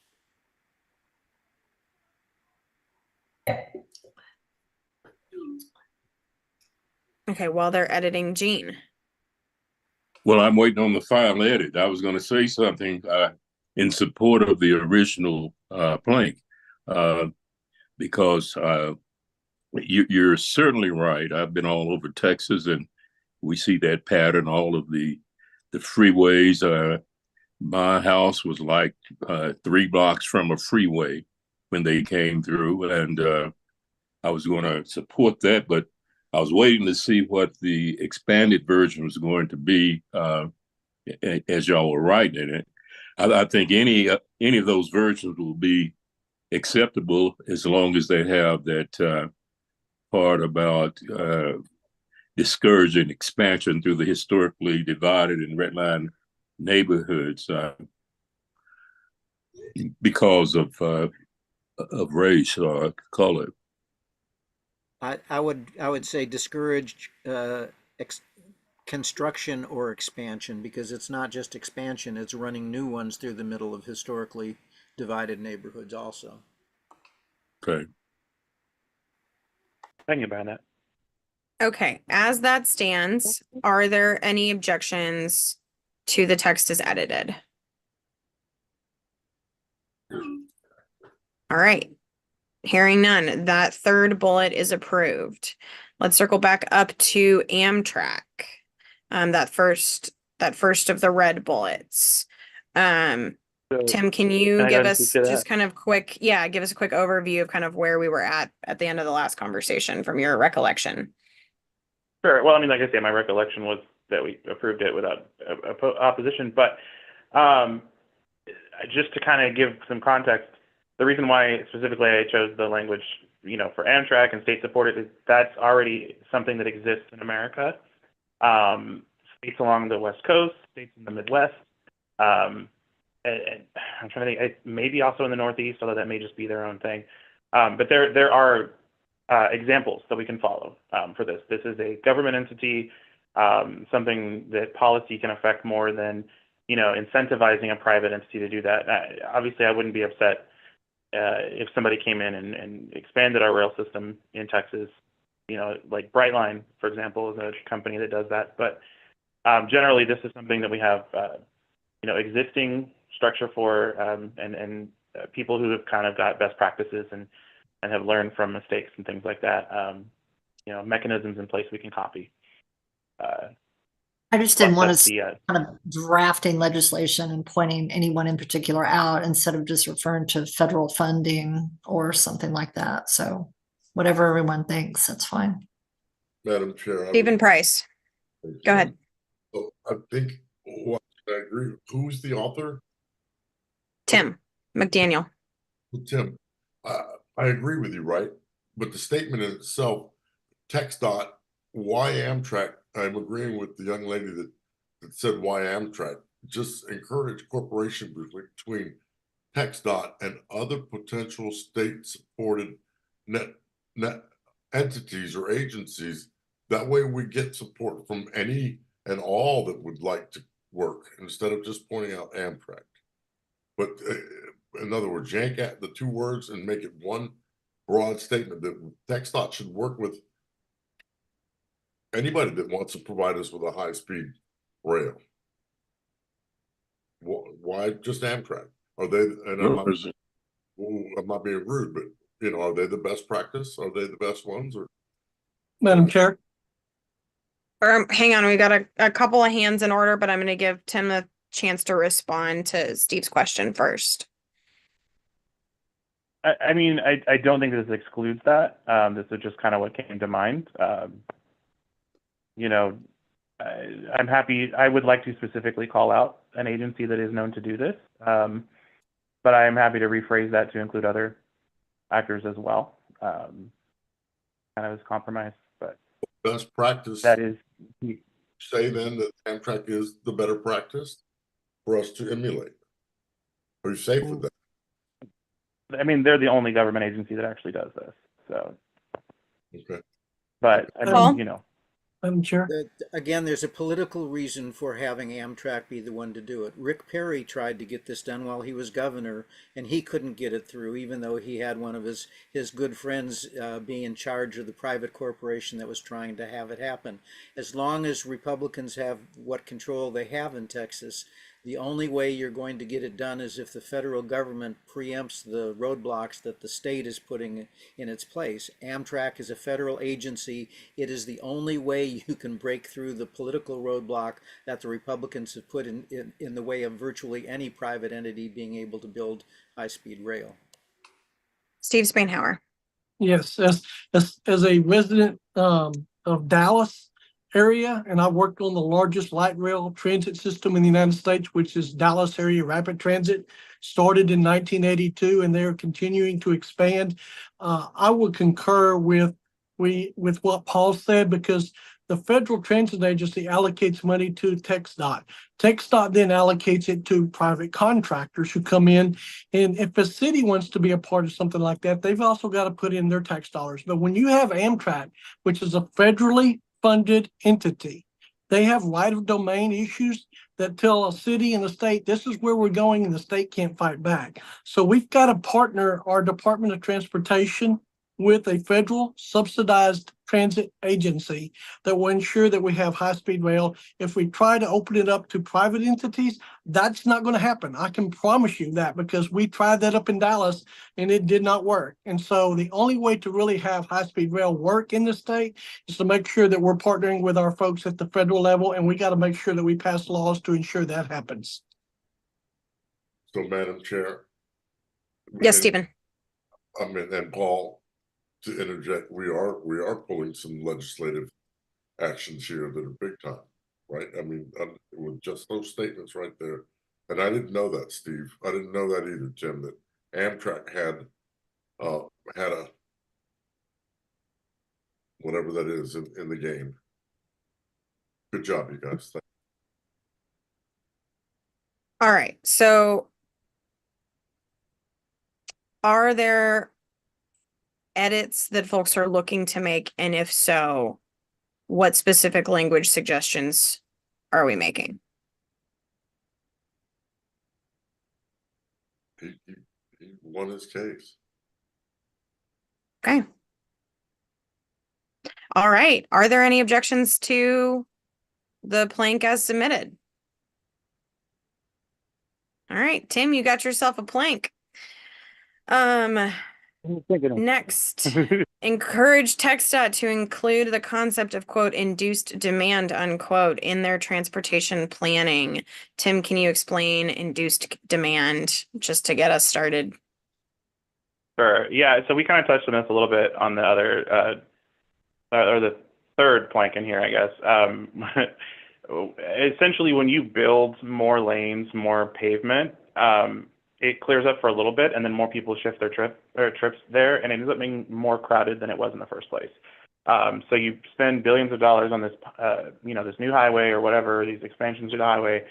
Speaker 1: Okay, while they're editing, Gene.
Speaker 11: Well, I'm waiting on the final edit. I was going to say something in support of the original plank, because you're certainly right. I've been all over Texas, and we see that pattern. All of the freeways. My house was like 3 blocks from a freeway when they came through, and I was going to support that, but I was waiting to see what the expanded version was going to be as y'all were writing it. I think any of those versions will be acceptable as long as they have that part about discouraging expansion through the historically divided and redlined neighborhoods because of race or color.
Speaker 3: I would say discourage construction or expansion, because it's not just expansion, it's running new ones through the middle of historically divided neighborhoods also.
Speaker 11: Okay.
Speaker 7: Thank you, Brenda.
Speaker 1: Okay, as that stands, are there any objections to the text as edited? All right. Hearing none, that third bullet is approved. Let's circle back up to Amtrak. That first of the red bullets. Tim, can you give us just kind of quick, give us a quick overview of kind of where we were at the end of the last conversation from your recollection?
Speaker 7: Sure. Well, I mean, like I say, my recollection was that we approved it without opposition, but just to kind of give some context, the reason why specifically I chose the language, for Amtrak and state supported, is that's already something that exists in America. States along the West Coast, states in the Midwest, and I'm trying to think, maybe also in the Northeast, although that may just be their own thing. But there are examples that we can follow for this. This is a government entity, something that policy can affect more than, incentivizing a private entity to do that. Obviously, I wouldn't be upset if somebody came in and expanded our rail system in Texas, like Brightline, for example, is a company that does that. But generally, this is something that we have, existing structure for, and people who have kind of got best practices and have learned from mistakes and things like that. Mechanisms in place we can copy.
Speaker 2: I just didn't want to
Speaker 7: the
Speaker 2: kind of drafting legislation and pointing anyone in particular out instead of just referring to federal funding or something like that. So whatever everyone thinks, that's fine.
Speaker 8: Madam Chair.
Speaker 1: Stephen Price. Go ahead.
Speaker 8: So I think I agree. Who's the author?
Speaker 1: Tim McDaniel.
Speaker 8: Tim, I agree with you, right? But the statement in itself, TxDOT, why Amtrak? I'm agreeing with the young lady that said why Amtrak. Just encourage cooperation between TxDOT and other potential state-supported net entities or agencies. That way we get support from any and all that would like to work instead of just pointing out Amtrak. But in other words, yank out the 2 words and make it one broad statement that TxDOT should work with anybody that wants to provide us with a high-speed rail. Why just Amtrak? Are they, and I'm not being rude, but are they the best practice? Are they the best ones? Or
Speaker 9: Madam Chair?
Speaker 1: Hang on, we got a couple of hands in order, but I'm going to give Tim a chance to respond to Steve's question first.
Speaker 7: I mean, I don't think this excludes that. This is just kind of what came to mind. I'm happy. I would like to specifically call out an agency that is known to do this. But I am happy to rephrase that to include other actors as well, kind of as compromise. But
Speaker 8: best practice.
Speaker 7: That is.
Speaker 8: Say then that Amtrak is the better practice for us to emulate. Are you safe with that?
Speaker 7: I mean, they're the only government agency that actually does this. So.
Speaker 8: Okay.
Speaker 7: But I mean, you know.
Speaker 9: Madam Chair.
Speaker 3: Again, there's a political reason for having Amtrak be the one to do it. Rick Perry tried to get this done while he was governor, and he couldn't get it through, even though he had one of his good friends being in charge of the private corporation that was trying to have it happen. As long as Republicans have what control they have in Texas, the only way you're going to get it done is if the federal government preempts the roadblocks that the state is putting in its place. Amtrak is a federal agency. It is the only way you can break through the political roadblock that the Republicans have put in the way of virtually any private entity being able to build high-speed rail.
Speaker 1: Steve Spainhour.
Speaker 9: Yes, as a resident of Dallas area, and I worked on the largest light rail transit system in the United States, which is Dallas Area Rapid Transit, started in 1982, and they're continuing to expand. I would concur with what Paul said, because the Federal Transit Agency allocates money to TxDOT. TxDOT then allocates it to private contractors who come in. And if a city wants to be a part of something like that, they've also got to put in their tax dollars. But when you have Amtrak, which is a federally funded entity, they have right of domain issues that tell a city and a state, this is where we're going, and the state can't fight back. So we've got to partner our Department of Transportation with a federal subsidized transit agency that will ensure that we have high-speed rail. If we try to open it up to private entities, that's not going to happen. I can promise you that, because we tried that up in Dallas and it did not work. And so the only way to really have high-speed rail work in the state is to make sure that we're partnering with our folks at the federal level, and we got to make sure that we pass laws to ensure that happens.
Speaker 8: So, Madam Chair.
Speaker 1: Yes, Stephen.
Speaker 8: I mean, and Paul, to interject, we are pulling some legislative actions here that are big time, right? I mean, with just those statements right there. And I didn't know that, Steve. I didn't know that either, Tim, that Amtrak had a whatever that is in the game. Good job, you guys.
Speaker 1: All right. So are there edits that folks are looking to make? And if so, what specific language suggestions are we making?
Speaker 8: He won his case.
Speaker 1: Okay. All right. Are there any objections to the plank as submitted? All right, Tim, you got yourself a plank. Next, encourage TxDOT to include the concept of, quote, induced demand, unquote, in their transportation planning. Tim, can you explain induced demand just to get us started?
Speaker 7: Sure. Yeah. So we kind of touched on this a little bit on the other, or the third plank in here, I guess. Essentially, when you build more lanes, more pavement, it clears up for a little bit, and then more people shift their trips there, and it ends up being more crowded than it was in the first place. So you spend billions of dollars on this, this new highway or whatever, these expansions of the highway,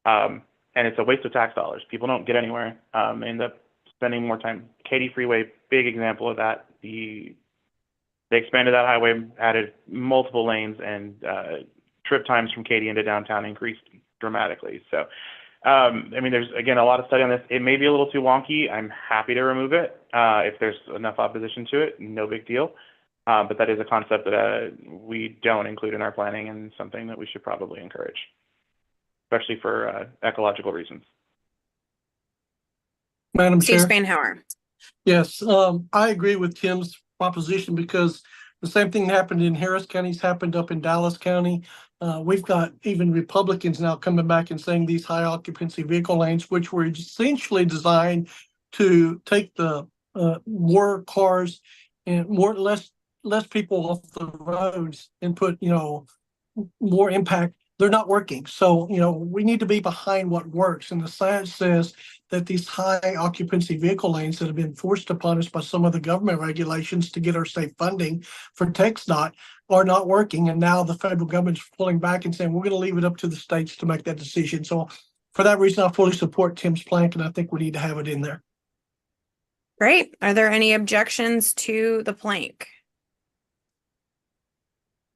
Speaker 7: and it's a waste of tax dollars. People don't get anywhere. End up spending more time. Katy Freeway, big example of that. They expanded that highway, added multiple lanes, and trip times from Katy into downtown increased dramatically. So. There's, again, a lot of study on this. It may be a little too wonky. I'm happy to remove it if there's enough opposition to it. No big deal. But that is a concept that we don't include in our planning, and something that we should probably encourage, especially for ecological reasons.
Speaker 9: Madam
Speaker 1: Steve
Speaker 9: Chair.
Speaker 1: Spainhour.
Speaker 9: Yes, I agree with Tim's proposition, because the same thing happened in Harris County has happened up in Dallas County. We've got even Republicans now coming back and saying these high occupancy vehicle lanes, which were essentially designed to take the more cars and less people off the roads and put, more impact they're not working. So, we need to be behind what works. And the science says that these high occupancy vehicle lanes that have been forced upon us by some of the government regulations to get our state funding for TxDOT are not working. And now the federal government's pulling back and saying, we're going to leave it up to the states to make that decision. So for that reason, I fully support Tim's plank, and I think we need to have it in there.
Speaker 1: Great. Are there any objections to the plank?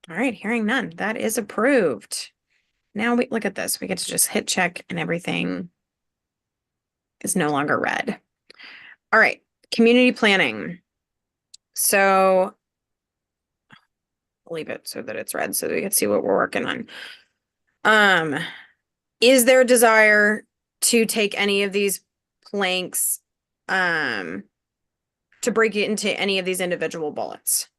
Speaker 1: All right, hearing none. That is approved. Now we look at this. We get to just hit check and everything is no longer red. All right, community planning. So I'll leave it so that it's red so that we can see what we're working on. Is there a desire to take any of these planks to break it into any of these individual bullets?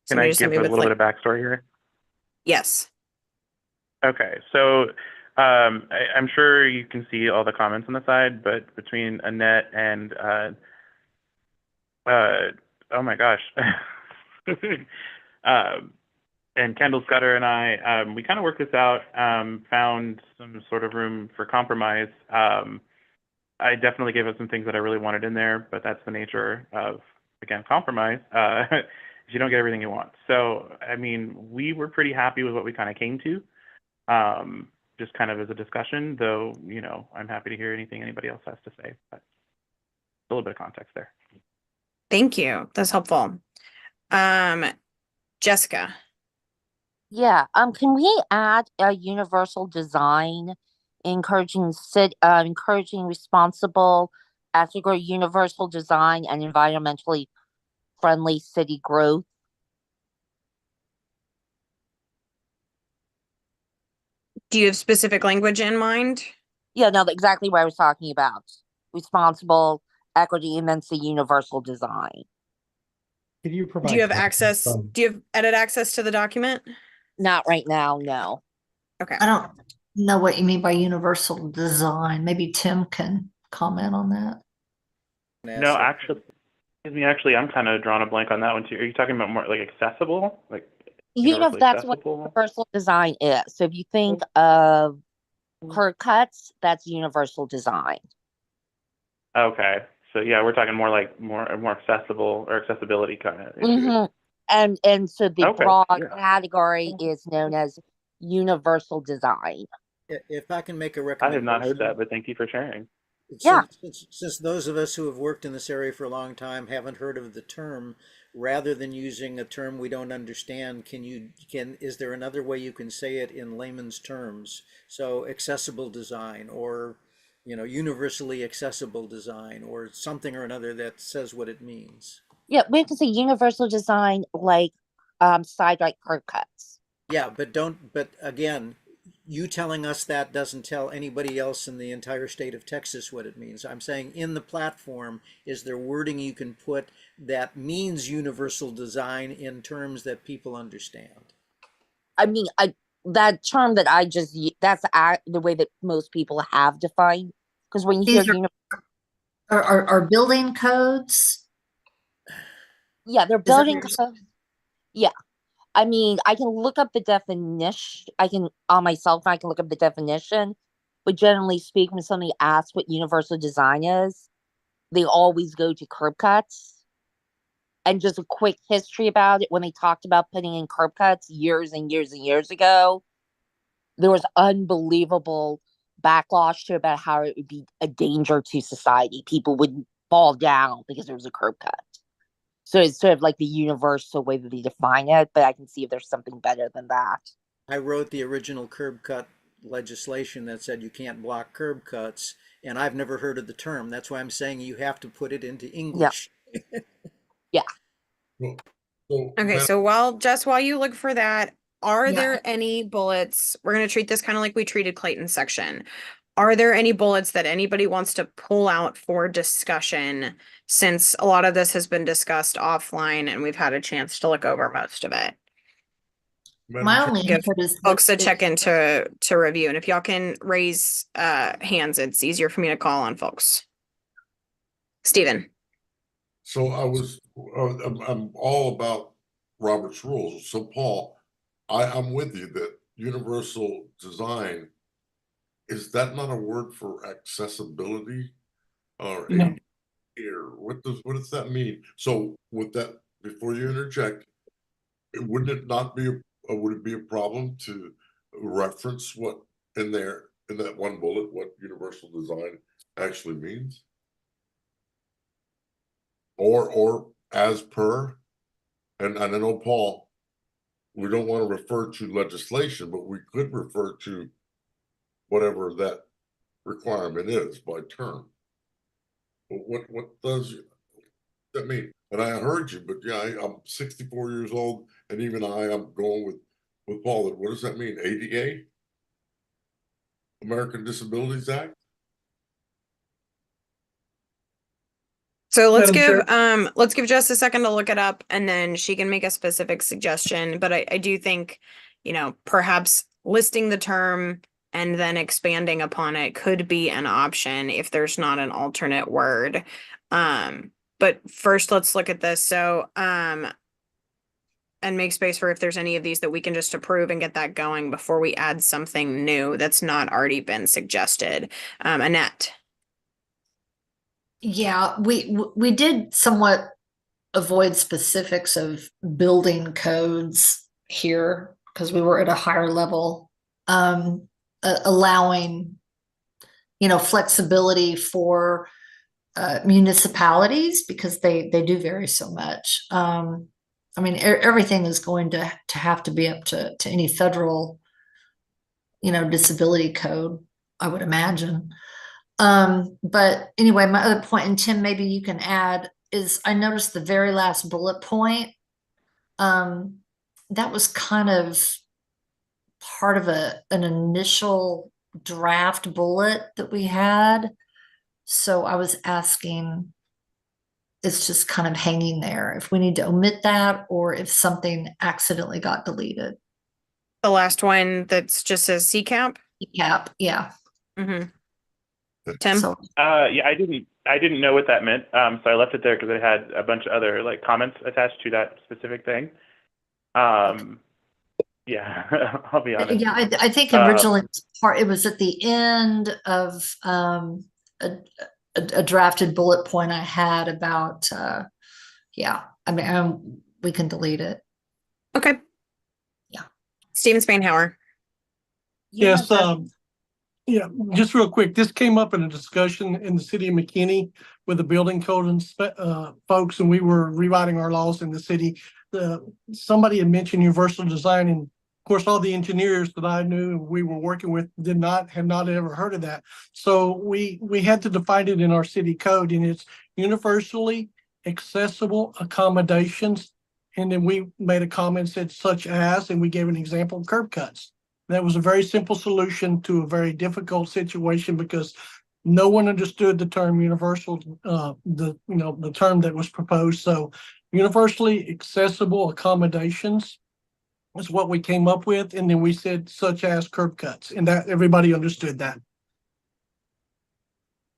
Speaker 7: Can I give a little bit of backstory here?
Speaker 1: Yes.
Speaker 7: Okay, so I'm sure you can see all the comments on the side, but between Annette and oh my gosh, and Kendall Scudder and I, we kind of worked this out, found some sort of room for compromise. I definitely gave us some things that I really wanted in there, but that's the nature of, again, compromise. You don't get everything you want. So, I mean, we were pretty happy with what we kind of came to, just kind of as a discussion, though, I'm happy to hear anything anybody else has to say, but a little bit of context there.
Speaker 1: Thank you. That's helpful. Jessica.
Speaker 15: Yeah, can we add a universal design, encouraging responsible, ethical universal design and environmentally friendly city growth?
Speaker 1: Do you have specific language in mind?
Speaker 15: Yeah, no, exactly what I was talking about. Responsible, equity, and then the universal design.
Speaker 14: Can you provide?
Speaker 1: Do you have access? Do you have edit access to the document?
Speaker 15: Not right now, no.
Speaker 1: Okay.
Speaker 2: I don't know what you mean by universal design. Maybe Tim can comment on that.
Speaker 7: No, actually, I'm kind of drawing a blank on that one too. Are you talking about more like accessible? Like,
Speaker 15: That's what universal design is. So if you think of curb cuts, that's universal design.
Speaker 7: Okay. So yeah, we're talking more like more accessible or accessibility kind of issues.
Speaker 15: And so the broad
Speaker 7: yeah.
Speaker 15: category is known as universal design.
Speaker 3: If I can make a
Speaker 7: I
Speaker 3: recommendation.
Speaker 7: have not heard that, but thank you for sharing.
Speaker 15: Yeah.
Speaker 3: Since those of us who have worked in this area for a long time haven't heard of the term, rather than using a term we don't understand, is there another way you can say it in layman's terms? So accessible design, or universally accessible design, or something or another that says what it means.
Speaker 15: Yeah, we can say universal design like side right curb cuts.
Speaker 3: Yeah, but again, you telling us that doesn't tell anybody else in the entire state of Texas what it means. I'm saying in the platform, is there wording you can put that means universal design in terms that people understand?
Speaker 15: I mean, that term that I just, that's the way that most people have defined. Because when you hear
Speaker 2: are building codes?
Speaker 15: Yeah, they're building codes. Yeah. I mean, I can look up the definition. On my cell phone, I can look up the definition. But generally speaking, when somebody asks what universal design is, they always go to curb cuts. And just a quick history about it, when they talked about putting in curb cuts years and years and years ago, there was unbelievable backlash to about how it would be a danger to society. People would fall down because there was a curb cut. So it's sort of like the universal way that they define it, but I can see if there's something better than that.
Speaker 3: I wrote the original curb cut legislation that said you can't block curb cuts, and I've never heard of the term. That's why I'm saying you have to put it into English.
Speaker 15: Yeah.
Speaker 1: Okay, so while you look for that, are there any bullets? We're going to treat this kind of like we treated Clayton's section. Are there any bullets that anybody wants to pull out for discussion, since a lot of this has been discussed offline and we've had a chance to look over most of it?
Speaker 2: My only
Speaker 1: Give
Speaker 2: input is
Speaker 1: folks a check in to review, and if y'all can raise hands, it's easier for me to call on folks. Stephen.
Speaker 8: So I'm all about Robert's rules. So Paul, I'm with you that universal design, is that not a word for accessibility? Or
Speaker 9: No.
Speaker 8: here, what does that mean? So with that, before you interject, wouldn't it not be, would it be a problem to reference what in there, in that one bullet, what universal design actually means? Or as per, and I know, Paul, we don't want to refer to legislation, but we could refer to whatever that requirement is by term. What does that mean? And I heard you, but yeah, I'm 64 years old, and even I'm going with Paul. What does that mean? ADA, American Disabilities Act.
Speaker 1: So
Speaker 9: Madam
Speaker 1: let's give Jess a second to look it up, and then she can make a specific suggestion. But I do think, perhaps listing the term and then expanding upon it could be an option if there's not an alternate word. But first let's look at this. So, and make space for if there's any of these that we can just approve and get that going before we add something new that's not already been suggested. Annette.
Speaker 2: Yeah, we did somewhat avoid specifics of building codes here because we were at a higher level, allowing, flexibility for municipalities because they do vary so much. I mean, everything is going to have to be up to any federal, disability code, I would imagine. But anyway, my other point, and Tim, maybe you can add, is I noticed the very last bullet point. That was kind of part of an initial draft bullet that we had. So I was asking, it's just kind of hanging there, if we need to omit that or if something accidentally got deleted.
Speaker 1: The last one that's just says CCAP?
Speaker 2: CCAP, yeah.
Speaker 1: Mm-hmm. Tim?
Speaker 7: Yeah, I didn't know what that meant. So I left it there because it had a bunch of other comments attached to that specific thing. Yeah, I'll be honest.
Speaker 2: Yeah, I think originally it was at the end of a drafted bullet point I had about yeah. I mean, we can delete it.
Speaker 1: Okay.
Speaker 2: Yeah.
Speaker 1: Steven Spainhour.
Speaker 9: Yes, yeah, just real quick, this came up in a discussion in the city of McKinney with the building code and folks, and we were rewriting our laws in the city. Somebody had mentioned universal design, and of course, all the engineers that I knew and we were working with had not ever heard of that. So we had to define it in our city code, and it's universally accessible accommodations. And then we made a comment said such as, and we gave an example of curb cuts. That was a very simple solution to a very difficult situation because no one understood the term universal, the term that was proposed. So universally accessible accommodations is what we came up with. And then we said such as curb cuts, and that everybody understood that.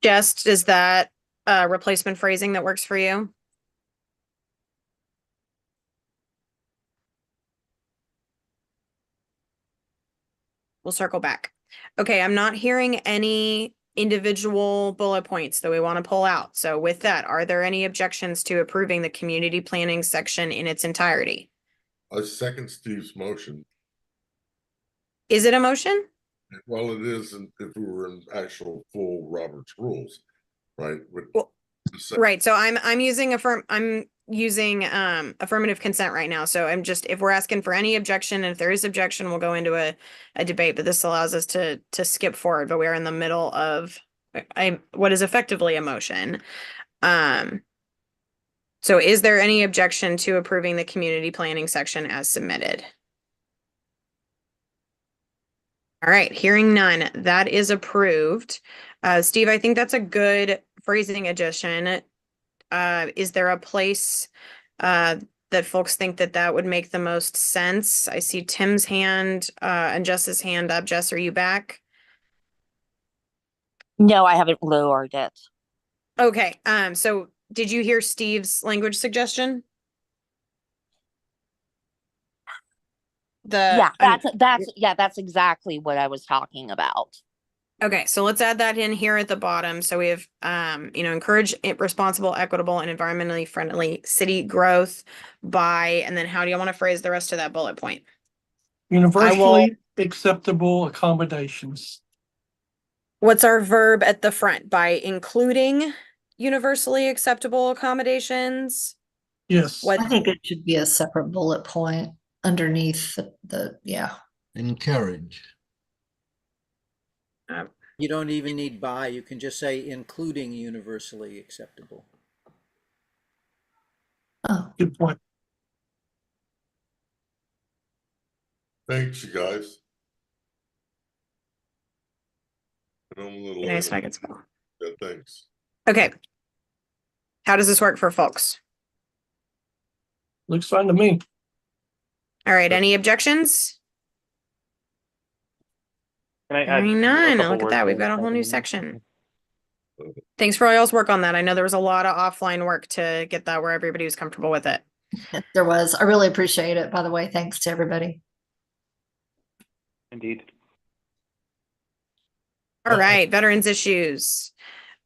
Speaker 1: Jess, is that replacement phrasing that works for you? We'll circle back. Okay, I'm not hearing any individual bullet points that we want to pull out. So with that, are there any objections to approving the community planning section in its entirety?
Speaker 8: I second Steve's motion.
Speaker 1: Is it a motion?
Speaker 8: Well, it is if we were in actual full Robert's rules, right?
Speaker 1: Right. So I'm using affirmative consent right now. So if we're asking for any objection, and if there is objection, we'll go into a debate, but this allows us to skip forward, but we're in the middle of what is effectively a motion. So is there any objection to approving the community planning section as submitted? All right, hearing none, that is approved. Steve, I think that's a good phrasing addition. Is there a place that folks think that would make the most sense? I see Tim's hand and Jess's hand up. Jess, are you back?
Speaker 15: No, I haven't lowered it.
Speaker 1: Okay, so did you hear Steve's language suggestion?
Speaker 15: Yeah, that's exactly what I was talking about.
Speaker 1: Okay, so let's add that in here at the bottom. So we have, encourage responsible, equitable, and environmentally friendly city growth by, and then how do you want to phrase the rest of that bullet point?
Speaker 9: Universally acceptable accommodations.
Speaker 1: What's our verb at the front? By including universally acceptable accommodations?
Speaker 9: Yes.
Speaker 1: What?
Speaker 2: I think it should be a separate bullet point underneath yeah.
Speaker 13: Encourage.
Speaker 3: You don't even need by, you can just say including universally acceptable.
Speaker 2: Oh,
Speaker 9: good point.
Speaker 8: Thanks, you guys. I'm a little
Speaker 1: Be nice if I
Speaker 8: late.
Speaker 1: could spell.
Speaker 8: Yeah, thanks.
Speaker 1: Okay. How does this work for folks?
Speaker 9: Looks fine to me.
Speaker 1: All right, any objections?
Speaker 7: Can I add
Speaker 1: Hearing
Speaker 7: a
Speaker 1: none.
Speaker 7: couple
Speaker 1: Look at
Speaker 7: words
Speaker 1: that. We've
Speaker 7: there?
Speaker 1: got a whole new section. Thanks for all y'all's work on that. I know there was a lot of offline work to get that where everybody was comfortable with it.
Speaker 2: there was. I really appreciate it, by the way. Thanks to everybody.
Speaker 7: Indeed.
Speaker 1: All right, veterans issues.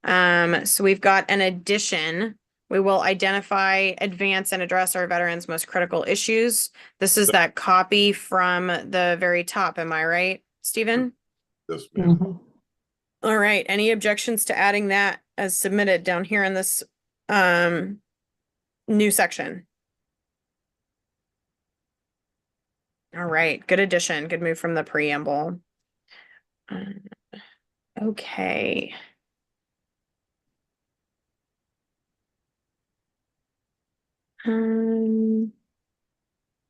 Speaker 1: So we've got an addition. We will identify, advance, and address our veterans' most critical issues. This is that copy from the very top. Am I right, Stephen?
Speaker 8: Yes, ma'am.
Speaker 1: All right. Any objections to adding that as submitted down here in this new section? All right. Good addition. Good move from the preamble. Okay.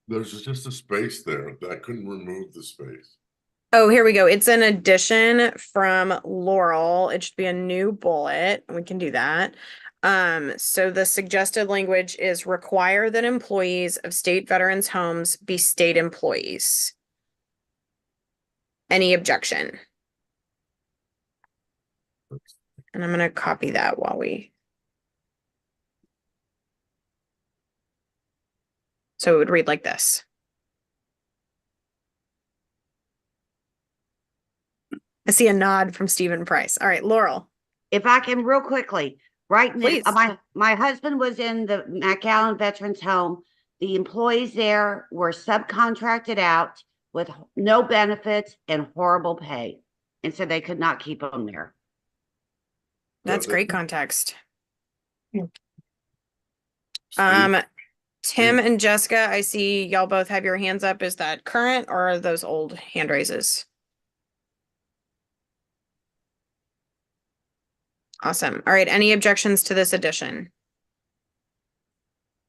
Speaker 8: There's just a space there. I couldn't remove the space.
Speaker 1: Oh, here we go. It's an addition from Laurel. It should be a new bullet. We can do that. So the suggested language is require that employees of state veterans homes be state employees. Any objection? And I'm going to copy that while we. So it would read like this. I see a nod from Stephen Price. All right, Laurel.
Speaker 6: If I can real quickly, right
Speaker 1: Please.
Speaker 6: now, my husband was in the McAllen Veterans Home. The employees there were subcontracted out with no benefits and horrible pay. And so they could not keep them there.
Speaker 1: That's great context.
Speaker 8: Steve?
Speaker 1: Tim and Jessica, I see y'all both have your hands up. Is that current or are those old hand raises? Awesome. All right. Any objections to this addition?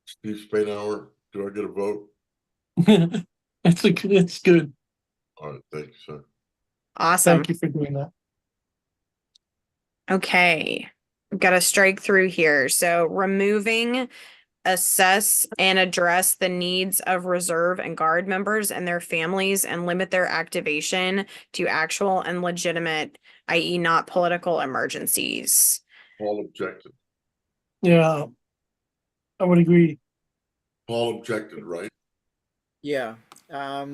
Speaker 8: Steve Spainhour, do I get a vote?
Speaker 9: It's good.
Speaker 8: All right, thank you, sir.
Speaker 1: Awesome.
Speaker 9: Thank you for doing that.
Speaker 1: Okay. We've got to strike through here. So removing, assess, and address the needs of reserve and guard members and their families and limit their activation to actual and legitimate, i.e. not political emergencies.
Speaker 8: Paul objected.
Speaker 9: Yeah, I would agree.
Speaker 8: Paul objected, right?
Speaker 3: Yeah. I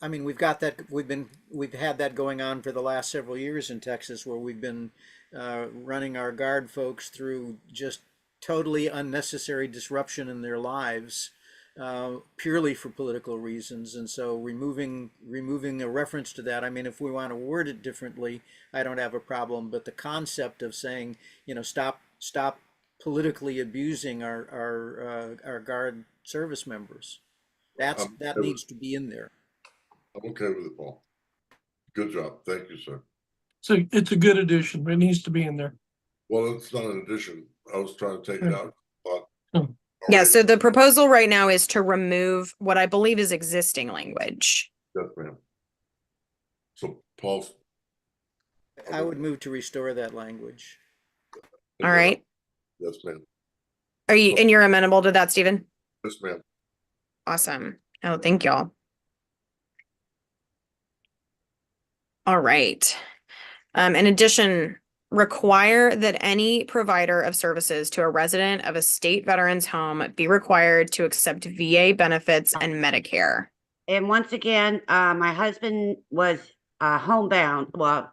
Speaker 3: mean, we've got that, we've had that going on for the last several years in Texas where we've been running our guard folks through just totally unnecessary disruption in their lives purely for political reasons. And so removing a reference to that, I mean, if we want to word it differently, I don't have a problem. But the concept of saying, stop politically abusing our guard service members, that needs to be in there.
Speaker 8: I'm okay with it, Paul. Good job. Thank you, sir.
Speaker 9: So it's a good addition. It needs to be in there.
Speaker 8: Well, it's not an addition. I was trying to take it out.
Speaker 1: Yeah, so the proposal right now is to remove what I believe is existing language.
Speaker 8: Yes, ma'am. So Paul's.
Speaker 3: I would move to restore that language.
Speaker 1: All right.
Speaker 8: Yes, ma'am.
Speaker 1: And you're amenable to that, Stephen?
Speaker 8: Yes, ma'am.
Speaker 1: Awesome. Oh, thank y'all. All right. In addition, require that any provider of services to a resident of a state veteran's home be required to accept VA benefits and Medicare.
Speaker 6: And once again, my husband was homebound, well,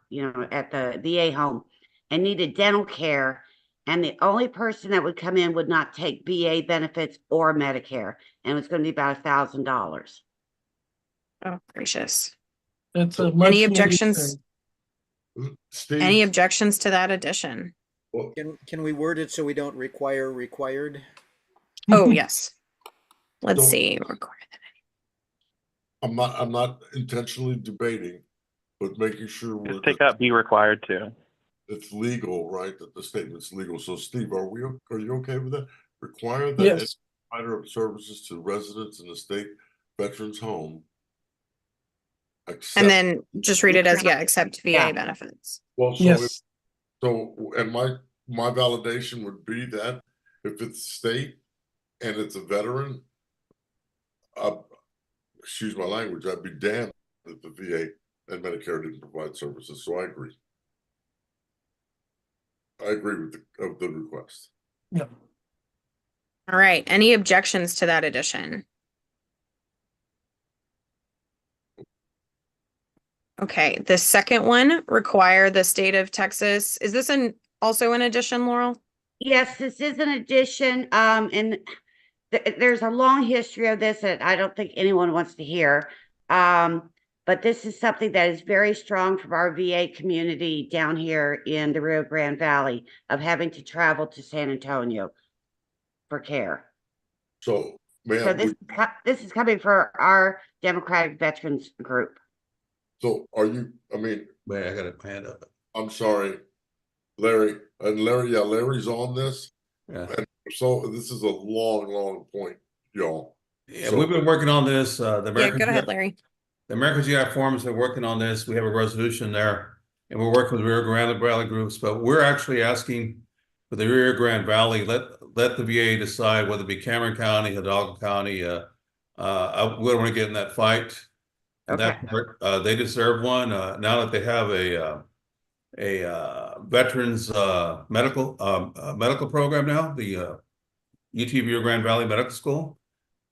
Speaker 6: at the VA home and needed dental care. And the only person that would come in would not take VA benefits or Medicare. And it was going to be about $1,000.
Speaker 1: Oh, gracious.
Speaker 9: That's a
Speaker 1: Any
Speaker 9: much needed
Speaker 1: objections?
Speaker 9: thing.
Speaker 8: Steve,
Speaker 1: Any objections to that addition?
Speaker 3: Can we word it so we don't require required?
Speaker 1: Oh, yes. Let's
Speaker 8: So-
Speaker 1: see.
Speaker 8: I'm not intentionally debating, but making sure we're,
Speaker 7: Just take out be required to.
Speaker 8: it's legal, right? That the statement's legal. So Steve, are you okay with that? Require that any
Speaker 9: Yes.
Speaker 8: provider of services to residents in the state veterans home.
Speaker 1: And
Speaker 8: Except,
Speaker 1: then just read it as, yeah, except VA
Speaker 6: Yeah.
Speaker 1: benefits.
Speaker 8: well, so
Speaker 9: Yes.
Speaker 8: and my validation would be that if it's state and it's a veteran, excuse my language, I'd be damned if the VA and Medicare didn't provide services. So I agree. I agree with the request.
Speaker 9: Yeah.
Speaker 1: All right. Any objections to that addition? Okay, the second one, require the state of Texas. Is this also an addition, Laurel?
Speaker 6: Yes, this is an addition. And there's a long history of this that I don't think anyone wants to hear. But this is something that is very strong from our VA community down here in the Rio Grande Valley of having to travel to San Antonio for care.
Speaker 8: So,
Speaker 6: So
Speaker 8: ma'am,
Speaker 6: this is coming for our Democratic Veterans Group.
Speaker 8: so are you, I mean,
Speaker 21: Wait, I got a hand up.
Speaker 8: I'm sorry, Larry, yeah, Larry's on this.
Speaker 21: Yeah.
Speaker 8: And so this is a long point, y'all.
Speaker 21: Yeah,
Speaker 8: So-
Speaker 21: we've been working on this. The
Speaker 1: Yeah,
Speaker 21: American
Speaker 1: go ahead, Larry.
Speaker 21: The American GI Forum's been working on this. We have a resolution there, and we're working with Rio Grande Valley groups, but we're actually asking for the Rio Grande Valley, let the VA decide whether it be Cameron County, Hidalgo County. We don't want to get in that fight. And that part, they deserve one. Now that they have a veterans medical program now, the UT Rio Grande Valley Medical School.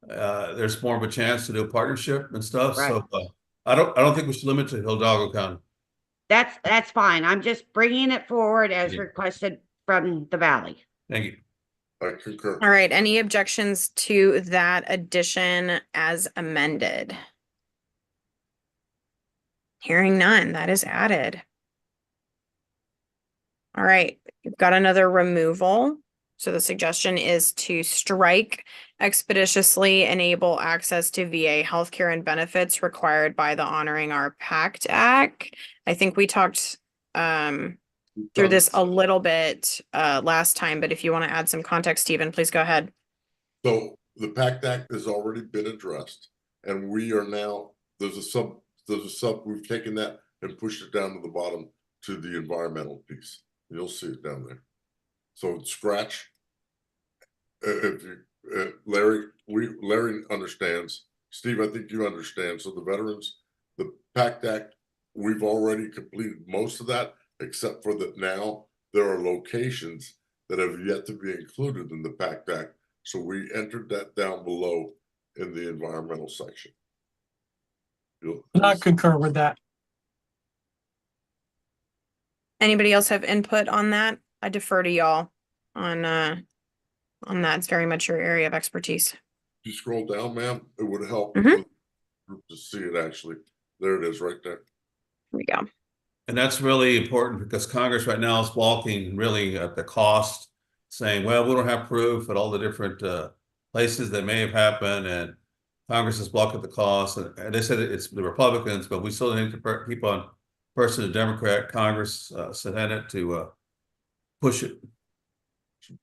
Speaker 21: There's more of a chance to do a partnership and stuff.
Speaker 6: Right.
Speaker 21: So I don't think we should limit to Hidalgo County.
Speaker 6: That's fine. I'm just bringing it forward as
Speaker 21: Yeah.
Speaker 6: requested from the Valley.
Speaker 21: Thank you.
Speaker 8: I concur.
Speaker 1: All right, any objections to that addition as amended? Hearing none, that is added. All right, you've got another removal. So the suggestion is to strike expeditiously enable access to VA healthcare and benefits required by the Honoring Our Pact Act. I think we talked through this a little bit last time, but if you want to add some context, Stephen, please go ahead.
Speaker 8: So the PACT Act has already been addressed, and we are now, there's a sub, we've taken that and pushed it down to the bottom to the environmental piece. You'll see it down there. So scratch. If you, Larry understands. Steve, I think you understand. So the veterans, the PACT Act, we've already completed most of that, except for that now there are locations that have yet to be included in the PACT Act. So we entered that down below in the environmental section.
Speaker 9: And I concur with that.
Speaker 1: Anybody else have input on that? I defer to y'all on that. It's very much your area of expertise.
Speaker 8: If you scroll down, ma'am, it would help
Speaker 1: Mhm.
Speaker 8: to see it actually. There it is right there.
Speaker 1: Here we go.
Speaker 21: And that's really important because Congress right now is balking really at the cost, saying, well, we don't have proof at all the different places that may have happened, and Congress is blocking the cost. And they said it's the Republicans, but we still need to keep on pressing the Democrat Congress, Senate to push it.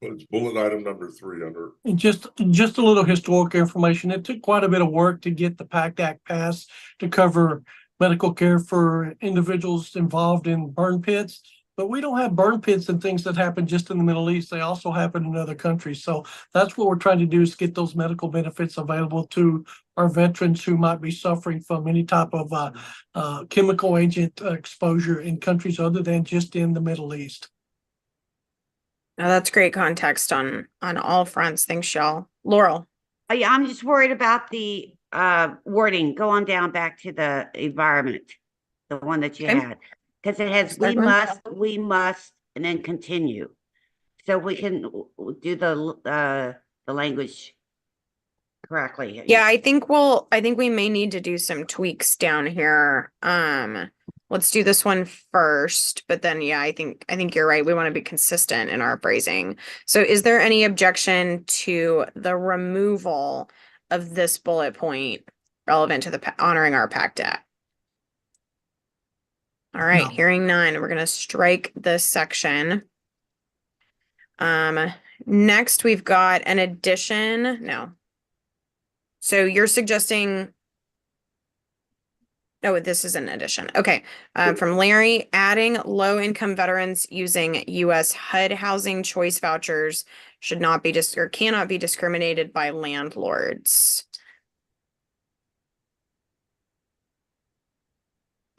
Speaker 8: It's bullet item number 3 under.
Speaker 9: And just a little historical information. It took quite a bit of work to get the PACT Act passed to cover medical care for individuals involved in burn pits. But we don't have burn pits and things that happen just in the Middle East. They also happen in other countries. So that's what we're trying to do, is get those medical benefits available to our veterans who might be suffering from any type of chemical agent exposure in countries other than just in the Middle East.
Speaker 1: Now that's great context on all fronts. Thanks, y'all. Laurel.
Speaker 6: Yeah, I'm just worried about the wording, go on down back to the environment, the one that you
Speaker 1: Okay.
Speaker 6: had. Because it has
Speaker 1: Start one.
Speaker 6: we must, and then continue. So we can do the language correctly.
Speaker 1: Yeah, I think we may need to do some tweaks down here. Let's do this one first, but then yeah, I think you're right. We want to be consistent in our phrasing. So is there any objection to the removal of this bullet point relevant to the honoring our PACT debt? All right,
Speaker 9: No.
Speaker 1: hearing none, we're gonna strike this section. Next we've got an addition. No. So you're suggesting, oh, this is an addition. Okay. From Larry, adding low-income veterans using U.S. HUD housing choice vouchers should not be or cannot be discriminated by landlords.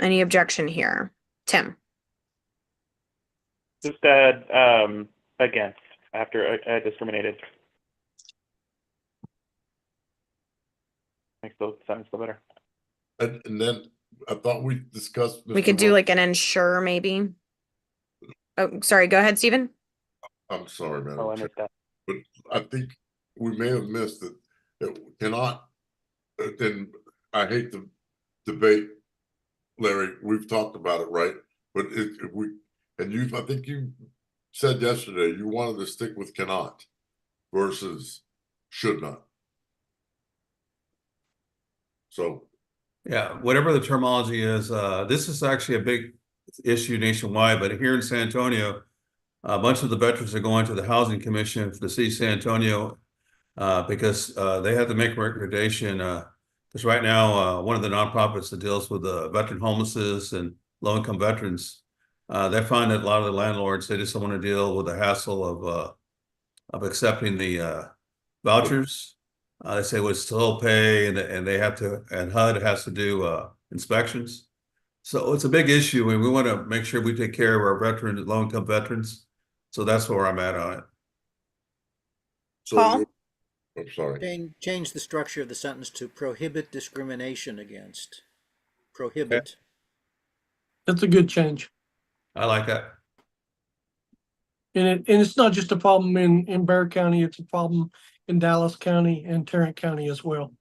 Speaker 1: Any objection here? Tim?
Speaker 7: Just add against after discriminated. Makes the sentence feel better.
Speaker 8: And then I thought we discussed.
Speaker 1: We could do like an ensure maybe. Oh, sorry. Go ahead, Stephen.
Speaker 8: I'm sorry, man.
Speaker 7: Oh, I missed that.
Speaker 8: But I think we may have missed it. It cannot, and I hate to debate, Larry, we've talked about it, right? But if we, and you, I think you said yesterday, you wanted to stick with cannot versus should not. So.
Speaker 21: Yeah, whatever the terminology is, this is actually a big issue nationwide, but here in San Antonio, a bunch of the veterans are going to the Housing Commission for the city of San Antonio because they have to make a recommendation. Because right now, one of the nonprofits that deals with veteran homelessness and low-income veterans, they find that a lot of the landlords, they just don't want to deal with the hassle of accepting the vouchers. They say well, it's still pay, and they have to, and HUD has to do inspections. So it's a big issue, and we want to make sure we take care of our veterans, low-income veterans. So that's where I'm at on it.
Speaker 8: So
Speaker 1: Paul?
Speaker 8: I'm sorry.
Speaker 3: Change the structure of the sentence to prohibit discrimination against. Prohibit.
Speaker 9: That's a good change.
Speaker 21: I like that.
Speaker 9: And it's not just a problem in Bexar County, it's a problem in Dallas County and Tarrant County as well.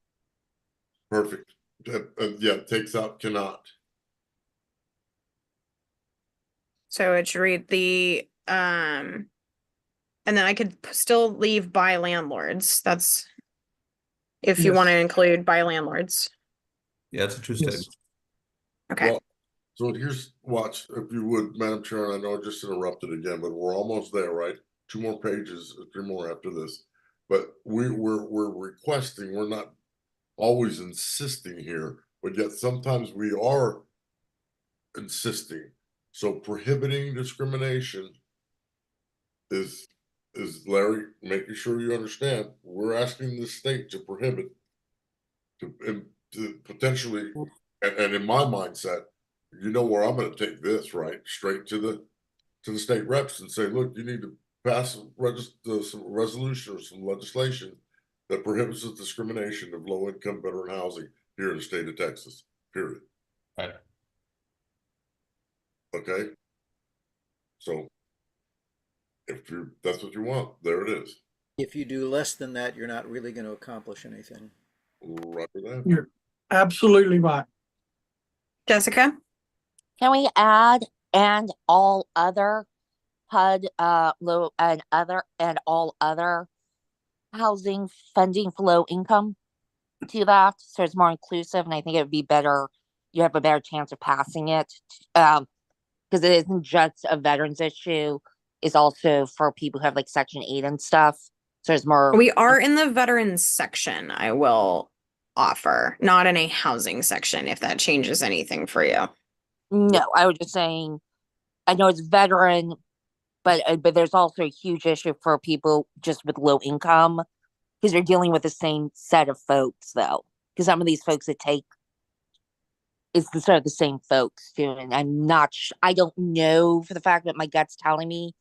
Speaker 8: Perfect. Yeah, takes out cannot.
Speaker 1: So it should read the, and then I could still leave by landlords. That's if you want to include by landlords.
Speaker 21: Yeah, it's a true statement.
Speaker 1: Okay.
Speaker 8: Well, so here's, watch, if you would, Madam Chair, I know I just interrupted again, but we're almost there, right? 2 more pages, 3 more after this. But we're requesting, we're not always insisting here, but yet sometimes we are insisting. So prohibiting discrimination is Larry, making sure you understand, we're asking the state to prohibit, to potentially, and in my mindset, you know where I'm going to take this, right? Straight to the state reps and say, look, you need to pass some resolution or some legislation that prohibits the discrimination of low-income veteran housing here in the state of Texas, period.
Speaker 21: Right.
Speaker 8: Okay? So, if that's what you want, there it is.
Speaker 3: If you do less than that, you're not really going to accomplish anything.
Speaker 8: Right for that.
Speaker 9: You're absolutely right.
Speaker 1: Jessica?
Speaker 15: Can we add and all other HUD low and all other housing funding for low income to that, so it's more inclusive, and I think it would be better, you have a better chance of passing it, because it isn't just a veterans issue, it's also for people who have like Section 8 and stuff, so it's more.
Speaker 1: We are in the veterans section, I will offer, not in a housing section, if that changes anything for you.
Speaker 15: No, I was just saying, I know it's veteran, but there's also a huge issue for people just with low income, because they're dealing with the same set of folks, though. Because some of these folks that take, it's the sort of the same folks too, and I'm not. I don't know for the fact that my gut's telling me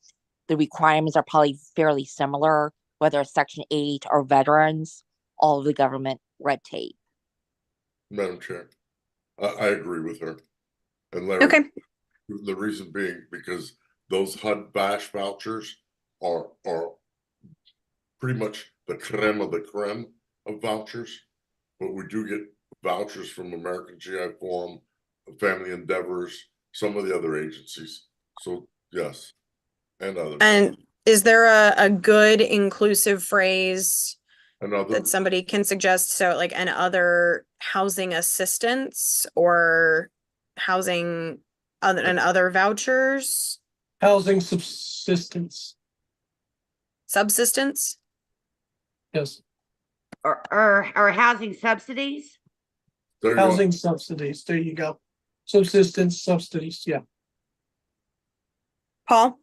Speaker 15: the requirements are probably fairly similar, whether it's Section 8 or veterans. All of the government red tape.
Speaker 8: Madam Chair, I agree with her. And Larry,
Speaker 1: Okay.
Speaker 8: the reason being because those HUD VASH vouchers are pretty much the creme of the creme of vouchers, but we do get vouchers from American GI Forum, Family Endeavors, some of the other agencies. So yes, and others.
Speaker 1: And is there a good inclusive phrase
Speaker 8: Another,
Speaker 1: that somebody can suggest? So like an other housing assistance or housing and other vouchers,
Speaker 9: Housing subsistence,
Speaker 1: subsistence?
Speaker 9: yes,
Speaker 6: Or housing subsidies?
Speaker 8: there you go.
Speaker 9: housing subsidies, there you go. Subsistence subsidies, yeah.
Speaker 1: Paul?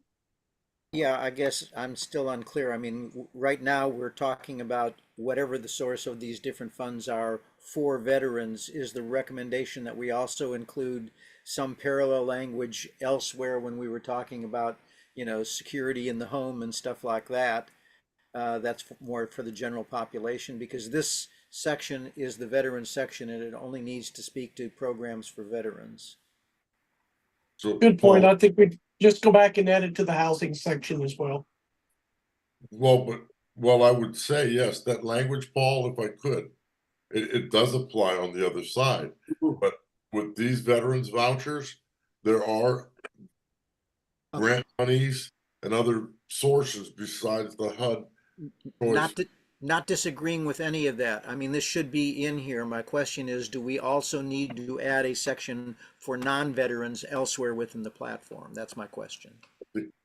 Speaker 3: Yeah, I guess I'm still unclear. I mean, right now we're talking about whatever the source of these different funds are for veterans. Is the recommendation that we also include some parallel language elsewhere when we were talking about, you know, security in the home and stuff like that? That's more for the general population, because this section is the veteran section and it only needs to speak to programs for veterans.
Speaker 8: So
Speaker 9: Good point.
Speaker 8: Paul,
Speaker 9: I think we just go back and add it to the housing section as well.
Speaker 8: well, I would say yes, that language, Paul, if I could, it does apply on the other side. But with these veterans vouchers, there are grant monies and other sources besides the HUD choice.
Speaker 3: Not disagreeing with any of that. I mean, this should be in here. My question is, do we also need to add a section for non-veterans elsewhere within the platform? That's my question.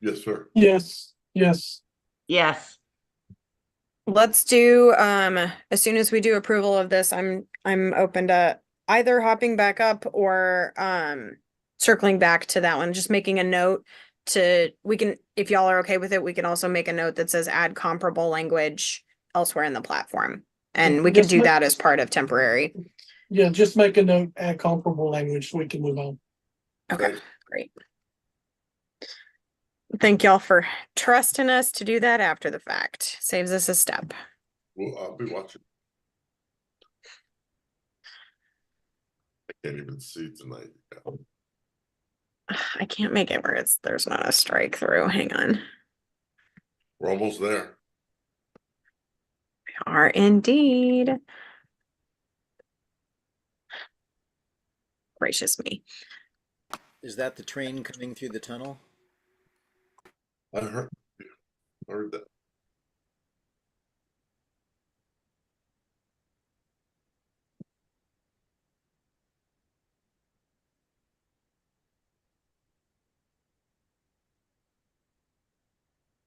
Speaker 8: Yes, sir.
Speaker 9: Yes, yes.
Speaker 6: Yes.
Speaker 1: Let's do, as soon as we do approval of this, I'm open to either hopping back up or, circling back to that one, just making a note to, we can, if y'all are okay with it, we can also make a note that says add comparable language elsewhere in the platform. And we can
Speaker 9: Just
Speaker 1: do
Speaker 9: make-
Speaker 1: that as part of temporary.
Speaker 9: Yeah, just make a note, add comparable language so we can move on.
Speaker 1: Okay, great. Thank y'all for trusting us to do that after the fact. Saves us a step.
Speaker 8: Well, I'll be watching. I can't even see tonight.
Speaker 1: I can't make it where there's not a strike through. Hang on.
Speaker 8: We're almost there.
Speaker 1: We are indeed. Gracious me.
Speaker 3: Is that the train coming through the tunnel?
Speaker 8: I heard that.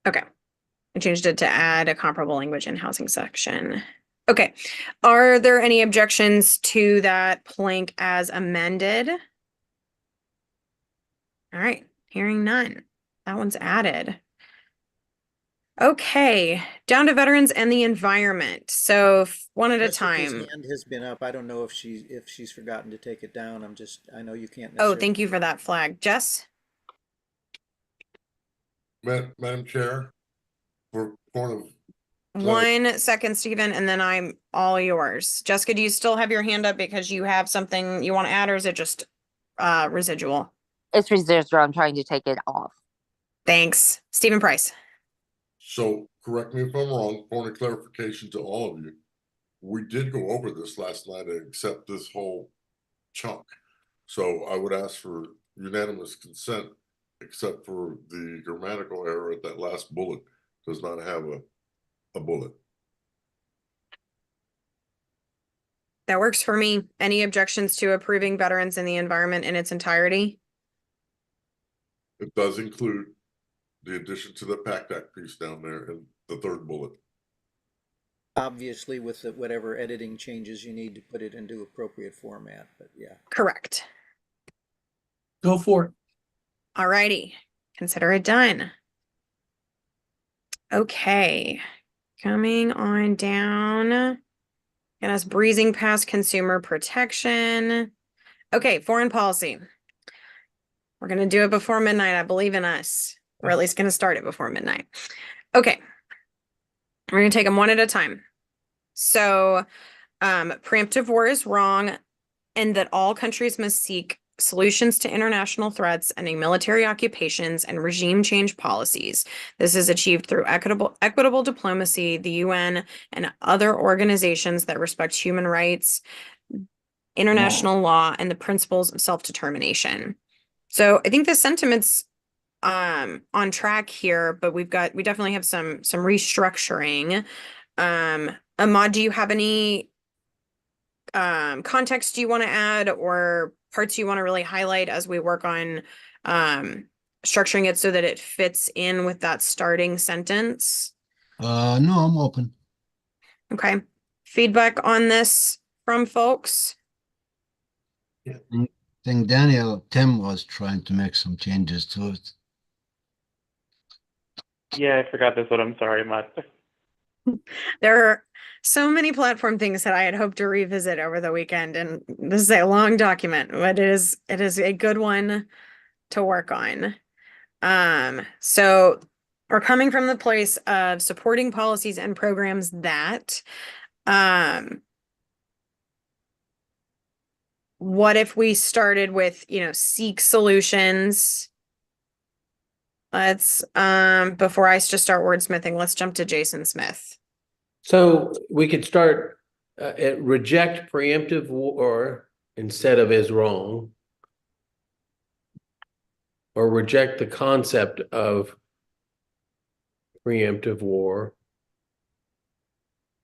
Speaker 1: Okay. I changed it to add a comparable language in housing section. Okay. Are there any objections to that plank as amended? All right. Hearing none. That one's added. Okay. Down to veterans and the environment. So one at a
Speaker 3: Jessica's
Speaker 1: time.
Speaker 3: hand has been up. I don't know if she's forgotten to take it down. I know you can't.
Speaker 1: Oh, thank you for that flag. Jess?
Speaker 8: Madam Chair, for point of
Speaker 1: 1 second, Stephen, and then I'm all yours. Jessica, do you still have your hand up because you have something you want to add, or is it just residual?
Speaker 15: It's residual. I'm trying to take it off.
Speaker 1: Thanks. Stephen Price.
Speaker 8: So correct me if I'm wrong, point of clarification to all of you. We did go over this last night and accept this whole chunk. So I would ask for unanimous consent, except for the grammatical error at that last bullet does not have a bullet.
Speaker 1: That works for me. Any objections to approving veterans in the environment in its entirety?
Speaker 8: It does include the addition to the PACT Act piece down there in the third bullet.
Speaker 3: Obviously, with whatever editing changes you need to put it into appropriate format, but yeah.
Speaker 1: Correct.
Speaker 9: Go for it.
Speaker 1: All righty. Consider it done. Okay. Coming on down. And us breezing past consumer protection. Okay, foreign policy. We're going to do it before midnight. I believe in us. We're at least going to start it before midnight. Okay. We're going to take them one at a time. So, preemptive war is wrong. and that all countries must seek solutions to international threats, ending military occupations and regime change policies. This is achieved through equitable diplomacy, the UN, and other organizations that respect human rights, international law, and the principles of self-determination. So I think the sentiment's on track here, but we definitely have some restructuring. Ahmad, do you have any context you want to add or parts you want to really highlight as we work on structuring it so that it fits in with that starting sentence?
Speaker 13: No, I'm open.
Speaker 1: Okay. Feedback on this from folks?
Speaker 13: I think Tim was trying to make some changes to it.
Speaker 7: Yeah, I forgot this one. I'm sorry, Matt.
Speaker 1: There are so many platform things that I had hoped to revisit over the weekend, and this is a long document, but it is a good one to work on. So we're coming from the place of supporting policies and programs that what if we started with, seek solutions? Let's before I just start wordsmithing, let's jump to Jason Smith.
Speaker 19: So we could start at reject preemptive war instead of is wrong, or reject the concept of preemptive war,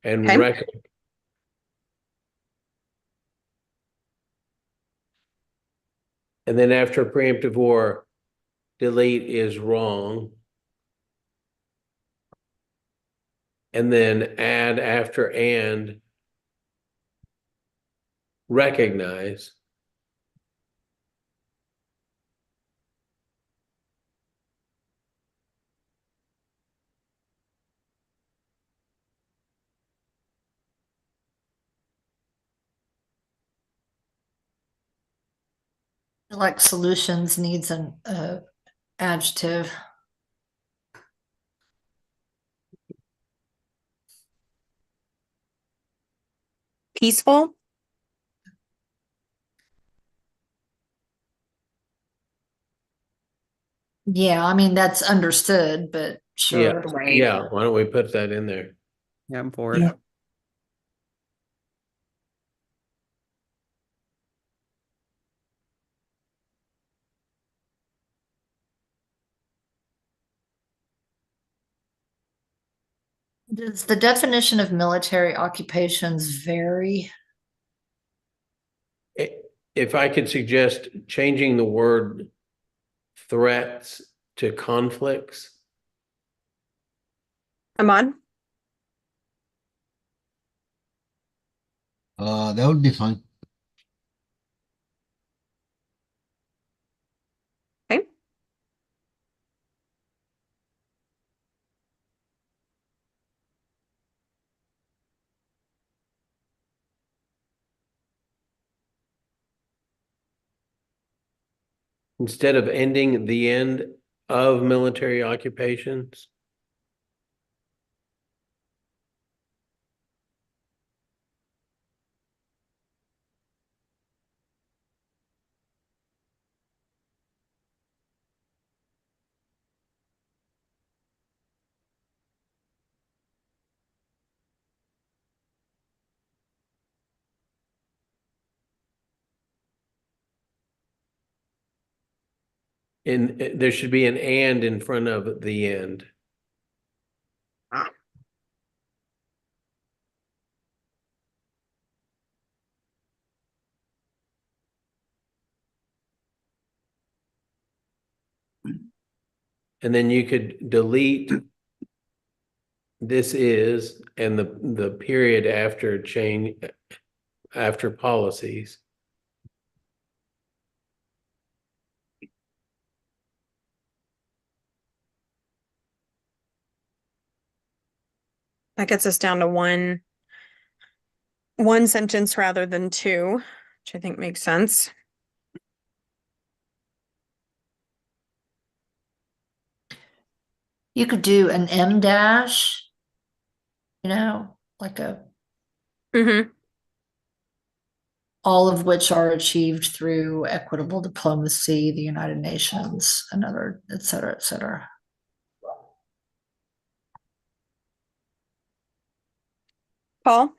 Speaker 19: and
Speaker 1: Okay.
Speaker 19: And then after preemptive war, delete is wrong. And then add after and recognize.
Speaker 2: Like solutions needs an adjective.
Speaker 1: Peaceful.
Speaker 2: Yeah, I mean, that's understood, but sure.
Speaker 19: Yeah, why don't we put that in there?
Speaker 5: Yeah, I'm for it.
Speaker 2: Does the definition of military occupations vary?
Speaker 19: If I could suggest changing the word threats to conflicts.
Speaker 1: Ahmad?
Speaker 13: That would be fine.
Speaker 1: Okay.
Speaker 19: Instead of ending the end of military occupations. And there should be an and in front of the end. And then you could delete this is and the period after change after policies.
Speaker 1: That gets us down to one sentence rather than two, which I think makes sense.
Speaker 2: You could do an M dash, like a all of which are achieved through equitable diplomacy, the United Nations, and other, et cetera, et cetera.
Speaker 1: Paul?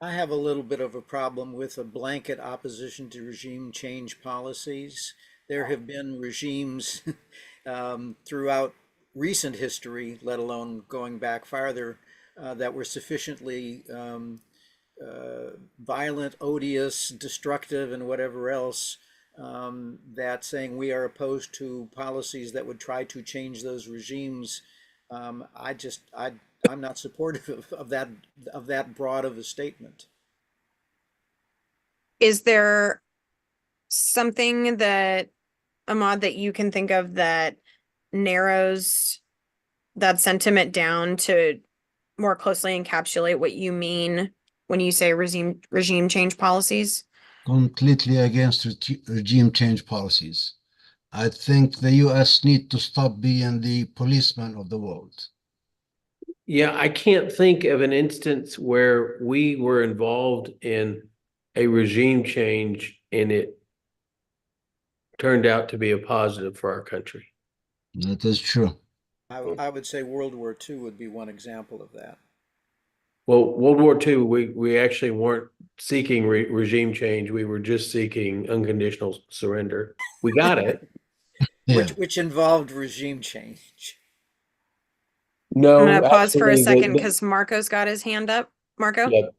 Speaker 3: I have a little bit of a problem with a blanket opposition to regime change policies. There have been regimes throughout recent history, let alone going back farther, that were sufficiently violent, odious, destructive, and whatever else, that saying we are opposed to policies that would try to change those regimes. I'm not supportive of that broad of a statement.
Speaker 1: Is there something that, Ahmad, that you can think of that narrows that sentiment down to more closely encapsulate what you mean when you say regime change policies?
Speaker 13: Completely against regime change policies. I think the US need to stop being the policeman of the world.
Speaker 19: Yeah, I can't think of an instance where we were involved in a regime change and it turned out to be a positive for our country.
Speaker 13: That is true.
Speaker 3: I would say World War II would be one example of that.
Speaker 19: Well, World War II, we actually weren't seeking regime change. We were just seeking unconditional surrender. We got it.
Speaker 13: Yeah.
Speaker 3: Which involved regime change.
Speaker 19: No,
Speaker 1: I'm gonna pause for a
Speaker 19: actually,
Speaker 1: second because Marco's got his hand up. Marco?
Speaker 19: Yeah.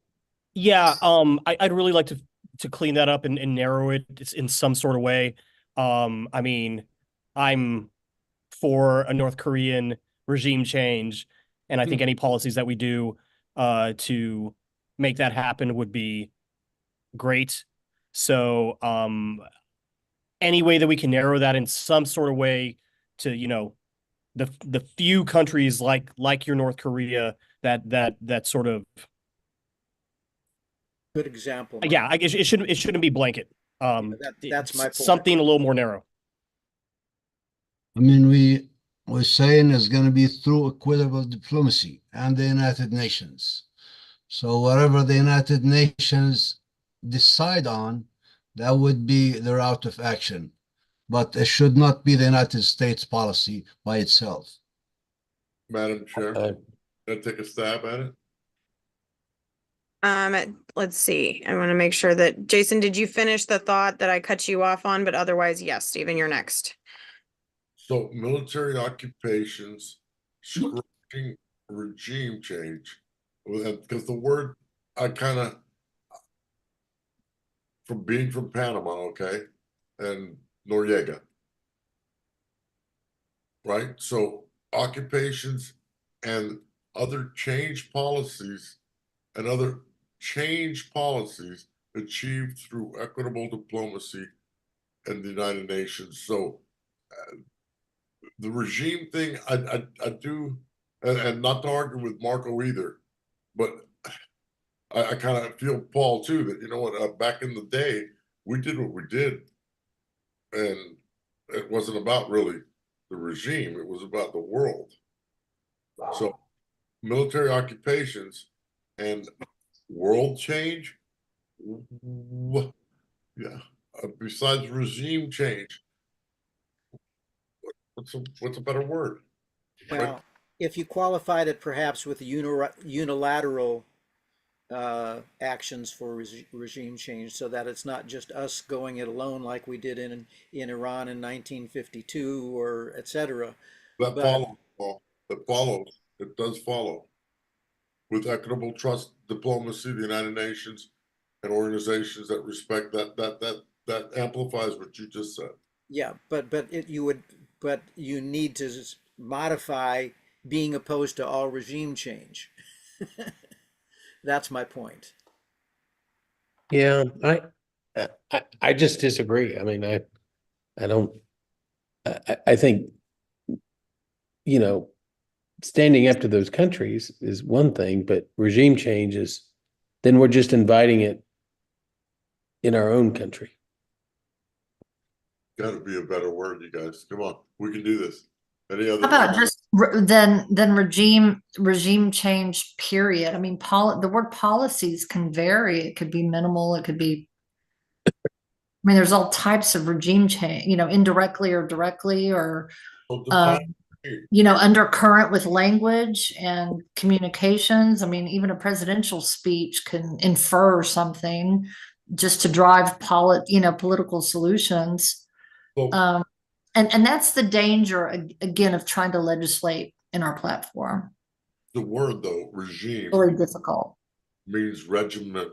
Speaker 14: Yeah, I'd really like to clean that up and narrow it in some sort of way. I mean, I'm for a North Korean regime change, and I think any policies that we do to make that happen would be great. So, any way that we can narrow that in some sort of way to, you know, the few countries like your North Korea that sort of,
Speaker 3: Good example. Mike.
Speaker 14: yeah, I guess it shouldn't be blanket.
Speaker 3: That's my point.
Speaker 14: Something a little more narrow.
Speaker 13: I mean, we're saying it's going to be through equitable diplomacy and the United Nations. So whatever the United Nations decide on, that would be the route of action. But it should not be the United States policy by itself.
Speaker 8: Madam Chair, can I take a stab at it?
Speaker 1: Let's see. I want to make sure that, Jason, did you finish the thought that I cut you off on? But otherwise, yes, Stephen, you're next.
Speaker 8: So military occupations, scripting regime change, because the word I kind of, from being from Panama, okay, and Noriega, right? So occupations and other change policies and other change policies achieved through equitable diplomacy and the United Nations. So the regime thing, I do, and not to argue with Marco either, but I kind of feel, Paul, too, that, you know what, back in the day, we did what we did, and it wasn't about really the regime, it was about the world. So military occupations and world change, yeah, besides regime change, what's a better word?
Speaker 3: Well, if you qualified it perhaps with unilateral actions for regime change, so that it's not just us going it alone like we did in Iran in 1952 or etc.
Speaker 8: That follows, Paul. That follows. It does follow. With equitable trust diplomacy, the United Nations and organizations that respect that amplifies what you just said.
Speaker 3: Yeah, but you need to modify being opposed to all regime change. That's my point.
Speaker 19: Yeah, I just disagree. I mean, I don't. I think, you know, standing up to those countries is one thing, but regime change is, then we're just inviting it in our own country.
Speaker 8: Got to be a better word, you guys. Come on, we can do this. Any
Speaker 2: How
Speaker 8: other?
Speaker 2: about just then regime change, period? I mean, the word policies can vary. It could be minimal, it could be, I mean, there's all types of regime change, indirectly or directly, or undercurrent with language and communications. I mean, even a presidential speech can infer something just to drive political solutions. And that's the danger again of trying to legislate in our platform.
Speaker 8: The word though, regime,
Speaker 2: Very difficult.
Speaker 8: means regiment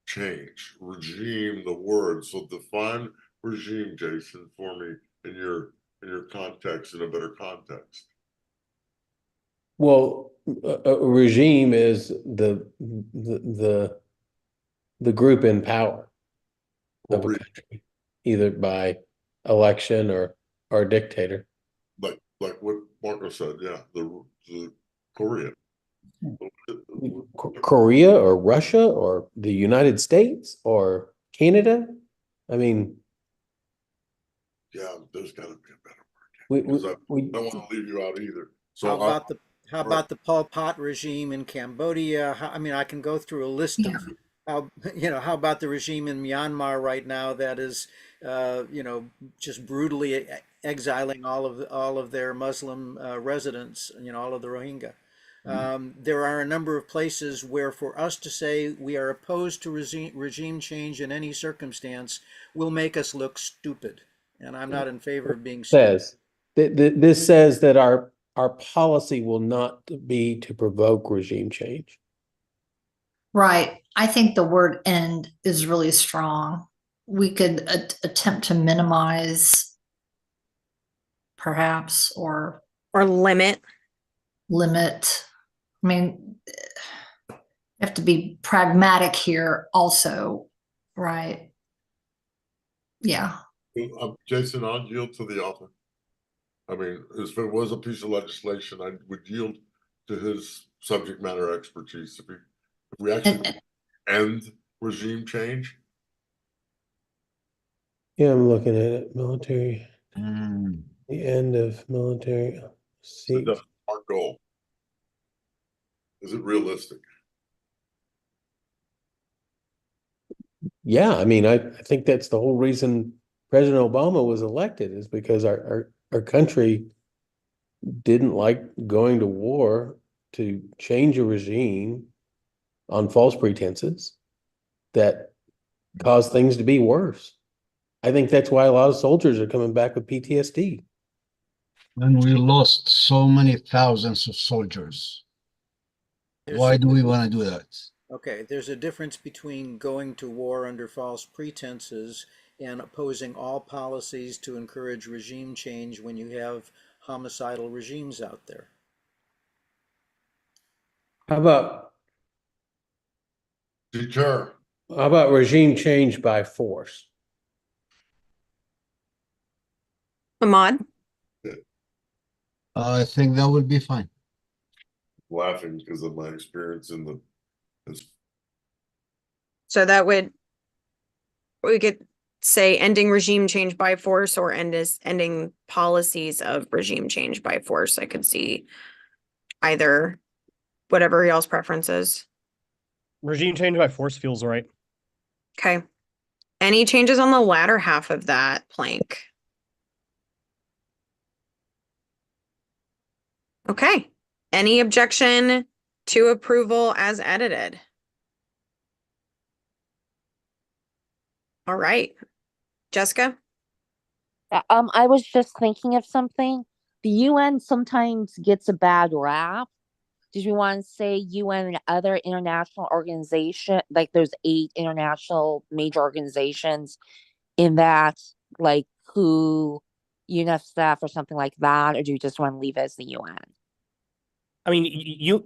Speaker 8: change. Regime, the word. So define regime, Jason, for me in your context, in a better context.
Speaker 19: Well, a regime is the group in power of a country, either by election or a dictator.
Speaker 8: Like what Marco said, yeah, the Korea.
Speaker 19: Korea or Russia or the United States or Canada. I mean,
Speaker 8: yeah, there's got to be a better word.
Speaker 19: We
Speaker 8: don't want to leave you out either. So
Speaker 3: how about the Pol Pot regime in Cambodia? I mean, I can go through a list of how about the regime in Myanmar right now that is, just brutally exiling all of their Muslim residents, all of the Rohingya. There are a number of places where for us to say we are opposed to regime change in any circumstance will make us look stupid. And I'm not in favor of being stupid.
Speaker 19: This says that our policy will not be to provoke regime change.
Speaker 2: Right. I think the word end is really strong. We could attempt to minimize, perhaps, or
Speaker 1: limit.
Speaker 2: I mean, you have to be pragmatic here also, right? Yeah.
Speaker 8: Jason, I'll yield to the author. I mean, if it was a piece of legislation, I would yield to his subject matter expertise. If we actually end regime change.
Speaker 19: Yeah, I'm looking at it. Military. The end of military seat.
Speaker 8: That's our goal. Is it realistic?
Speaker 19: Yeah, I mean, I think that's the whole reason President Obama was elected, is because our country didn't like going to war to change a regime on false pretenses that caused things to be worse. I think that's why a lot of soldiers are coming back with PTSD.
Speaker 13: And we lost so many thousands of soldiers. Why do we want to do that?
Speaker 3: Okay, there's a difference between going to war under false pretenses and opposing all policies to encourage regime change when you have homicidal regimes out there.
Speaker 19: How about
Speaker 8: deter?
Speaker 19: How about regime change by force?
Speaker 1: Ahmad?
Speaker 13: I think that would be fine.
Speaker 8: Laughing because of my experience in the.
Speaker 1: So that we could say ending regime change by force or ending policies of regime change by force. I could see either, whatever y'all's preference is.
Speaker 14: Regime change by force feels right.
Speaker 1: Okay. Any changes on the latter half of that plank? Okay. Any objection to approval as edited? All right. Jessica?
Speaker 15: I was just thinking of something. The UN sometimes gets a bad rap. Did you want to say UN and other international organization, like those 8 international major organizations in that, like WHO, UNICEF or something like that, or do you just want to leave it as the UN?
Speaker 14: I mean,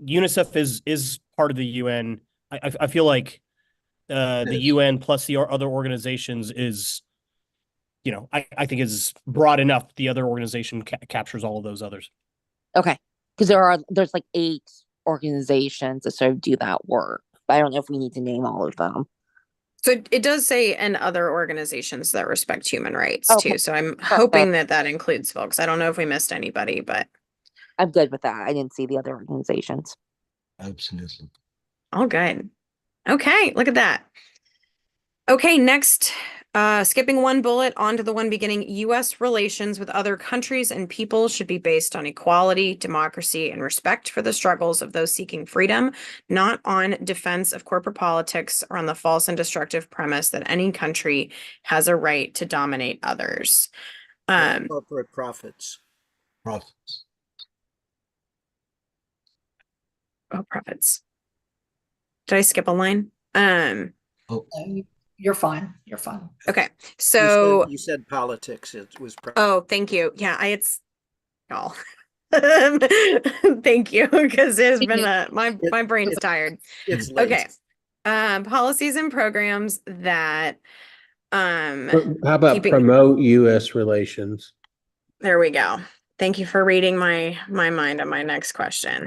Speaker 14: UNICEF is part of the UN. I feel like the UN plus the other organizations is, I think is broad enough. The other organization captures all of those others.
Speaker 15: Okay, because there's like 8 organizations that sort of do that work. But I don't know if we need to name all of them.
Speaker 1: So it does say and other organizations that respect human rights
Speaker 15: Okay,
Speaker 1: too. So I'm
Speaker 15: perfect.
Speaker 1: hoping that that includes folks. I don't know if we missed anybody, but
Speaker 15: I'm good with that. I didn't see the other organizations.
Speaker 13: Absolutely.
Speaker 1: all good. Okay, look at that. Okay, next, skipping one bullet onto the one beginning, U.S. relations with other countries and people should be based on equality, democracy, and respect for the struggles of those seeking freedom, not on defense of corporate politics or on the false and destructive premise that any country has a right to dominate others.
Speaker 3: Corporate profits.
Speaker 13: Profits.
Speaker 1: Oh, profits. Did I skip a line?
Speaker 2: You're fine. You're fine.
Speaker 1: Okay, so
Speaker 3: You said politics. It was.
Speaker 1: oh, thank you. Yeah, it's y'all. Thank you, because there's been my brain is tired.
Speaker 3: It's late.
Speaker 1: Okay. Policies and programs that
Speaker 19: How about
Speaker 1: keeping-
Speaker 19: promote U.S. relations?
Speaker 1: There we go. Thank you for reading my mind on my next question.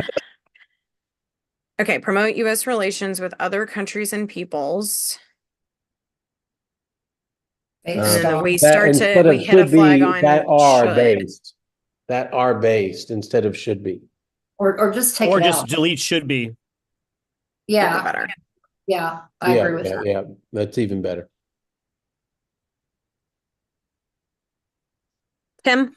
Speaker 1: Okay, promote U.S. relations with other countries and peoples. And then we start to we hit a flag on
Speaker 19: that are
Speaker 1: should.
Speaker 19: based. That are based instead of should be.
Speaker 2: Or just take
Speaker 14: Or
Speaker 2: it
Speaker 14: just
Speaker 2: out.
Speaker 14: delete should be.
Speaker 2: Yeah.
Speaker 1: Better.
Speaker 2: Yeah, I agree with that.
Speaker 19: Yeah, that's even better.
Speaker 1: Tim?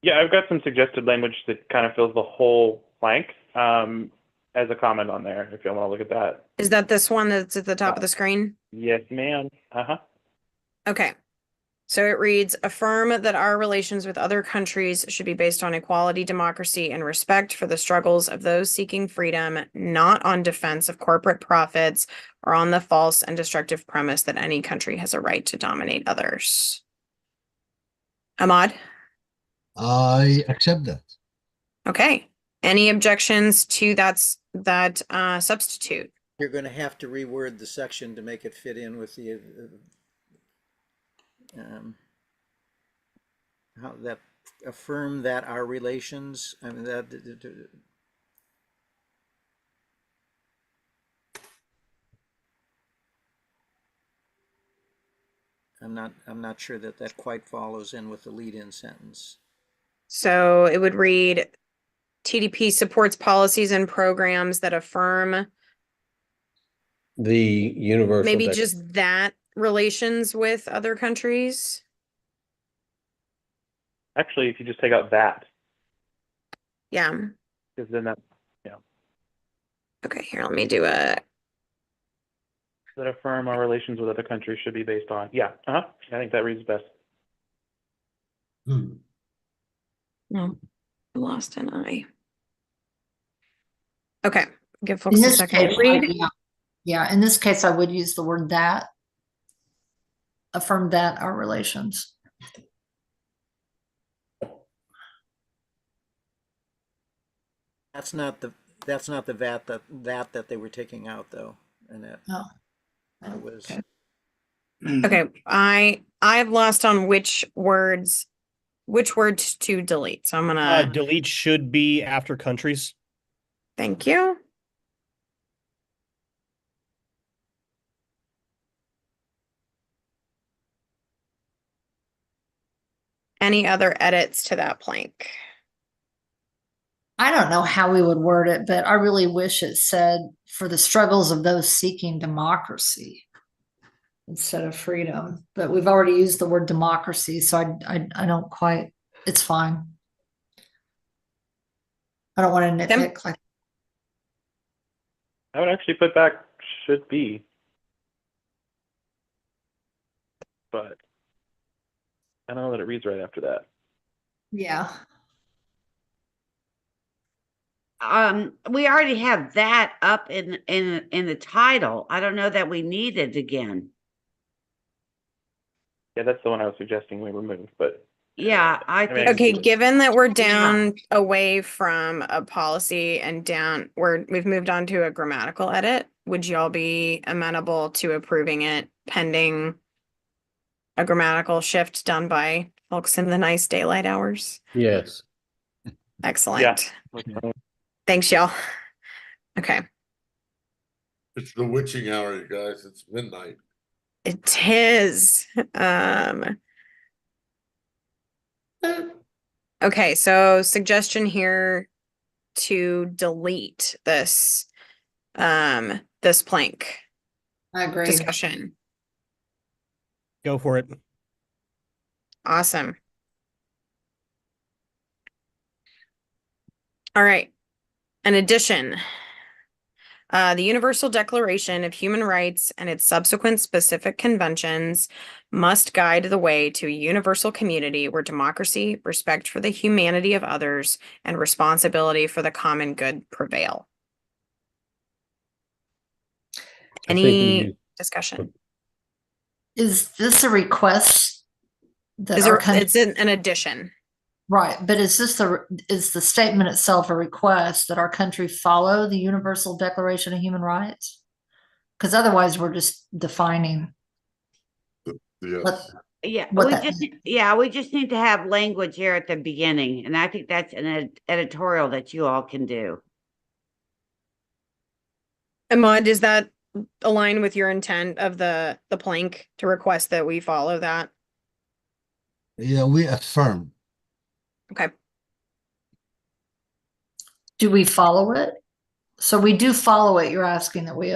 Speaker 7: Yeah, I've got some suggested language that kind of fills the whole blank as a comment on there, if you want to look at that.
Speaker 1: Is that this one that's at the top of the screen?
Speaker 7: Yes, ma'am. Uh-huh.
Speaker 1: Okay. So it reads, affirm that our relations with other countries should be based on equality, democracy, and respect for the struggles of those seeking freedom, not on defense of corporate profits or on the false and destructive premise that any country has a right to dominate others. Ahmad?
Speaker 13: I accept that.
Speaker 1: Okay. Any objections to that substitute?
Speaker 3: You're going to have to reword the section to make it fit in with the how that affirm that our relations. I mean that. I'm not sure that that quite follows in with the lead-in sentence.
Speaker 1: So it would read, TDP supports policies and programs that affirm
Speaker 19: The universal.
Speaker 1: maybe just that relations with other countries.
Speaker 7: Actually, if you just take out that,
Speaker 1: Yeah.
Speaker 7: because then that, yeah,
Speaker 1: Okay, here, let me do a,
Speaker 7: that affirm our relations with other countries should be based on. Yeah, I think that reads best.
Speaker 1: no, I lost an I. Okay, give folks
Speaker 2: In
Speaker 1: a
Speaker 2: this
Speaker 1: second
Speaker 2: case,
Speaker 1: to read.
Speaker 2: yeah, in this case, I would use the word that. Affirm that our relations.
Speaker 3: That's not the that they were taking out though, and that it was.
Speaker 1: Okay, I've lost on which words to delete. So I'm gonna
Speaker 14: Delete should be after countries.
Speaker 1: thank you. Any other edits to that blank?
Speaker 2: I don't know how we would word it, but I really wish it said for the struggles of those seeking democracy instead of freedom. But we've already used the word democracy, so I don't quite, it's fine. I don't want to nitpick like.
Speaker 7: I would actually put back should be, but I don't know that it reads right after that.
Speaker 2: Yeah.
Speaker 6: We already have that up in the title. I don't know that we need it again.
Speaker 7: Yeah, that's the one I was suggesting we remove, but
Speaker 6: Yeah, I think.
Speaker 1: Okay, given that we're down away from a policy and we've moved on to a grammatical edit, would y'all be amenable to approving it pending a grammatical shift done by folks in the nice daylight hours?
Speaker 19: Yes.
Speaker 1: Excellent.
Speaker 7: Yeah.
Speaker 1: Thanks, y'all. Okay.
Speaker 8: It's the witching hour, you guys. It's midnight.
Speaker 1: It is. Okay, so suggestion here to delete this this plank
Speaker 2: I agree.
Speaker 1: discussion.
Speaker 14: Go for it.
Speaker 1: Awesome. All right. In addition, the Universal Declaration of Human Rights and its subsequent specific conventions must guide the way to a universal community where democracy, respect for the humanity of others, and responsibility for the common good prevail.
Speaker 19: I think we
Speaker 1: Any
Speaker 19: use-
Speaker 1: discussion?
Speaker 2: Is this a request that
Speaker 1: Is
Speaker 2: our
Speaker 1: there,
Speaker 2: country,
Speaker 1: it's an addition.
Speaker 2: right, but is the statement itself a request that our country follow the Universal Declaration of Human Rights? Because otherwise we're just defining.
Speaker 8: Yes.
Speaker 6: Yeah,
Speaker 2: What
Speaker 6: we
Speaker 2: that
Speaker 6: just, yeah, we just need to have language here at the beginning, and I think that's an editorial that you all can do.
Speaker 1: Ahmad, does that align with your intent of the plank to request that we follow that?
Speaker 13: Yeah, we affirm.
Speaker 1: Okay.
Speaker 2: Do we follow it? So we do follow it. You're asking that we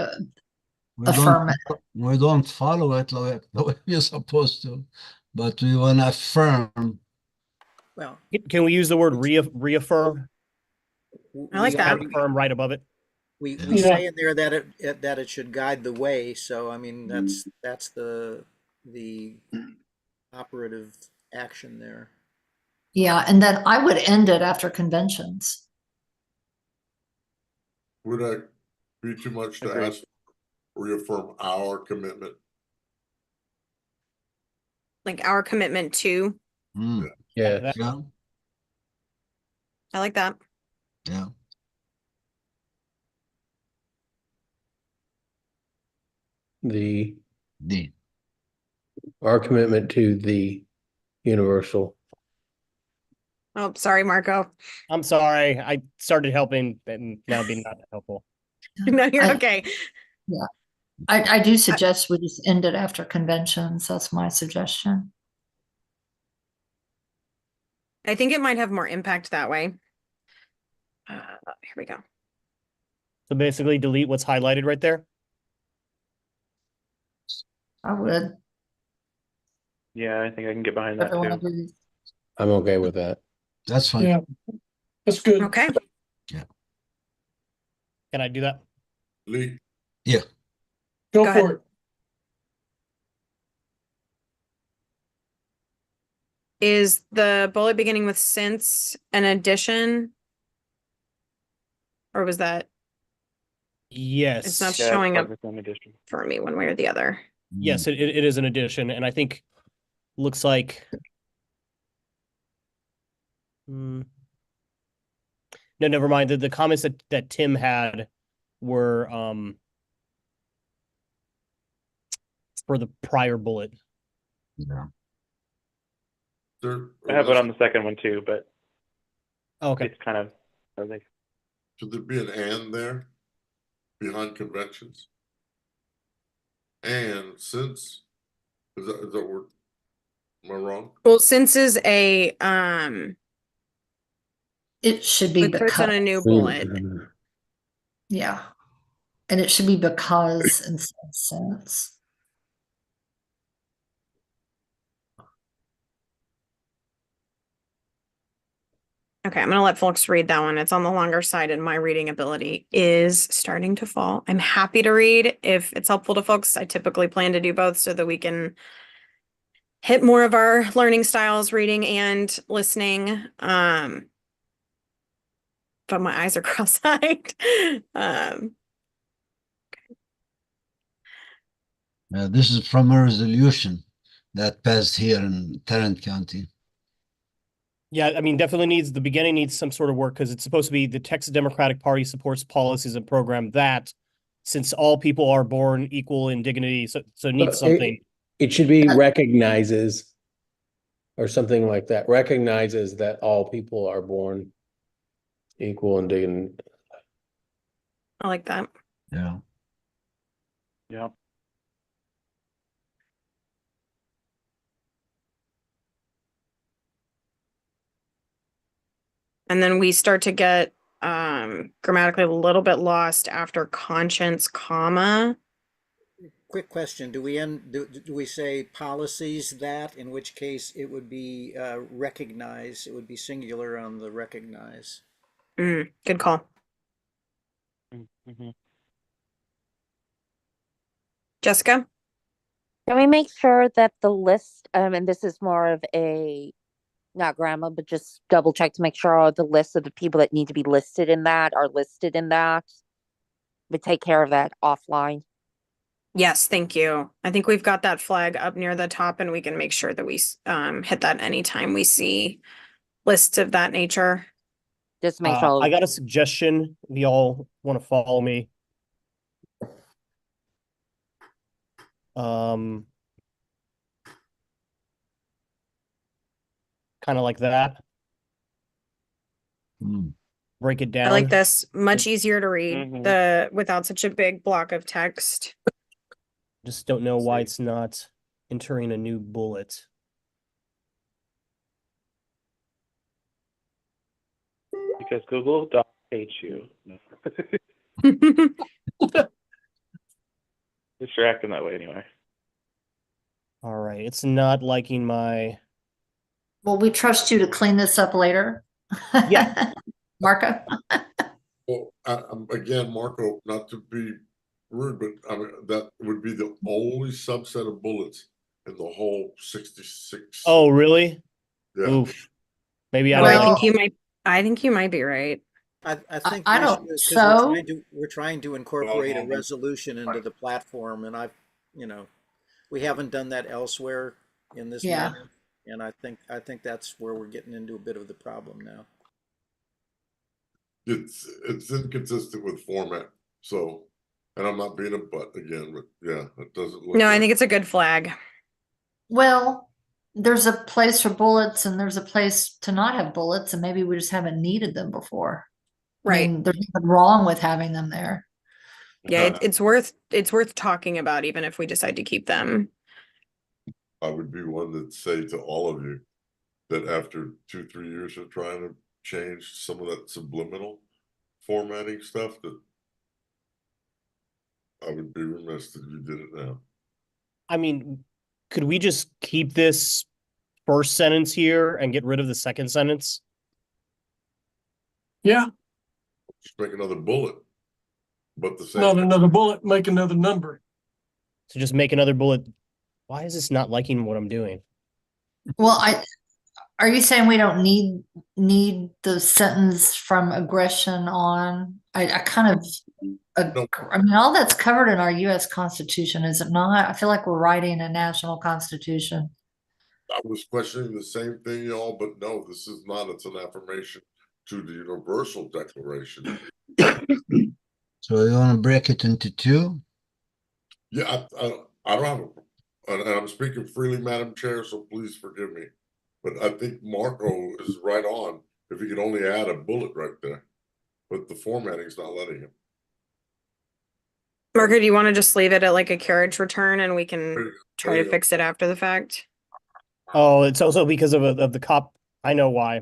Speaker 13: We
Speaker 2: affirm it.
Speaker 13: We don't follow it like the way we're supposed to, but we want to affirm.
Speaker 3: Well,
Speaker 14: Can we use the word reaffirm?
Speaker 1: I like
Speaker 3: we
Speaker 1: that.
Speaker 3: already-
Speaker 14: Affirm right above it.
Speaker 3: We
Speaker 13: Yeah.
Speaker 3: say in there that it should guide the way, so I mean, that's the operative action there.
Speaker 2: Yeah, and then I would end it after conventions.
Speaker 8: Would that be too much to
Speaker 7: Agreed.
Speaker 8: ask? Reaffirm our commitment.
Speaker 1: Like our commitment to,
Speaker 13: Mm,
Speaker 19: Yeah,
Speaker 13: yeah,
Speaker 1: I like that.
Speaker 13: yeah.
Speaker 19: the,
Speaker 13: The,
Speaker 19: our commitment to the universal.
Speaker 1: Oh, sorry, Marco.
Speaker 14: I'm sorry. I started helping and now being not helpful.
Speaker 1: No, you're
Speaker 2: I-
Speaker 1: okay.
Speaker 2: Yeah. I do suggest we just end it after conventions. That's my suggestion.
Speaker 1: I think it might have more impact that way. Here we go.
Speaker 14: So basically delete what's highlighted right there.
Speaker 2: I would.
Speaker 7: Yeah, I think I can get behind that
Speaker 2: Everyone
Speaker 7: too.
Speaker 2: agrees.
Speaker 19: I'm okay with that.
Speaker 13: that's fine.
Speaker 9: Yeah, that's good.
Speaker 1: Okay.
Speaker 14: Can I do that?
Speaker 8: Lee,
Speaker 13: Yeah,
Speaker 9: Go
Speaker 1: Go
Speaker 9: for
Speaker 1: ahead.
Speaker 9: it.
Speaker 1: Is the bullet beginning with since an addition? Or was that,
Speaker 14: Yes.
Speaker 1: it's not
Speaker 7: Yeah,
Speaker 1: showing
Speaker 7: it's
Speaker 1: up
Speaker 7: part of its own edition.
Speaker 1: for me one way or the other.
Speaker 14: Yes, it is an addition, and I think looks like no, never mind. The comments that Tim had were for the prior bullet.
Speaker 13: yeah.
Speaker 8: there,
Speaker 7: I have it on the second one too, but
Speaker 14: Oh, okay.
Speaker 7: it's kind of, I think.
Speaker 8: should there be an and there behind conventions? And since, is that word? Am I wrong?
Speaker 1: Well, since is a
Speaker 2: It should be
Speaker 1: we put this on
Speaker 2: because,
Speaker 1: a new bullet.
Speaker 2: yeah. And it should be because instead of since.
Speaker 1: Okay, I'm gonna let folks read that one. It's on the longer side and my reading ability is starting to fall. I'm happy to read if it's helpful to folks. I typically plan to do both so that we can hit more of our learning styles, reading and listening. But my eyes are cross-eyed.
Speaker 13: This is from a resolution that passed here in Tarrant County.
Speaker 14: Yeah, I mean, definitely needs the beginning needs some sort of work because it's supposed to be the Texas Democratic Party supports policies and program that since all people are born equal in dignity, so it needs something.
Speaker 19: It should be recognizes or something like that. Recognizes that all people are born equal and dignity.
Speaker 1: I like that.
Speaker 13: Yeah.
Speaker 7: Yep.
Speaker 1: And then we start to get grammatically a little bit lost after conscience, comma.
Speaker 3: Quick question, do we say policies that, in which case it would be recognize, it would be singular on the recognize?
Speaker 1: Good call.
Speaker 7: Mm-hmm.
Speaker 1: Jessica?
Speaker 15: Can we make sure that the list, and this is more of a, not grammar, but just double check to make sure all the list of the people that need to be listed in that are listed in that? We take care of that offline.
Speaker 1: Yes, thank you. I think we've got that flag up near the top and we can make sure that we hit that anytime we see lists of that nature.
Speaker 15: Just make sure.
Speaker 14: I got a suggestion. If y'all want to follow me. Kind of like that. Break it down.
Speaker 1: I like this. Much easier to read without such a big block of text.
Speaker 14: Just don't know why it's not entering a new bullet.
Speaker 7: Because Google Docs hates you. Just you're acting that way anyway.
Speaker 14: All right, it's not liking my.
Speaker 2: Well, we trust you to clean this up later.
Speaker 14: Yeah.
Speaker 2: Marco?
Speaker 8: Well, again, Marco, not to be rude, but I mean, that would be the only subset of bullets in the whole 66.
Speaker 14: Oh, really?
Speaker 8: Yeah.
Speaker 14: Oof. Maybe I
Speaker 1: Well,
Speaker 14: don't.
Speaker 1: I think you might be right.
Speaker 3: I think
Speaker 2: I
Speaker 3: we
Speaker 2: don't-
Speaker 3: should, 'cause
Speaker 2: so?
Speaker 3: we're trying to incorporate a resolution into the platform, and we haven't done that elsewhere in this
Speaker 2: Yeah.
Speaker 3: manner, and I think that's where we're getting into a bit of the problem now.
Speaker 8: It's inconsistent with format. So, and I'm not being a butt again, but yeah, it doesn't look.
Speaker 1: No, I
Speaker 8: like-
Speaker 1: think it's a good flag.
Speaker 2: Well, there's a place for bullets and there's a place to not have bullets, and maybe we just haven't needed them before. I
Speaker 1: Right.
Speaker 2: mean, there's nothing wrong with having them there.
Speaker 1: Yeah, it's worth talking about even if we decide to keep them.
Speaker 8: I would be one that say to all of you that after 2-3 years of trying to change some of that subliminal formatting stuff, that I would be remiss if you did it now.
Speaker 14: I mean, could we just keep this first sentence here and get rid of the second sentence?
Speaker 9: Yeah,
Speaker 8: Just make another bullet, but the same.
Speaker 9: not another bullet, make another number.
Speaker 14: So just make another bullet. Why is this not liking what I'm doing?
Speaker 2: Well, are you saying we don't need the sentence from aggression on? I kind of, I mean, all that's covered in our US Constitution, is it not? I feel like we're writing a national constitution.
Speaker 8: I was questioning the same thing, y'all, but no, this is not. It's an affirmation to the Universal Declaration.
Speaker 13: So you want to break it into two?
Speaker 8: Yeah, I don't have, and I'm speaking freely, Madam Chair, so please forgive me. But I think Marco is right on if he could only add a bullet right there. But the formatting's not letting him.
Speaker 1: Marco, do you want to just leave it at like a carriage return and we can try
Speaker 8: there
Speaker 1: to
Speaker 8: you go.
Speaker 1: fix it after the fact?
Speaker 14: Oh, it's also because of the cop. I know why.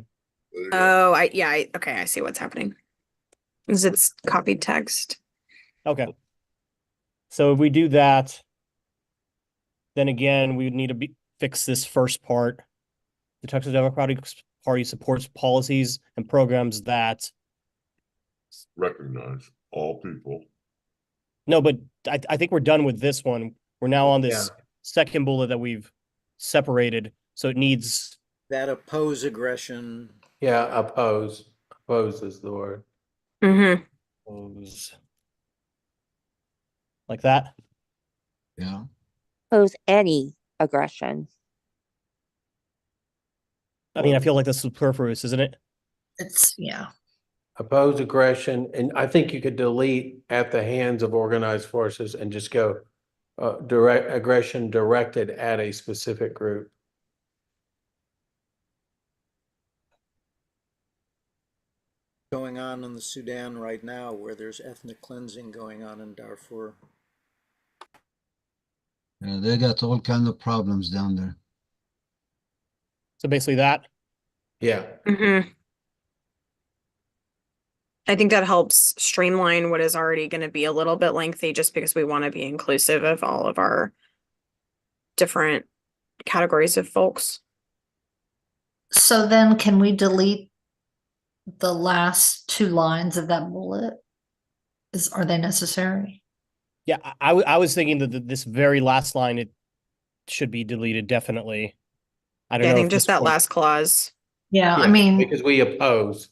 Speaker 1: Oh, okay, I see what's happening. Is it's copied text.
Speaker 14: Okay. So if we do that, then again, we would need to fix this first part. The Texas Democratic Party supports policies and programs that.
Speaker 8: Recognize all people.
Speaker 14: No, but I think we're done with this one. We're now on this second bullet that we've separated. So it needs.
Speaker 3: That oppose aggression.
Speaker 19: Yeah, oppose. Oppose is the word.
Speaker 1: Mm-hmm.
Speaker 14: Oppose. Like that?
Speaker 13: Yeah.
Speaker 15: Oppose any aggression.
Speaker 14: I mean, I feel like that's superfluous, isn't it?
Speaker 2: Yeah.
Speaker 19: Oppose aggression, and I think you could delete at the hands of organized forces and just go direct aggression directed at a specific group.
Speaker 3: Going on in the Sudan right now, where there's ethnic cleansing going on in Darfur.
Speaker 13: They got all kind of problems down there.
Speaker 14: So basically that.
Speaker 19: Yeah.
Speaker 1: Mm-hmm. I think that helps streamline what is already going to be a little bit lengthy just because we want to be inclusive of all of our different categories of folks.
Speaker 2: So then can we delete the last 2 lines of that bullet? Are they necessary?
Speaker 14: Yeah, I was thinking that this very last line, it should be deleted, definitely. I don't
Speaker 1: Yeah, I
Speaker 14: know
Speaker 1: think
Speaker 14: if
Speaker 1: just
Speaker 14: this
Speaker 1: that
Speaker 14: point-
Speaker 1: last clause.
Speaker 2: Yeah, I
Speaker 19: Yeah,
Speaker 2: mean,
Speaker 19: because we oppose.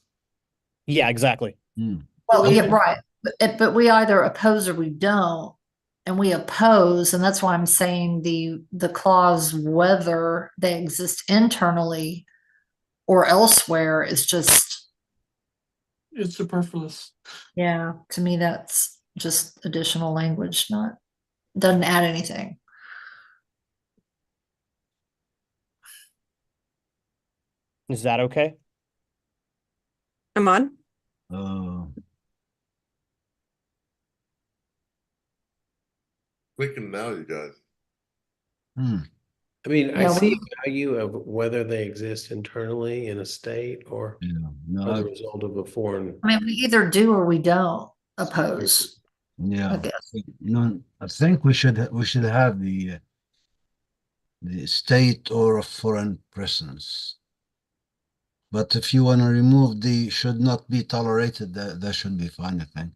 Speaker 14: Yeah, exactly.
Speaker 2: well, yeah, right. But we either oppose or we don't. And we oppose, and that's why I'm saying the clause whether they exist internally or elsewhere is just,
Speaker 9: It's superfluous.
Speaker 2: yeah, to me that's just additional language, doesn't add anything.
Speaker 14: Is that okay?
Speaker 1: Ahmad?
Speaker 8: Thinking now, you guys.
Speaker 19: I mean, I
Speaker 2: Yeah,
Speaker 19: see a value of whether they exist internally in a state or
Speaker 13: No,
Speaker 19: as a result of a foreign.
Speaker 2: I mean, we either do or we don't oppose.
Speaker 13: Yeah.
Speaker 2: I guess.
Speaker 13: No, I think we should have the state or a foreign presence. But if you want to remove the should not be tolerated, that should be fine, I think.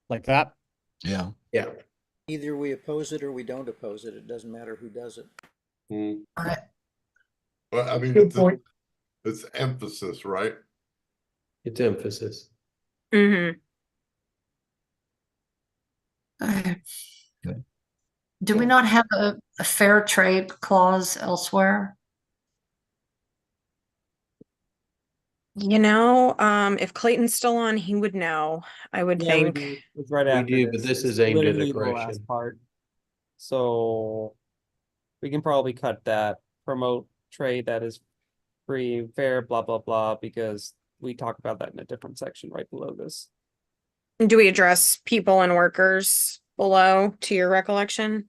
Speaker 14: Like that?
Speaker 13: Yeah.
Speaker 19: Yeah.
Speaker 3: Either we oppose it or we don't oppose it. It doesn't matter who does it.
Speaker 8: Well, I mean,
Speaker 9: Good point.
Speaker 8: it's emphasis, right?
Speaker 19: It's emphasis.
Speaker 1: Mm-hmm.
Speaker 2: Do we not have a fair trade clause elsewhere?
Speaker 1: If Clayton's still on, he would know, I would
Speaker 5: Yeah, we
Speaker 1: think.
Speaker 5: do. It's right
Speaker 19: We
Speaker 5: after
Speaker 19: do, but this is aimed at
Speaker 5: literally the last
Speaker 19: aggression.
Speaker 5: part. So we can probably cut that. Promote trade that is free, fair, blah, blah, blah, because we talk about that in a different section right below this.
Speaker 1: Do we address people and workers below, to your recollection?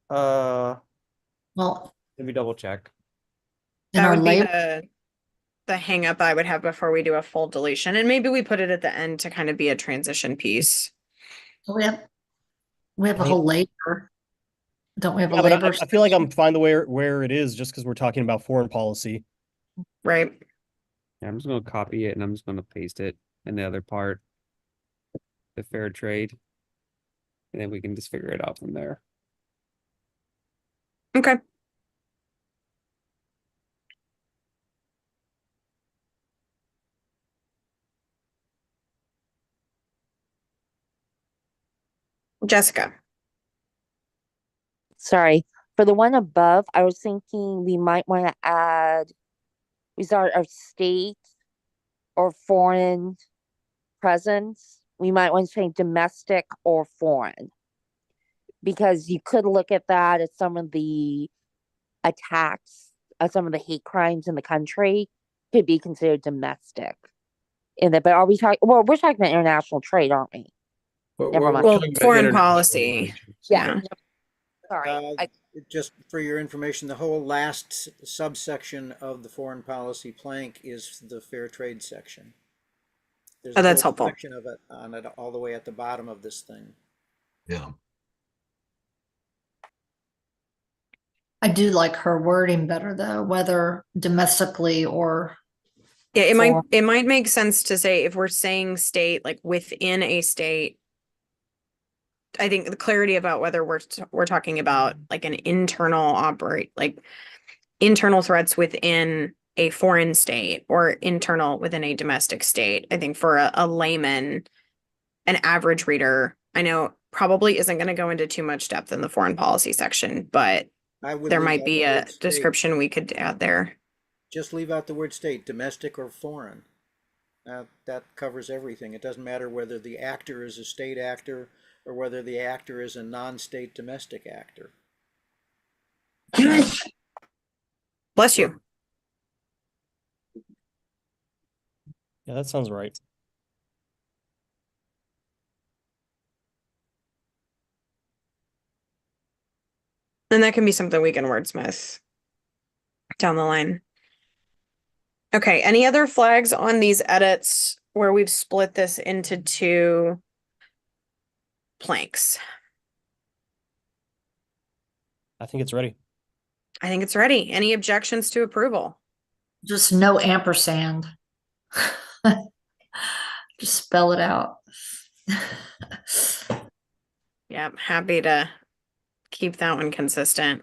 Speaker 2: Well,
Speaker 5: Let me double check.
Speaker 2: in
Speaker 1: That
Speaker 2: our
Speaker 1: would be
Speaker 2: labor,
Speaker 1: the hang up I would have before we do a full deletion, and maybe we put it at the end to kind of be a transition piece.
Speaker 2: we have a
Speaker 14: I-
Speaker 2: whole labor. Don't we have a
Speaker 14: Yeah, but
Speaker 2: labor?
Speaker 14: I feel like I'm fine the where it is just because we're talking about foreign policy.
Speaker 1: Right.
Speaker 5: Yeah, I'm just gonna copy it and I'm just gonna paste it in the other part. The fair trade. And then we can just figure it out from there.
Speaker 1: Okay. Jessica.
Speaker 15: Sorry. For the one above, I was thinking we might want to add resort of state or foreign presence. We might want to say domestic or foreign. Because you could look at that as some of the attacks, some of the hate crimes in the country could be considered domestic. But are we talking? Well, we're talking about international trade, aren't we? Never mind.
Speaker 1: Well,
Speaker 19: talking about
Speaker 1: foreign
Speaker 19: international
Speaker 1: policy.
Speaker 19: relations.
Speaker 1: Yeah.
Speaker 15: Sorry.
Speaker 3: Just for your information, the whole last subsection of the foreign policy plank is the fair trade section. There's
Speaker 1: Oh,
Speaker 3: a
Speaker 1: that's
Speaker 3: whole
Speaker 1: helpful.
Speaker 3: section of it on it all the way at the bottom of this thing.
Speaker 13: Yeah.
Speaker 2: I do like her wording better though, whether domestically or.
Speaker 1: Yeah,
Speaker 2: foreign.
Speaker 1: it might make sense to say if we're saying state, like within a state. I think the clarity about whether we're talking about like an internal threats within a foreign state or internal within a domestic state. I think for a layman, an average reader, I know probably isn't going to go into too much depth in the foreign policy section, but
Speaker 3: I would
Speaker 1: there
Speaker 3: leave
Speaker 1: might
Speaker 3: out
Speaker 1: be
Speaker 3: the
Speaker 1: a
Speaker 3: word state.
Speaker 1: description we could add there.
Speaker 3: Just leave out the word state, domestic or foreign. That covers everything. It doesn't matter whether the actor is a state actor or whether the actor is a non-state domestic actor.
Speaker 1: Bless you.
Speaker 14: Yeah, that sounds right.
Speaker 1: And that can be something we can wordsmith down the line. Okay, any other flags on these edits where we've split this into two planks?
Speaker 14: I think it's ready.
Speaker 1: I think it's ready. Any objections to approval?
Speaker 2: Just no ampersand. Just spell it out.
Speaker 1: Yep, happy to keep that one consistent.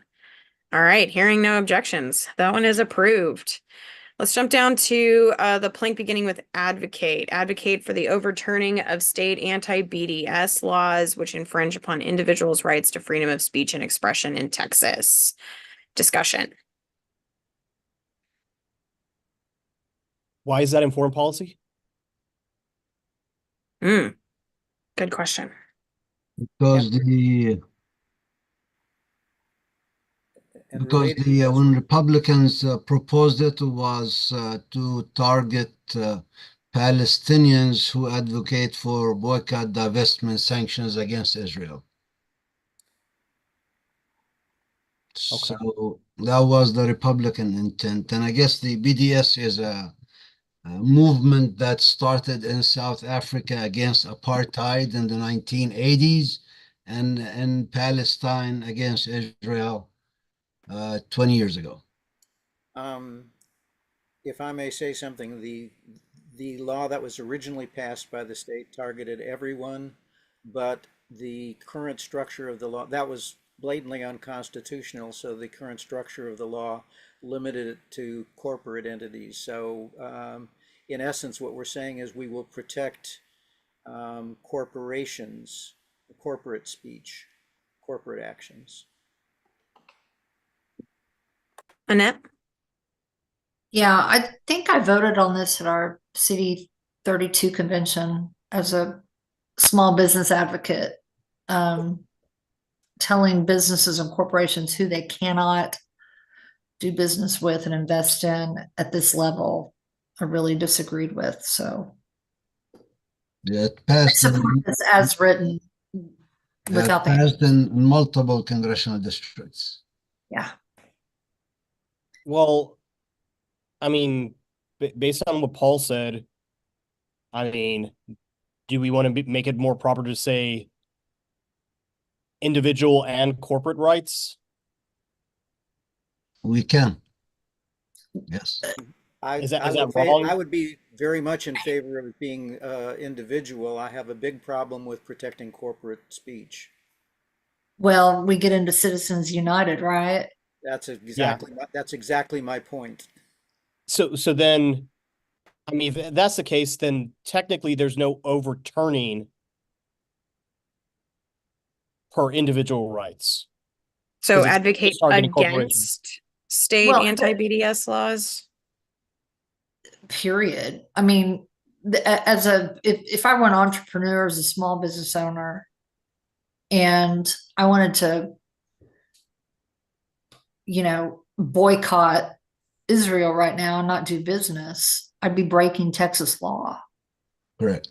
Speaker 1: All right, hearing no objections, that one is approved. Let's jump down to the plank beginning with advocate. Advocate for the overturning of state anti-BDS laws which infringe upon individuals' rights to freedom of speech and expression in Texas. Discussion.
Speaker 14: Why is that in foreign policy?
Speaker 1: Good question.
Speaker 13: Because when Republicans proposed it was to target Palestinians who advocate for boycott, divestment, sanctions against Israel.
Speaker 14: Okay.
Speaker 13: So that was the Republican intent, and I guess the BDS is a movement that started in South Africa against apartheid in the 1980s, and in Palestine against Israel 20 years ago.
Speaker 3: If I may say something, the law that was originally passed by the state targeted everyone, but the current structure of the law, that was blatantly unconstitutional, so the current structure of the law limited it to corporate entities. So in essence, what we're saying is we will protect corporations, corporate speech, corporate actions.
Speaker 1: Annette?
Speaker 2: Yeah, I think I voted on this at our City 32 convention as a small business advocate, telling businesses and corporations who they cannot do business with and invest in at this level. I really disagreed with, so.
Speaker 13: Yeah, it passed
Speaker 2: I support this as written without the.
Speaker 13: passed in multiple congressional districts.
Speaker 2: Yeah.
Speaker 14: Well, I mean, based on what Paul said, I mean, do we want to make it more proper to say individual and corporate rights?
Speaker 13: We can. Yes.
Speaker 14: Is that wrong?
Speaker 3: I would be very much in favor of it being individual. I have a big problem with protecting corporate speech.
Speaker 2: Well, we get into Citizens United, right?
Speaker 3: That's exactly my point.
Speaker 14: So then, I mean, if that's the case, then technically there's no overturning per individual rights.
Speaker 1: So
Speaker 14: 'Cause it's
Speaker 1: advocate
Speaker 14: targeting corporations.
Speaker 1: against state anti-BDS laws?
Speaker 2: Period. I mean, if I were an entrepreneur as a small business owner and I wanted to, boycott Israel right now and not do business, I'd be breaking Texas law.
Speaker 13: Correct.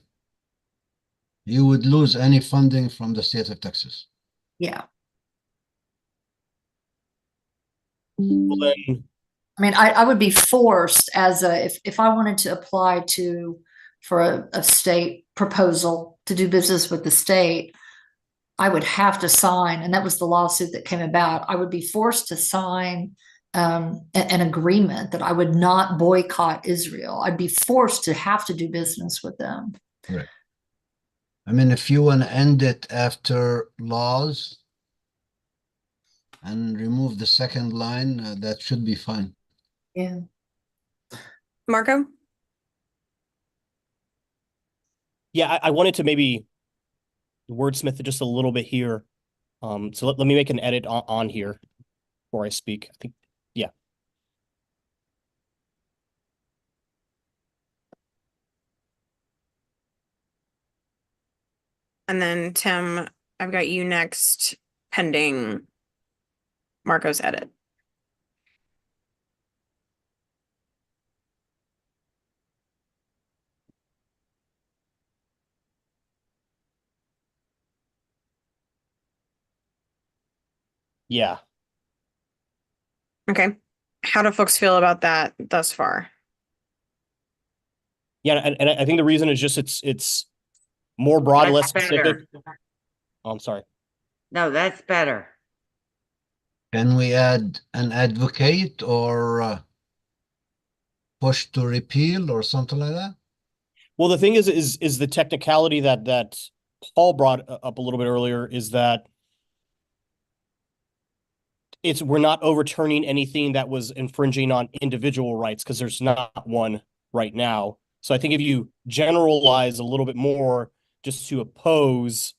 Speaker 13: You would lose any funding from the state of Texas.
Speaker 2: Yeah.
Speaker 14: Well, then,
Speaker 2: I mean, I would be forced if I wanted to apply for a state proposal to do business with the state, I would have to sign, and that was the lawsuit that came about. I would be forced to sign an agreement that I would not boycott Israel. I'd be forced to have to do business with them.
Speaker 13: Correct. I mean, if you want to end it after laws and remove the second line, that should be fine.
Speaker 2: Yeah.
Speaker 1: Marco?
Speaker 14: yeah, I wanted to maybe wordsmith it just a little bit here. So let me make an edit on here before I speak. I think, yeah.
Speaker 1: And then Tim, I've got you next pending Marco's edit.
Speaker 14: Yeah.
Speaker 1: Okay. How do folks feel about that thus far?
Speaker 14: Yeah, and I think the reason is just it's more broad,
Speaker 6: That's
Speaker 14: less specific.
Speaker 6: better.
Speaker 14: Oh, I'm sorry.
Speaker 6: No, that's better.
Speaker 13: Can we add an advocate or push to repeal or something like that?
Speaker 14: Well, the thing is the technicality that Paul brought up a little bit earlier is that we're not overturning anything that was infringing on individual rights because there's not one right now. So I think if you generalize a little bit more just to oppose,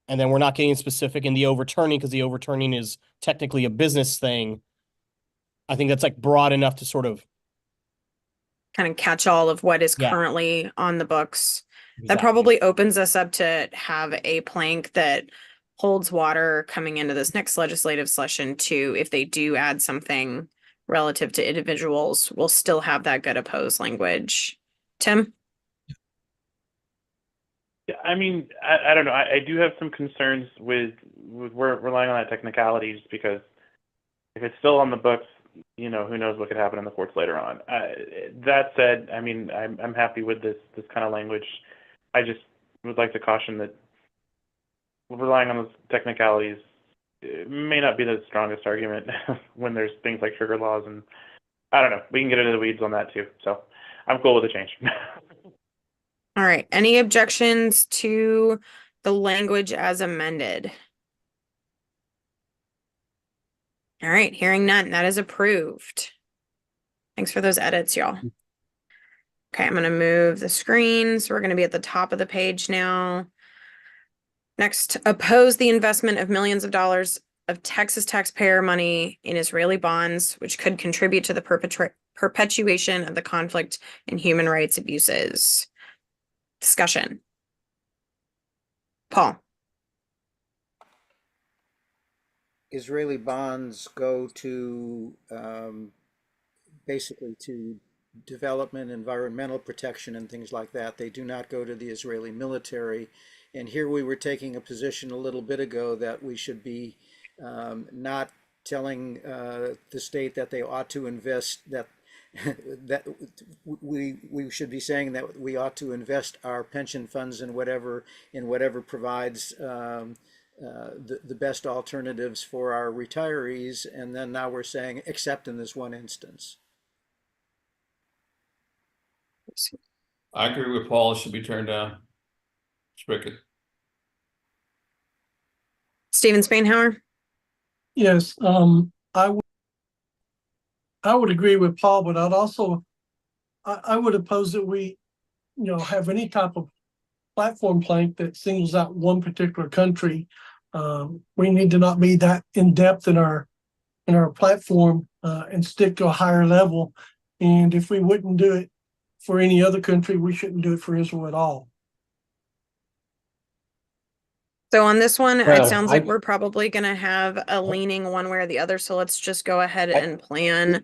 Speaker 14: and then we're not getting specific in the overturning because the overturning is technically a business thing. I think that's like broad enough to sort of
Speaker 1: kind of catch all of what is
Speaker 14: Yeah.
Speaker 1: currently on the books. That
Speaker 14: Exactly.
Speaker 1: probably opens us up to have a plank that holds water coming into this next legislative session too. If they do add something relative to individuals, we'll still have that good opposed language. Tim?
Speaker 7: Yeah, I mean, I don't know. I do have some concerns with we're relying on that technicality just because if it's still on the books, you know, who knows what could happen in the courts later on. That said, I mean, I'm happy with this kind of language. I just would like to caution that relying on those technicalities may not be the strongest argument when there's things like trigger laws, and I don't know. We can get into the weeds on that too. So I'm cool with the change.
Speaker 1: All right. Any objections to the language as amended? All right. Hearing none. That is approved. Thanks for those edits, y'all. Okay, I'm going to move the screen. So we're going to be at the top of the page now. Next, oppose the investment of millions of dollars of Texas taxpayer money in Israeli bonds, which could contribute to the perpetuation of the conflict and human rights abuses. Discussion. Paul.
Speaker 3: Israeli bonds go to basically to development, environmental protection, and things like that. They do not go to the Israeli military. And here we were taking a position a little bit ago that we should be not telling the state that they ought to invest, that we should be saying that we ought to invest our pension funds in whatever provides the best alternatives for our retirees. And then now we're saying, except in this one instance.
Speaker 21: I agree with Paul. It should be turned down. Stricken.
Speaker 1: Steven Spainhour.
Speaker 9: Yes, I would agree with Paul, but I'd also, I would oppose that we, have any type of platform plank that singles out one particular country. We need to not be that in depth in our platform and stick to a higher level. And if we wouldn't do it for any other country, we shouldn't do it for Israel at all.
Speaker 1: So on this one, it
Speaker 19: Well,
Speaker 1: sounds like we're probably going to have a leaning one way or the other. So let's just go ahead and plan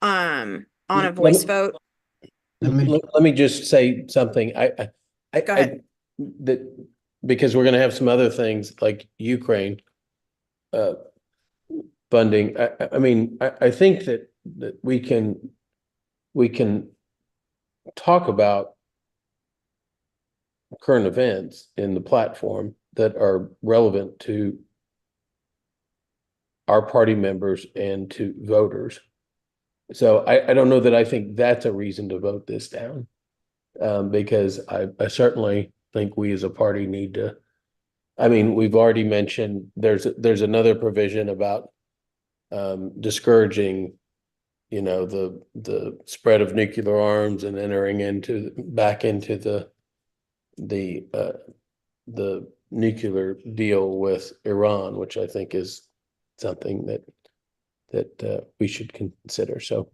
Speaker 1: on a voice vote.
Speaker 19: Let me just say something.
Speaker 1: Go ahead.
Speaker 19: That because we're going to have some other things like Ukraine funding. I think that we can talk about current events in the platform that are relevant to our party members and to voters. So I don't know that I think that's a reason to vote this down, because I certainly think we as a party need to. I mean, we've already mentioned there's another provision about discouraging, the spread of nuclear arms and entering back into the nuclear deal with Iran, which I think is something that we should consider. So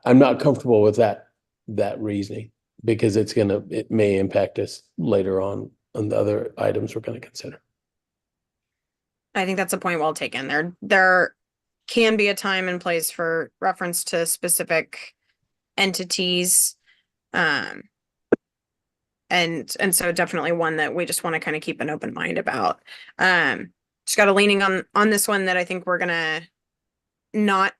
Speaker 19: I'm not comfortable with that reasoning, because it may impact us later on the other items we're going to consider.
Speaker 1: I think that's a point well taken. There can be a time and place for reference to specific entities. And so definitely one that we just want to kind of keep an open mind about. just got a leaning on this one that I think we're gonna not,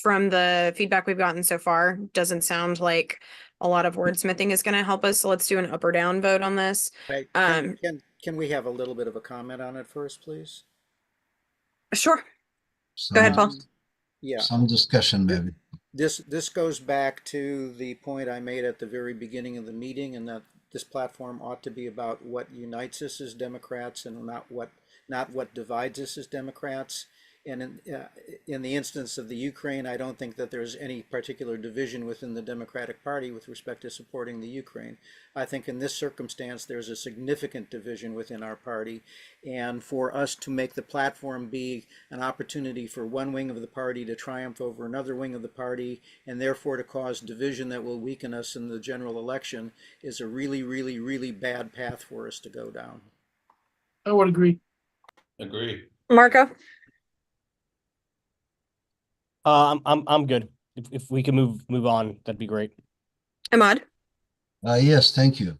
Speaker 1: from the feedback we've gotten so far, doesn't sound like a lot of wordsmithing is gonna help us. So let's do an up or down vote on this.
Speaker 3: Right. Can we have a little bit of a comment on it first, please?
Speaker 1: Sure. Go ahead, Paul.
Speaker 3: Yeah.
Speaker 13: Some discussion maybe.
Speaker 3: This goes back to the point I made at the very beginning of the meeting, and that this platform ought to be about what unites us as Democrats and not what divides us as Democrats. And in the instance of the Ukraine, I don't think that there's any particular division within the Democratic Party with respect to supporting the Ukraine. I think in this circumstance, there's a significant division within our party. And for us to make the platform be an opportunity for one wing of the party to triumph over another wing of the party, and therefore to cause division that will weaken us in the general election, is a really, really, really bad path for us to go down.
Speaker 9: I would agree.
Speaker 10: Agree.
Speaker 1: Marco?
Speaker 14: I'm good. If we can move on, that'd be great.
Speaker 1: Ahmad?
Speaker 13: Yes, thank you.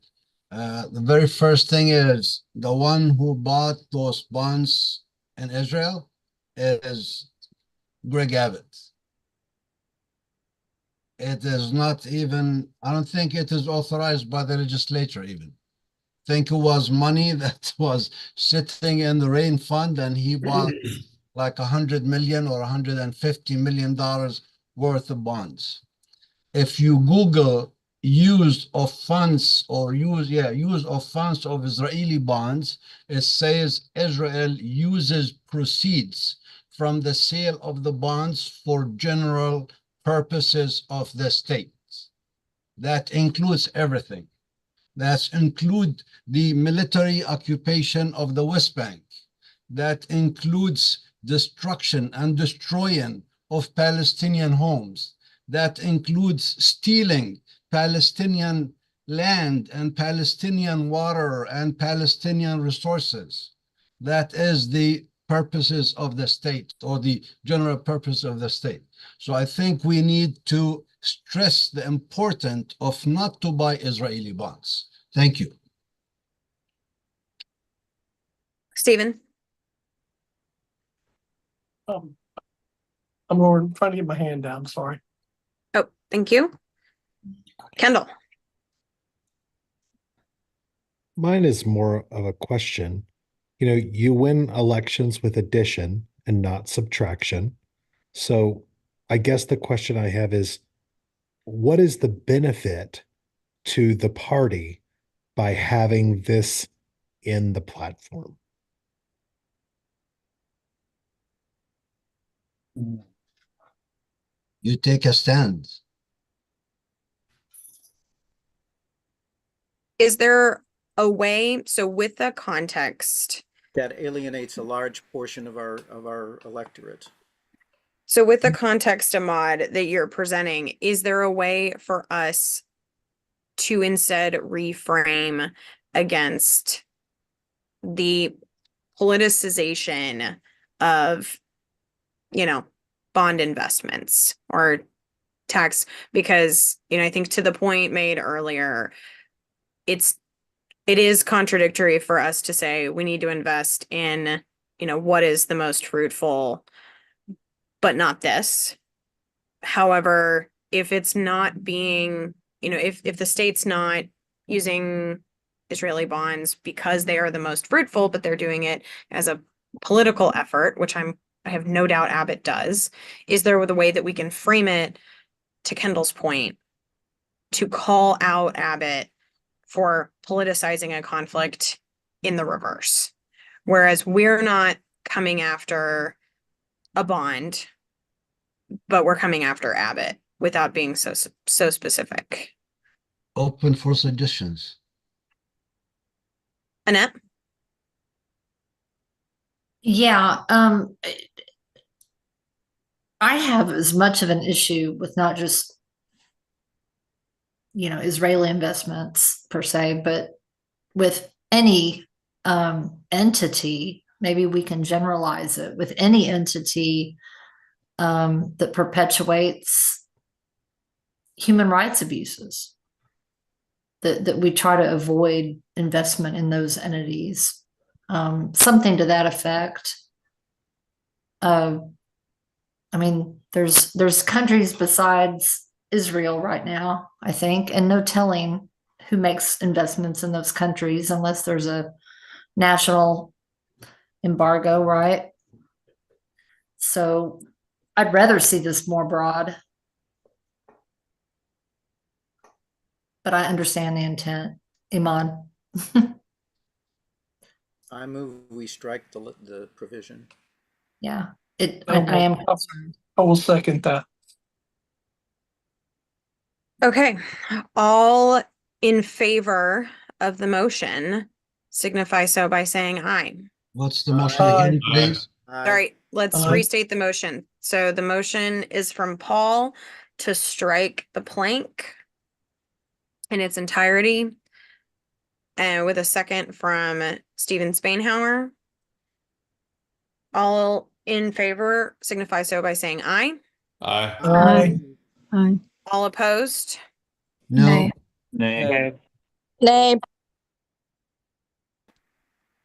Speaker 13: The very first thing is the one who bought those bonds in Israel is Greg Abbott. It is not even, I don't think it is authorized by the legislature even. I think it was money that was sitting in the rain fund, and he bought like $100 million or $150 million worth of bonds. If you Google use of funds or use of funds of Israeli bonds, it says Israel uses proceeds from the sale of the bonds for general purposes of the state. That includes everything. That includes the military occupation of the West Bank. That includes destruction and destroying of Palestinian homes. That includes stealing Palestinian land and Palestinian water and Palestinian resources. That is the purposes of the state, or the general purpose of the state. So I think we need to stress the importance of not to buy Israeli bonds. Thank you.
Speaker 1: Stephen?
Speaker 9: I'm trying to get my hand down, sorry.
Speaker 1: Oh, thank you. Kendall?
Speaker 16: Mine is more of a question. You know, you win elections with addition and not subtraction. So I guess the question I have is, what is the benefit to the party by having this in the platform?
Speaker 13: You take a stand.
Speaker 1: Is there a way, so with the context,
Speaker 3: that alienates a large portion of our electorate?
Speaker 1: so with the context, Ahmad, that you're presenting, is there a way for us to instead reframe against the politicization of, bond investments or tax? Because, I think to the point made earlier, it is contradictory for us to say we need to invest in, what is the most fruitful, but not this. However, if it's not being, if the state's not using Israeli bonds because they are the most fruitful, but they're doing it as a political effort, which I have no doubt Abbott does, is there the way that we can frame it, to Kendall's point, to call out Abbott for politicizing a conflict in the reverse? Whereas we're not coming after a bond, but we're coming after Abbott without being so specific.
Speaker 13: Open for suggestions.
Speaker 1: Annette?
Speaker 2: Yeah, I have as much of an issue with not just, Israeli investments per se, but with any entity. Maybe we can generalize it with any entity that perpetuates human rights abuses, that we try to avoid investment in those entities. Something to that effect. I mean, there's countries besides Israel right now, I think, and no telling who makes investments in those countries unless there's a national embargo, right? So I'd rather see this more broad. But I understand the intent, Iman.
Speaker 3: I move we strike the provision.
Speaker 2: Yeah, I am concerned.
Speaker 9: I will second that.
Speaker 1: Okay, all in favor of the motion signify so by saying aye.
Speaker 13: What's the motion again, please?
Speaker 1: All right, let's
Speaker 9: Aye.
Speaker 1: restate the motion. So the motion is from Paul to strike the plank in its entirety. And with a second from Stephen Spainhauer. All in favor signify so by saying aye.
Speaker 21: Aye.
Speaker 9: Aye.
Speaker 1: All opposed?
Speaker 13: No.
Speaker 7: Nay.
Speaker 20: Nay.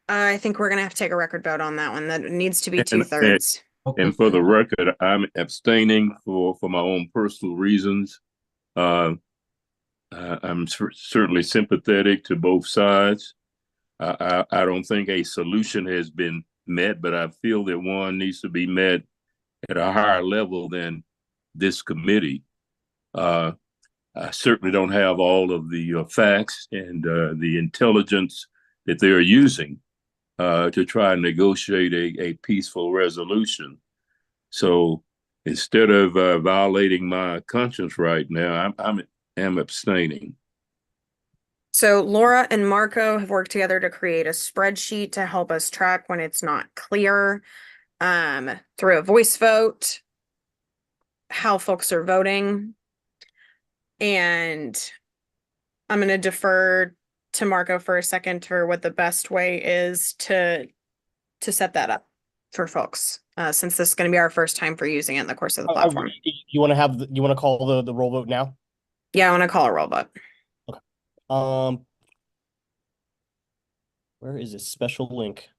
Speaker 1: I think we're gonna have to take a record vote on that one. That needs to be
Speaker 11: And-
Speaker 1: 2/3.
Speaker 11: And for the record, I'm abstaining for my own personal reasons. I'm certainly sympathetic to both sides. I don't think a solution has been met, but I feel that one needs to be met at a higher level than this committee. I certainly don't have all of the facts and the intelligence that they're using to try and negotiate a peaceful resolution. So instead of violating my conscience right now, I'm abstaining.
Speaker 1: So Laura and Marco have worked together to create a spreadsheet to help us track when it's not clear through a voice vote, how folks are voting. And I'm going to defer to Marco for a second for what the best way is to set that up for folks, since this is going to be our first time for using it in the course of the platform.
Speaker 14: You want to call the roll vote now?
Speaker 1: Yeah, I want to call a roll vote.
Speaker 14: Where is this special link?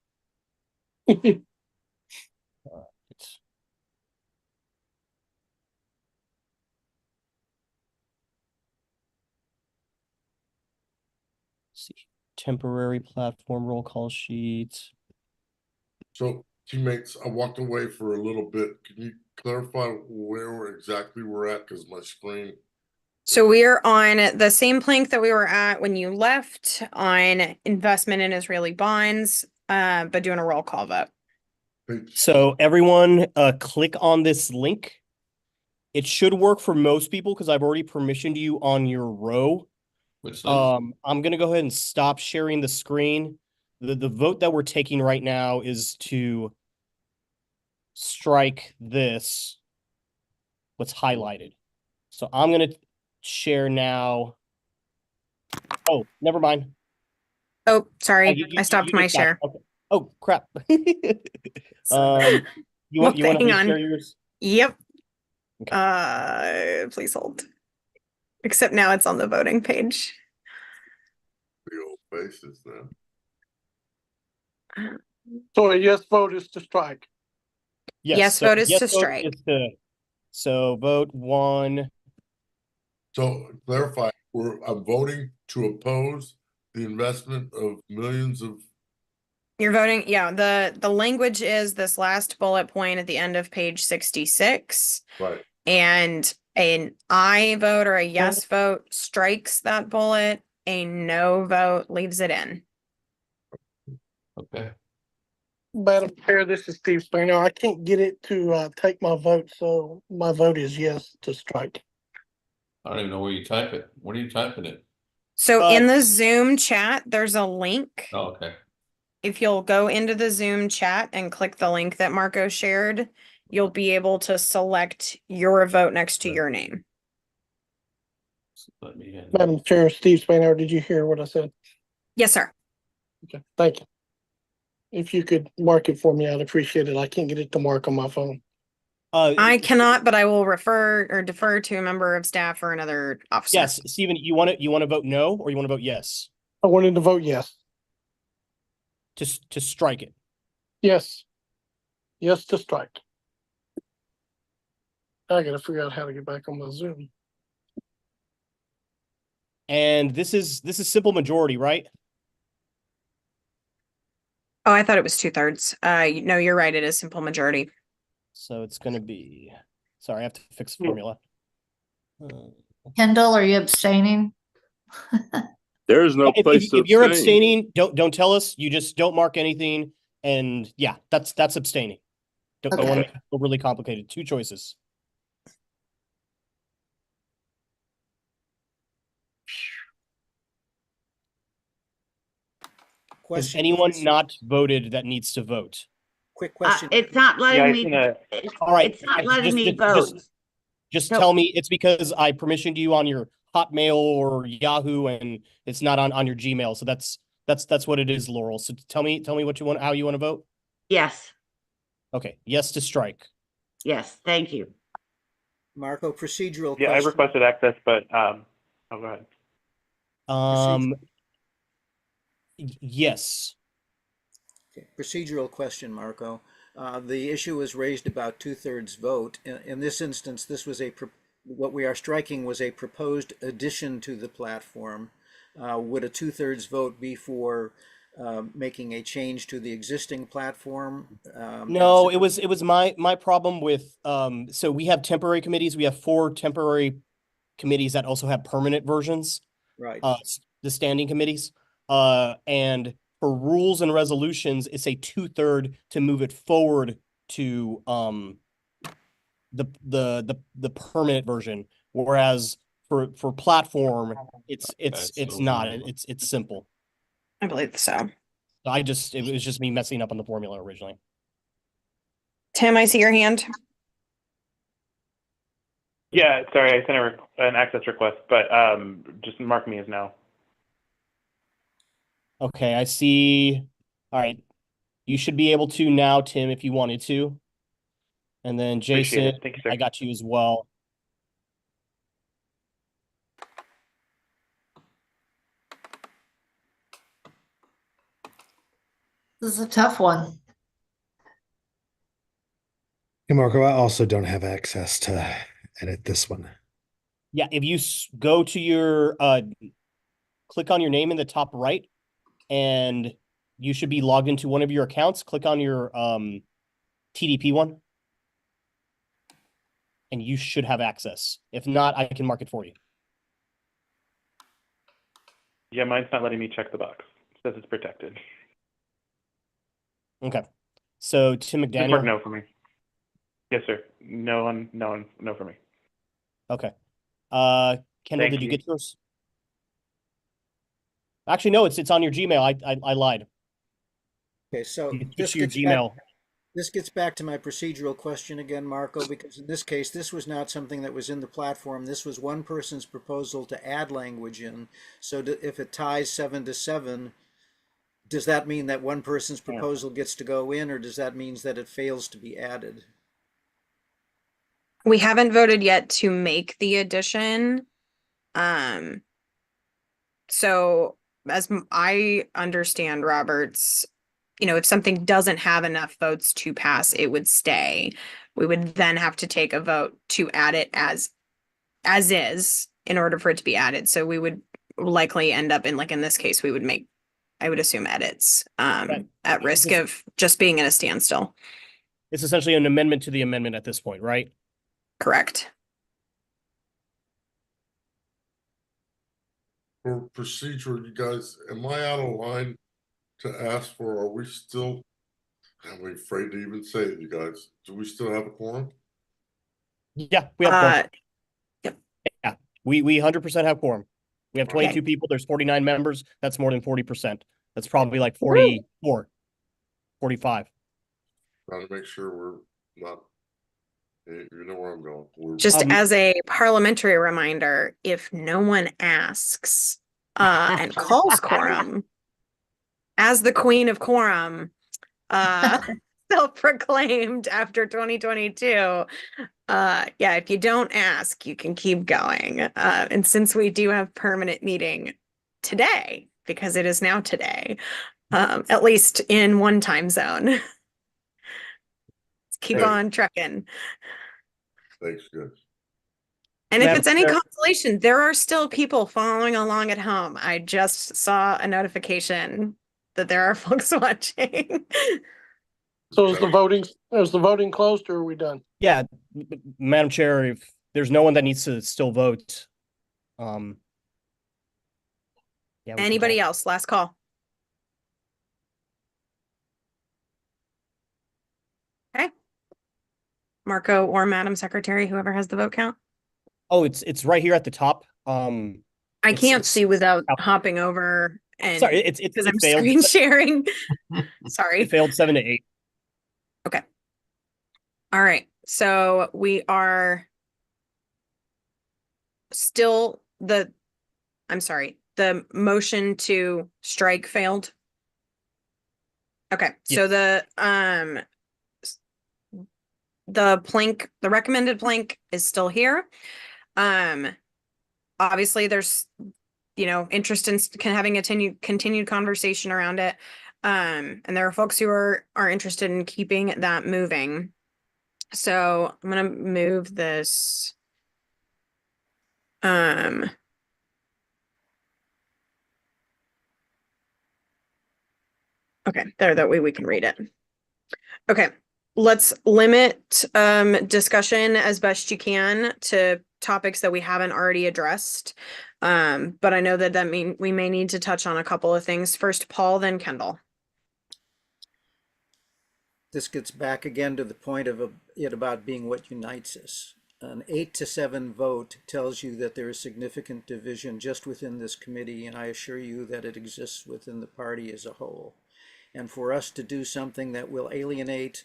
Speaker 14: See, temporary platform roll call sheets.
Speaker 8: So teammates, I walked away for a little bit. Can you clarify where exactly we're at? Because my screen.
Speaker 1: So we are on the same plank that we were at when you left on investment in Israeli bonds, but doing a roll call vote.
Speaker 14: So everyone, click on this link. It should work for most people because I've already permissioned you on your row. I'm gonna go ahead and stop sharing the screen. The vote that we're taking right now is to strike this, what's highlighted. So I'm gonna share now. Oh, never mind.
Speaker 1: Oh, sorry, I stopped my
Speaker 14: just got it.
Speaker 1: share.
Speaker 14: Okay. Oh crap. You want to
Speaker 1: hang on.
Speaker 14: share yours?
Speaker 1: Yep. Please hold. Except now it's on the voting page.
Speaker 8: The old faces then.
Speaker 9: So a yes vote is to strike.
Speaker 1: Yes vote is to strike.
Speaker 14: So vote 1.
Speaker 8: So clarify, I'm voting to oppose the investment of millions of.
Speaker 1: You're voting, yeah, the language is this last bullet point at the end of page 66.
Speaker 8: Right.
Speaker 1: And an aye vote or a yes vote strikes that bullet. A no vote leaves it in.
Speaker 21: Okay.
Speaker 9: Madam Chair, this is Steve Springer. I can't get it to take my vote, so my vote is yes to strike.
Speaker 21: I don't even know where you type it. What are you typing it?
Speaker 1: So in the Zoom chat, there's a link.
Speaker 21: Oh, okay.
Speaker 1: If you'll go into the Zoom chat and click the link that Marco shared, you'll be able to select your vote next to your name.
Speaker 21: Let me in.
Speaker 9: Madam Chair, Steve Springer, did you hear what I said?
Speaker 1: Yes, sir.
Speaker 9: Okay, thank you. If you could mark it for me, I'd appreciate it. I can't get it to mark on my phone.
Speaker 1: I cannot, but I will refer or defer to a member of staff or another officer.
Speaker 14: Yes, Stephen, you want to vote no or you want to vote yes?
Speaker 9: I wanted to vote yes.
Speaker 14: To strike it.
Speaker 9: Yes. Yes to strike. I gotta figure out how to get back on my Zoom.
Speaker 14: And this is simple majority, right?
Speaker 1: Oh, I thought it was 2/3. No, you're right. It is simple majority.
Speaker 14: So it's going to be, sorry, I have to fix the formula.
Speaker 2: Kendall, are you abstaining?
Speaker 11: There is no
Speaker 14: If,
Speaker 11: place to
Speaker 14: if you're
Speaker 11: abstain.
Speaker 14: abstaining, don't tell us. You just don't mark anything. And yeah, that's abstaining. Don't want to make it overly complicated. Two choices. Is
Speaker 3: Question.
Speaker 14: anyone not voted that needs to vote?
Speaker 3: Quick question.
Speaker 6: It's not letting me.
Speaker 14: All right.
Speaker 6: It's not letting me vote.
Speaker 14: Just
Speaker 6: So-
Speaker 14: tell me it's because I permissioned you on your Hotmail or Yahoo and it's not on your Gmail. So that's what it is, Laurel. So tell me what you want, how you want to vote.
Speaker 6: Yes.
Speaker 14: Okay. Yes to strike.
Speaker 6: Yes. Thank you.
Speaker 3: Marco, procedural
Speaker 7: Yeah, I
Speaker 3: question.
Speaker 7: requested access, but oh, go ahead.
Speaker 14: Yes.
Speaker 3: Okay. Procedural question, Marco. The issue was raised about 2/3 vote. In this instance, this was what we are striking was a proposed addition to the platform. Would a 2/3 vote be for making a change to the existing platform?
Speaker 14: No, it was my problem with so we have temporary committees. We have 4 temporary committees that also have permanent versions.
Speaker 3: Right.
Speaker 14: The standing committees. And for rules and resolutions, it's a 2/3 to move it forward to the permanent version. Whereas for platform, it's not. It's simple.
Speaker 1: I believe so.
Speaker 14: It was just me messing up on the formula originally.
Speaker 1: Tim, I see your hand.
Speaker 7: Yeah, sorry, I sent an access request, but just mark me as no.
Speaker 14: Okay, I see. All right. You should be able to now, Tim, if you wanted to. And then
Speaker 7: Appreciate
Speaker 14: Jason,
Speaker 7: it. Thank you, sir.
Speaker 14: I got you as well.
Speaker 2: This is a tough one.
Speaker 16: Hey, Marco, I also don't have access to edit this one.
Speaker 14: Yeah, if you go to your click on your name in the top right, and you should be logged into one of your accounts. Click on your TDP one, and you should have access. If not, I can mark it for you.
Speaker 7: Yeah, mine's not letting me check the box. It says it's protected.
Speaker 14: Okay. So Tim
Speaker 7: Just mark
Speaker 14: McDaniel.
Speaker 7: no for me. Yes, sir. No for me.
Speaker 14: Okay. Kendall,
Speaker 7: Thank
Speaker 14: did you
Speaker 7: you.
Speaker 14: get yours? Actually, no, it's on your Gmail. I lied.
Speaker 3: Okay, so
Speaker 14: It's to your Gmail.
Speaker 3: This gets back to my procedural question again, Marco, because in this case, this was not something that was in the platform. This was one person's proposal to add language in. So if it ties 7-7, does that mean that one person's proposal gets to go in, or does that mean that it fails to be added?
Speaker 1: We haven't voted yet to make the addition. So as I understand Robert's, if something doesn't have enough votes to pass, it would stay. We would then have to take a vote to add it as is in order for it to be added. So we would likely end up in this case, we would make, I would assume, edits at risk of just being in a standstill.
Speaker 14: It's essentially an amendment to the amendment at this point, right?
Speaker 1: Correct.
Speaker 8: For procedure, you guys, am I out of line to ask for, are we still, I'm afraid to even say it, you guys, do we still have a quorum?
Speaker 14: Yeah, we have quorum. Yeah, we 100% have quorum. We have 22 people. There's 49 members. That's more than 40%. That's probably like 44, 45.
Speaker 8: Trying to make sure we're not, you know where I'm going.
Speaker 1: Just as a parliamentary reminder, if no one asks and calls quorum, as the queen of quorum, self-proclaimed after 2022, if you don't ask, you can keep going. And since we do have permanent meeting today, because it is now today, at least in one time zone. Let's keep on trucking.
Speaker 8: Thanks, guys.
Speaker 1: And if
Speaker 14: Madam
Speaker 1: it's any
Speaker 14: Chair.
Speaker 1: consolation, there are still people following along at home. I just saw a notification that there are folks watching.
Speaker 9: So is the voting closed or are we done?
Speaker 14: Yeah, Madam Chair, if there's no one that needs to still vote, yeah. we can
Speaker 1: Anybody
Speaker 14: call.
Speaker 1: else? Last call. Okay. Marco or Madam Secretary, whoever has the vote count.
Speaker 14: Oh, it's right here at the top.
Speaker 1: I
Speaker 14: It's-
Speaker 1: can't
Speaker 14: it's-
Speaker 1: see without hopping over and
Speaker 14: Sorry, it's
Speaker 1: because
Speaker 14: it
Speaker 1: I'm
Speaker 14: failed.
Speaker 1: screen sharing. Sorry.
Speaker 14: It failed 7-8.
Speaker 1: Okay. All right. So we are still I'm sorry, the motion to strike failed. Okay, so the recommended plank is still here. Obviously there's, interest in having a continued conversation around it. And there are folks who are interested in keeping that moving. So I'm gonna move this. Okay, there, that way we can read it. Okay, let's limit discussion as best you can to topics that we haven't already addressed. But I know that we may need to touch on a couple of things. First, Paul, then Kendall.
Speaker 3: This gets back again to the point of it about being what unites us. An 8-7 vote tells you that there is significant division just within this committee, and I assure you that it exists within the party as a whole. And for us to do something that will alienate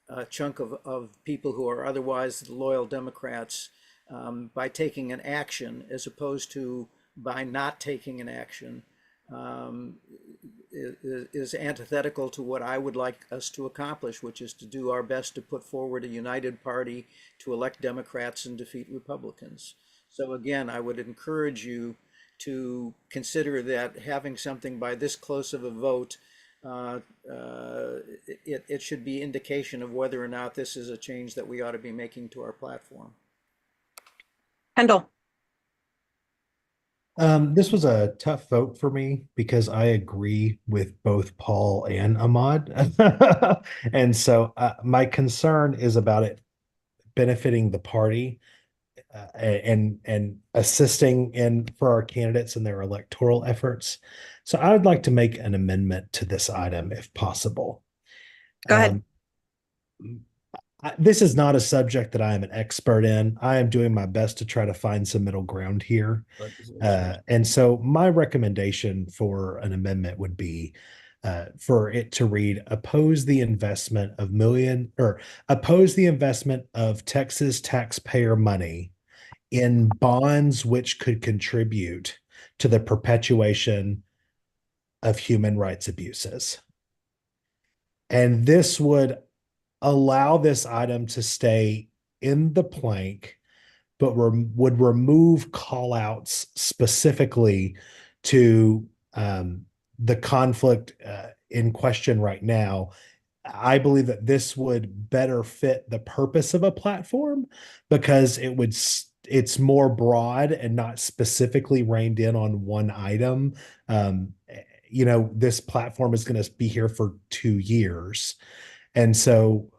Speaker 3: a chunk of people who are otherwise loyal Democrats by taking an action as opposed to by not taking an action is antithetical to what I would like us to accomplish, which is to do our best to put forward a united party to elect Democrats and defeat Republicans. So again, I would encourage you to consider that having something by this close of a vote, it should be indication of whether or not this is a change that we ought to be making to our platform.
Speaker 1: Kendall.
Speaker 16: This was a tough vote for me because I agree with both Paul and Ahmad. And so my concern is about it benefiting the party and assisting for our candidates in their electoral efforts. So I would like to make an amendment to this item if possible.
Speaker 1: Go ahead.
Speaker 16: This is not a subject that I am an expert in. I am doing my best to try to find some middle ground here. And so my recommendation for an amendment would be for it to read, oppose the investment of Texas taxpayer money in bonds which could contribute to the perpetuation of human rights abuses. And this would allow this item to stay in the plank, but would remove call-outs specifically to the conflict in question right now. I believe that this would better fit the purpose of a platform because it's more broad and not specifically reined in on one item. This platform is going to be here for 2 years. And so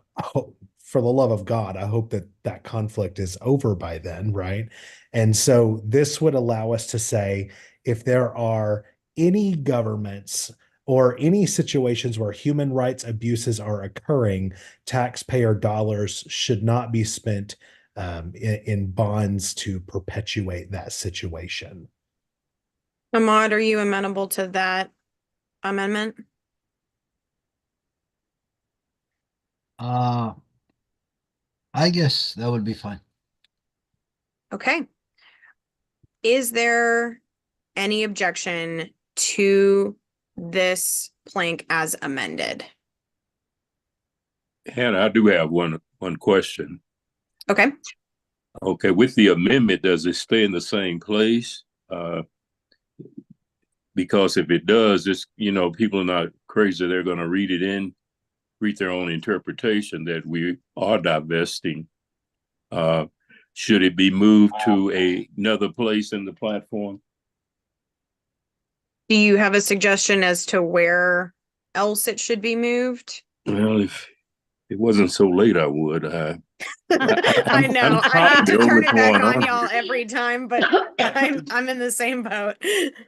Speaker 16: for the love of God, I hope that conflict is over by then, right? And so this would allow us to say, if there are any governments or any situations where human rights abuses are occurring, taxpayer dollars should not be spent in bonds to perpetuate that situation.
Speaker 1: Ahmad, are you amenable to that amendment?
Speaker 13: I guess that would be fine.
Speaker 1: Okay. Is there any objection to this plank as amended?
Speaker 11: Hannah, I do have one question.
Speaker 1: Okay.
Speaker 11: Okay, with the amendment, does it stay in the same place? Because if it does, people are not crazy. They're going to read their own interpretation that we are divesting Should it be moved to another place in the platform?
Speaker 1: Do you have a suggestion as to where else it should be moved?
Speaker 11: Well, if it wasn't so late, I would.
Speaker 1: I know. I hate to
Speaker 11: the
Speaker 1: turn it back
Speaker 11: overflowing
Speaker 1: on
Speaker 11: on
Speaker 1: y'all
Speaker 11: here.
Speaker 1: every time, but I'm in the same boat.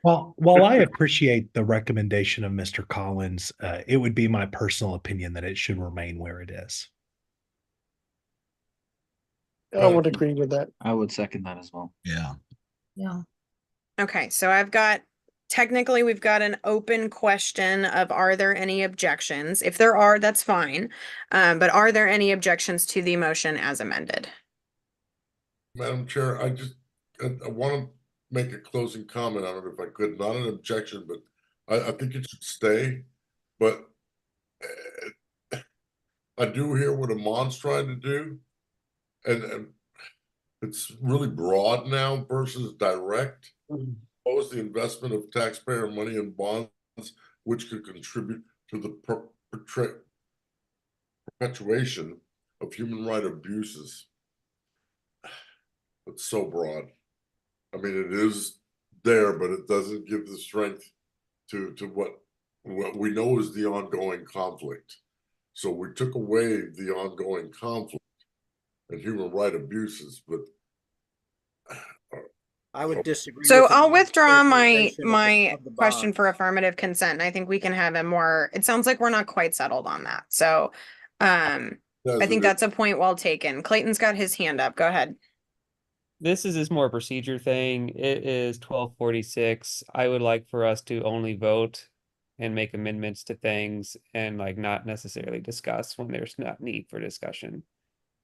Speaker 16: Well, while I appreciate the recommendation of Mr. Collins, it would be my personal opinion that it should remain where it is.
Speaker 9: I would agree with that.
Speaker 4: I would second that as well.
Speaker 13: Yeah.
Speaker 2: Yeah.
Speaker 1: Okay, so technically we've got an open question of are there any objections? If there are, that's fine. But are there any objections to the motion as amended?
Speaker 8: Madam Chair, I want to make a closing comment on it if I could. Not an objection, but I think it should stay. But I do hear what Amon's trying to do. And it's really broad now versus direct. What was the investment of taxpayer money in bonds which could contribute to the perpetuation of human right abuses? It's so broad. I mean, it is there, but it doesn't give the strength to what we know is the ongoing conflict. So we took away the ongoing conflict and human right abuses, but
Speaker 3: I would disagree.
Speaker 1: So
Speaker 3: with
Speaker 1: I'll
Speaker 3: the
Speaker 1: withdraw my
Speaker 3: characterization of the
Speaker 1: question
Speaker 3: bond.
Speaker 1: for affirmative consent, and I think we can have a more, it sounds like we're not quite settled on that. So I think that's a point well taken. Clayton's got his hand up. Go ahead.
Speaker 5: This is more a procedure thing. It is 12:46. I would like for us to only vote and make amendments to things and like not necessarily discuss when there's not need for discussion.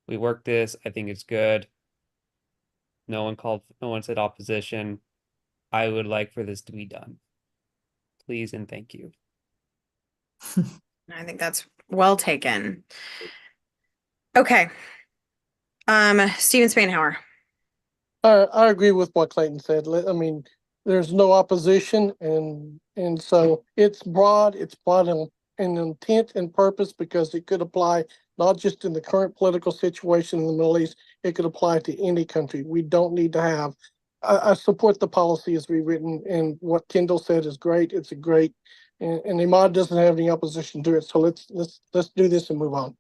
Speaker 5: We worked this. I think it's good. No one said opposition. I would like for this to be done. Please and thank you.
Speaker 1: I think that's well taken. Okay. Steven Spanhauer.
Speaker 9: I agree with what Clayton said. I mean, there's no opposition, and so it's broad in intent and purpose because it could apply not just in the current political situation in the Middle East, it could apply to any country. We don't need to have. I support the policy as rewritten, and what Kendall said is great. It's a great, and Imad doesn't have any opposition to it. So let's do this and move on.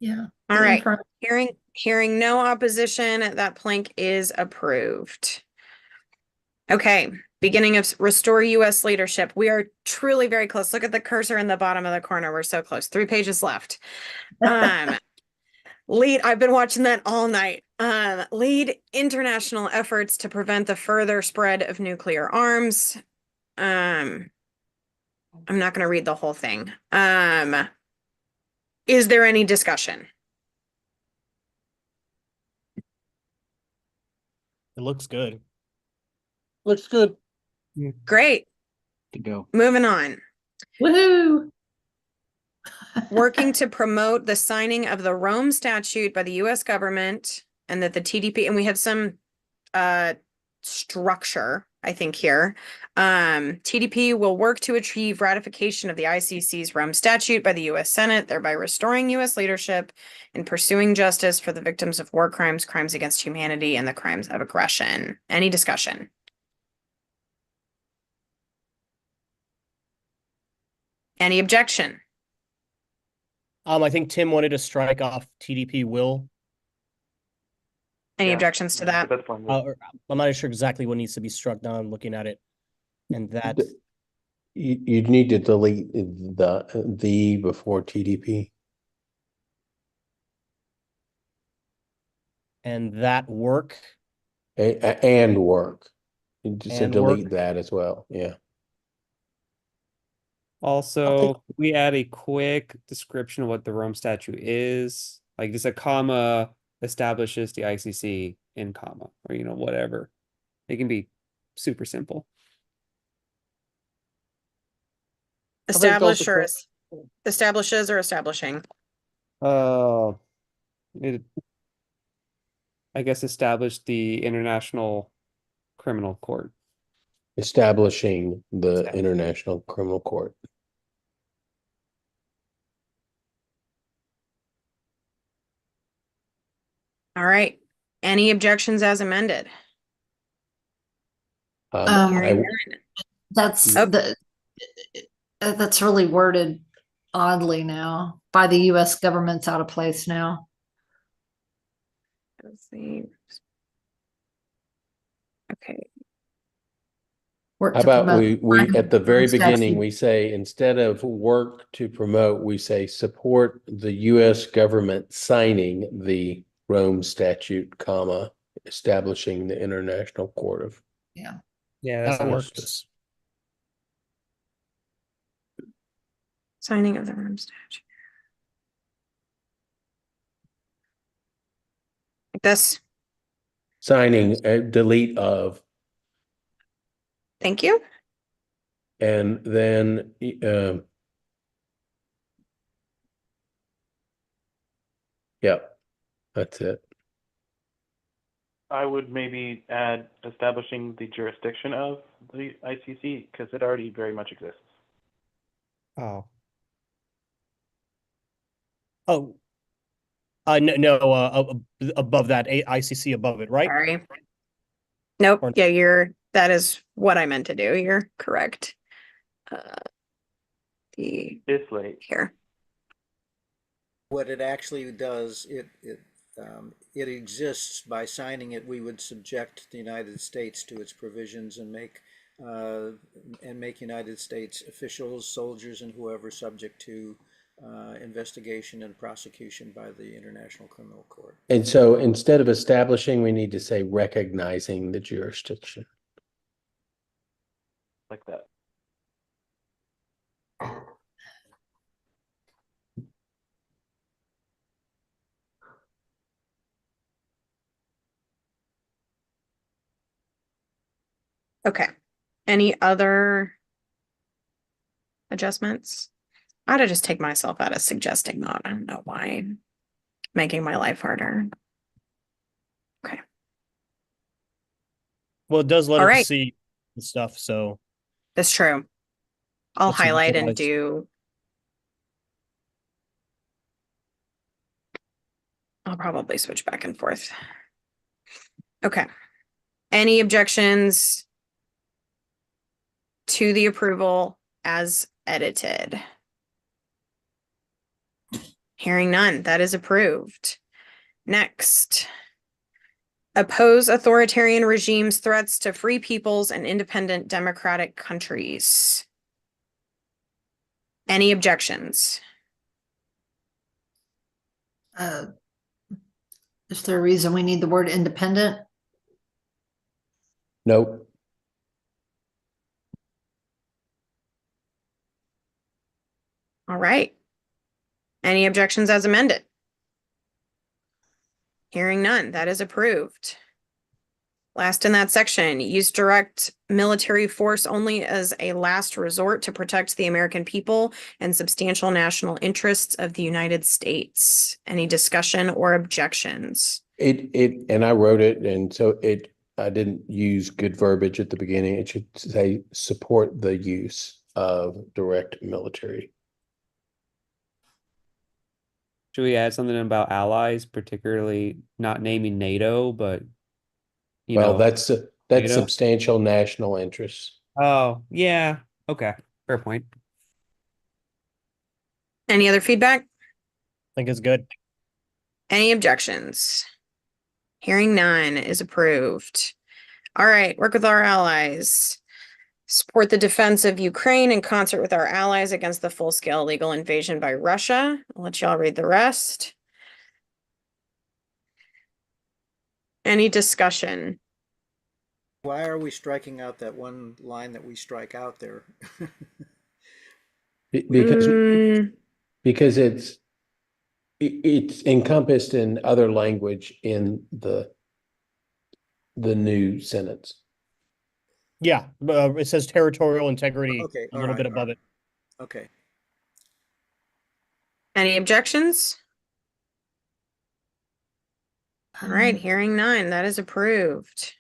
Speaker 2: Yeah.
Speaker 1: All right. Hearing no opposition, that plank is approved. Okay. Beginning of Restore U.S. Leadership. We are truly very close. Look at the cursor in the bottom of the corner. We're so close. 3 pages left. Lead, I've been watching that all night. Lead international efforts to prevent the further spread of nuclear arms. I'm not going to read the whole thing. Is there any discussion?
Speaker 14: It looks good.
Speaker 9: Looks good.
Speaker 1: Great.
Speaker 4: To go.
Speaker 1: Moving on.
Speaker 2: Woohoo!
Speaker 1: Working to promote the signing of the Rome Statute by the U.S. government, and that the TDP, and we have some structure, I think, here. TDP will work to achieve ratification of the ICC's Rome Statute by the U.S. Senate, thereby restoring U.S. leadership in pursuing justice for the victims of war crimes, crimes against humanity, and the crimes of aggression. Any discussion? Any objection?
Speaker 14: I think Tim wanted to strike off TDP will.
Speaker 1: Any objections to that?
Speaker 7: That's fine.
Speaker 14: I'm not sure exactly what needs to be struck down looking at it. And that
Speaker 19: You'd need to delete the before TDP.
Speaker 14: and that work.
Speaker 19: And work. Just to
Speaker 14: And
Speaker 19: delete
Speaker 14: work.
Speaker 19: that as well. Yeah.
Speaker 5: Also, we add a quick description of what the Rome Statute is. Like just a comma establishes the ICC in comma, or whatever. It can be super simple.
Speaker 1: Establish or establishes or establishing?
Speaker 5: I guess established the International Criminal Court.
Speaker 19: Establishing the International Criminal Court.
Speaker 1: All right. Any objections as amended? Hearing none.
Speaker 2: That's
Speaker 1: Oh.
Speaker 2: that's really worded oddly now. By the US government's out of place now.
Speaker 1: Let's see. Okay.
Speaker 2: Work
Speaker 19: How
Speaker 2: to
Speaker 19: about
Speaker 2: promote
Speaker 19: we at the very
Speaker 2: statute.
Speaker 19: beginning, we say, instead of work to promote, we say support the US government signing the Rome Statute, comma, establishing the International Court of
Speaker 2: Yeah.
Speaker 5: Yeah, that works.
Speaker 19: Justice.
Speaker 1: Signing of the Rome Statute. Like this.
Speaker 19: Signing, delete of,
Speaker 1: Thank you.
Speaker 19: and then yeah, that's it.
Speaker 7: I would maybe add establishing the jurisdiction of the ICC because it already very much exists.
Speaker 14: Oh. Oh. No, above that, ICC above it, right?
Speaker 1: Sorry. Nope.
Speaker 14: Or-
Speaker 1: Yeah, that is what I meant to do. You're correct.
Speaker 7: It's late.
Speaker 1: Here.
Speaker 3: What it actually does, it exists. By signing it, we would subject the United States to its provisions and make United States officials, soldiers, and whoever subject to investigation and prosecution by the International Criminal Court.
Speaker 19: And so instead of establishing, we need to say recognizing the jurisdiction.
Speaker 7: Like that.
Speaker 1: Okay. Any other adjustments? I ought to just take myself out of suggesting that. I don't know why I'm making my life harder. Okay.
Speaker 14: Well, it does let
Speaker 1: All
Speaker 14: us
Speaker 1: right.
Speaker 14: see the stuff, so
Speaker 1: That's true. I'll
Speaker 14: Let's
Speaker 1: highlight and
Speaker 14: utilize-
Speaker 1: do. I'll probably switch back and forth. Okay. Any objections to the approval as edited? Hearing none, that is approved. Next. Oppose authoritarian regimes' threats to free peoples and independent democratic countries. Any objections?
Speaker 2: Is there a reason we need the word independent?
Speaker 19: Nope.
Speaker 1: All right. Any objections as amended? Hearing none, that is approved. Last in that section, use direct military force only as a last resort to protect the American people and substantial national interests of the United States. Any discussion or objections?
Speaker 19: And I wrote it, and so I didn't use good verbiage at the beginning. It should say support the use of direct military.
Speaker 5: Should we add something about allies, particularly not naming NATO, but you
Speaker 19: Well,
Speaker 5: know,
Speaker 19: that's
Speaker 5: NATO?
Speaker 19: substantial national interests.
Speaker 5: Oh, yeah. Okay. Fair point.
Speaker 1: Any other feedback?
Speaker 14: I think it's good.
Speaker 1: Any objections? Hearing none is approved. All right, work with our allies. Support the defense of Ukraine in concert with our allies against the full-scale illegal invasion by Russia. I'll let y'all read the rest. Any discussion?
Speaker 3: Why are we striking out that one line that we strike out there?
Speaker 19: Because it's encompassed in other language in the new sentence.
Speaker 14: Yeah, it says territorial integrity
Speaker 3: Okay,
Speaker 14: a little bit above it.
Speaker 3: Okay.
Speaker 1: Any objections? All right, hearing none, that is approved.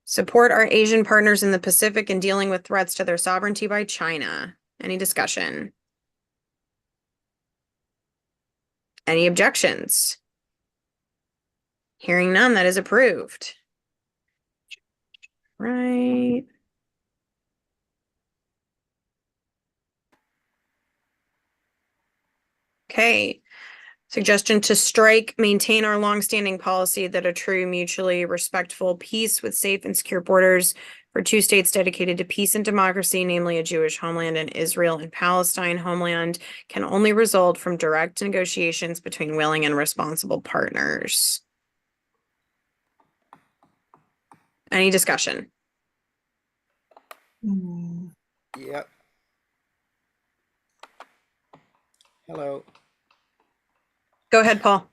Speaker 1: Support our Asian partners in the Pacific in dealing with threats to their sovereignty by China. Any discussion? Any objections? Hearing none, that is approved. Right. Okay. Suggestion to strike, maintain our longstanding policy that a true mutually respectful peace with safe and secure borders for two states dedicated to peace and democracy, namely a Jewish homeland and Israel and Palestine homeland, can only result from direct negotiations between willing and responsible partners. Any discussion?
Speaker 3: Yep. Hello.
Speaker 1: Go ahead, Paul.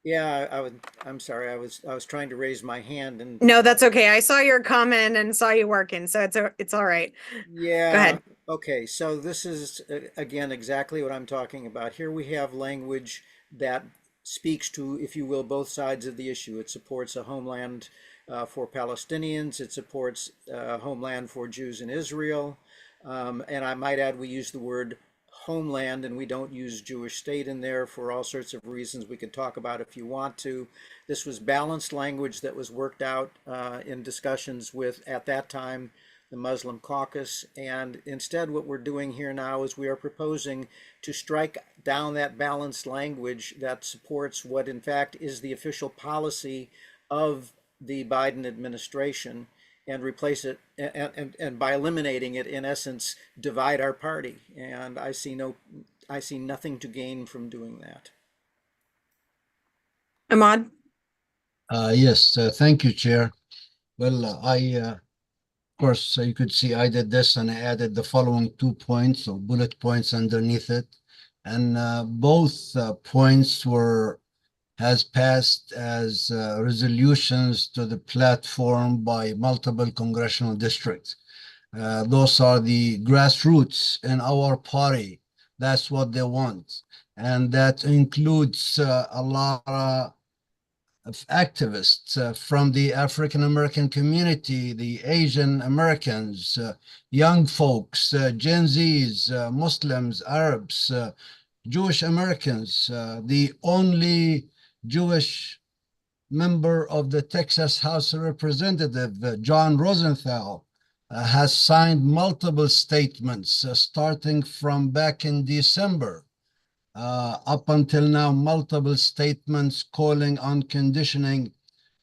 Speaker 3: Yeah, I'm sorry. I was trying to raise my hand and
Speaker 1: No, that's okay. I saw your comment and saw you working, so it's all right.
Speaker 3: yeah.
Speaker 1: Go ahead.
Speaker 3: Okay, so this is again exactly what I'm talking about. Here we have language that speaks to, if you will, both sides of the issue. It supports a homeland for Palestinians. It supports a homeland for Jews in Israel. And I might add, we use the word homeland and we don't use Jewish state in there for all sorts of reasons we could talk about if you want to. This was balanced language that was worked out in discussions with, at that time, the Muslim caucus. And instead what we're doing here now is we are proposing to strike down that balanced language that supports what in fact is the official policy of the Biden administration, and replace it, and by eliminating it, in essence, divide our party. And I see nothing to gain from doing that.
Speaker 1: Ahmad?
Speaker 13: Yes, thank you, Chair. Well, of course, you could see I did this and I added the following 2 points or bullet points underneath it. And both points has passed as resolutions to the platform by multiple congressional districts. Those are the grassroots in our party. That's what they want. And that includes a lot of activists from the African American community, the Asian Americans, young folks, Gen Zs, Muslims, Arabs, Jewish Americans. The only Jewish member of the Texas House of Representatives, John Rosenthal, has signed multiple statements starting from back in December. Up until now, multiple statements calling on conditioning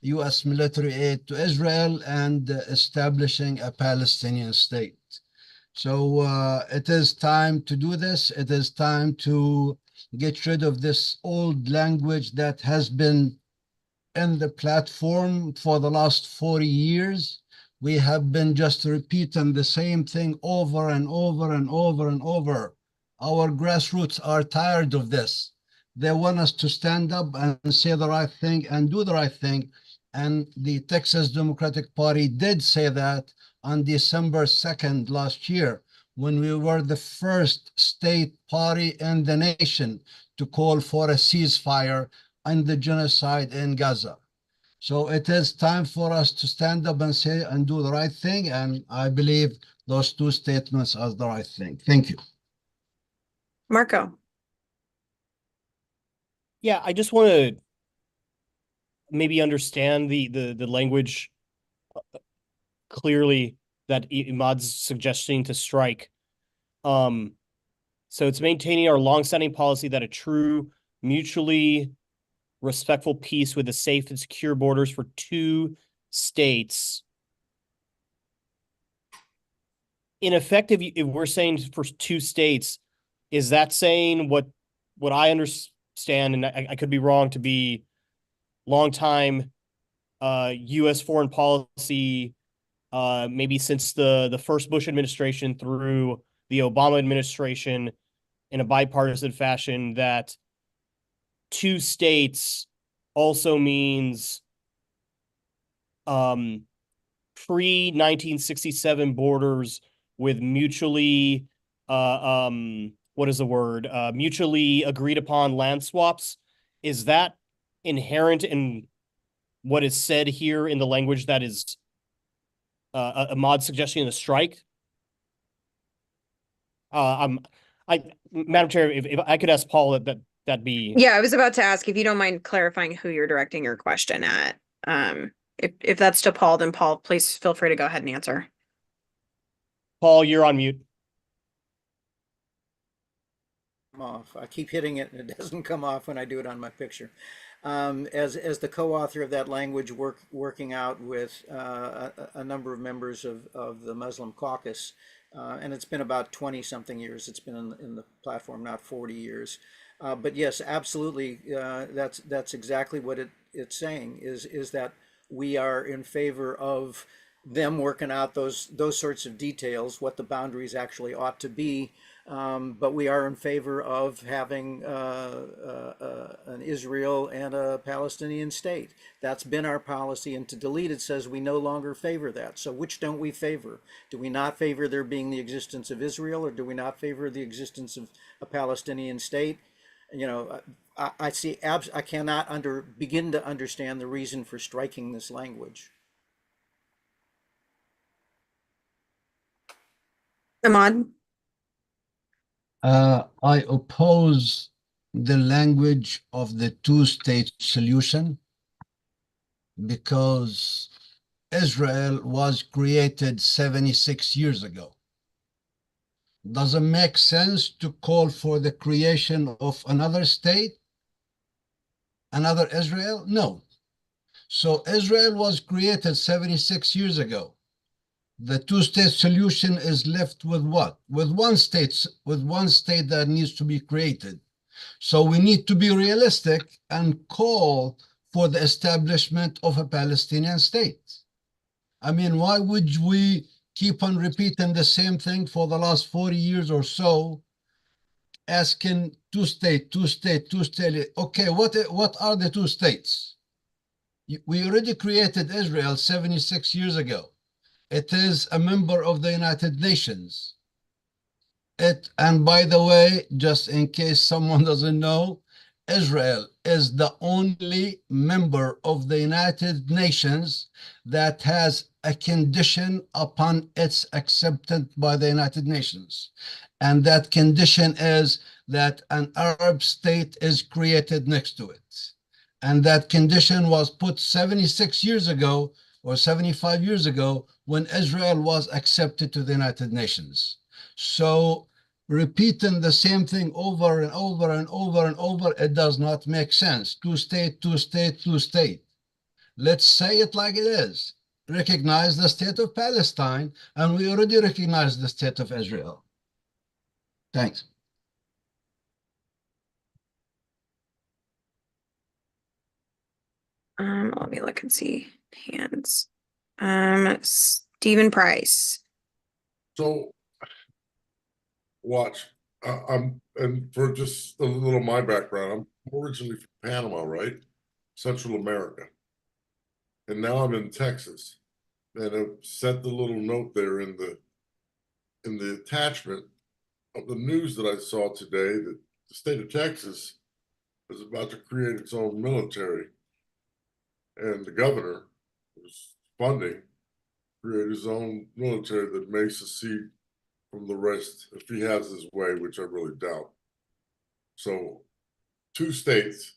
Speaker 13: U.S. military aid to Israel and establishing a Palestinian state. So it is time to do this. It is time to get rid of this old language that has been in the platform for the last 40 years. We have been just repeating the same thing over and over and over and over. Our grassroots are tired of this. They want us to stand up and say the right thing and do the right thing. And the Texas Democratic Party did say that on December 2nd last year, when we were the first state party in the nation to call for a ceasefire and the genocide in Gaza. So it is time for us to stand up and say and do the right thing. And I believe those two statements are the right thing. Thank you.
Speaker 1: Marco?
Speaker 14: Yeah, I just want to maybe understand the language clearly that Ahmad's suggesting to strike. So it's maintaining our longstanding policy that a true, mutually respectful peace with the safe and secure borders for two states. In effect, if we're saying for two states, is that saying what I understand, and I could be wrong, to be longtime U.S. foreign policy, maybe since the first Bush administration through the Obama administration, in a bipartisan fashion, that two states also means pre-1967 borders with mutually what is the word? Mutually agreed upon land swaps. Is that inherent in what is said here in the language that is Ahmad suggesting the strike? Madam Chair, if I could ask Paul that that'd be.
Speaker 1: Yeah, I was about to ask if you don't mind clarifying who you're directing your question at. If that's to Paul, then Paul, please feel free to go ahead and answer.
Speaker 14: Paul, you're on mute.
Speaker 3: Off. I keep hitting it and it doesn't come off when I do it on my picture. As the co-author of that language, working out with a number of members of the Muslim caucus, and it's been about 20 something years. It's been in the platform, not 40 years. But yes, absolutely. That's exactly what it's saying is that we are in favor of them working out those sorts of details, what the boundaries actually ought to be. But we are in favor of having an Israel and a Palestinian state. That's been our policy, and to delete it says we no longer favor that. So which don't we favor? Do we not favor there being the existence of Israel, or do we not favor the existence of a Palestinian state? You know, I see. I cannot begin to understand the reason for striking this language.
Speaker 1: Ahmad?
Speaker 13: I oppose the language of the two-state solution because Israel was created 76 years ago. Does it make sense to call for the creation of another state, another Israel? No. So Israel was created 76 years ago. The two-state solution is left with what? With one state that needs to be created. So we need to be realistic and call for the establishment of a Palestinian state. I mean, why would we keep on repeating the same thing for the last 40 years or so, asking two-state. Okay, what are the two states? We already created Israel 76 years ago. It is a member of the United Nations. And by the way, just in case someone doesn't know, Israel is the only member of the United Nations that has a condition upon its acceptance by the United Nations. And that condition is that an Arab state is created next to it. And that condition was put 76 years ago or 75 years ago when Israel was accepted to the United Nations. So repeating the same thing over and over and over and over, it does not make sense. Two-state. Let's say it like it is. Recognize the state of Palestine, and we already recognize the state of Israel. Thanks.
Speaker 1: Let me look and see hands. Stephen Price.
Speaker 8: So watch, and for just a little of my background, I'm originally from Panama, right? Central America. And now I'm in Texas. And I've sent the little note there in the attachment of the news that I saw today that the state of Texas is about to create its own military. And the governor is funding create his own military that may secede from the rest if he has his way, which I really doubt. So, two states.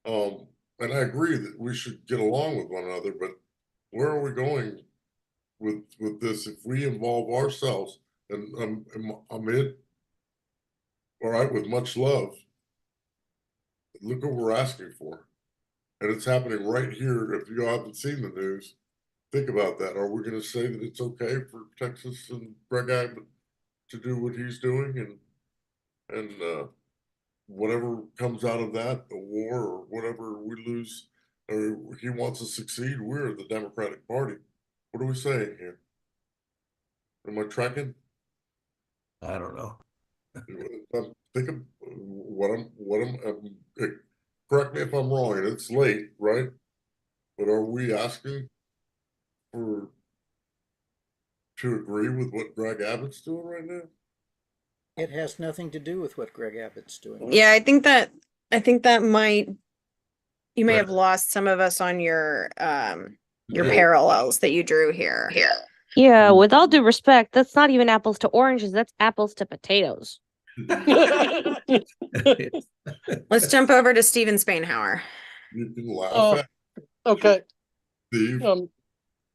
Speaker 8: And I agree that we should get along with one another, but where are we going with this if we involve ourselves? And I'm in, all right, with much love. Look what we're asking for. And it's happening right here. If you haven't seen the news, think about that. Are we going to say that it's okay for Texas and Greg Abbott to do what he's doing and whatever comes out of that, the war or whatever we lose, or he wants to succeed, we're the Democratic Party. What are we saying here? Am I tracking?
Speaker 21: I don't know.
Speaker 8: Think of correct me if I'm wrong, and it's late, right? But are we asking to agree with what Greg Abbott's doing right now?
Speaker 3: It has nothing to do with what Greg Abbott's doing.
Speaker 1: Yeah, I think that you may have lost some of us on your parallels that you drew here.
Speaker 17: Yeah, with all due respect, that's not even apples to oranges, that's apples to potatoes.
Speaker 1: Let's jump over to Steven Spainhour.
Speaker 8: You can laugh
Speaker 9: Oh,
Speaker 8: at
Speaker 9: okay,
Speaker 8: Steve. You can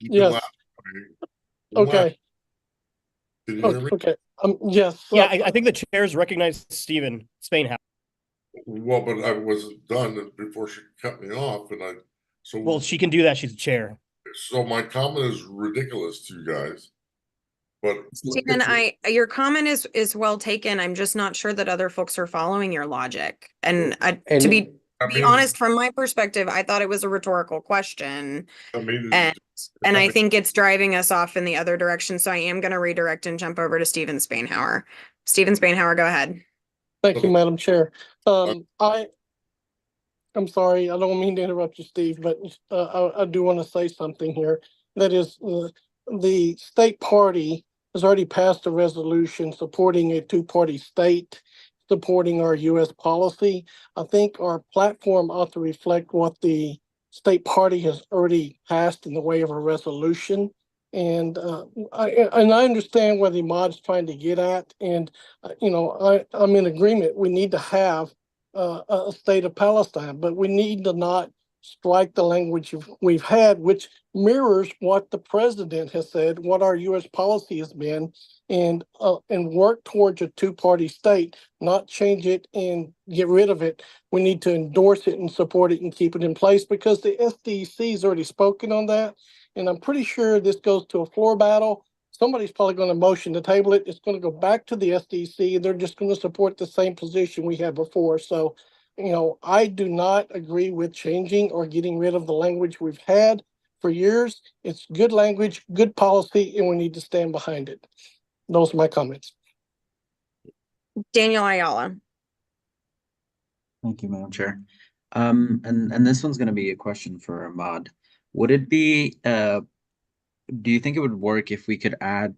Speaker 9: yes,
Speaker 8: laugh at me. You can laugh.
Speaker 9: okay,
Speaker 8: Can you hear me?
Speaker 9: okay, yes.
Speaker 14: Yeah, I think the chairs recognize Stephen Spainhouse.
Speaker 8: Well, but I wasn't done before she cut me off, and so
Speaker 14: Well, she can do that. She's the chair.
Speaker 8: so my comment is ridiculous to you guys. But
Speaker 1: Stephen, your comment is well taken. I'm just not sure that other folks are following your logic. And to be honest, from my perspective, I thought it was a rhetorical question. And I think it's driving us off in the other direction. So I am going to redirect and jump over to Steven Spainhour. Steven Spainhour, go ahead.
Speaker 9: Thank you, Madam Chair. I'm sorry, I don't mean to interrupt you, Steve, but I do want to say something here. That is, the state party has already passed a resolution supporting a two-party state, supporting our U.S. policy. I think our platform ought to reflect what the state party has already passed in the way of a resolution. And I understand what Imad's trying to get at, and I'm in agreement. We need to have a state of Palestine, but we need to not strike the language we've had, which mirrors what the president has said, what our U.S. policy has been, and work towards a two-party state, not change it and get rid of it. We need to endorse it and support it and keep it in place, because the SDC has already spoken on that. And I'm pretty sure this goes to a floor battle. Somebody's probably going to motion to table it. It's going to go back to the SDC, and they're just going to support the same position we had before. So, I do not agree with changing or getting rid of the language we've had for years. It's good language, good policy, and we need to stand behind it. Those are my comments.
Speaker 1: Daniel Ayala.
Speaker 4: Thank you, Madam Chair. And this one's going to be a question for Ahmad. Would it be, do you think it would work if we could add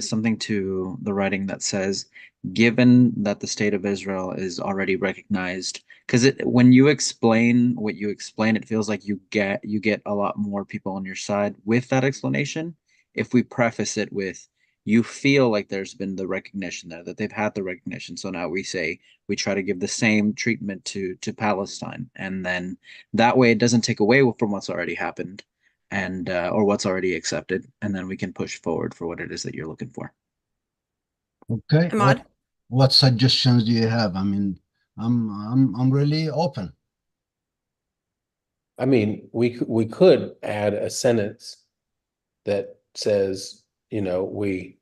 Speaker 4: something to the writing that says, given that the state of Israel is already recognized, because when you explain what you explain, it feels like you get a lot more people on your side with that explanation. If we preface it with, you feel like there's been the recognition there, that they've had the recognition. So now we try to give the same treatment to Palestine. And then that way it doesn't take away from what's already happened and or what's already accepted. And then we can push forward for what it is that you're looking for.
Speaker 13: Okay. What suggestions do you have? I mean, I'm really open.
Speaker 19: I mean, we could add a sentence that says, we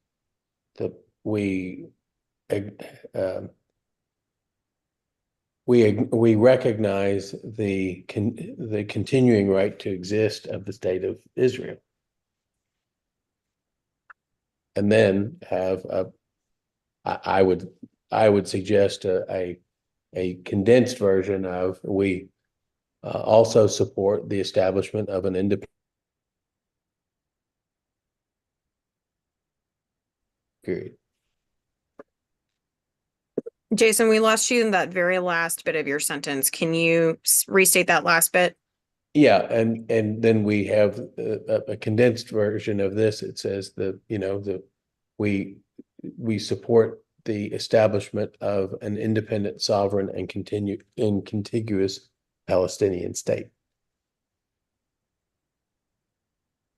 Speaker 19: recognize the continuing right to exist of the state of Israel, and then have I would suggest a condensed version of we also support the establishment of an independent period.
Speaker 1: Jason, we lost you in that very last bit of your sentence. Can you restate that last bit?
Speaker 19: Yeah, and then we have a condensed version of this. It says we support the establishment of an independent, sovereign, and contiguous Palestinian state.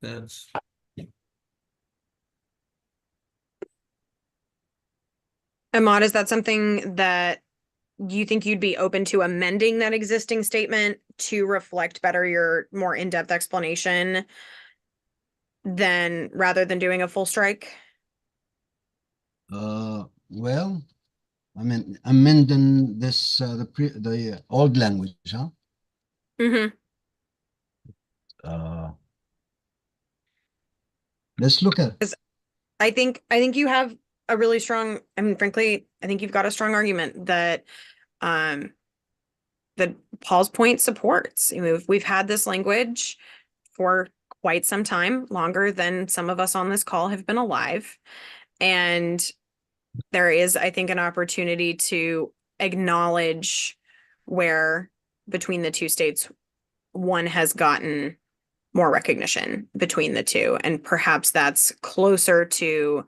Speaker 21: That's
Speaker 1: Ahmad, is that something that you think you'd be open to amending that existing statement to reflect better your more in-depth explanation rather than doing a full strike?
Speaker 13: Well, I mean, amending this the old language, huh?
Speaker 1: Mm-hmm.
Speaker 13: Let's look at it.
Speaker 1: I think you have a really strong, frankly, I think you've got a strong argument that that Paul's point supports. We've had this language for quite some time, longer than some of us on this call have been alive. And there is, I think, an opportunity to acknowledge where between the two states, one has gotten more recognition between the two. And perhaps that's closer to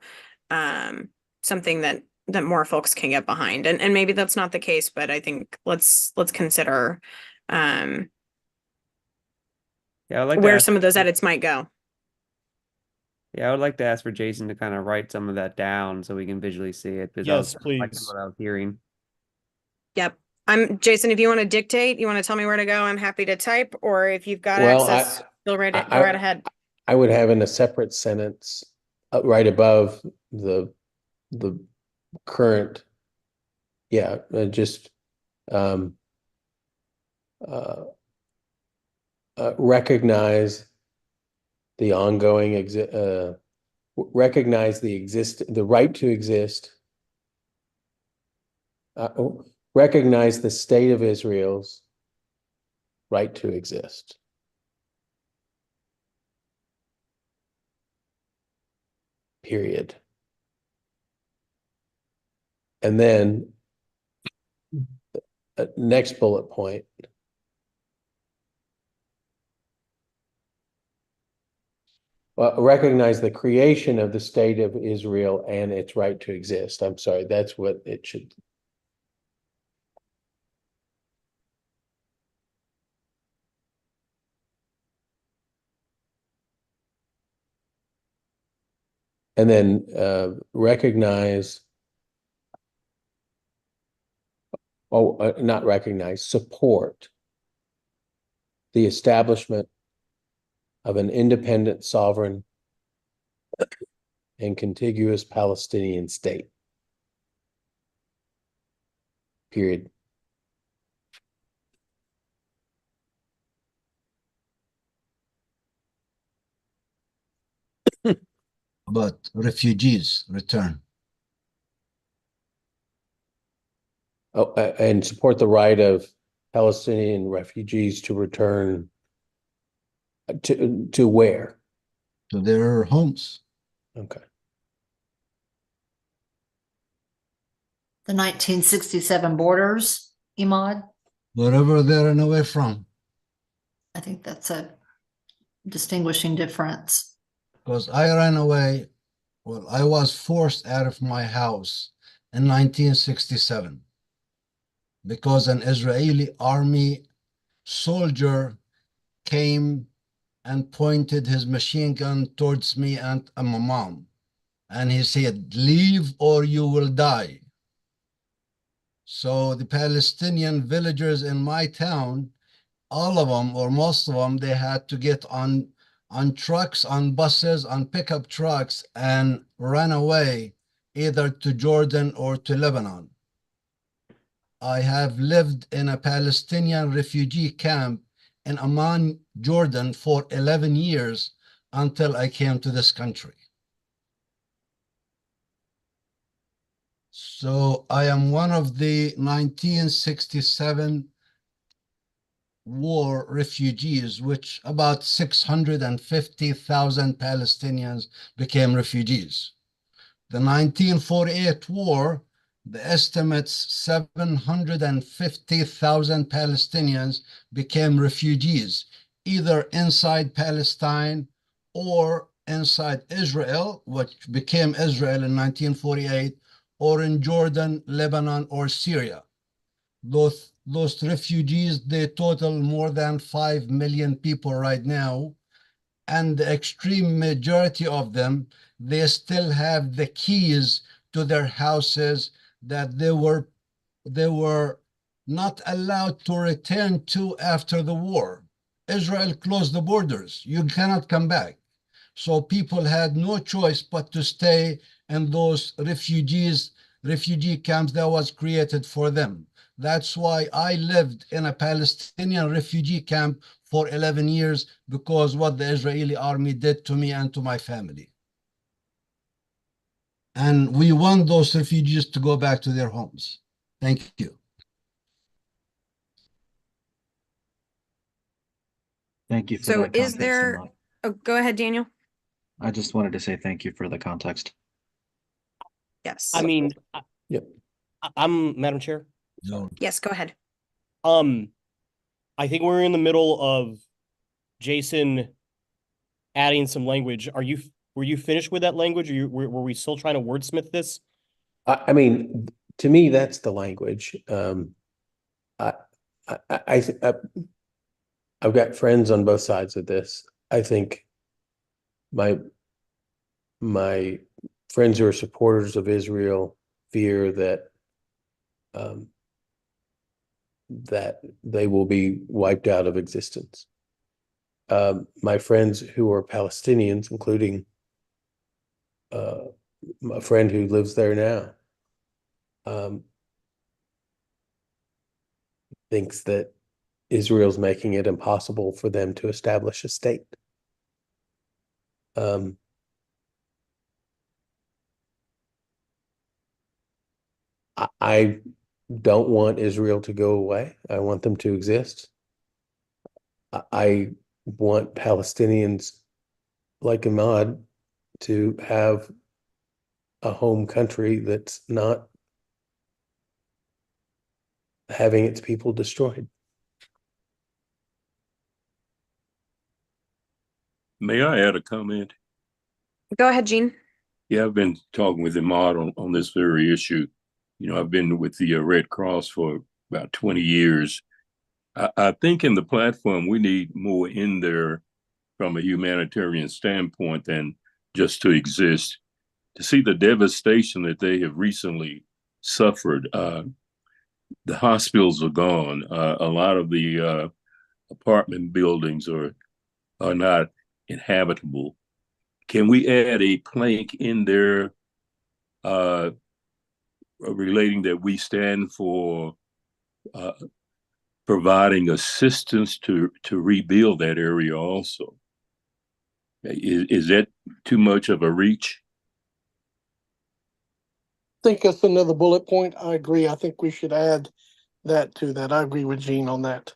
Speaker 1: something that that more folks can get behind. And maybe that's not the case, but I think let's consider
Speaker 5: Yeah, I'd like to
Speaker 1: where
Speaker 5: ask,
Speaker 1: some of those edits might go.
Speaker 5: yeah, I would like to ask for Jason to kind of write some of that down so we can visually see it. Because
Speaker 14: Yes,
Speaker 5: I was liking
Speaker 14: please.
Speaker 5: what I was hearing.
Speaker 1: Yep. Jason, if you want to dictate, you want to tell me where to go, I'm happy to type, or if you've got
Speaker 19: Well,
Speaker 1: access, go right ahead.
Speaker 19: I would have in a separate sentence, right above the current, yeah, just recognize the ongoing recognize the right to exist, recognize the state of Israel's right to exist. Period. And then next bullet point. Recognize the creation of the state of Israel and its right to exist. I'm sorry, that's what it should. And then recognize, not recognize, support the establishment of an independent, sovereign, and contiguous Palestinian state. Period.
Speaker 13: But refugees return.
Speaker 19: Oh, and support the right of Palestinian refugees to return to where?
Speaker 13: To their homes.
Speaker 19: Okay.
Speaker 2: The 1967 borders, Imad.
Speaker 13: Wherever they ran away from.
Speaker 2: I think that's a distinguishing difference.
Speaker 13: Because I ran away, well, I was forced out of my house in 1967 because an Israeli army soldier came and pointed his machine gun towards me and my mom. And he said, leave or you will die. So the Palestinian villagers in my town, all of them or most of them, they had to get on trucks, on buses, on pickup trucks and run away either to Jordan or to Lebanon. I have lived in a Palestinian refugee camp in Amman, Jordan for 11 years until I came to this country. So I am one of the 1967 war refugees, which about 650,000 Palestinians became refugees. The 1948 war, the estimates 750,000 Palestinians became refugees, either inside Palestine or inside Israel, which became Israel in 1948, or in Jordan, Lebanon, or Syria. Those refugees, they total more than 5 million people right now. And the extreme majority of them, they still have the keys to their houses that they were not allowed to return to after the war. Israel closed the borders. You cannot come back. So people had no choice but to stay in those refugee camps that was created for them. That's why I lived in a Palestinian refugee camp for 11 years, because what the Israeli army did to me and to my family. And we want those refugees to go back to their homes. Thank you.
Speaker 4: Thank you for
Speaker 1: So
Speaker 4: that
Speaker 1: is
Speaker 4: context,
Speaker 1: there,
Speaker 4: Imad.
Speaker 1: oh, go ahead, Daniel.
Speaker 4: I just wanted to say thank you for the context.
Speaker 1: Yes.
Speaker 14: I mean,
Speaker 19: Yep.
Speaker 14: I'm Madam Chair.
Speaker 13: No.
Speaker 1: Yes, go ahead.
Speaker 14: I think we're in the middle of Jason adding some language. Were you finished with that language, or were we still trying to wordsmith this?
Speaker 19: I mean, to me, that's the language. I, I've got friends on both sides of this. I think my friends who are supporters of Israel fear that that they will be wiped out of existence. My friends who are Palestinians, including a friend who lives there now, thinks that Israel's making it impossible for them to establish a state. I don't want Israel to go away. I want them to exist. I want Palestinians like Ahmad to have a home country that's not having its people destroyed.
Speaker 11: May I add a comment?
Speaker 1: Go ahead, Gene.
Speaker 11: Yeah, I've been talking with Ahmad on this very issue. You know, I've been with the Red Cross for about 20 years. I think in the platform, we need more in there from a humanitarian standpoint than just to exist. To see the devastation that they have recently suffered, the hospitals are gone. A lot of the apartment buildings are not inhabitable. Can we add a plank in there relating that we stand for providing assistance to rebuild that area also? Is that too much of a reach?
Speaker 9: I think that's another bullet point. I agree. I think we should add that to that. I agree with Gene on that.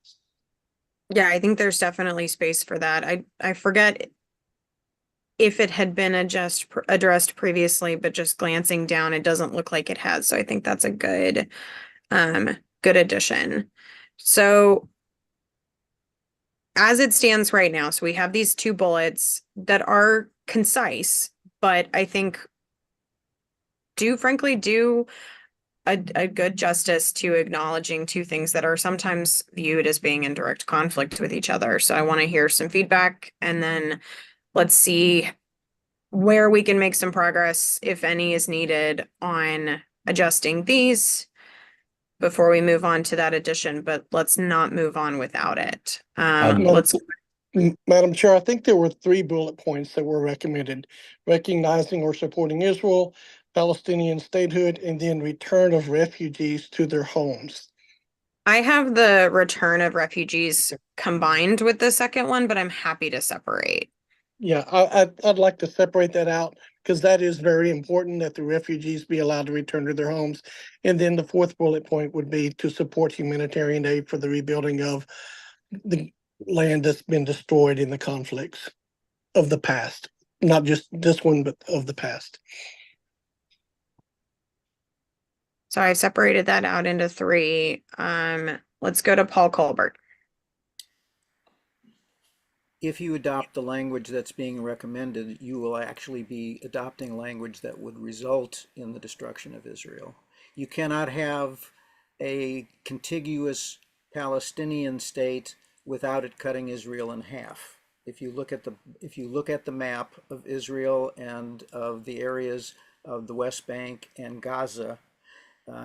Speaker 1: Yeah, I think there's definitely space for that. I forget if it had been addressed previously, but just glancing down, it doesn't look like it has. So I think that's a good addition. So as it stands right now, so we have these two bullets that are concise, but I think frankly do a good justice to acknowledging two things that are sometimes viewed as being in direct conflict with each other. So I want to hear some feedback, and then let's see where we can make some progress, if any is needed, on adjusting these before we move on to that addition, but let's not move on without it.
Speaker 9: Madam Chair, I think there were 3 bullet points that were recommended: recognizing or supporting Israel, Palestinian statehood, and then return of refugees to their homes.
Speaker 1: I have the return of refugees combined with the second one, but I'm happy to separate.
Speaker 9: Yeah, I'd like to separate that out because that is very important that the refugees be allowed to return to their homes. And then the 4th bullet point would be to support humanitarian aid for the rebuilding of the land that's been destroyed in the conflicts of the past, not just this one, but of the past.
Speaker 1: So I separated that out into 3. Let's go to Paul Colbert.
Speaker 3: If you adopt the language that's being recommended, you will actually be adopting language that would result in the destruction of Israel. You cannot have a contiguous Palestinian state without it cutting Israel in half. If you look at the map of Israel and of the areas of the West Bank and Gaza,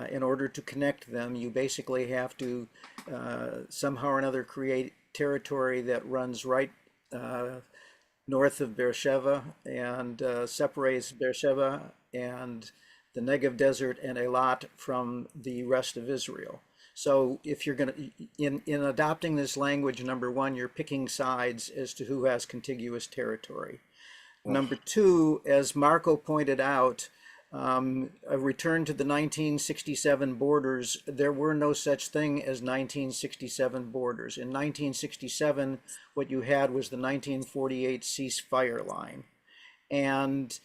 Speaker 3: in order to connect them, you basically have to somehow or another create territory that runs right north of Beersheba and separates Beersheba and the Negev Desert and Eilat from the rest of Israel. So if you're going to, in adopting this language, number 1, you're picking sides as to who has contiguous territory. Number 2, as Marco pointed out, a return to the 1967 borders, there were no such thing as 1967 borders. In 1967, what you had was the 1948 ceasefire line. And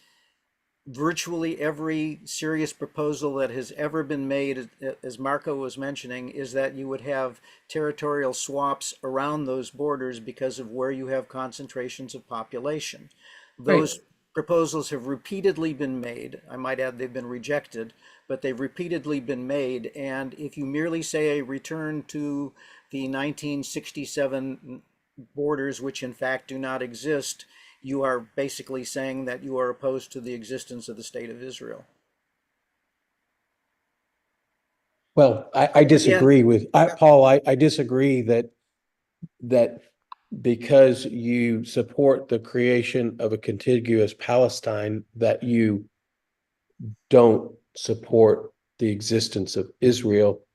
Speaker 3: virtually every serious proposal that has ever been made, as Marco was mentioning, is that you would have territorial swaps around those borders because of where you have concentrations of population. proposals have repeatedly been made. I might add they've been rejected, but they've repeatedly been made. And if you merely say a return to the 1967 borders, which in fact do not exist, you are basically saying that you are opposed to the existence of the state of Israel.
Speaker 19: Well, I disagree with Paul. I disagree that because you support the creation of a contiguous Palestine, that you don't support the existence of Israel.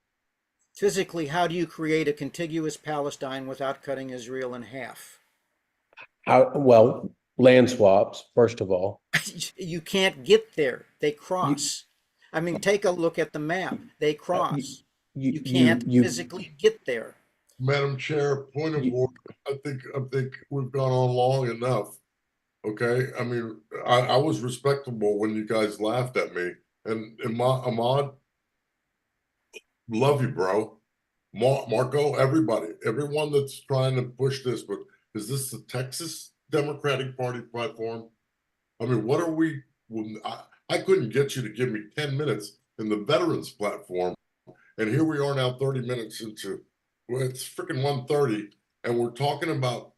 Speaker 3: Physically, how do you create a contiguous Palestine without cutting Israel in half?
Speaker 19: Well, land swaps, first of all.
Speaker 3: You can't get there. They cross. I mean, take a look at the map. They cross. You can't physically get there.
Speaker 8: Madam Chair, point of order. I think we've gone on long enough. Okay. I mean, I was respectable when you guys laughed at me. And Ahmad, love you, bro. Marco, everybody, everyone that's trying to push this, but is this the Texas Democratic Party platform? I mean, what are we? I couldn't get you to give me 10 minutes in the veterans platform. And here we are now 30 minutes into, well, it's freaking 1:30. And we're talking about,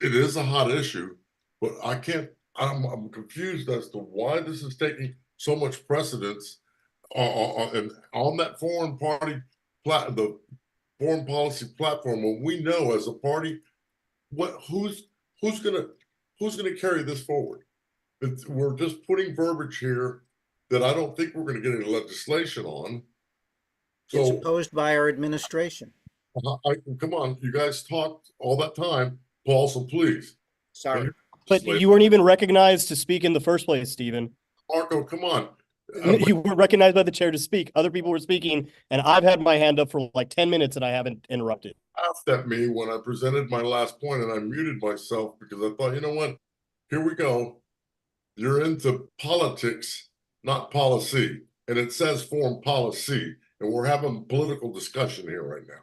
Speaker 8: it is a hot issue, but I'm confused as to why this is taking so much precedence on that the foreign policy platform, when we know as a party, who's gonna carry this forward? We're just putting verbiage here that I don't think we're going to get any legislation on. So,
Speaker 3: it's opposed by our administration.
Speaker 8: Come on, you guys talked all that time, Paul, so please.
Speaker 3: Sorry.
Speaker 14: But you weren't even recognized to speak in the first place, Stephen.
Speaker 8: Marco, come on.
Speaker 14: You weren't recognized by the chair to speak. Other people were speaking, and I've had my hand up for like 10 minutes and I haven't interrupted.
Speaker 8: Laughed at me when I presented my last point and I muted myself because I thought, you know what? Here we go. You're into politics, not policy. And it says foreign policy. And we're having political discussion here right now.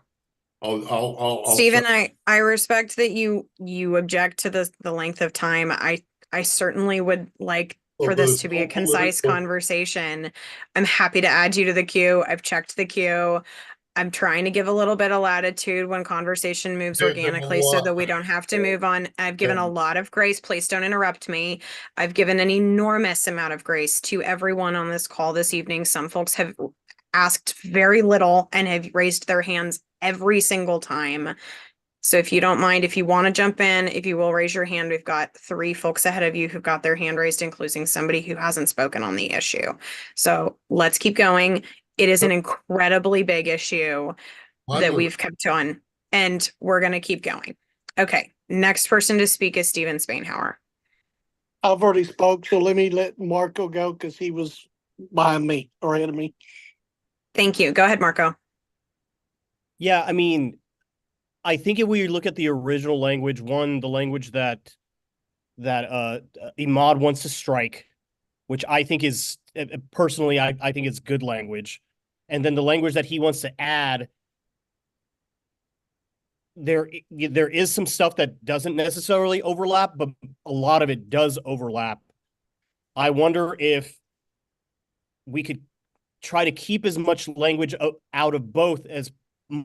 Speaker 1: Stephen, I respect that you object to the length of time. I certainly would like for this to be a concise conversation. I'm happy to add you to the queue. I've checked the queue. I'm trying to give a little bit of latitude when conversation moves organically so that we don't have to move on. I've given a lot of grace. Please don't interrupt me. I've given an enormous amount of grace to everyone on this call this evening. Some folks have asked very little and have raised their hands every single time. So if you don't mind, if you want to jump in, if you will raise your hand, we've got 3 folks ahead of you who've got their hand raised, including somebody who hasn't spoken on the issue. So let's keep going. It is an incredibly big issue that we've kept on, and we're going to keep going. Okay, next person to speak is Stephen Spainhour.
Speaker 9: I've already spoke, so let Marco go because he was behind me or ahead of me.
Speaker 1: Thank you. Go ahead, Marco.
Speaker 14: Yeah, I mean, I think if we look at the original language, the language that Ahmad wants to strike, which I think is personally, I think it's good language. And then the language that he wants to add, there is some stuff that doesn't necessarily overlap, but a lot of it does overlap. I wonder if we could try to keep as much language out of both as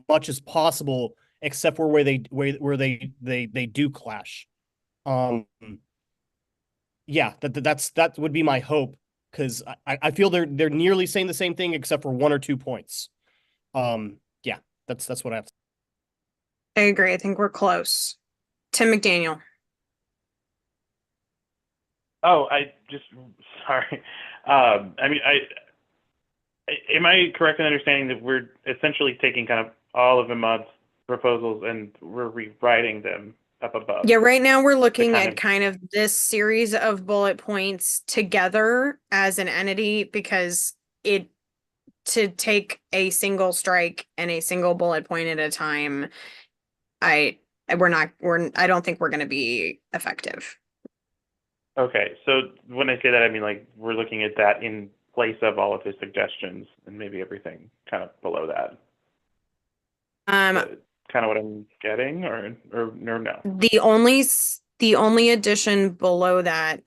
Speaker 14: much as possible, except for where they do clash. Yeah, that would be my hope, because I feel they're nearly saying the same thing except for 1 or 2 points. Yeah, that's what I have to say.
Speaker 1: I agree. I think we're close. Tim McDaniel.
Speaker 7: Oh, sorry. I mean, am I correct in understanding that we're essentially taking kind of all of Ahmad's proposals and we're rewriting them up above?
Speaker 1: Yeah, right now we're looking at kind of this series of bullet points together as an entity, because to take a single strike and a single bullet point at a time, I don't think we're going to be effective.
Speaker 7: Okay, so when I say that, I mean like we're looking at that in place of all of his suggestions and maybe everything kind of below that. Kind of what I'm getting, or no?
Speaker 1: The only addition below that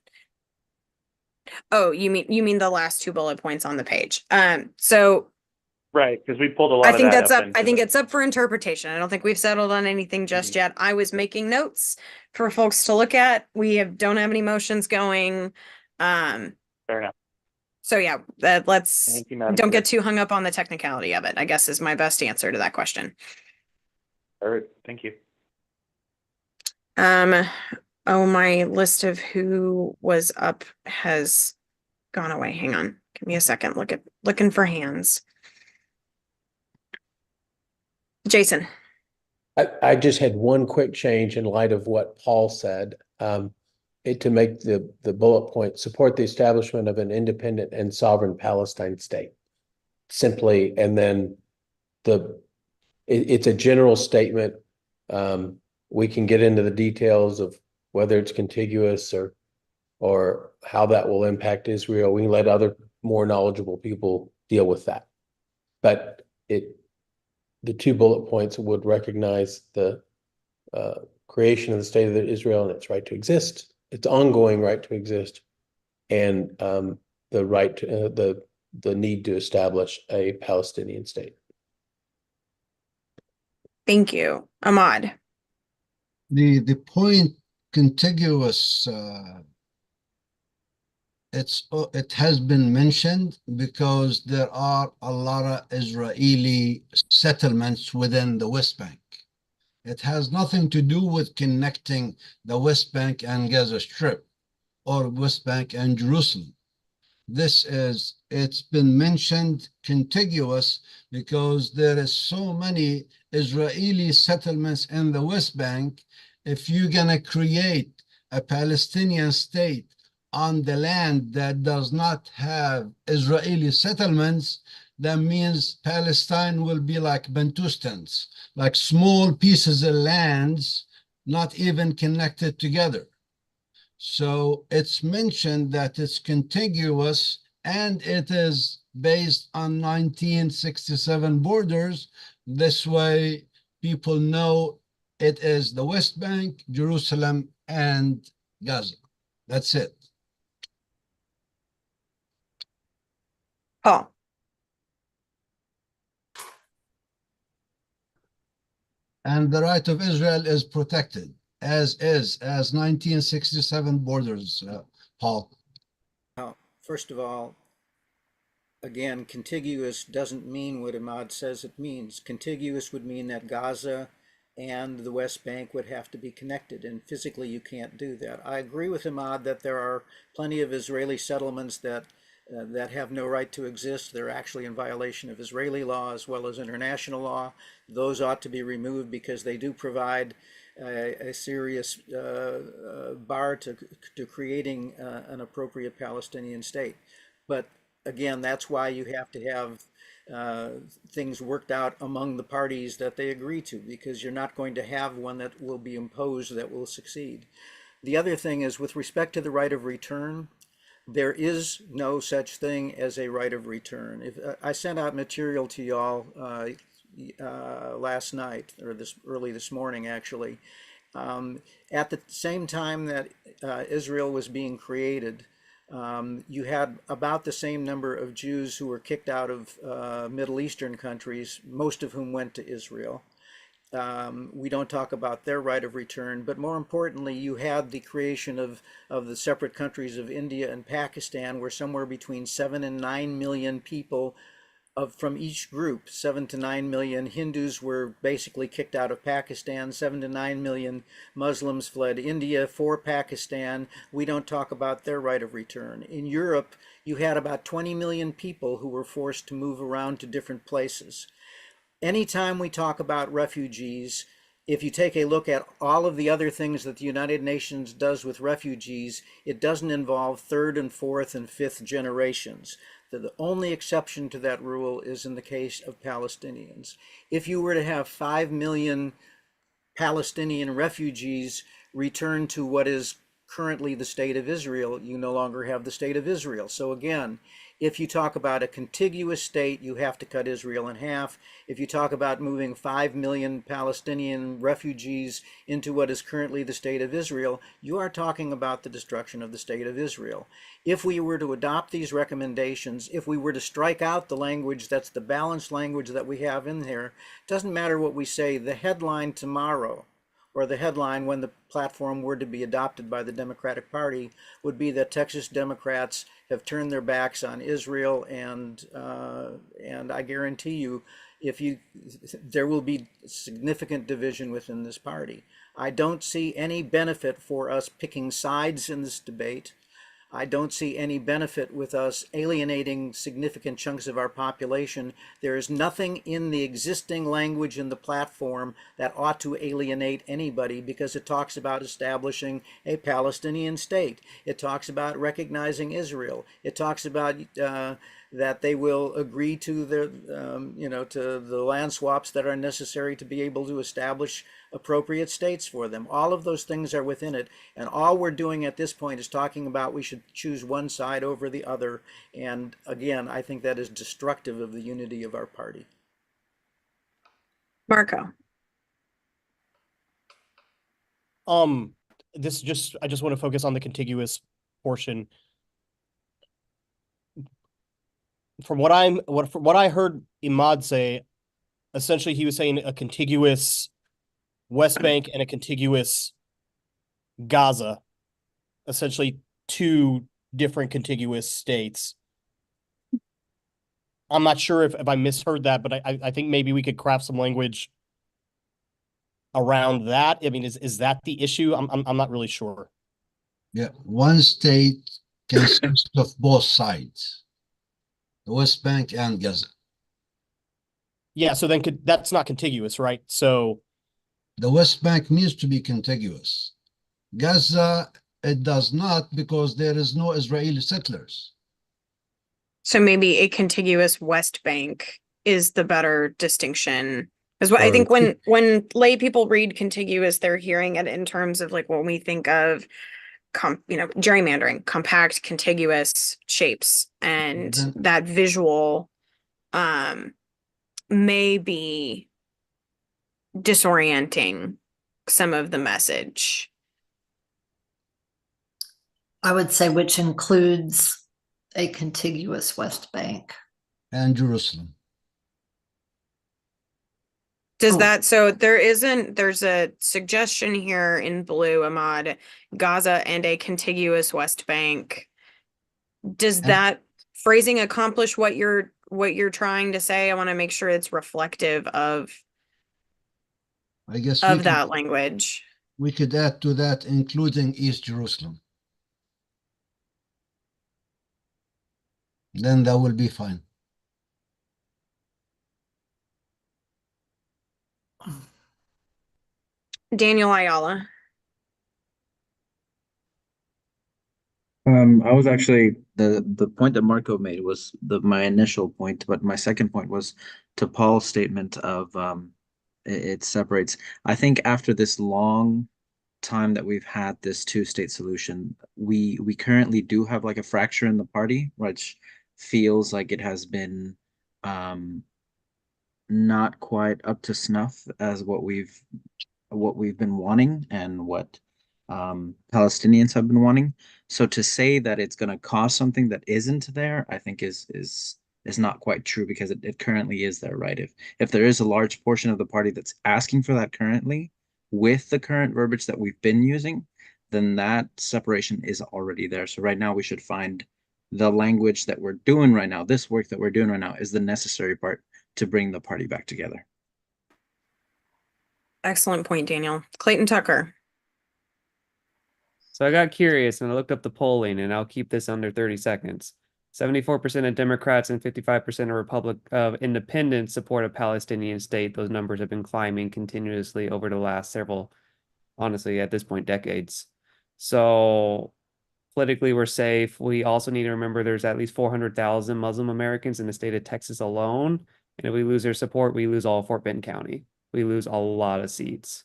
Speaker 1: Oh, you mean the last two bullet points on the page. So
Speaker 7: Right, because we pulled a lot
Speaker 1: I
Speaker 7: of
Speaker 1: think
Speaker 7: that
Speaker 1: that's
Speaker 7: up
Speaker 1: up. I
Speaker 7: into
Speaker 1: think
Speaker 7: the-
Speaker 1: it's up for interpretation. I don't think we've settled on anything just yet. I was making notes for folks to look at. Don't have any motions going.
Speaker 7: Fair enough.
Speaker 1: So yeah, let's
Speaker 7: Thank you, Madam
Speaker 1: don't
Speaker 7: Chair.
Speaker 1: get too hung up on the technicality of it, I guess is my best answer to that question.
Speaker 7: All right, thank you.
Speaker 1: Oh, my list of who was up has gone away. Hang on. Give me a second. Looking for hands. Jason.
Speaker 19: I just had one quick change in light of what Paul said. To make the bullet point, support the establishment of an independent and sovereign Palestine state. Simply, and then it's a general statement. We can get into the details of whether it's contiguous or how that will impact Israel. We can let other more knowledgeable people deal with that. But the two bullet points would recognize the creation of the state of Israel and its right to exist, its ongoing right to exist, and the right to, the need to establish a Palestinian state.
Speaker 1: Thank you. Ahmad.
Speaker 13: The point contiguous, it has been mentioned because there are a lot of Israeli settlements within the West Bank. It has nothing to do with connecting the West Bank and Gaza Strip or West Bank and Jerusalem. It's been mentioned contiguous because there is so many Israeli settlements in the West Bank. If you're gonna create a Palestinian state on the land that does not have Israeli settlements, that means Palestine will be like Bantustans, like small pieces of lands, not even connected together. So it's mentioned that it's contiguous and it is based on 1967 borders. This way people know it is the West Bank, Jerusalem, and Gaza. That's it.
Speaker 1: Paul.
Speaker 13: And the right of Israel is protected as 1967 borders, Paul.
Speaker 3: Now, first of all, again, contiguous doesn't mean what Ahmad says it means. Contiguous would mean that Gaza and the West Bank would have to be connected, and physically you can't do that. I agree with Ahmad that there are plenty of Israeli settlements that have no right to exist. They're actually in violation of Israeli law as well as international law. Those ought to be removed because they do provide a serious bar to creating an appropriate Palestinian state. But again, that's why you have to have things worked out among the parties that they agree to, because you're not going to have one that will be imposed that will succeed. The other thing is, with respect to the right of return, there is no such thing as a right of return. If I sent out material to y'all last night, or early this morning actually, at the same time that Israel was being created, you had about the same number of Jews who were kicked out of Middle Eastern countries, most of whom went to Israel. We don't talk about their right of return, but more importantly, you had the creation of the separate countries of India and Pakistan, where somewhere between 7 and 9 million people from each group, 7 to 9 million Hindus were basically kicked out of Pakistan, 7 to 9 million Muslims fled India for Pakistan. We don't talk about their right of return. In Europe, you had about 20 million people who were forced to move around to different places. Anytime we talk about refugees, if you take a look at all of the other things that the United Nations does with refugees, it doesn't involve third and fourth and fifth generations. The only exception to that rule is in the case of Palestinians. If you were to have 5 million Palestinian refugees return to what is currently the state of Israel, you no longer have the state of Israel. So again, If you talk about a contiguous state, you have to cut Israel in half. If you talk about moving 5 million Palestinian refugees into what is currently the state of Israel, you are talking about the destruction of the state of Israel. If we were to adopt these recommendations, if we were to strike out the language that's the balanced language that we have in here, it doesn't matter what we say, the headline tomorrow, or the headline when the platform were to be adopted by the Democratic Party, would be that Texas Democrats have turned their backs on Israel, and I guarantee you, there will be significant division within this party. I don't see any benefit for us picking sides in this debate. I don't see any benefit with us alienating significant chunks of our population. There is nothing in the existing language in the platform that ought to alienate anybody, because it talks about establishing a Palestinian state. It talks about recognizing Israel. It talks about that they will agree to to the land swaps that are necessary to be able to establish appropriate states for them. All of those things are within it, and all we're doing at this point is talking about we should choose one side over the other. And again, I think that is destructive of the unity of our party.
Speaker 1: Marco.
Speaker 14: I just want to focus on the contiguous portion. From what I heard Imad say, essentially he was saying a contiguous West Bank and a contiguous Gaza, essentially two different contiguous states. I'm not sure if I misheard that, but I think maybe we could craft some language around that. I mean, is that the issue? I'm not really sure.
Speaker 13: Yeah, one state consists of both sides, the West Bank and Gaza.
Speaker 14: Yeah, so then that's not contiguous, right? So
Speaker 13: the West Bank needs to be contiguous. Gaza, it does not, because there is no Israeli settlers.
Speaker 1: So maybe a contiguous West Bank is the better distinction. Because what I think when lay people read contiguous, they're hearing it in terms of like when we think of gerrymandering, compact, contiguous shapes, and that visual may be disorienting some of the message.
Speaker 2: I would say which includes a contiguous West Bank.
Speaker 13: And Jerusalem.
Speaker 1: Does that, so there's a suggestion here in blue, Ahmad, Gaza and a contiguous West Bank. Does that phrasing accomplish what you're trying to say? I want to make sure it's reflective of that language.
Speaker 13: We could add to that, including East Jerusalem. Then that will be fine.
Speaker 1: Daniel Ayala.
Speaker 4: I was actually the point that Marco made was my initial point, but my second point was to Paul's statement of it separates. I think after this long time that we've had this two-state solution, we currently do have like a fracture in the party, which feels like it has been not quite up to snuff as what we've been wanting and what Palestinians have been wanting. So to say that it's going to cause something that isn't there, I think is not quite true, because it currently is there, right? If there is a large portion of the party that's asking for that currently, with the current verbiage that we've been using, then that separation is already there. So right now we should find the language that we're doing right now, this work that we're doing right now, is the necessary part to bring the party back together.
Speaker 1: Excellent point, Daniel. Clayton Tucker.
Speaker 5: So I got curious and I looked up the polling, and I'll keep this under 30 seconds. 74% of Democrats and 55% of independents support a Palestinian state. Those numbers have been climbing continuously over the last several, honestly, at this point, decades. So politically, we're safe. We also need to remember there's at least 400,000 Muslim Americans in the state of Texas alone. And if we lose their support, we lose all of Fort Bend County. We lose a lot of seats.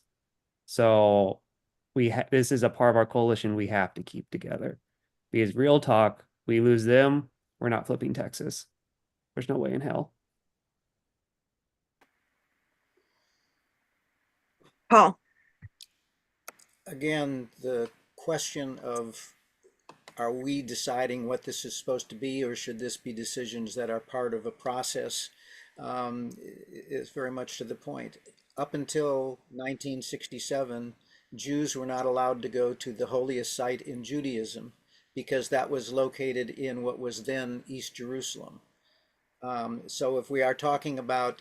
Speaker 5: So this is a part of our coalition we have to keep together. Because real talk, we lose them, we're not flipping Texas. There's no way in hell.
Speaker 1: Paul.
Speaker 3: Again, the question of, are we deciding what this is supposed to be, or should this be decisions that are part of a process, is very much to the point. Up until 1967, Jews were not allowed to go to the holiest site in Judaism because that was located in what was then East Jerusalem. So if we are talking about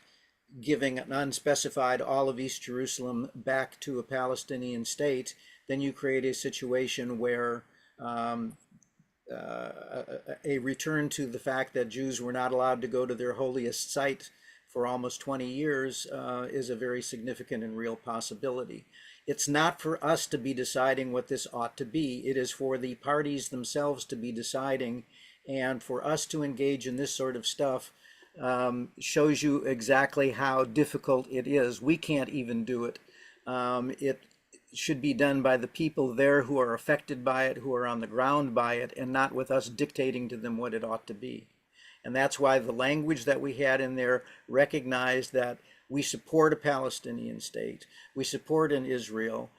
Speaker 3: giving an unspecified all of East Jerusalem back to a Palestinian state, then you create a situation where a return to the fact that Jews were not allowed to go to their holiest site for almost 20 years is a very significant and real possibility. It's not for us to be deciding what this ought to be. It is for the parties themselves to be deciding, and for us to engage in this sort of stuff shows you exactly how difficult it is. We can't even do it. It should be done by the people there who are affected by it, who are on the ground by it, and not with us dictating to them what it ought to be. And that's why the language that we had in there recognized that we support a Palestinian state, we support an Israel,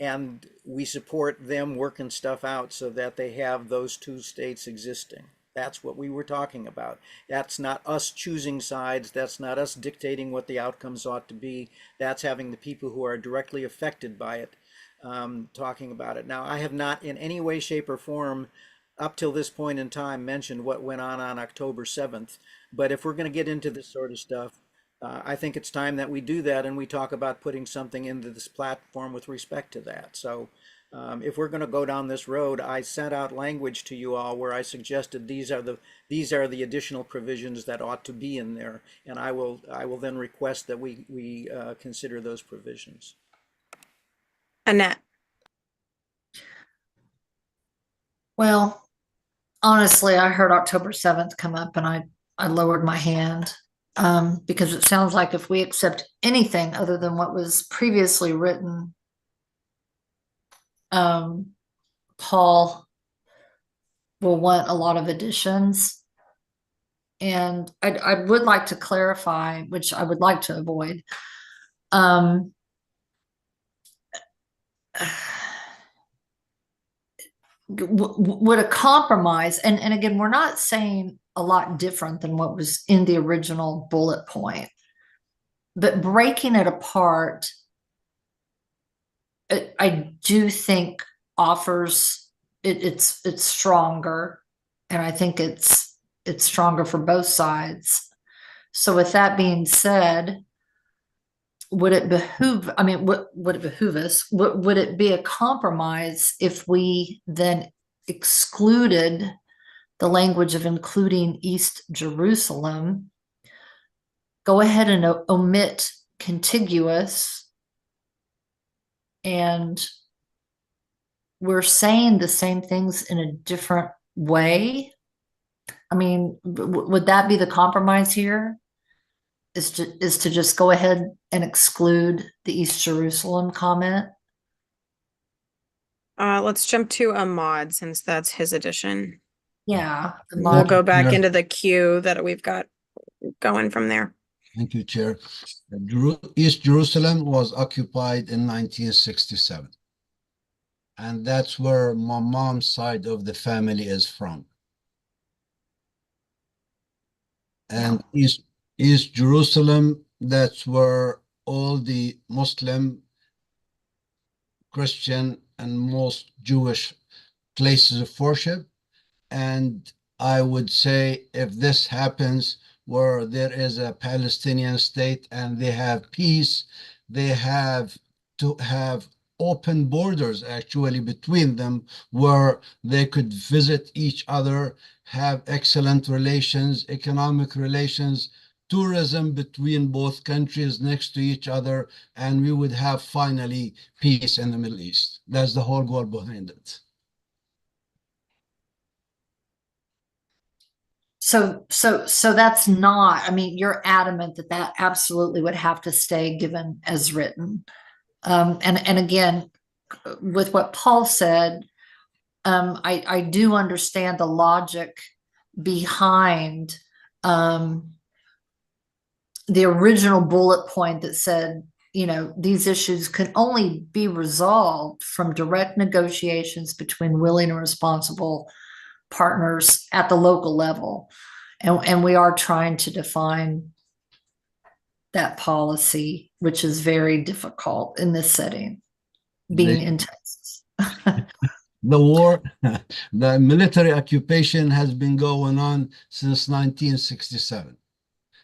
Speaker 3: and we support them working stuff out so that they have those two states existing. That's what we were talking about. That's not us choosing sides. That's not us dictating what the outcomes ought to be. That's having the people who are directly affected by it talking about it. Now, I have not in any way, shape, or form up till this point in time mentioned what went on October 7th. But if we're going to get into this sort of stuff, I think it's time that we do that and we talk about putting something into this platform with respect to that. So if we're going to go down this road, I sent out language to you all where I suggested these are the additional provisions that ought to be in there, and I will then request that we consider those provisions.
Speaker 1: Annette.
Speaker 2: Well, honestly, I heard October 7th come up and I lowered my hand because it sounds like if we accept anything other than what was previously written, Paul will want a lot of additions. And I would like to clarify, which I would like to avoid. Would a compromise, and again, we're not saying a lot different than what was in the original bullet point, but breaking it apart, I do think offers it's stronger, and I think it's stronger for both sides. So with that being said, would it behoove, I mean, would it behoove us? Would it be a compromise if we then excluded the language of including East Jerusalem, go ahead and omit contiguous, and we're saying the same things in a different way? I mean, would that be the compromise here? Is to just go ahead and exclude the East Jerusalem comment?
Speaker 1: Let's jump to Ahmad since that's his addition.
Speaker 2: Yeah.
Speaker 1: We'll go back into the queue that we've got going from there.
Speaker 13: Thank you, Chair. East Jerusalem was occupied in 1967. And that's where my mom's side of the family is from. And East Jerusalem, that's where all the Muslim, Christian, and most Jewish places of worship. And I would say if this happens where there is a Palestinian state and they have peace, they have to have open borders actually between them where they could visit each other, have excellent relations, economic relations, tourism between both countries next to each other, and we would have finally peace in the Middle East. That's the whole goal behind it.
Speaker 2: So that's not, I mean, you're adamant that that absolutely would have to stay given as written. And again, with what Paul said, I do understand the logic behind the original bullet point that said, you know, these issues can only be resolved from direct negotiations between willing and responsible partners at the local level. And we are trying to define that policy, which is very difficult in this setting, being in Texas.
Speaker 13: The war, the military occupation has been going on since 1967.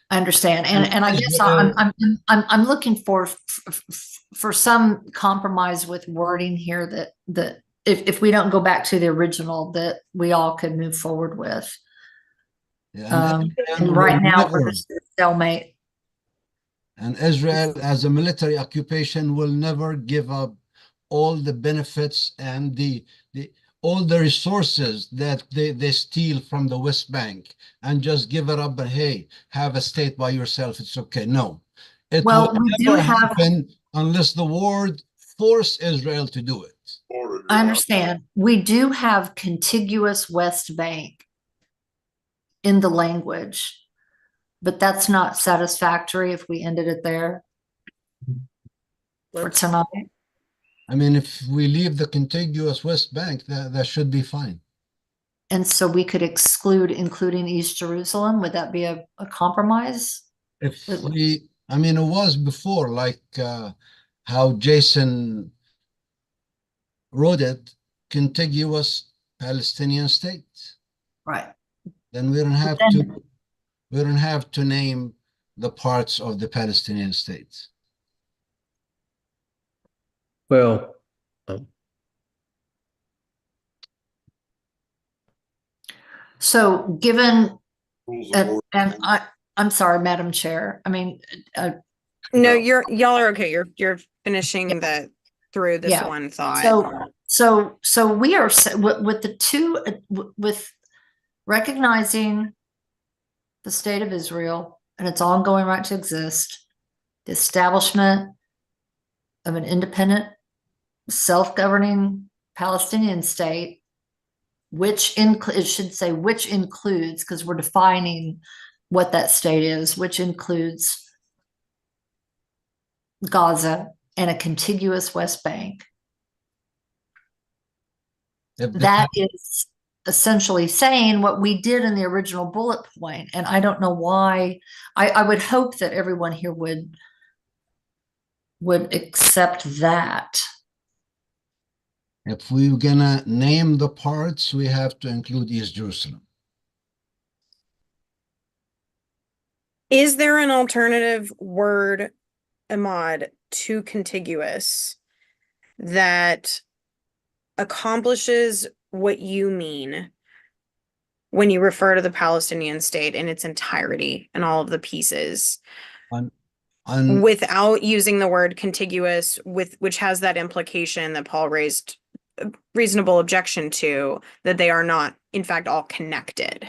Speaker 2: I understand, and I guess I'm looking for some compromise with wording here that if we don't go back to the original, that we all could move forward with.
Speaker 13: Yeah,
Speaker 2: and right now we're just a stalemate.
Speaker 13: And Israel, as a military occupation, will never give up all the benefits and all the resources that they steal from the West Bank and just give it up and, hey, have a state by yourself. It's okay. No, it will never happen unless the world force Israel to do it.
Speaker 2: I understand. We do have contiguous West Bank in the language, but that's not satisfactory if we ended it there for tonight.
Speaker 13: I mean, if we leave the contiguous West Bank, that should be fine.
Speaker 2: And so we could exclude including East Jerusalem. Would that be a compromise?
Speaker 13: If we, I mean, it was before, like how Jason wrote it, contiguous Palestinian state.
Speaker 2: Right.
Speaker 13: Then we don't have to name the parts of the Palestinian state.
Speaker 19: Well,
Speaker 2: so given, and I'm sorry, Madam Chair. I mean,
Speaker 1: no, y'all are okay. You're finishing through this one thought.
Speaker 2: So we are with the two with recognizing the state of Israel and its ongoing right to exist, the establishment of an independent, self-governing Palestinian state, which it should say which includes, because we're defining what that state is, which includes Gaza and a contiguous West Bank. That is essentially saying what we did in the original bullet point. And I don't know why. I would hope that everyone here would accept that.
Speaker 13: If we're gonna name the parts, we have to include East Jerusalem.
Speaker 1: Is there an alternative word, Ahmad, to contiguous that accomplishes what you mean when you refer to the Palestinian state in its entirety and all of the pieces? Without using the word contiguous, which has that implication that Paul raised a reasonable objection to, that they are not, in fact, all connected.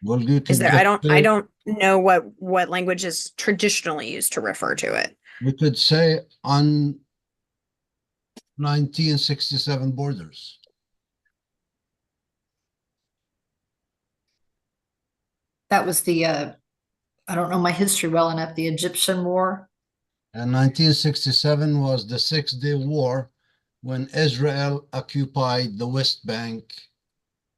Speaker 13: Well,
Speaker 1: is there? I don't know what language is traditionally used to refer to it.
Speaker 13: We could say on 1967 borders.
Speaker 2: That was the I don't know my history well enough, the Egyptian War.
Speaker 13: And 1967 was the 6-day war when Israel occupied the West Bank,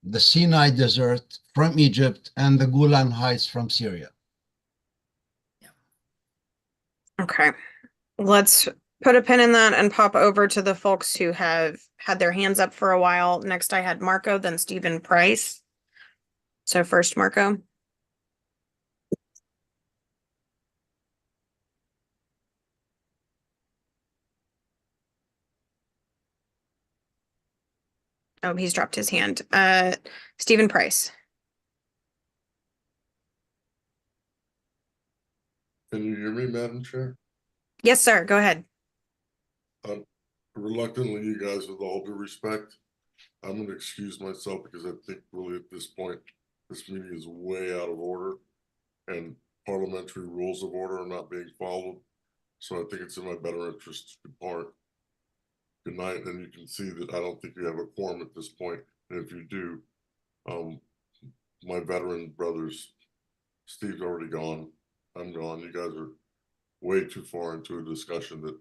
Speaker 13: the Sinai Desert from Egypt, and the Golan Heights from Syria.
Speaker 1: Okay, let's put a pin in that and pop over to the folks who have had their hands up for a while. Next, I had Marco, then Stephen Price. So first, Marco. Oh, he's dropped his hand. Stephen Price.
Speaker 8: Can you hear me, Madam Chair?
Speaker 1: Yes, sir. Go ahead.
Speaker 8: Reluctantly, you guys, with all due respect, I'm going to excuse myself because I think really at this point, this meeting is way out of order and parliamentary rules of order are not being followed. So I think it's in my better interest to depart. Good night. And you can see that I don't think you have a quorum at this point. And if you do, my veteran brothers, Steve's already gone, I'm gone, you guys are way too far into a discussion that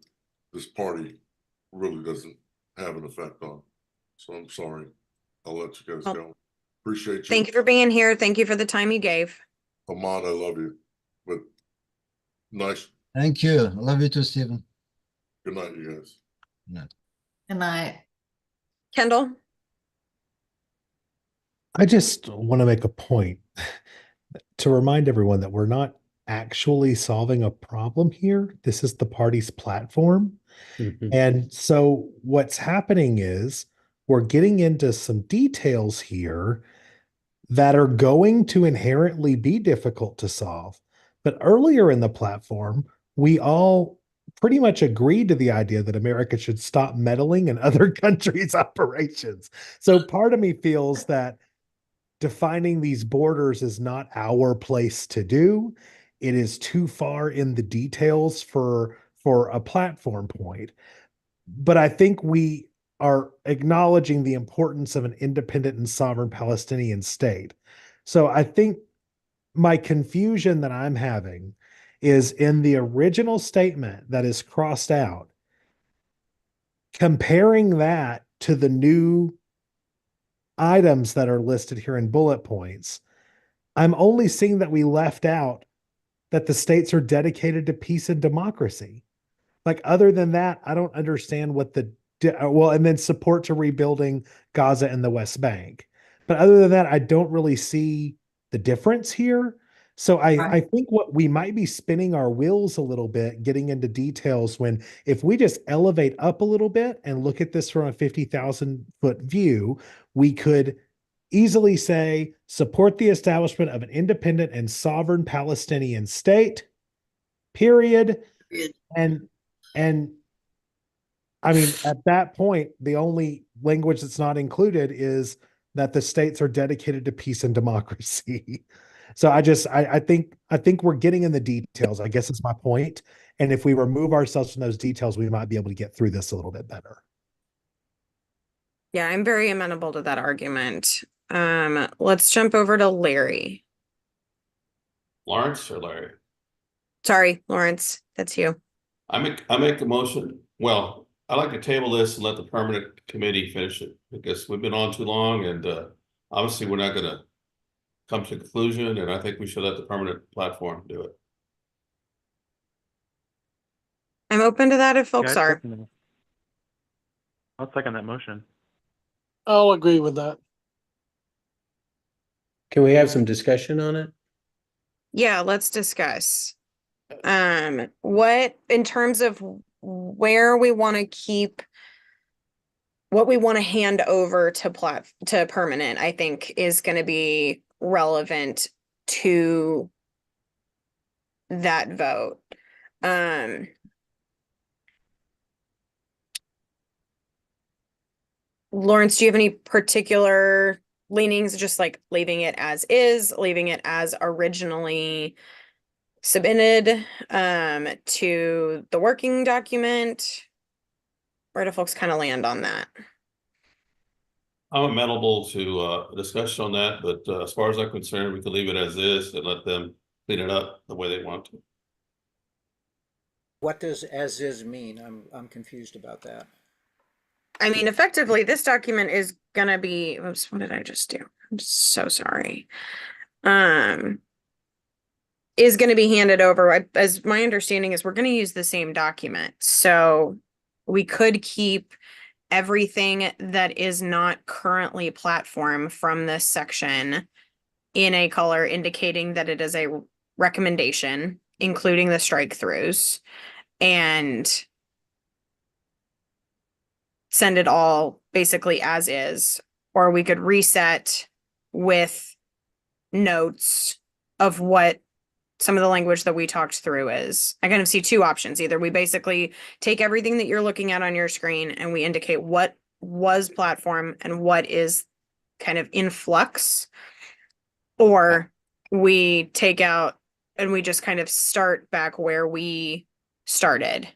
Speaker 8: this party really doesn't have an effect on. So I'm sorry. I'll let you guys
Speaker 1: Well,
Speaker 8: go. Appreciate you.
Speaker 1: Thank you for being here. Thank you for the time you gave.
Speaker 8: Ahmad, I love you. But nice.
Speaker 13: Thank you. I love you too, Stephen.
Speaker 8: Good night, you guys.
Speaker 2: And
Speaker 1: Kendall?
Speaker 16: I just want to make a point to remind everyone that we're not actually solving a problem here. This is the party's platform. And so what's happening is we're getting into some details here that are going to inherently be difficult to solve. But earlier in the platform, we all pretty much agreed to the idea that America should stop meddling in other countries' operations. So part of me feels that defining these borders is not our place to do. It is too far in the details for a platform point. But I think we are acknowledging the importance of an independent and sovereign Palestinian state. So I think my confusion that I'm having is in the original statement that is crossed out, comparing that to the new items that are listed here in bullet points. I'm only seeing that we left out that the states are dedicated to peace and democracy. Like, other than that, I don't understand what and then support to rebuilding Gaza and the West Bank. But other than that, I don't really see the difference here. So I think what we might be spinning our wheels a little bit, getting into details, when if we just elevate up a little bit and look at this from a 50,000-foot view, we could easily say, support the establishment of an independent and sovereign Palestinian state, period. And I mean, at that point, the only language that's not included is that the states are dedicated to peace and democracy. So I think we're getting in the details, I guess is my point. And if we remove ourselves from those details, we might be able to get through this a little bit better.
Speaker 1: Yeah, I'm very amenable to that argument. Let's jump over to Larry.
Speaker 21: Lawrence or Larry?
Speaker 1: Sorry, Lawrence, that's you.
Speaker 21: I make a motion. Well, I like to table this and let the permanent committee finish it because we've been on too long, and obviously we're not going to come to a conclusion, and I think we should let the permanent platform do it.
Speaker 1: I'm open to that if folks
Speaker 7: Yeah,
Speaker 1: are.
Speaker 7: I'll second that motion.
Speaker 9: I'll agree with that.
Speaker 19: Can we have some discussion on it?
Speaker 1: Yeah, let's discuss. What, in terms of where we want to keep, what we want to hand over to permanent, I think is going to be relevant to that vote. Lawrence, do you have any particular leanings, just like leaving it as is, leaving it as originally submitted to the working document? Where do folks kind of land on that?
Speaker 21: I'm amenable to a discussion on that, but as far as I'm concerned, we could leave it as is and let them clean it up the way they want to.
Speaker 3: What does as is mean? I'm confused about that.
Speaker 1: I mean, effectively, this document is gonna be, oops, what did I just do? I'm so sorry. Is gonna be handed over, as my understanding is we're gonna use the same document. So we could keep everything that is not currently platform from this section in a color indicating that it is a recommendation, including the strike throughs, and send it all basically as is, or we could reset with notes of what some of the language that we talked through is. I kind of see two options. Either we basically take everything that you're looking at on your screen and we indicate what was platform and what is kind of in flux, or we take out and we just kind of start back where we started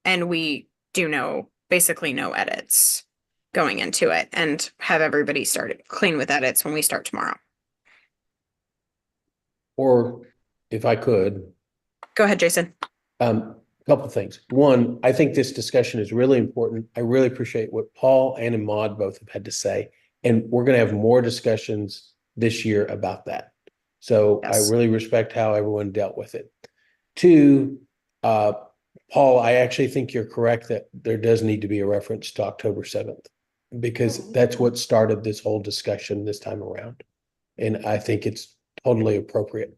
Speaker 1: and we do basically no edits going into it and have everybody start clean with edits when we start tomorrow.
Speaker 19: Or if I could,
Speaker 1: Go ahead, Jason.
Speaker 19: couple things. One, I think this discussion is really important. I really appreciate what Paul and Ahmad both have had to say. And we're going to have more discussions this year about that. So I
Speaker 1: Yes.
Speaker 19: really respect how everyone dealt with it. Two, Paul, I actually think you're correct that there does need to be a reference to October 7th, because that's what started this whole discussion this time around. And I think it's totally appropriate.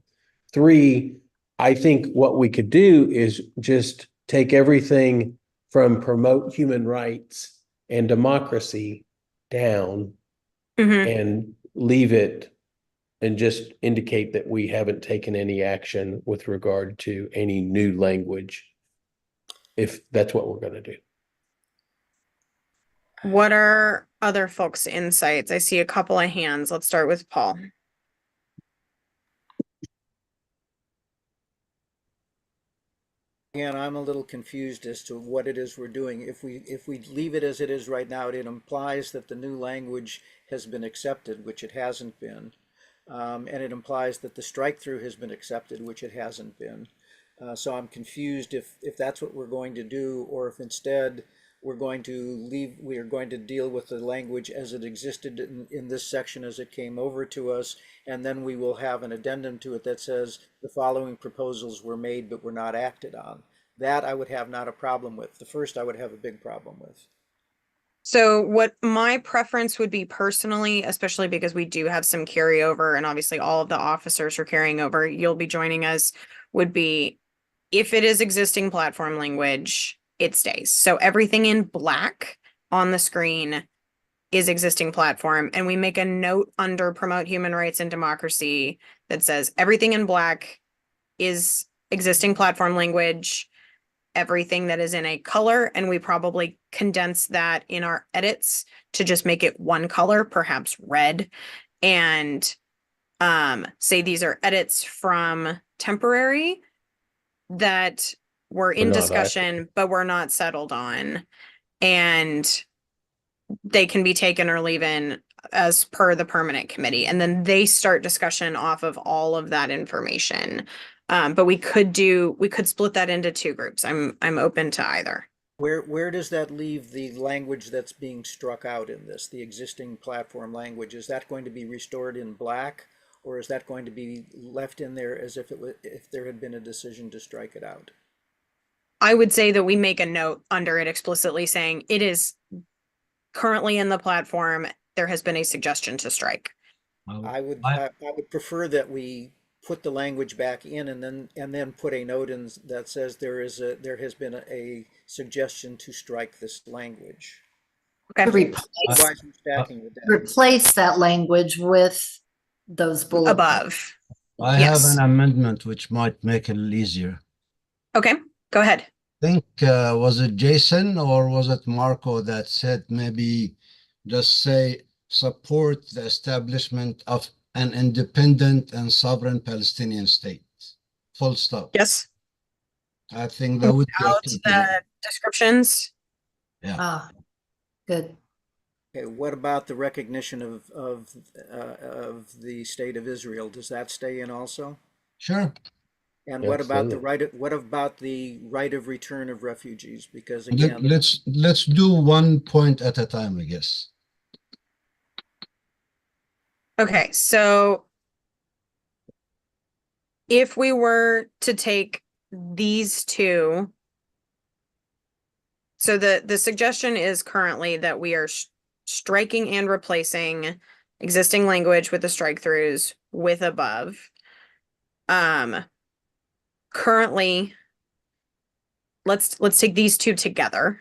Speaker 19: Three, I think what we could do is just take everything from promote human rights and democracy down and leave it and just indicate that we haven't taken any action with regard to any new language, if that's what we're going to do.
Speaker 1: What are other folks' insights? I see a couple of hands. Let's start with Paul.
Speaker 3: Again, I'm a little confused as to what it is we're doing. If we leave it as it is right now, it implies that the new language has been accepted, which it hasn't been. And it implies that the strike through has been accepted, which it hasn't been. So I'm confused if that's what we're going to do, or if instead we are going to deal with the language as it existed in this section as it came over to us, and then we will have an addendum to it that says the following proposals were made but were not acted on. That I would have not a problem with. The first I would have a big problem with.
Speaker 1: So what my preference would be personally, especially because we do have some carryover and obviously all of the officers are carrying over, you'll be joining us, would be if it is existing platform language, it stays. So everything in black on the screen is existing platform. And we make a note under promote human rights and democracy that says everything in black is existing platform language, everything that is in a color, and we probably condense that in our edits to just make it one color, perhaps red, and say these are edits from temporary that were in
Speaker 19: We're not
Speaker 1: discussion, but we're not settled on, and they can be taken or leaving as per the permanent committee. And then they start discussion off of all of that information. But we could split that into two groups. I'm open to either.
Speaker 3: Where does that leave the language that's being struck out in this, the existing platform language? Is that going to be restored in black, or is that going to be left in there as if there had been a decision to strike it out?
Speaker 1: I would say that we make a note under it explicitly saying it is currently in the platform. There has been a suggestion to strike.
Speaker 3: I would prefer that we put the language back in and then put a note in that says there has been a suggestion to strike this language.
Speaker 2: To replace that language with those bullet
Speaker 1: above.
Speaker 13: I have an amendment which might make it a little easier.
Speaker 1: Okay, go ahead.
Speaker 13: I think, was it Jason or was it Marco that said maybe just say support the establishment of an independent and sovereign Palestinian state? Full stop.
Speaker 1: Yes.
Speaker 13: I think that would be
Speaker 1: Without the descriptions.
Speaker 13: Yeah.
Speaker 2: Ah, good.
Speaker 3: Okay, what about the recognition of the state of Israel? Does that stay in also?
Speaker 13: Sure.
Speaker 3: And what about the right of return of refugees? Because
Speaker 13: again, let's do one point at a time, I guess.
Speaker 1: Okay, so if we were to take these two, so the suggestion is currently that we are striking and replacing existing language with the strike throughs with above. Currently, let's take these two together.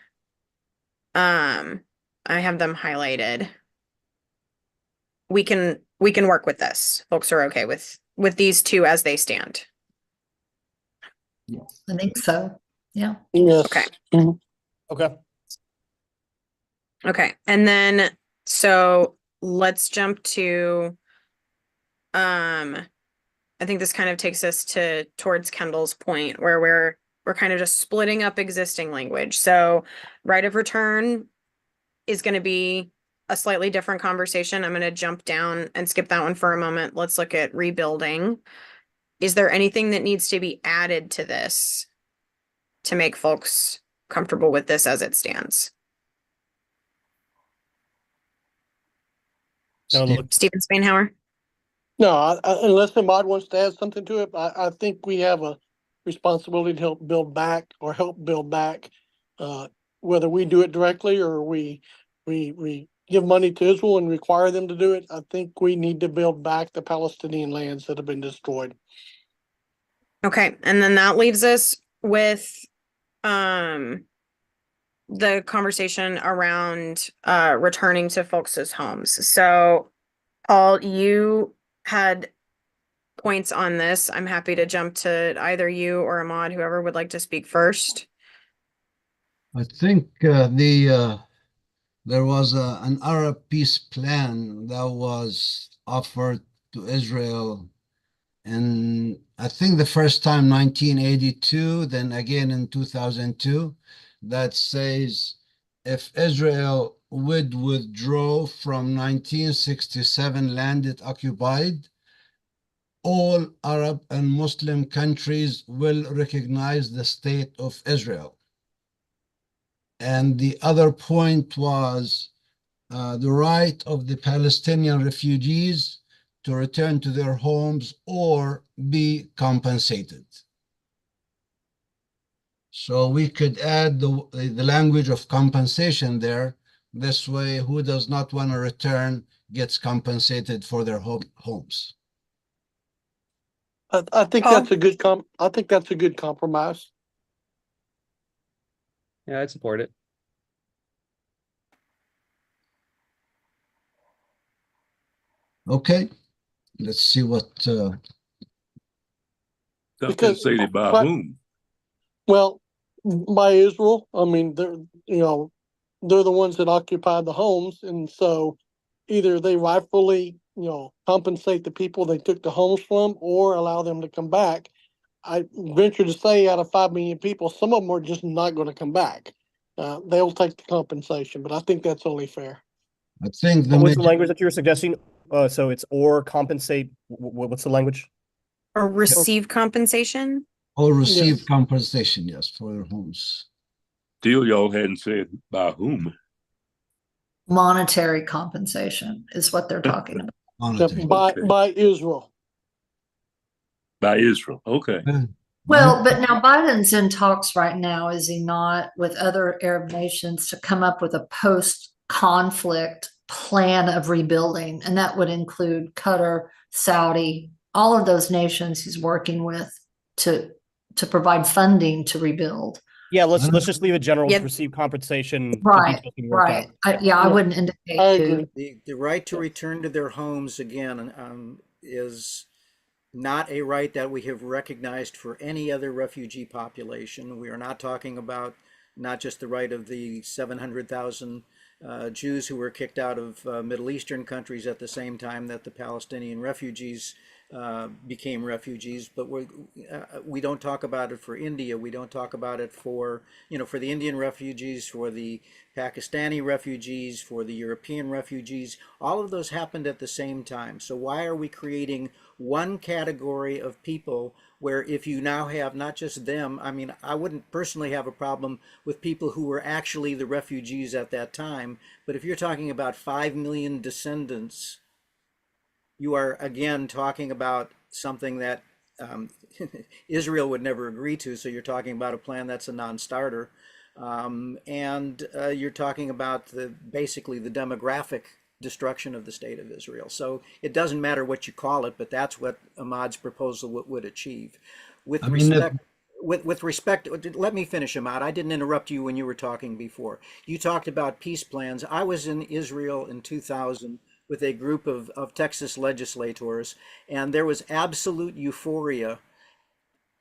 Speaker 1: I have them highlighted. We can work with this. Folks are okay with these two as they stand.
Speaker 2: I think so. Yeah.
Speaker 14: Yes.
Speaker 1: Okay.
Speaker 14: Okay.
Speaker 1: Okay. And then so let's jump to I think this kind of takes us towards Kendall's point where we're kind of just splitting up existing language. So right of return is going to be a slightly different conversation. I'm going to jump down and skip that one for a moment. Let's look at rebuilding. is there anything that needs to be added to this to make folks comfortable with this as it stands? Stephen Spainhour?
Speaker 9: No, unless Ahmad wants to add something to it, I think we have a responsibility to help build back whether we do it directly or we give money to Israel and require them to do it. I think we need to build back the Palestinian lands that have been destroyed.
Speaker 1: Okay, and then that leaves us with the conversation around returning to folks' homes. So Paul, you had points on this. I'm happy to jump to either you or Ahmad, whoever would like to speak first.
Speaker 13: I think there was an Arab peace plan that was offered to Israel, and I think the first time 1982, then again in 2002, that says if Israel would withdraw from 1967 land it occupied, all Arab and Muslim countries will recognize the state of Israel. And the other point was the right of the Palestinian refugees to return to their homes or be compensated. So we could add the language of compensation there. This way, who does not want to return gets compensated for their homes.
Speaker 9: I think that's a good I think that's a good compromise.
Speaker 5: Yeah, I'd support it.
Speaker 13: Okay, let's see what.
Speaker 11: Compensated by whom?
Speaker 9: Well, by Israel. I mean, they're the ones that occupy the homes, and so either they rightfully compensate the people they took the homes from, or allow them to come back. I venture to say, out of 5 million people, some of them are just not going to come back. They'll take the compensation, but I think that's only fair.
Speaker 13: I think
Speaker 14: what was the language that you were suggesting? So it's or compensate. What's the language?
Speaker 1: Or receive compensation?
Speaker 13: Or receive compensation, yes, for their homes.
Speaker 11: Still, y'all hadn't said by whom.
Speaker 2: Monetary compensation is what they're talking about.
Speaker 9: By Israel.
Speaker 11: By Israel, okay.
Speaker 2: Well, but now Biden's in talks right now, is he not, with other Arab nations to come up with a post-conflict plan of rebuilding, and that would include Qatar, Saudi, all of those nations he's working with to provide funding to rebuild.
Speaker 14: Yeah, let's just leave it general. Receive compensation.
Speaker 2: Right. I wouldn't indicate.
Speaker 3: The right to return to their homes again is not a right that we have recognized for any other refugee population. We are not talking about not just the right of the 700,000 Jews who were kicked out of Middle Eastern countries at the same time that the Palestinian refugees became refugees, but we don't talk about it for India. We don't talk about it for for the Indian refugees, for the Pakistani refugees, for the European refugees. All of those happened at the same time. So why are we creating one category of people where if you now have not just them, I mean, I wouldn't personally have a problem with people who were actually the refugees at that time, but if you're talking about 5 million descendants, you are again talking about something that Israel would never agree to. So you're talking about a plan that's a non-starter, and you're talking about basically the demographic destruction of the state of Israel. So it doesn't matter what you call it, but that's what Ahmad's proposal would achieve. With respect, let me finish, Ahmad. I didn't interrupt you when you were talking before. You talked about peace plans. I was in Israel in 2000 with a group of Texas legislators, and there was absolute euphoria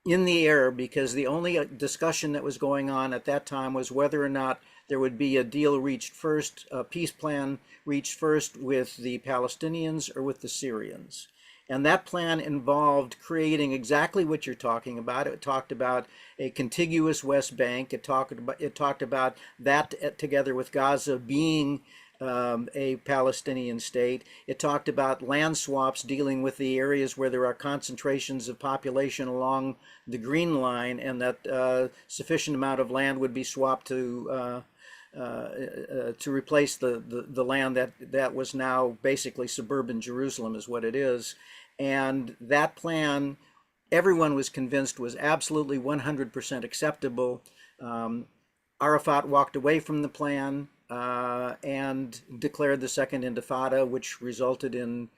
Speaker 3: in the air because the only discussion that was going on at that time was whether or not there would be a deal reached first, a peace plan reached first with the Palestinians or with the Syrians. And that plan involved creating exactly what you're talking about. It talked about a contiguous West Bank. It talked about that together with Gaza being a Palestinian state. It talked about land swaps dealing with the areas where there are concentrations of population along the Green Line, and that sufficient amount of land would be swapped to replace the land that was now basically suburban Jerusalem, is what it is. And that plan, everyone was convinced, was absolutely 100% acceptable. Arafat walked away from the plan and declared the Second Intifada, which resulted in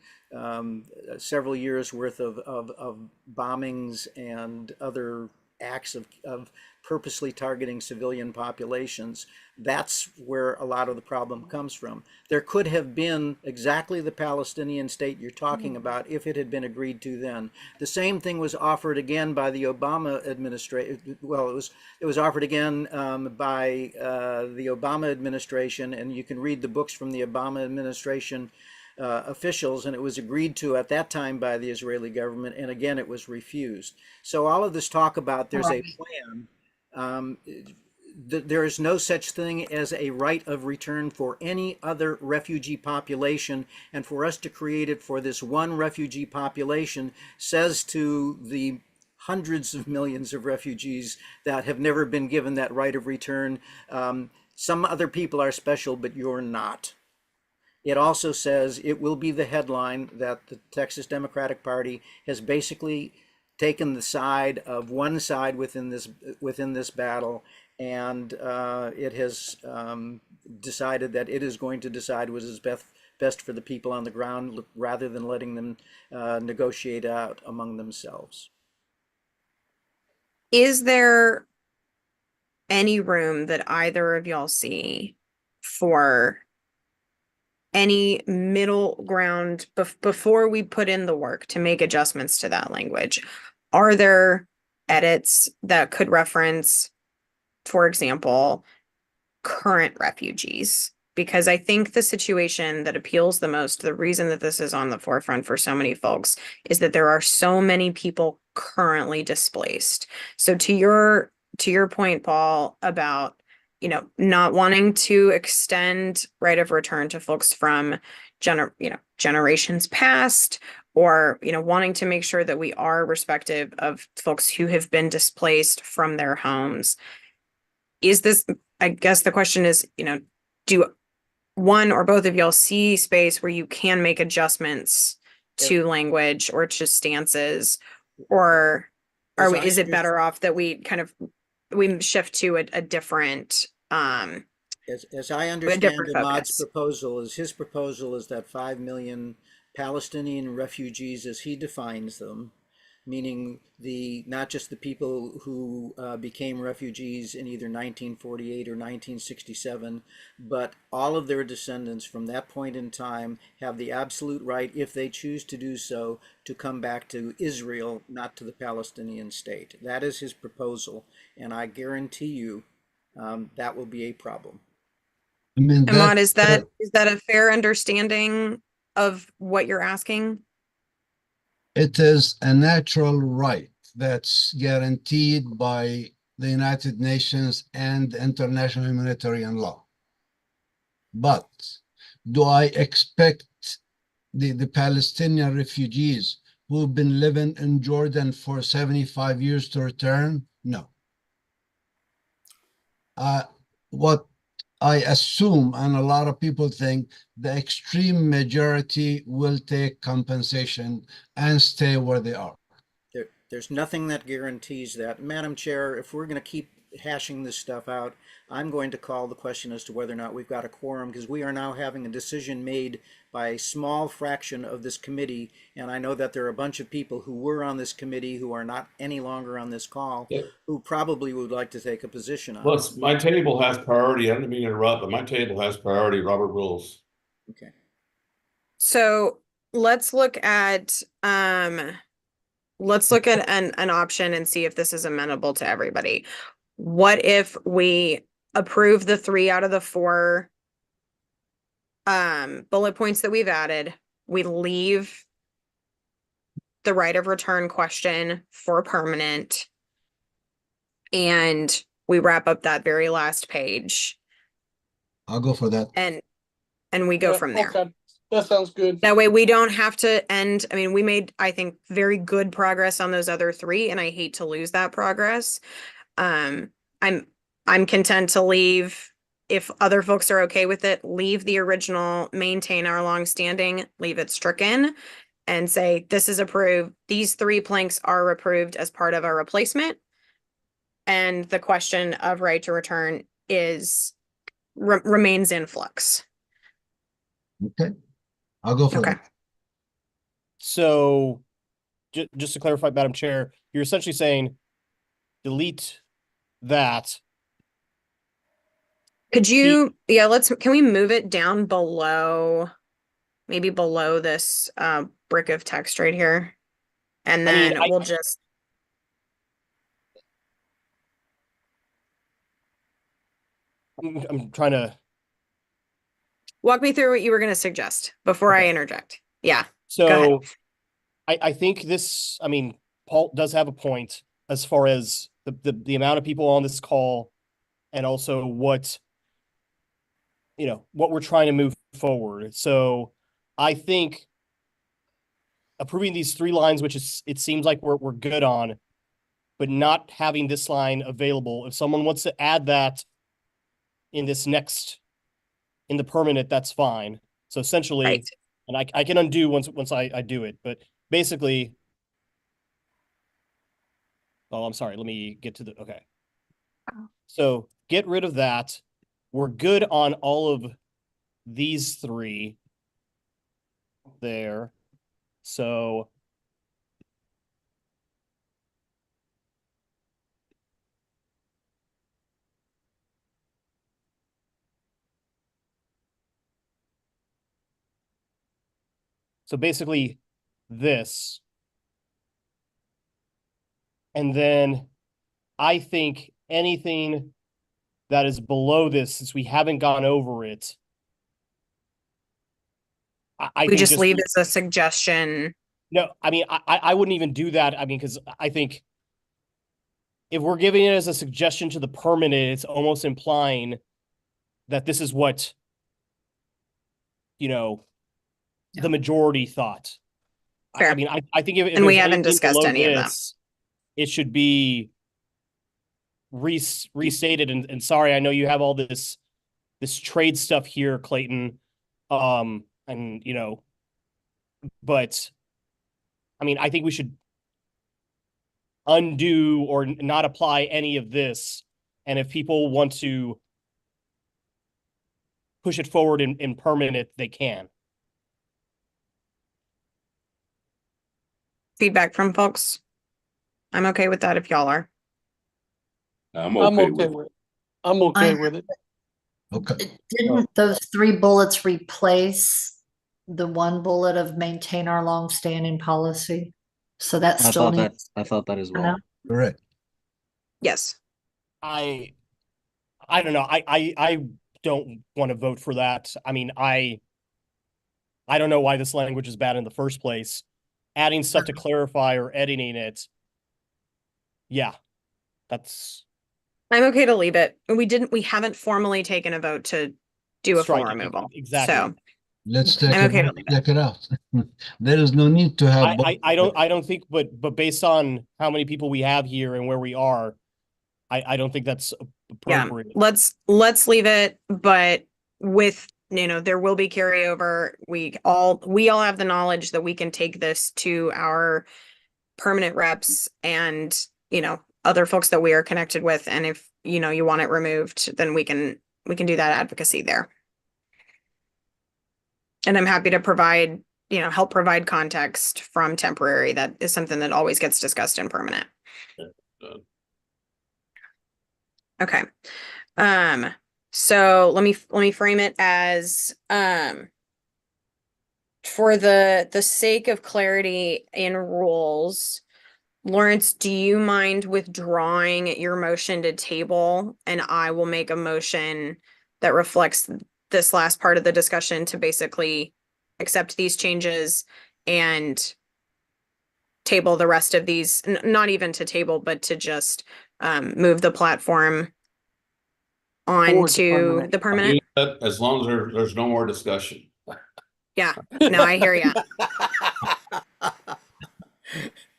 Speaker 3: several years worth of bombings and other acts of purposely targeting civilian populations. That's where a lot of the problem comes from. There could have been exactly the Palestinian state you're talking about if it had been agreed to then. The same thing was offered again by the Obama administration. Well, it was offered again by the Obama administration, and you can read the books from the Obama administration officials, and it was agreed to at that time by the Israeli government, and again it was refused. So all of this talk about there's a plan, there is no such thing as a right of return for any other refugee population, and for us to create it for this one refugee population says to the hundreds of millions of refugees that have never been given that right of return, some other people are special, but you're not. It also says it will be the headline that the Texas Democratic Party has basically taken the side of one side within this battle, and it has decided that it is going to decide what is best for the people on the ground, rather than letting them negotiate out among themselves.
Speaker 1: Is there any room that either of y'all see for any middle ground before we put in the work to make adjustments to that language? Are there edits that could reference, for example, current refugees? Because I think the situation that appeals the most, the reason that this is on the forefront for so many folks, is that there are so many people currently displaced. So to your point, Paul, about not wanting to extend right of return to folks from generations past, or wanting to make sure that we are respective of folks who have been displaced from their homes. Is this, I guess the question is, do one or both of y'all see space where you can make adjustments to language or to stances, or is it better off that we shift to a different
Speaker 3: as I understand Ahmad's proposal, his proposal is that 5 million Palestinian refugees, as he defines them, meaning not just the people who became refugees in either 1948 or 1967, but all of their descendants from that point in time have the absolute right, if they choose to do so, to come back to Israel, not to the Palestinian state. That is his proposal, and I guarantee you that will be a problem.
Speaker 13: I mean,
Speaker 1: Ahmad, is that a fair understanding of what you're asking?
Speaker 13: It is a natural right that's guaranteed by the United Nations and international humanitarian law. But do I expect the Palestinian refugees who've been living in Jordan for 75 years to return? No. What I assume, and a lot of people think, the extreme majority will take compensation and stay where they are.
Speaker 3: There's nothing that guarantees that. Madam Chair, if we're going to keep hashing this stuff out, I'm going to call the question as to whether or not we've got a quorum, because we are now having a decision made by a small fraction of this committee, and I know that there are a bunch of people who were on this committee who are not any longer on this call, who probably would like to take a position on it.
Speaker 21: My table has priority. I didn't mean to interrupt, but my table has priority, Robert rules.
Speaker 3: Okay.
Speaker 1: So let's look at an option and see if this is amenable to everybody. What if we approve the 3 out of the 4 bullet points that we've added? We leave the right of return question for permanent, and we wrap up that very last page.
Speaker 13: I'll go for that.
Speaker 1: And and we go
Speaker 9: Yeah,
Speaker 1: from there.
Speaker 9: okay. That sounds good.
Speaker 1: That way we don't have to end, I mean, we made, I think, very good progress on those other three, and I hate to lose that progress. I'm content to leave, if other folks are okay with it, leave the original, maintain our longstanding, leave it stricken, and say, this is approved. These three planks are approved as part of our replacement. And the question of right to return is, remains in flux.
Speaker 13: Okay, I'll go for
Speaker 1: Okay.
Speaker 13: that.
Speaker 14: So just to clarify, Madam Chair, you're essentially saying delete that.
Speaker 1: Could you, yeah, can we move it down below, maybe below this brick of text right here? And
Speaker 14: I mean,
Speaker 1: then we'll just,
Speaker 14: I'm trying to.
Speaker 1: walk me through what you were going to suggest before I interject. Yeah. Go ahead.
Speaker 14: So I think this, I mean, Paul does have a point as far as the amount of people on this call and also what, you know, what we're trying to move forward. So I think approving these three lines, which is, it seems like we're good on, but not having this line available. If someone wants to add that in this next, in the permanent, that's fine. So essentially,
Speaker 1: Right.
Speaker 14: and I can undo once I do it, but basically, oh, I'm sorry, let me get to the, okay. So get rid of that. We're good on all of these three there. So basically this. And then I think anything that is below this, since we haven't gone over it, I
Speaker 1: We
Speaker 14: think
Speaker 1: just leave as a suggestion.
Speaker 14: No, I mean, I wouldn't even do that. I mean, because I think if we're giving it as a suggestion to the permanent, it's almost implying that this is what, you know, the majority thought.
Speaker 1: Fair.
Speaker 14: I mean, I think if
Speaker 1: And we
Speaker 14: there's
Speaker 1: haven't
Speaker 14: anything
Speaker 1: discussed
Speaker 14: below
Speaker 1: any of them.
Speaker 14: this, it should be restated. And sorry, I know you have all this trade stuff here, Clayton. And you know, but I mean, I think we should undo or not apply any of this. And if people want to push it forward in permanent, they can.
Speaker 1: Feedback from folks. I'm okay with that if y'all are.
Speaker 11: I'm
Speaker 9: I'm
Speaker 11: okay
Speaker 9: okay
Speaker 11: with
Speaker 9: with it. I'm okay
Speaker 2: I-
Speaker 9: with it.
Speaker 13: Okay,
Speaker 2: Didn't those three bullets replace the one bullet of maintain our longstanding policy? So that
Speaker 4: I
Speaker 2: still
Speaker 4: thought
Speaker 2: needs.
Speaker 4: I thought that as
Speaker 2: No?
Speaker 4: well.
Speaker 13: correct.
Speaker 1: Yes.
Speaker 14: I don't know. I don't want to vote for that. I mean, I don't know why this language is bad in the first place. Adding stuff to clarify or editing it. Yeah, that's
Speaker 1: I'm okay to leave it. We haven't formally taken a vote to do a full
Speaker 14: Strike it,
Speaker 1: removal.
Speaker 14: exactly.
Speaker 1: So
Speaker 13: Let's take
Speaker 1: I'm
Speaker 13: it,
Speaker 1: okay to
Speaker 13: out,
Speaker 1: leave it.
Speaker 13: take it out. There is no need to have. both.
Speaker 14: I don't think, but based on how many people we have here and where we are, I don't think that's
Speaker 1: Yeah,
Speaker 14: appropriate.
Speaker 1: let's leave it, but with, you know, there will be carryover. We all have the knowledge that we can take this to our permanent reps and, you know, other folks that we are connected with. And if, you know, you want it removed, then we can do that advocacy there. And I'm happy to provide, you know, help provide context from temporary. That is something that always gets discussed in permanent. Okay. So let me frame it as, for the sake of clarity in rules, Lawrence, do you mind withdrawing your motion to table? And I will make a motion that reflects this last part of the discussion to basically accept these changes and table the rest of these, not even to table, but to just move the platform onto the permanent.
Speaker 21: As long as there's no more discussion.
Speaker 1: Yeah, no, I hear you.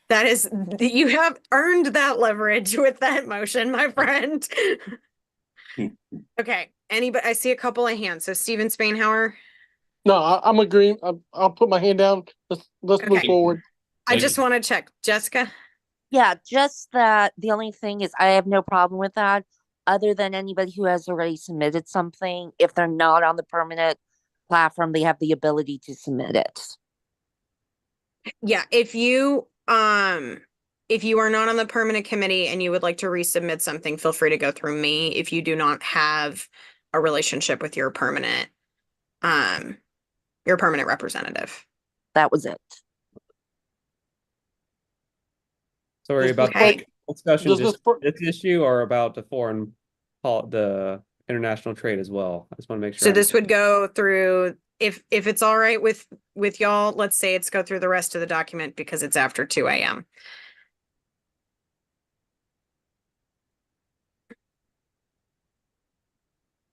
Speaker 1: That is, you have earned that leverage with that motion, my friend. Okay, anybody, I see a couple of hands. So Stephen Spainhour.
Speaker 9: No, I'm agreeing. I'll put my hand down. Let's move
Speaker 1: Okay.
Speaker 9: forward.
Speaker 1: I just want to check. Jessica?
Speaker 15: Yeah, just that the only thing is I have no problem with that, other than anybody who has already submitted something. If they're not on the permanent platform, they have the ability to submit it.
Speaker 1: Yeah, if you are not on the permanent committee and you would like to resubmit something, feel free to go through me if you do not have a relationship with your permanent representative.
Speaker 15: That was it.
Speaker 5: So are you about
Speaker 1: Okay.
Speaker 5: discussion
Speaker 9: Does
Speaker 5: just
Speaker 9: this
Speaker 5: this issue or about the the international trade as well? I just want to make sure.
Speaker 1: So this would go through, if it's all right with y'all, let's say it's go through the rest of the document because it's after 2 a.m.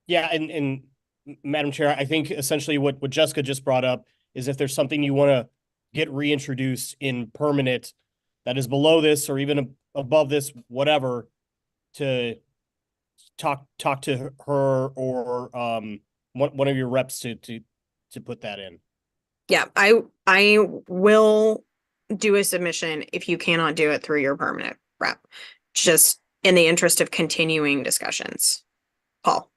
Speaker 14: Yeah, and Madam Chair, I think essentially what Jessica just brought up is if there's something you want to get reintroduced in permanent that is below this or even above this, whatever, to talk to her or one of your reps to put that in.
Speaker 1: Yeah, I will do a submission if you cannot do it through your permanent rep, just in the interest of continuing discussions. Paul?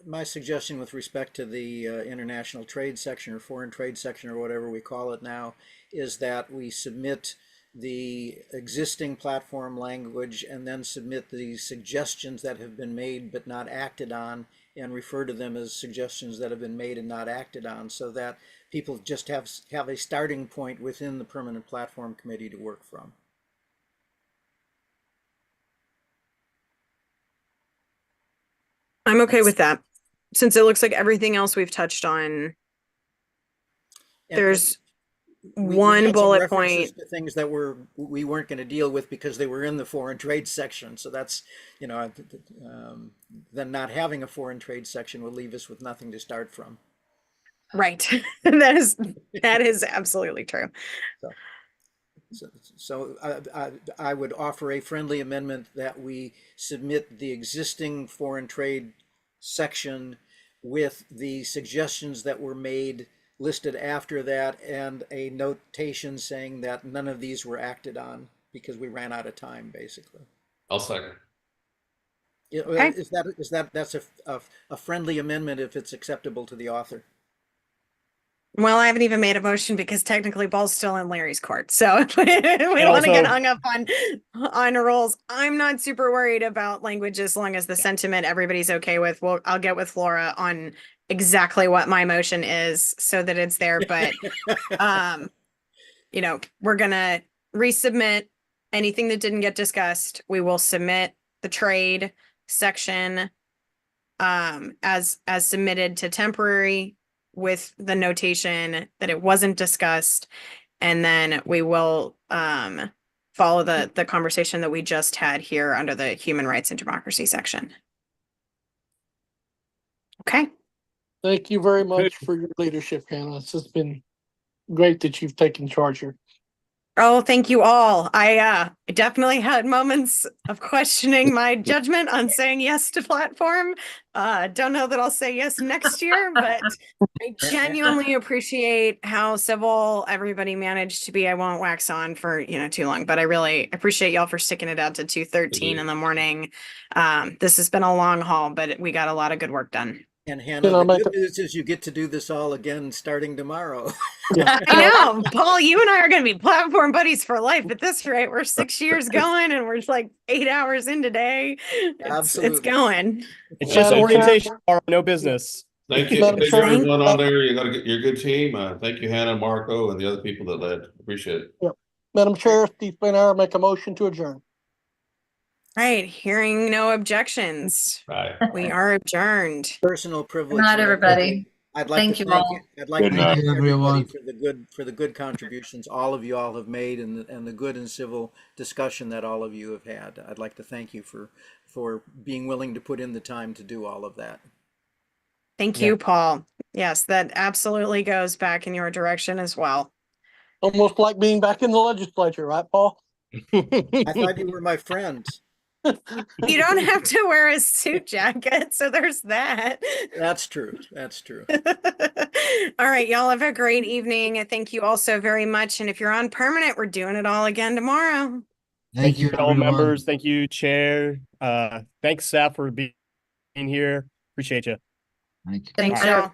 Speaker 3: My suggestion with respect to the international trade section or foreign trade section or whatever we call it now is that we submit the existing platform language and then submit the suggestions that have been made but not acted on and refer to them as suggestions that have been made and not acted on, so that people just have a starting point within the permanent platform committee to work from.
Speaker 1: I'm okay with that, since it looks like everything else we've touched on. There's
Speaker 3: We
Speaker 1: one
Speaker 3: had some
Speaker 1: bullet
Speaker 3: references
Speaker 1: point.
Speaker 3: to things that we weren't going to deal with because they were in the foreign trade section. So that's, then not having a foreign trade section will leave us with nothing to start from.
Speaker 1: Right. That is absolutely true.
Speaker 3: So I would offer a friendly amendment that we submit the existing foreign trade section with the suggestions that were made listed after that and a notation saying that none of these were acted on because we ran out of time, basically.
Speaker 21: I'll second.
Speaker 1: Okay.
Speaker 3: That's a friendly amendment if it's acceptable to the author.
Speaker 1: Well, I haven't even made a motion because technically ball's still in Larry's court. So we don't want to get hung up on rules. I'm not super worried about language as long as the sentiment everybody's okay with. Well, I'll get with Laura on exactly what my motion is so that it's there. But we're gonna resubmit anything that didn't get discussed. We will submit the trade section as submitted to temporary, with the notation that it wasn't discussed, and then we will follow the conversation that we just had here under the human rights and democracy section. Okay.
Speaker 9: Thank you very much for your leadership, Hannah. It's just been great that you've taken charge here.
Speaker 1: Oh, thank you all. I definitely had moments of questioning my judgment on saying yes to platform. Don't know that I'll say yes next year, but I genuinely appreciate how civil everybody managed to be. I won't wax on for too long, but I really appreciate y'all for sticking it out to 2:13 in the morning. This has been a long haul, but we got a lot of good work done.
Speaker 3: And Hannah, the good news is you get to do this all again starting tomorrow.
Speaker 1: I know, Paul, you and I are going to be platform buddies for life at this rate. We're 6 years going and we're like 8 hours in today. It's going.
Speaker 14: It's just orientation, no business.
Speaker 21: Thank you, everyone on there. You got your good team. Thank you, Hannah, Marco, and the other people that led. Appreciate it.
Speaker 9: Yep. Madam Chair, Steve Spainhour, make a motion to adjourn.
Speaker 1: Right, hearing no objections.
Speaker 21: Right.
Speaker 1: We are adjourned.
Speaker 3: Personal privilege.
Speaker 17: Good night, everybody.
Speaker 3: I'd like
Speaker 2: Thank
Speaker 3: to
Speaker 2: you
Speaker 3: thank
Speaker 2: all.
Speaker 3: I'd like to
Speaker 11: Good
Speaker 3: thank
Speaker 13: night,
Speaker 3: everybody
Speaker 13: everyone.
Speaker 3: for the good contributions all of you all have made and the good and civil discussion that all of you have had. I'd like to thank you for being willing to put in the time to do all of that.
Speaker 1: Thank
Speaker 14: Yeah.
Speaker 1: you, Paul. Yes, that absolutely goes back in your direction as well.
Speaker 9: Almost like being back in the legislature, right, Paul?
Speaker 3: I thought you were my friend.
Speaker 1: You don't have to wear a suit jacket, so there's that.
Speaker 3: That's true. That's true.
Speaker 1: All right, y'all have a great evening. Thank you all so very much. And if you're on permanent, we're doing it all again tomorrow.
Speaker 13: Thank you,
Speaker 14: fellow
Speaker 13: everyone.
Speaker 14: members. Thank you, Chair. Thanks, Seth, for being here. Appreciate you.
Speaker 13: Thank you.
Speaker 1: Thanks,
Speaker 2: better.
Speaker 1: y'all.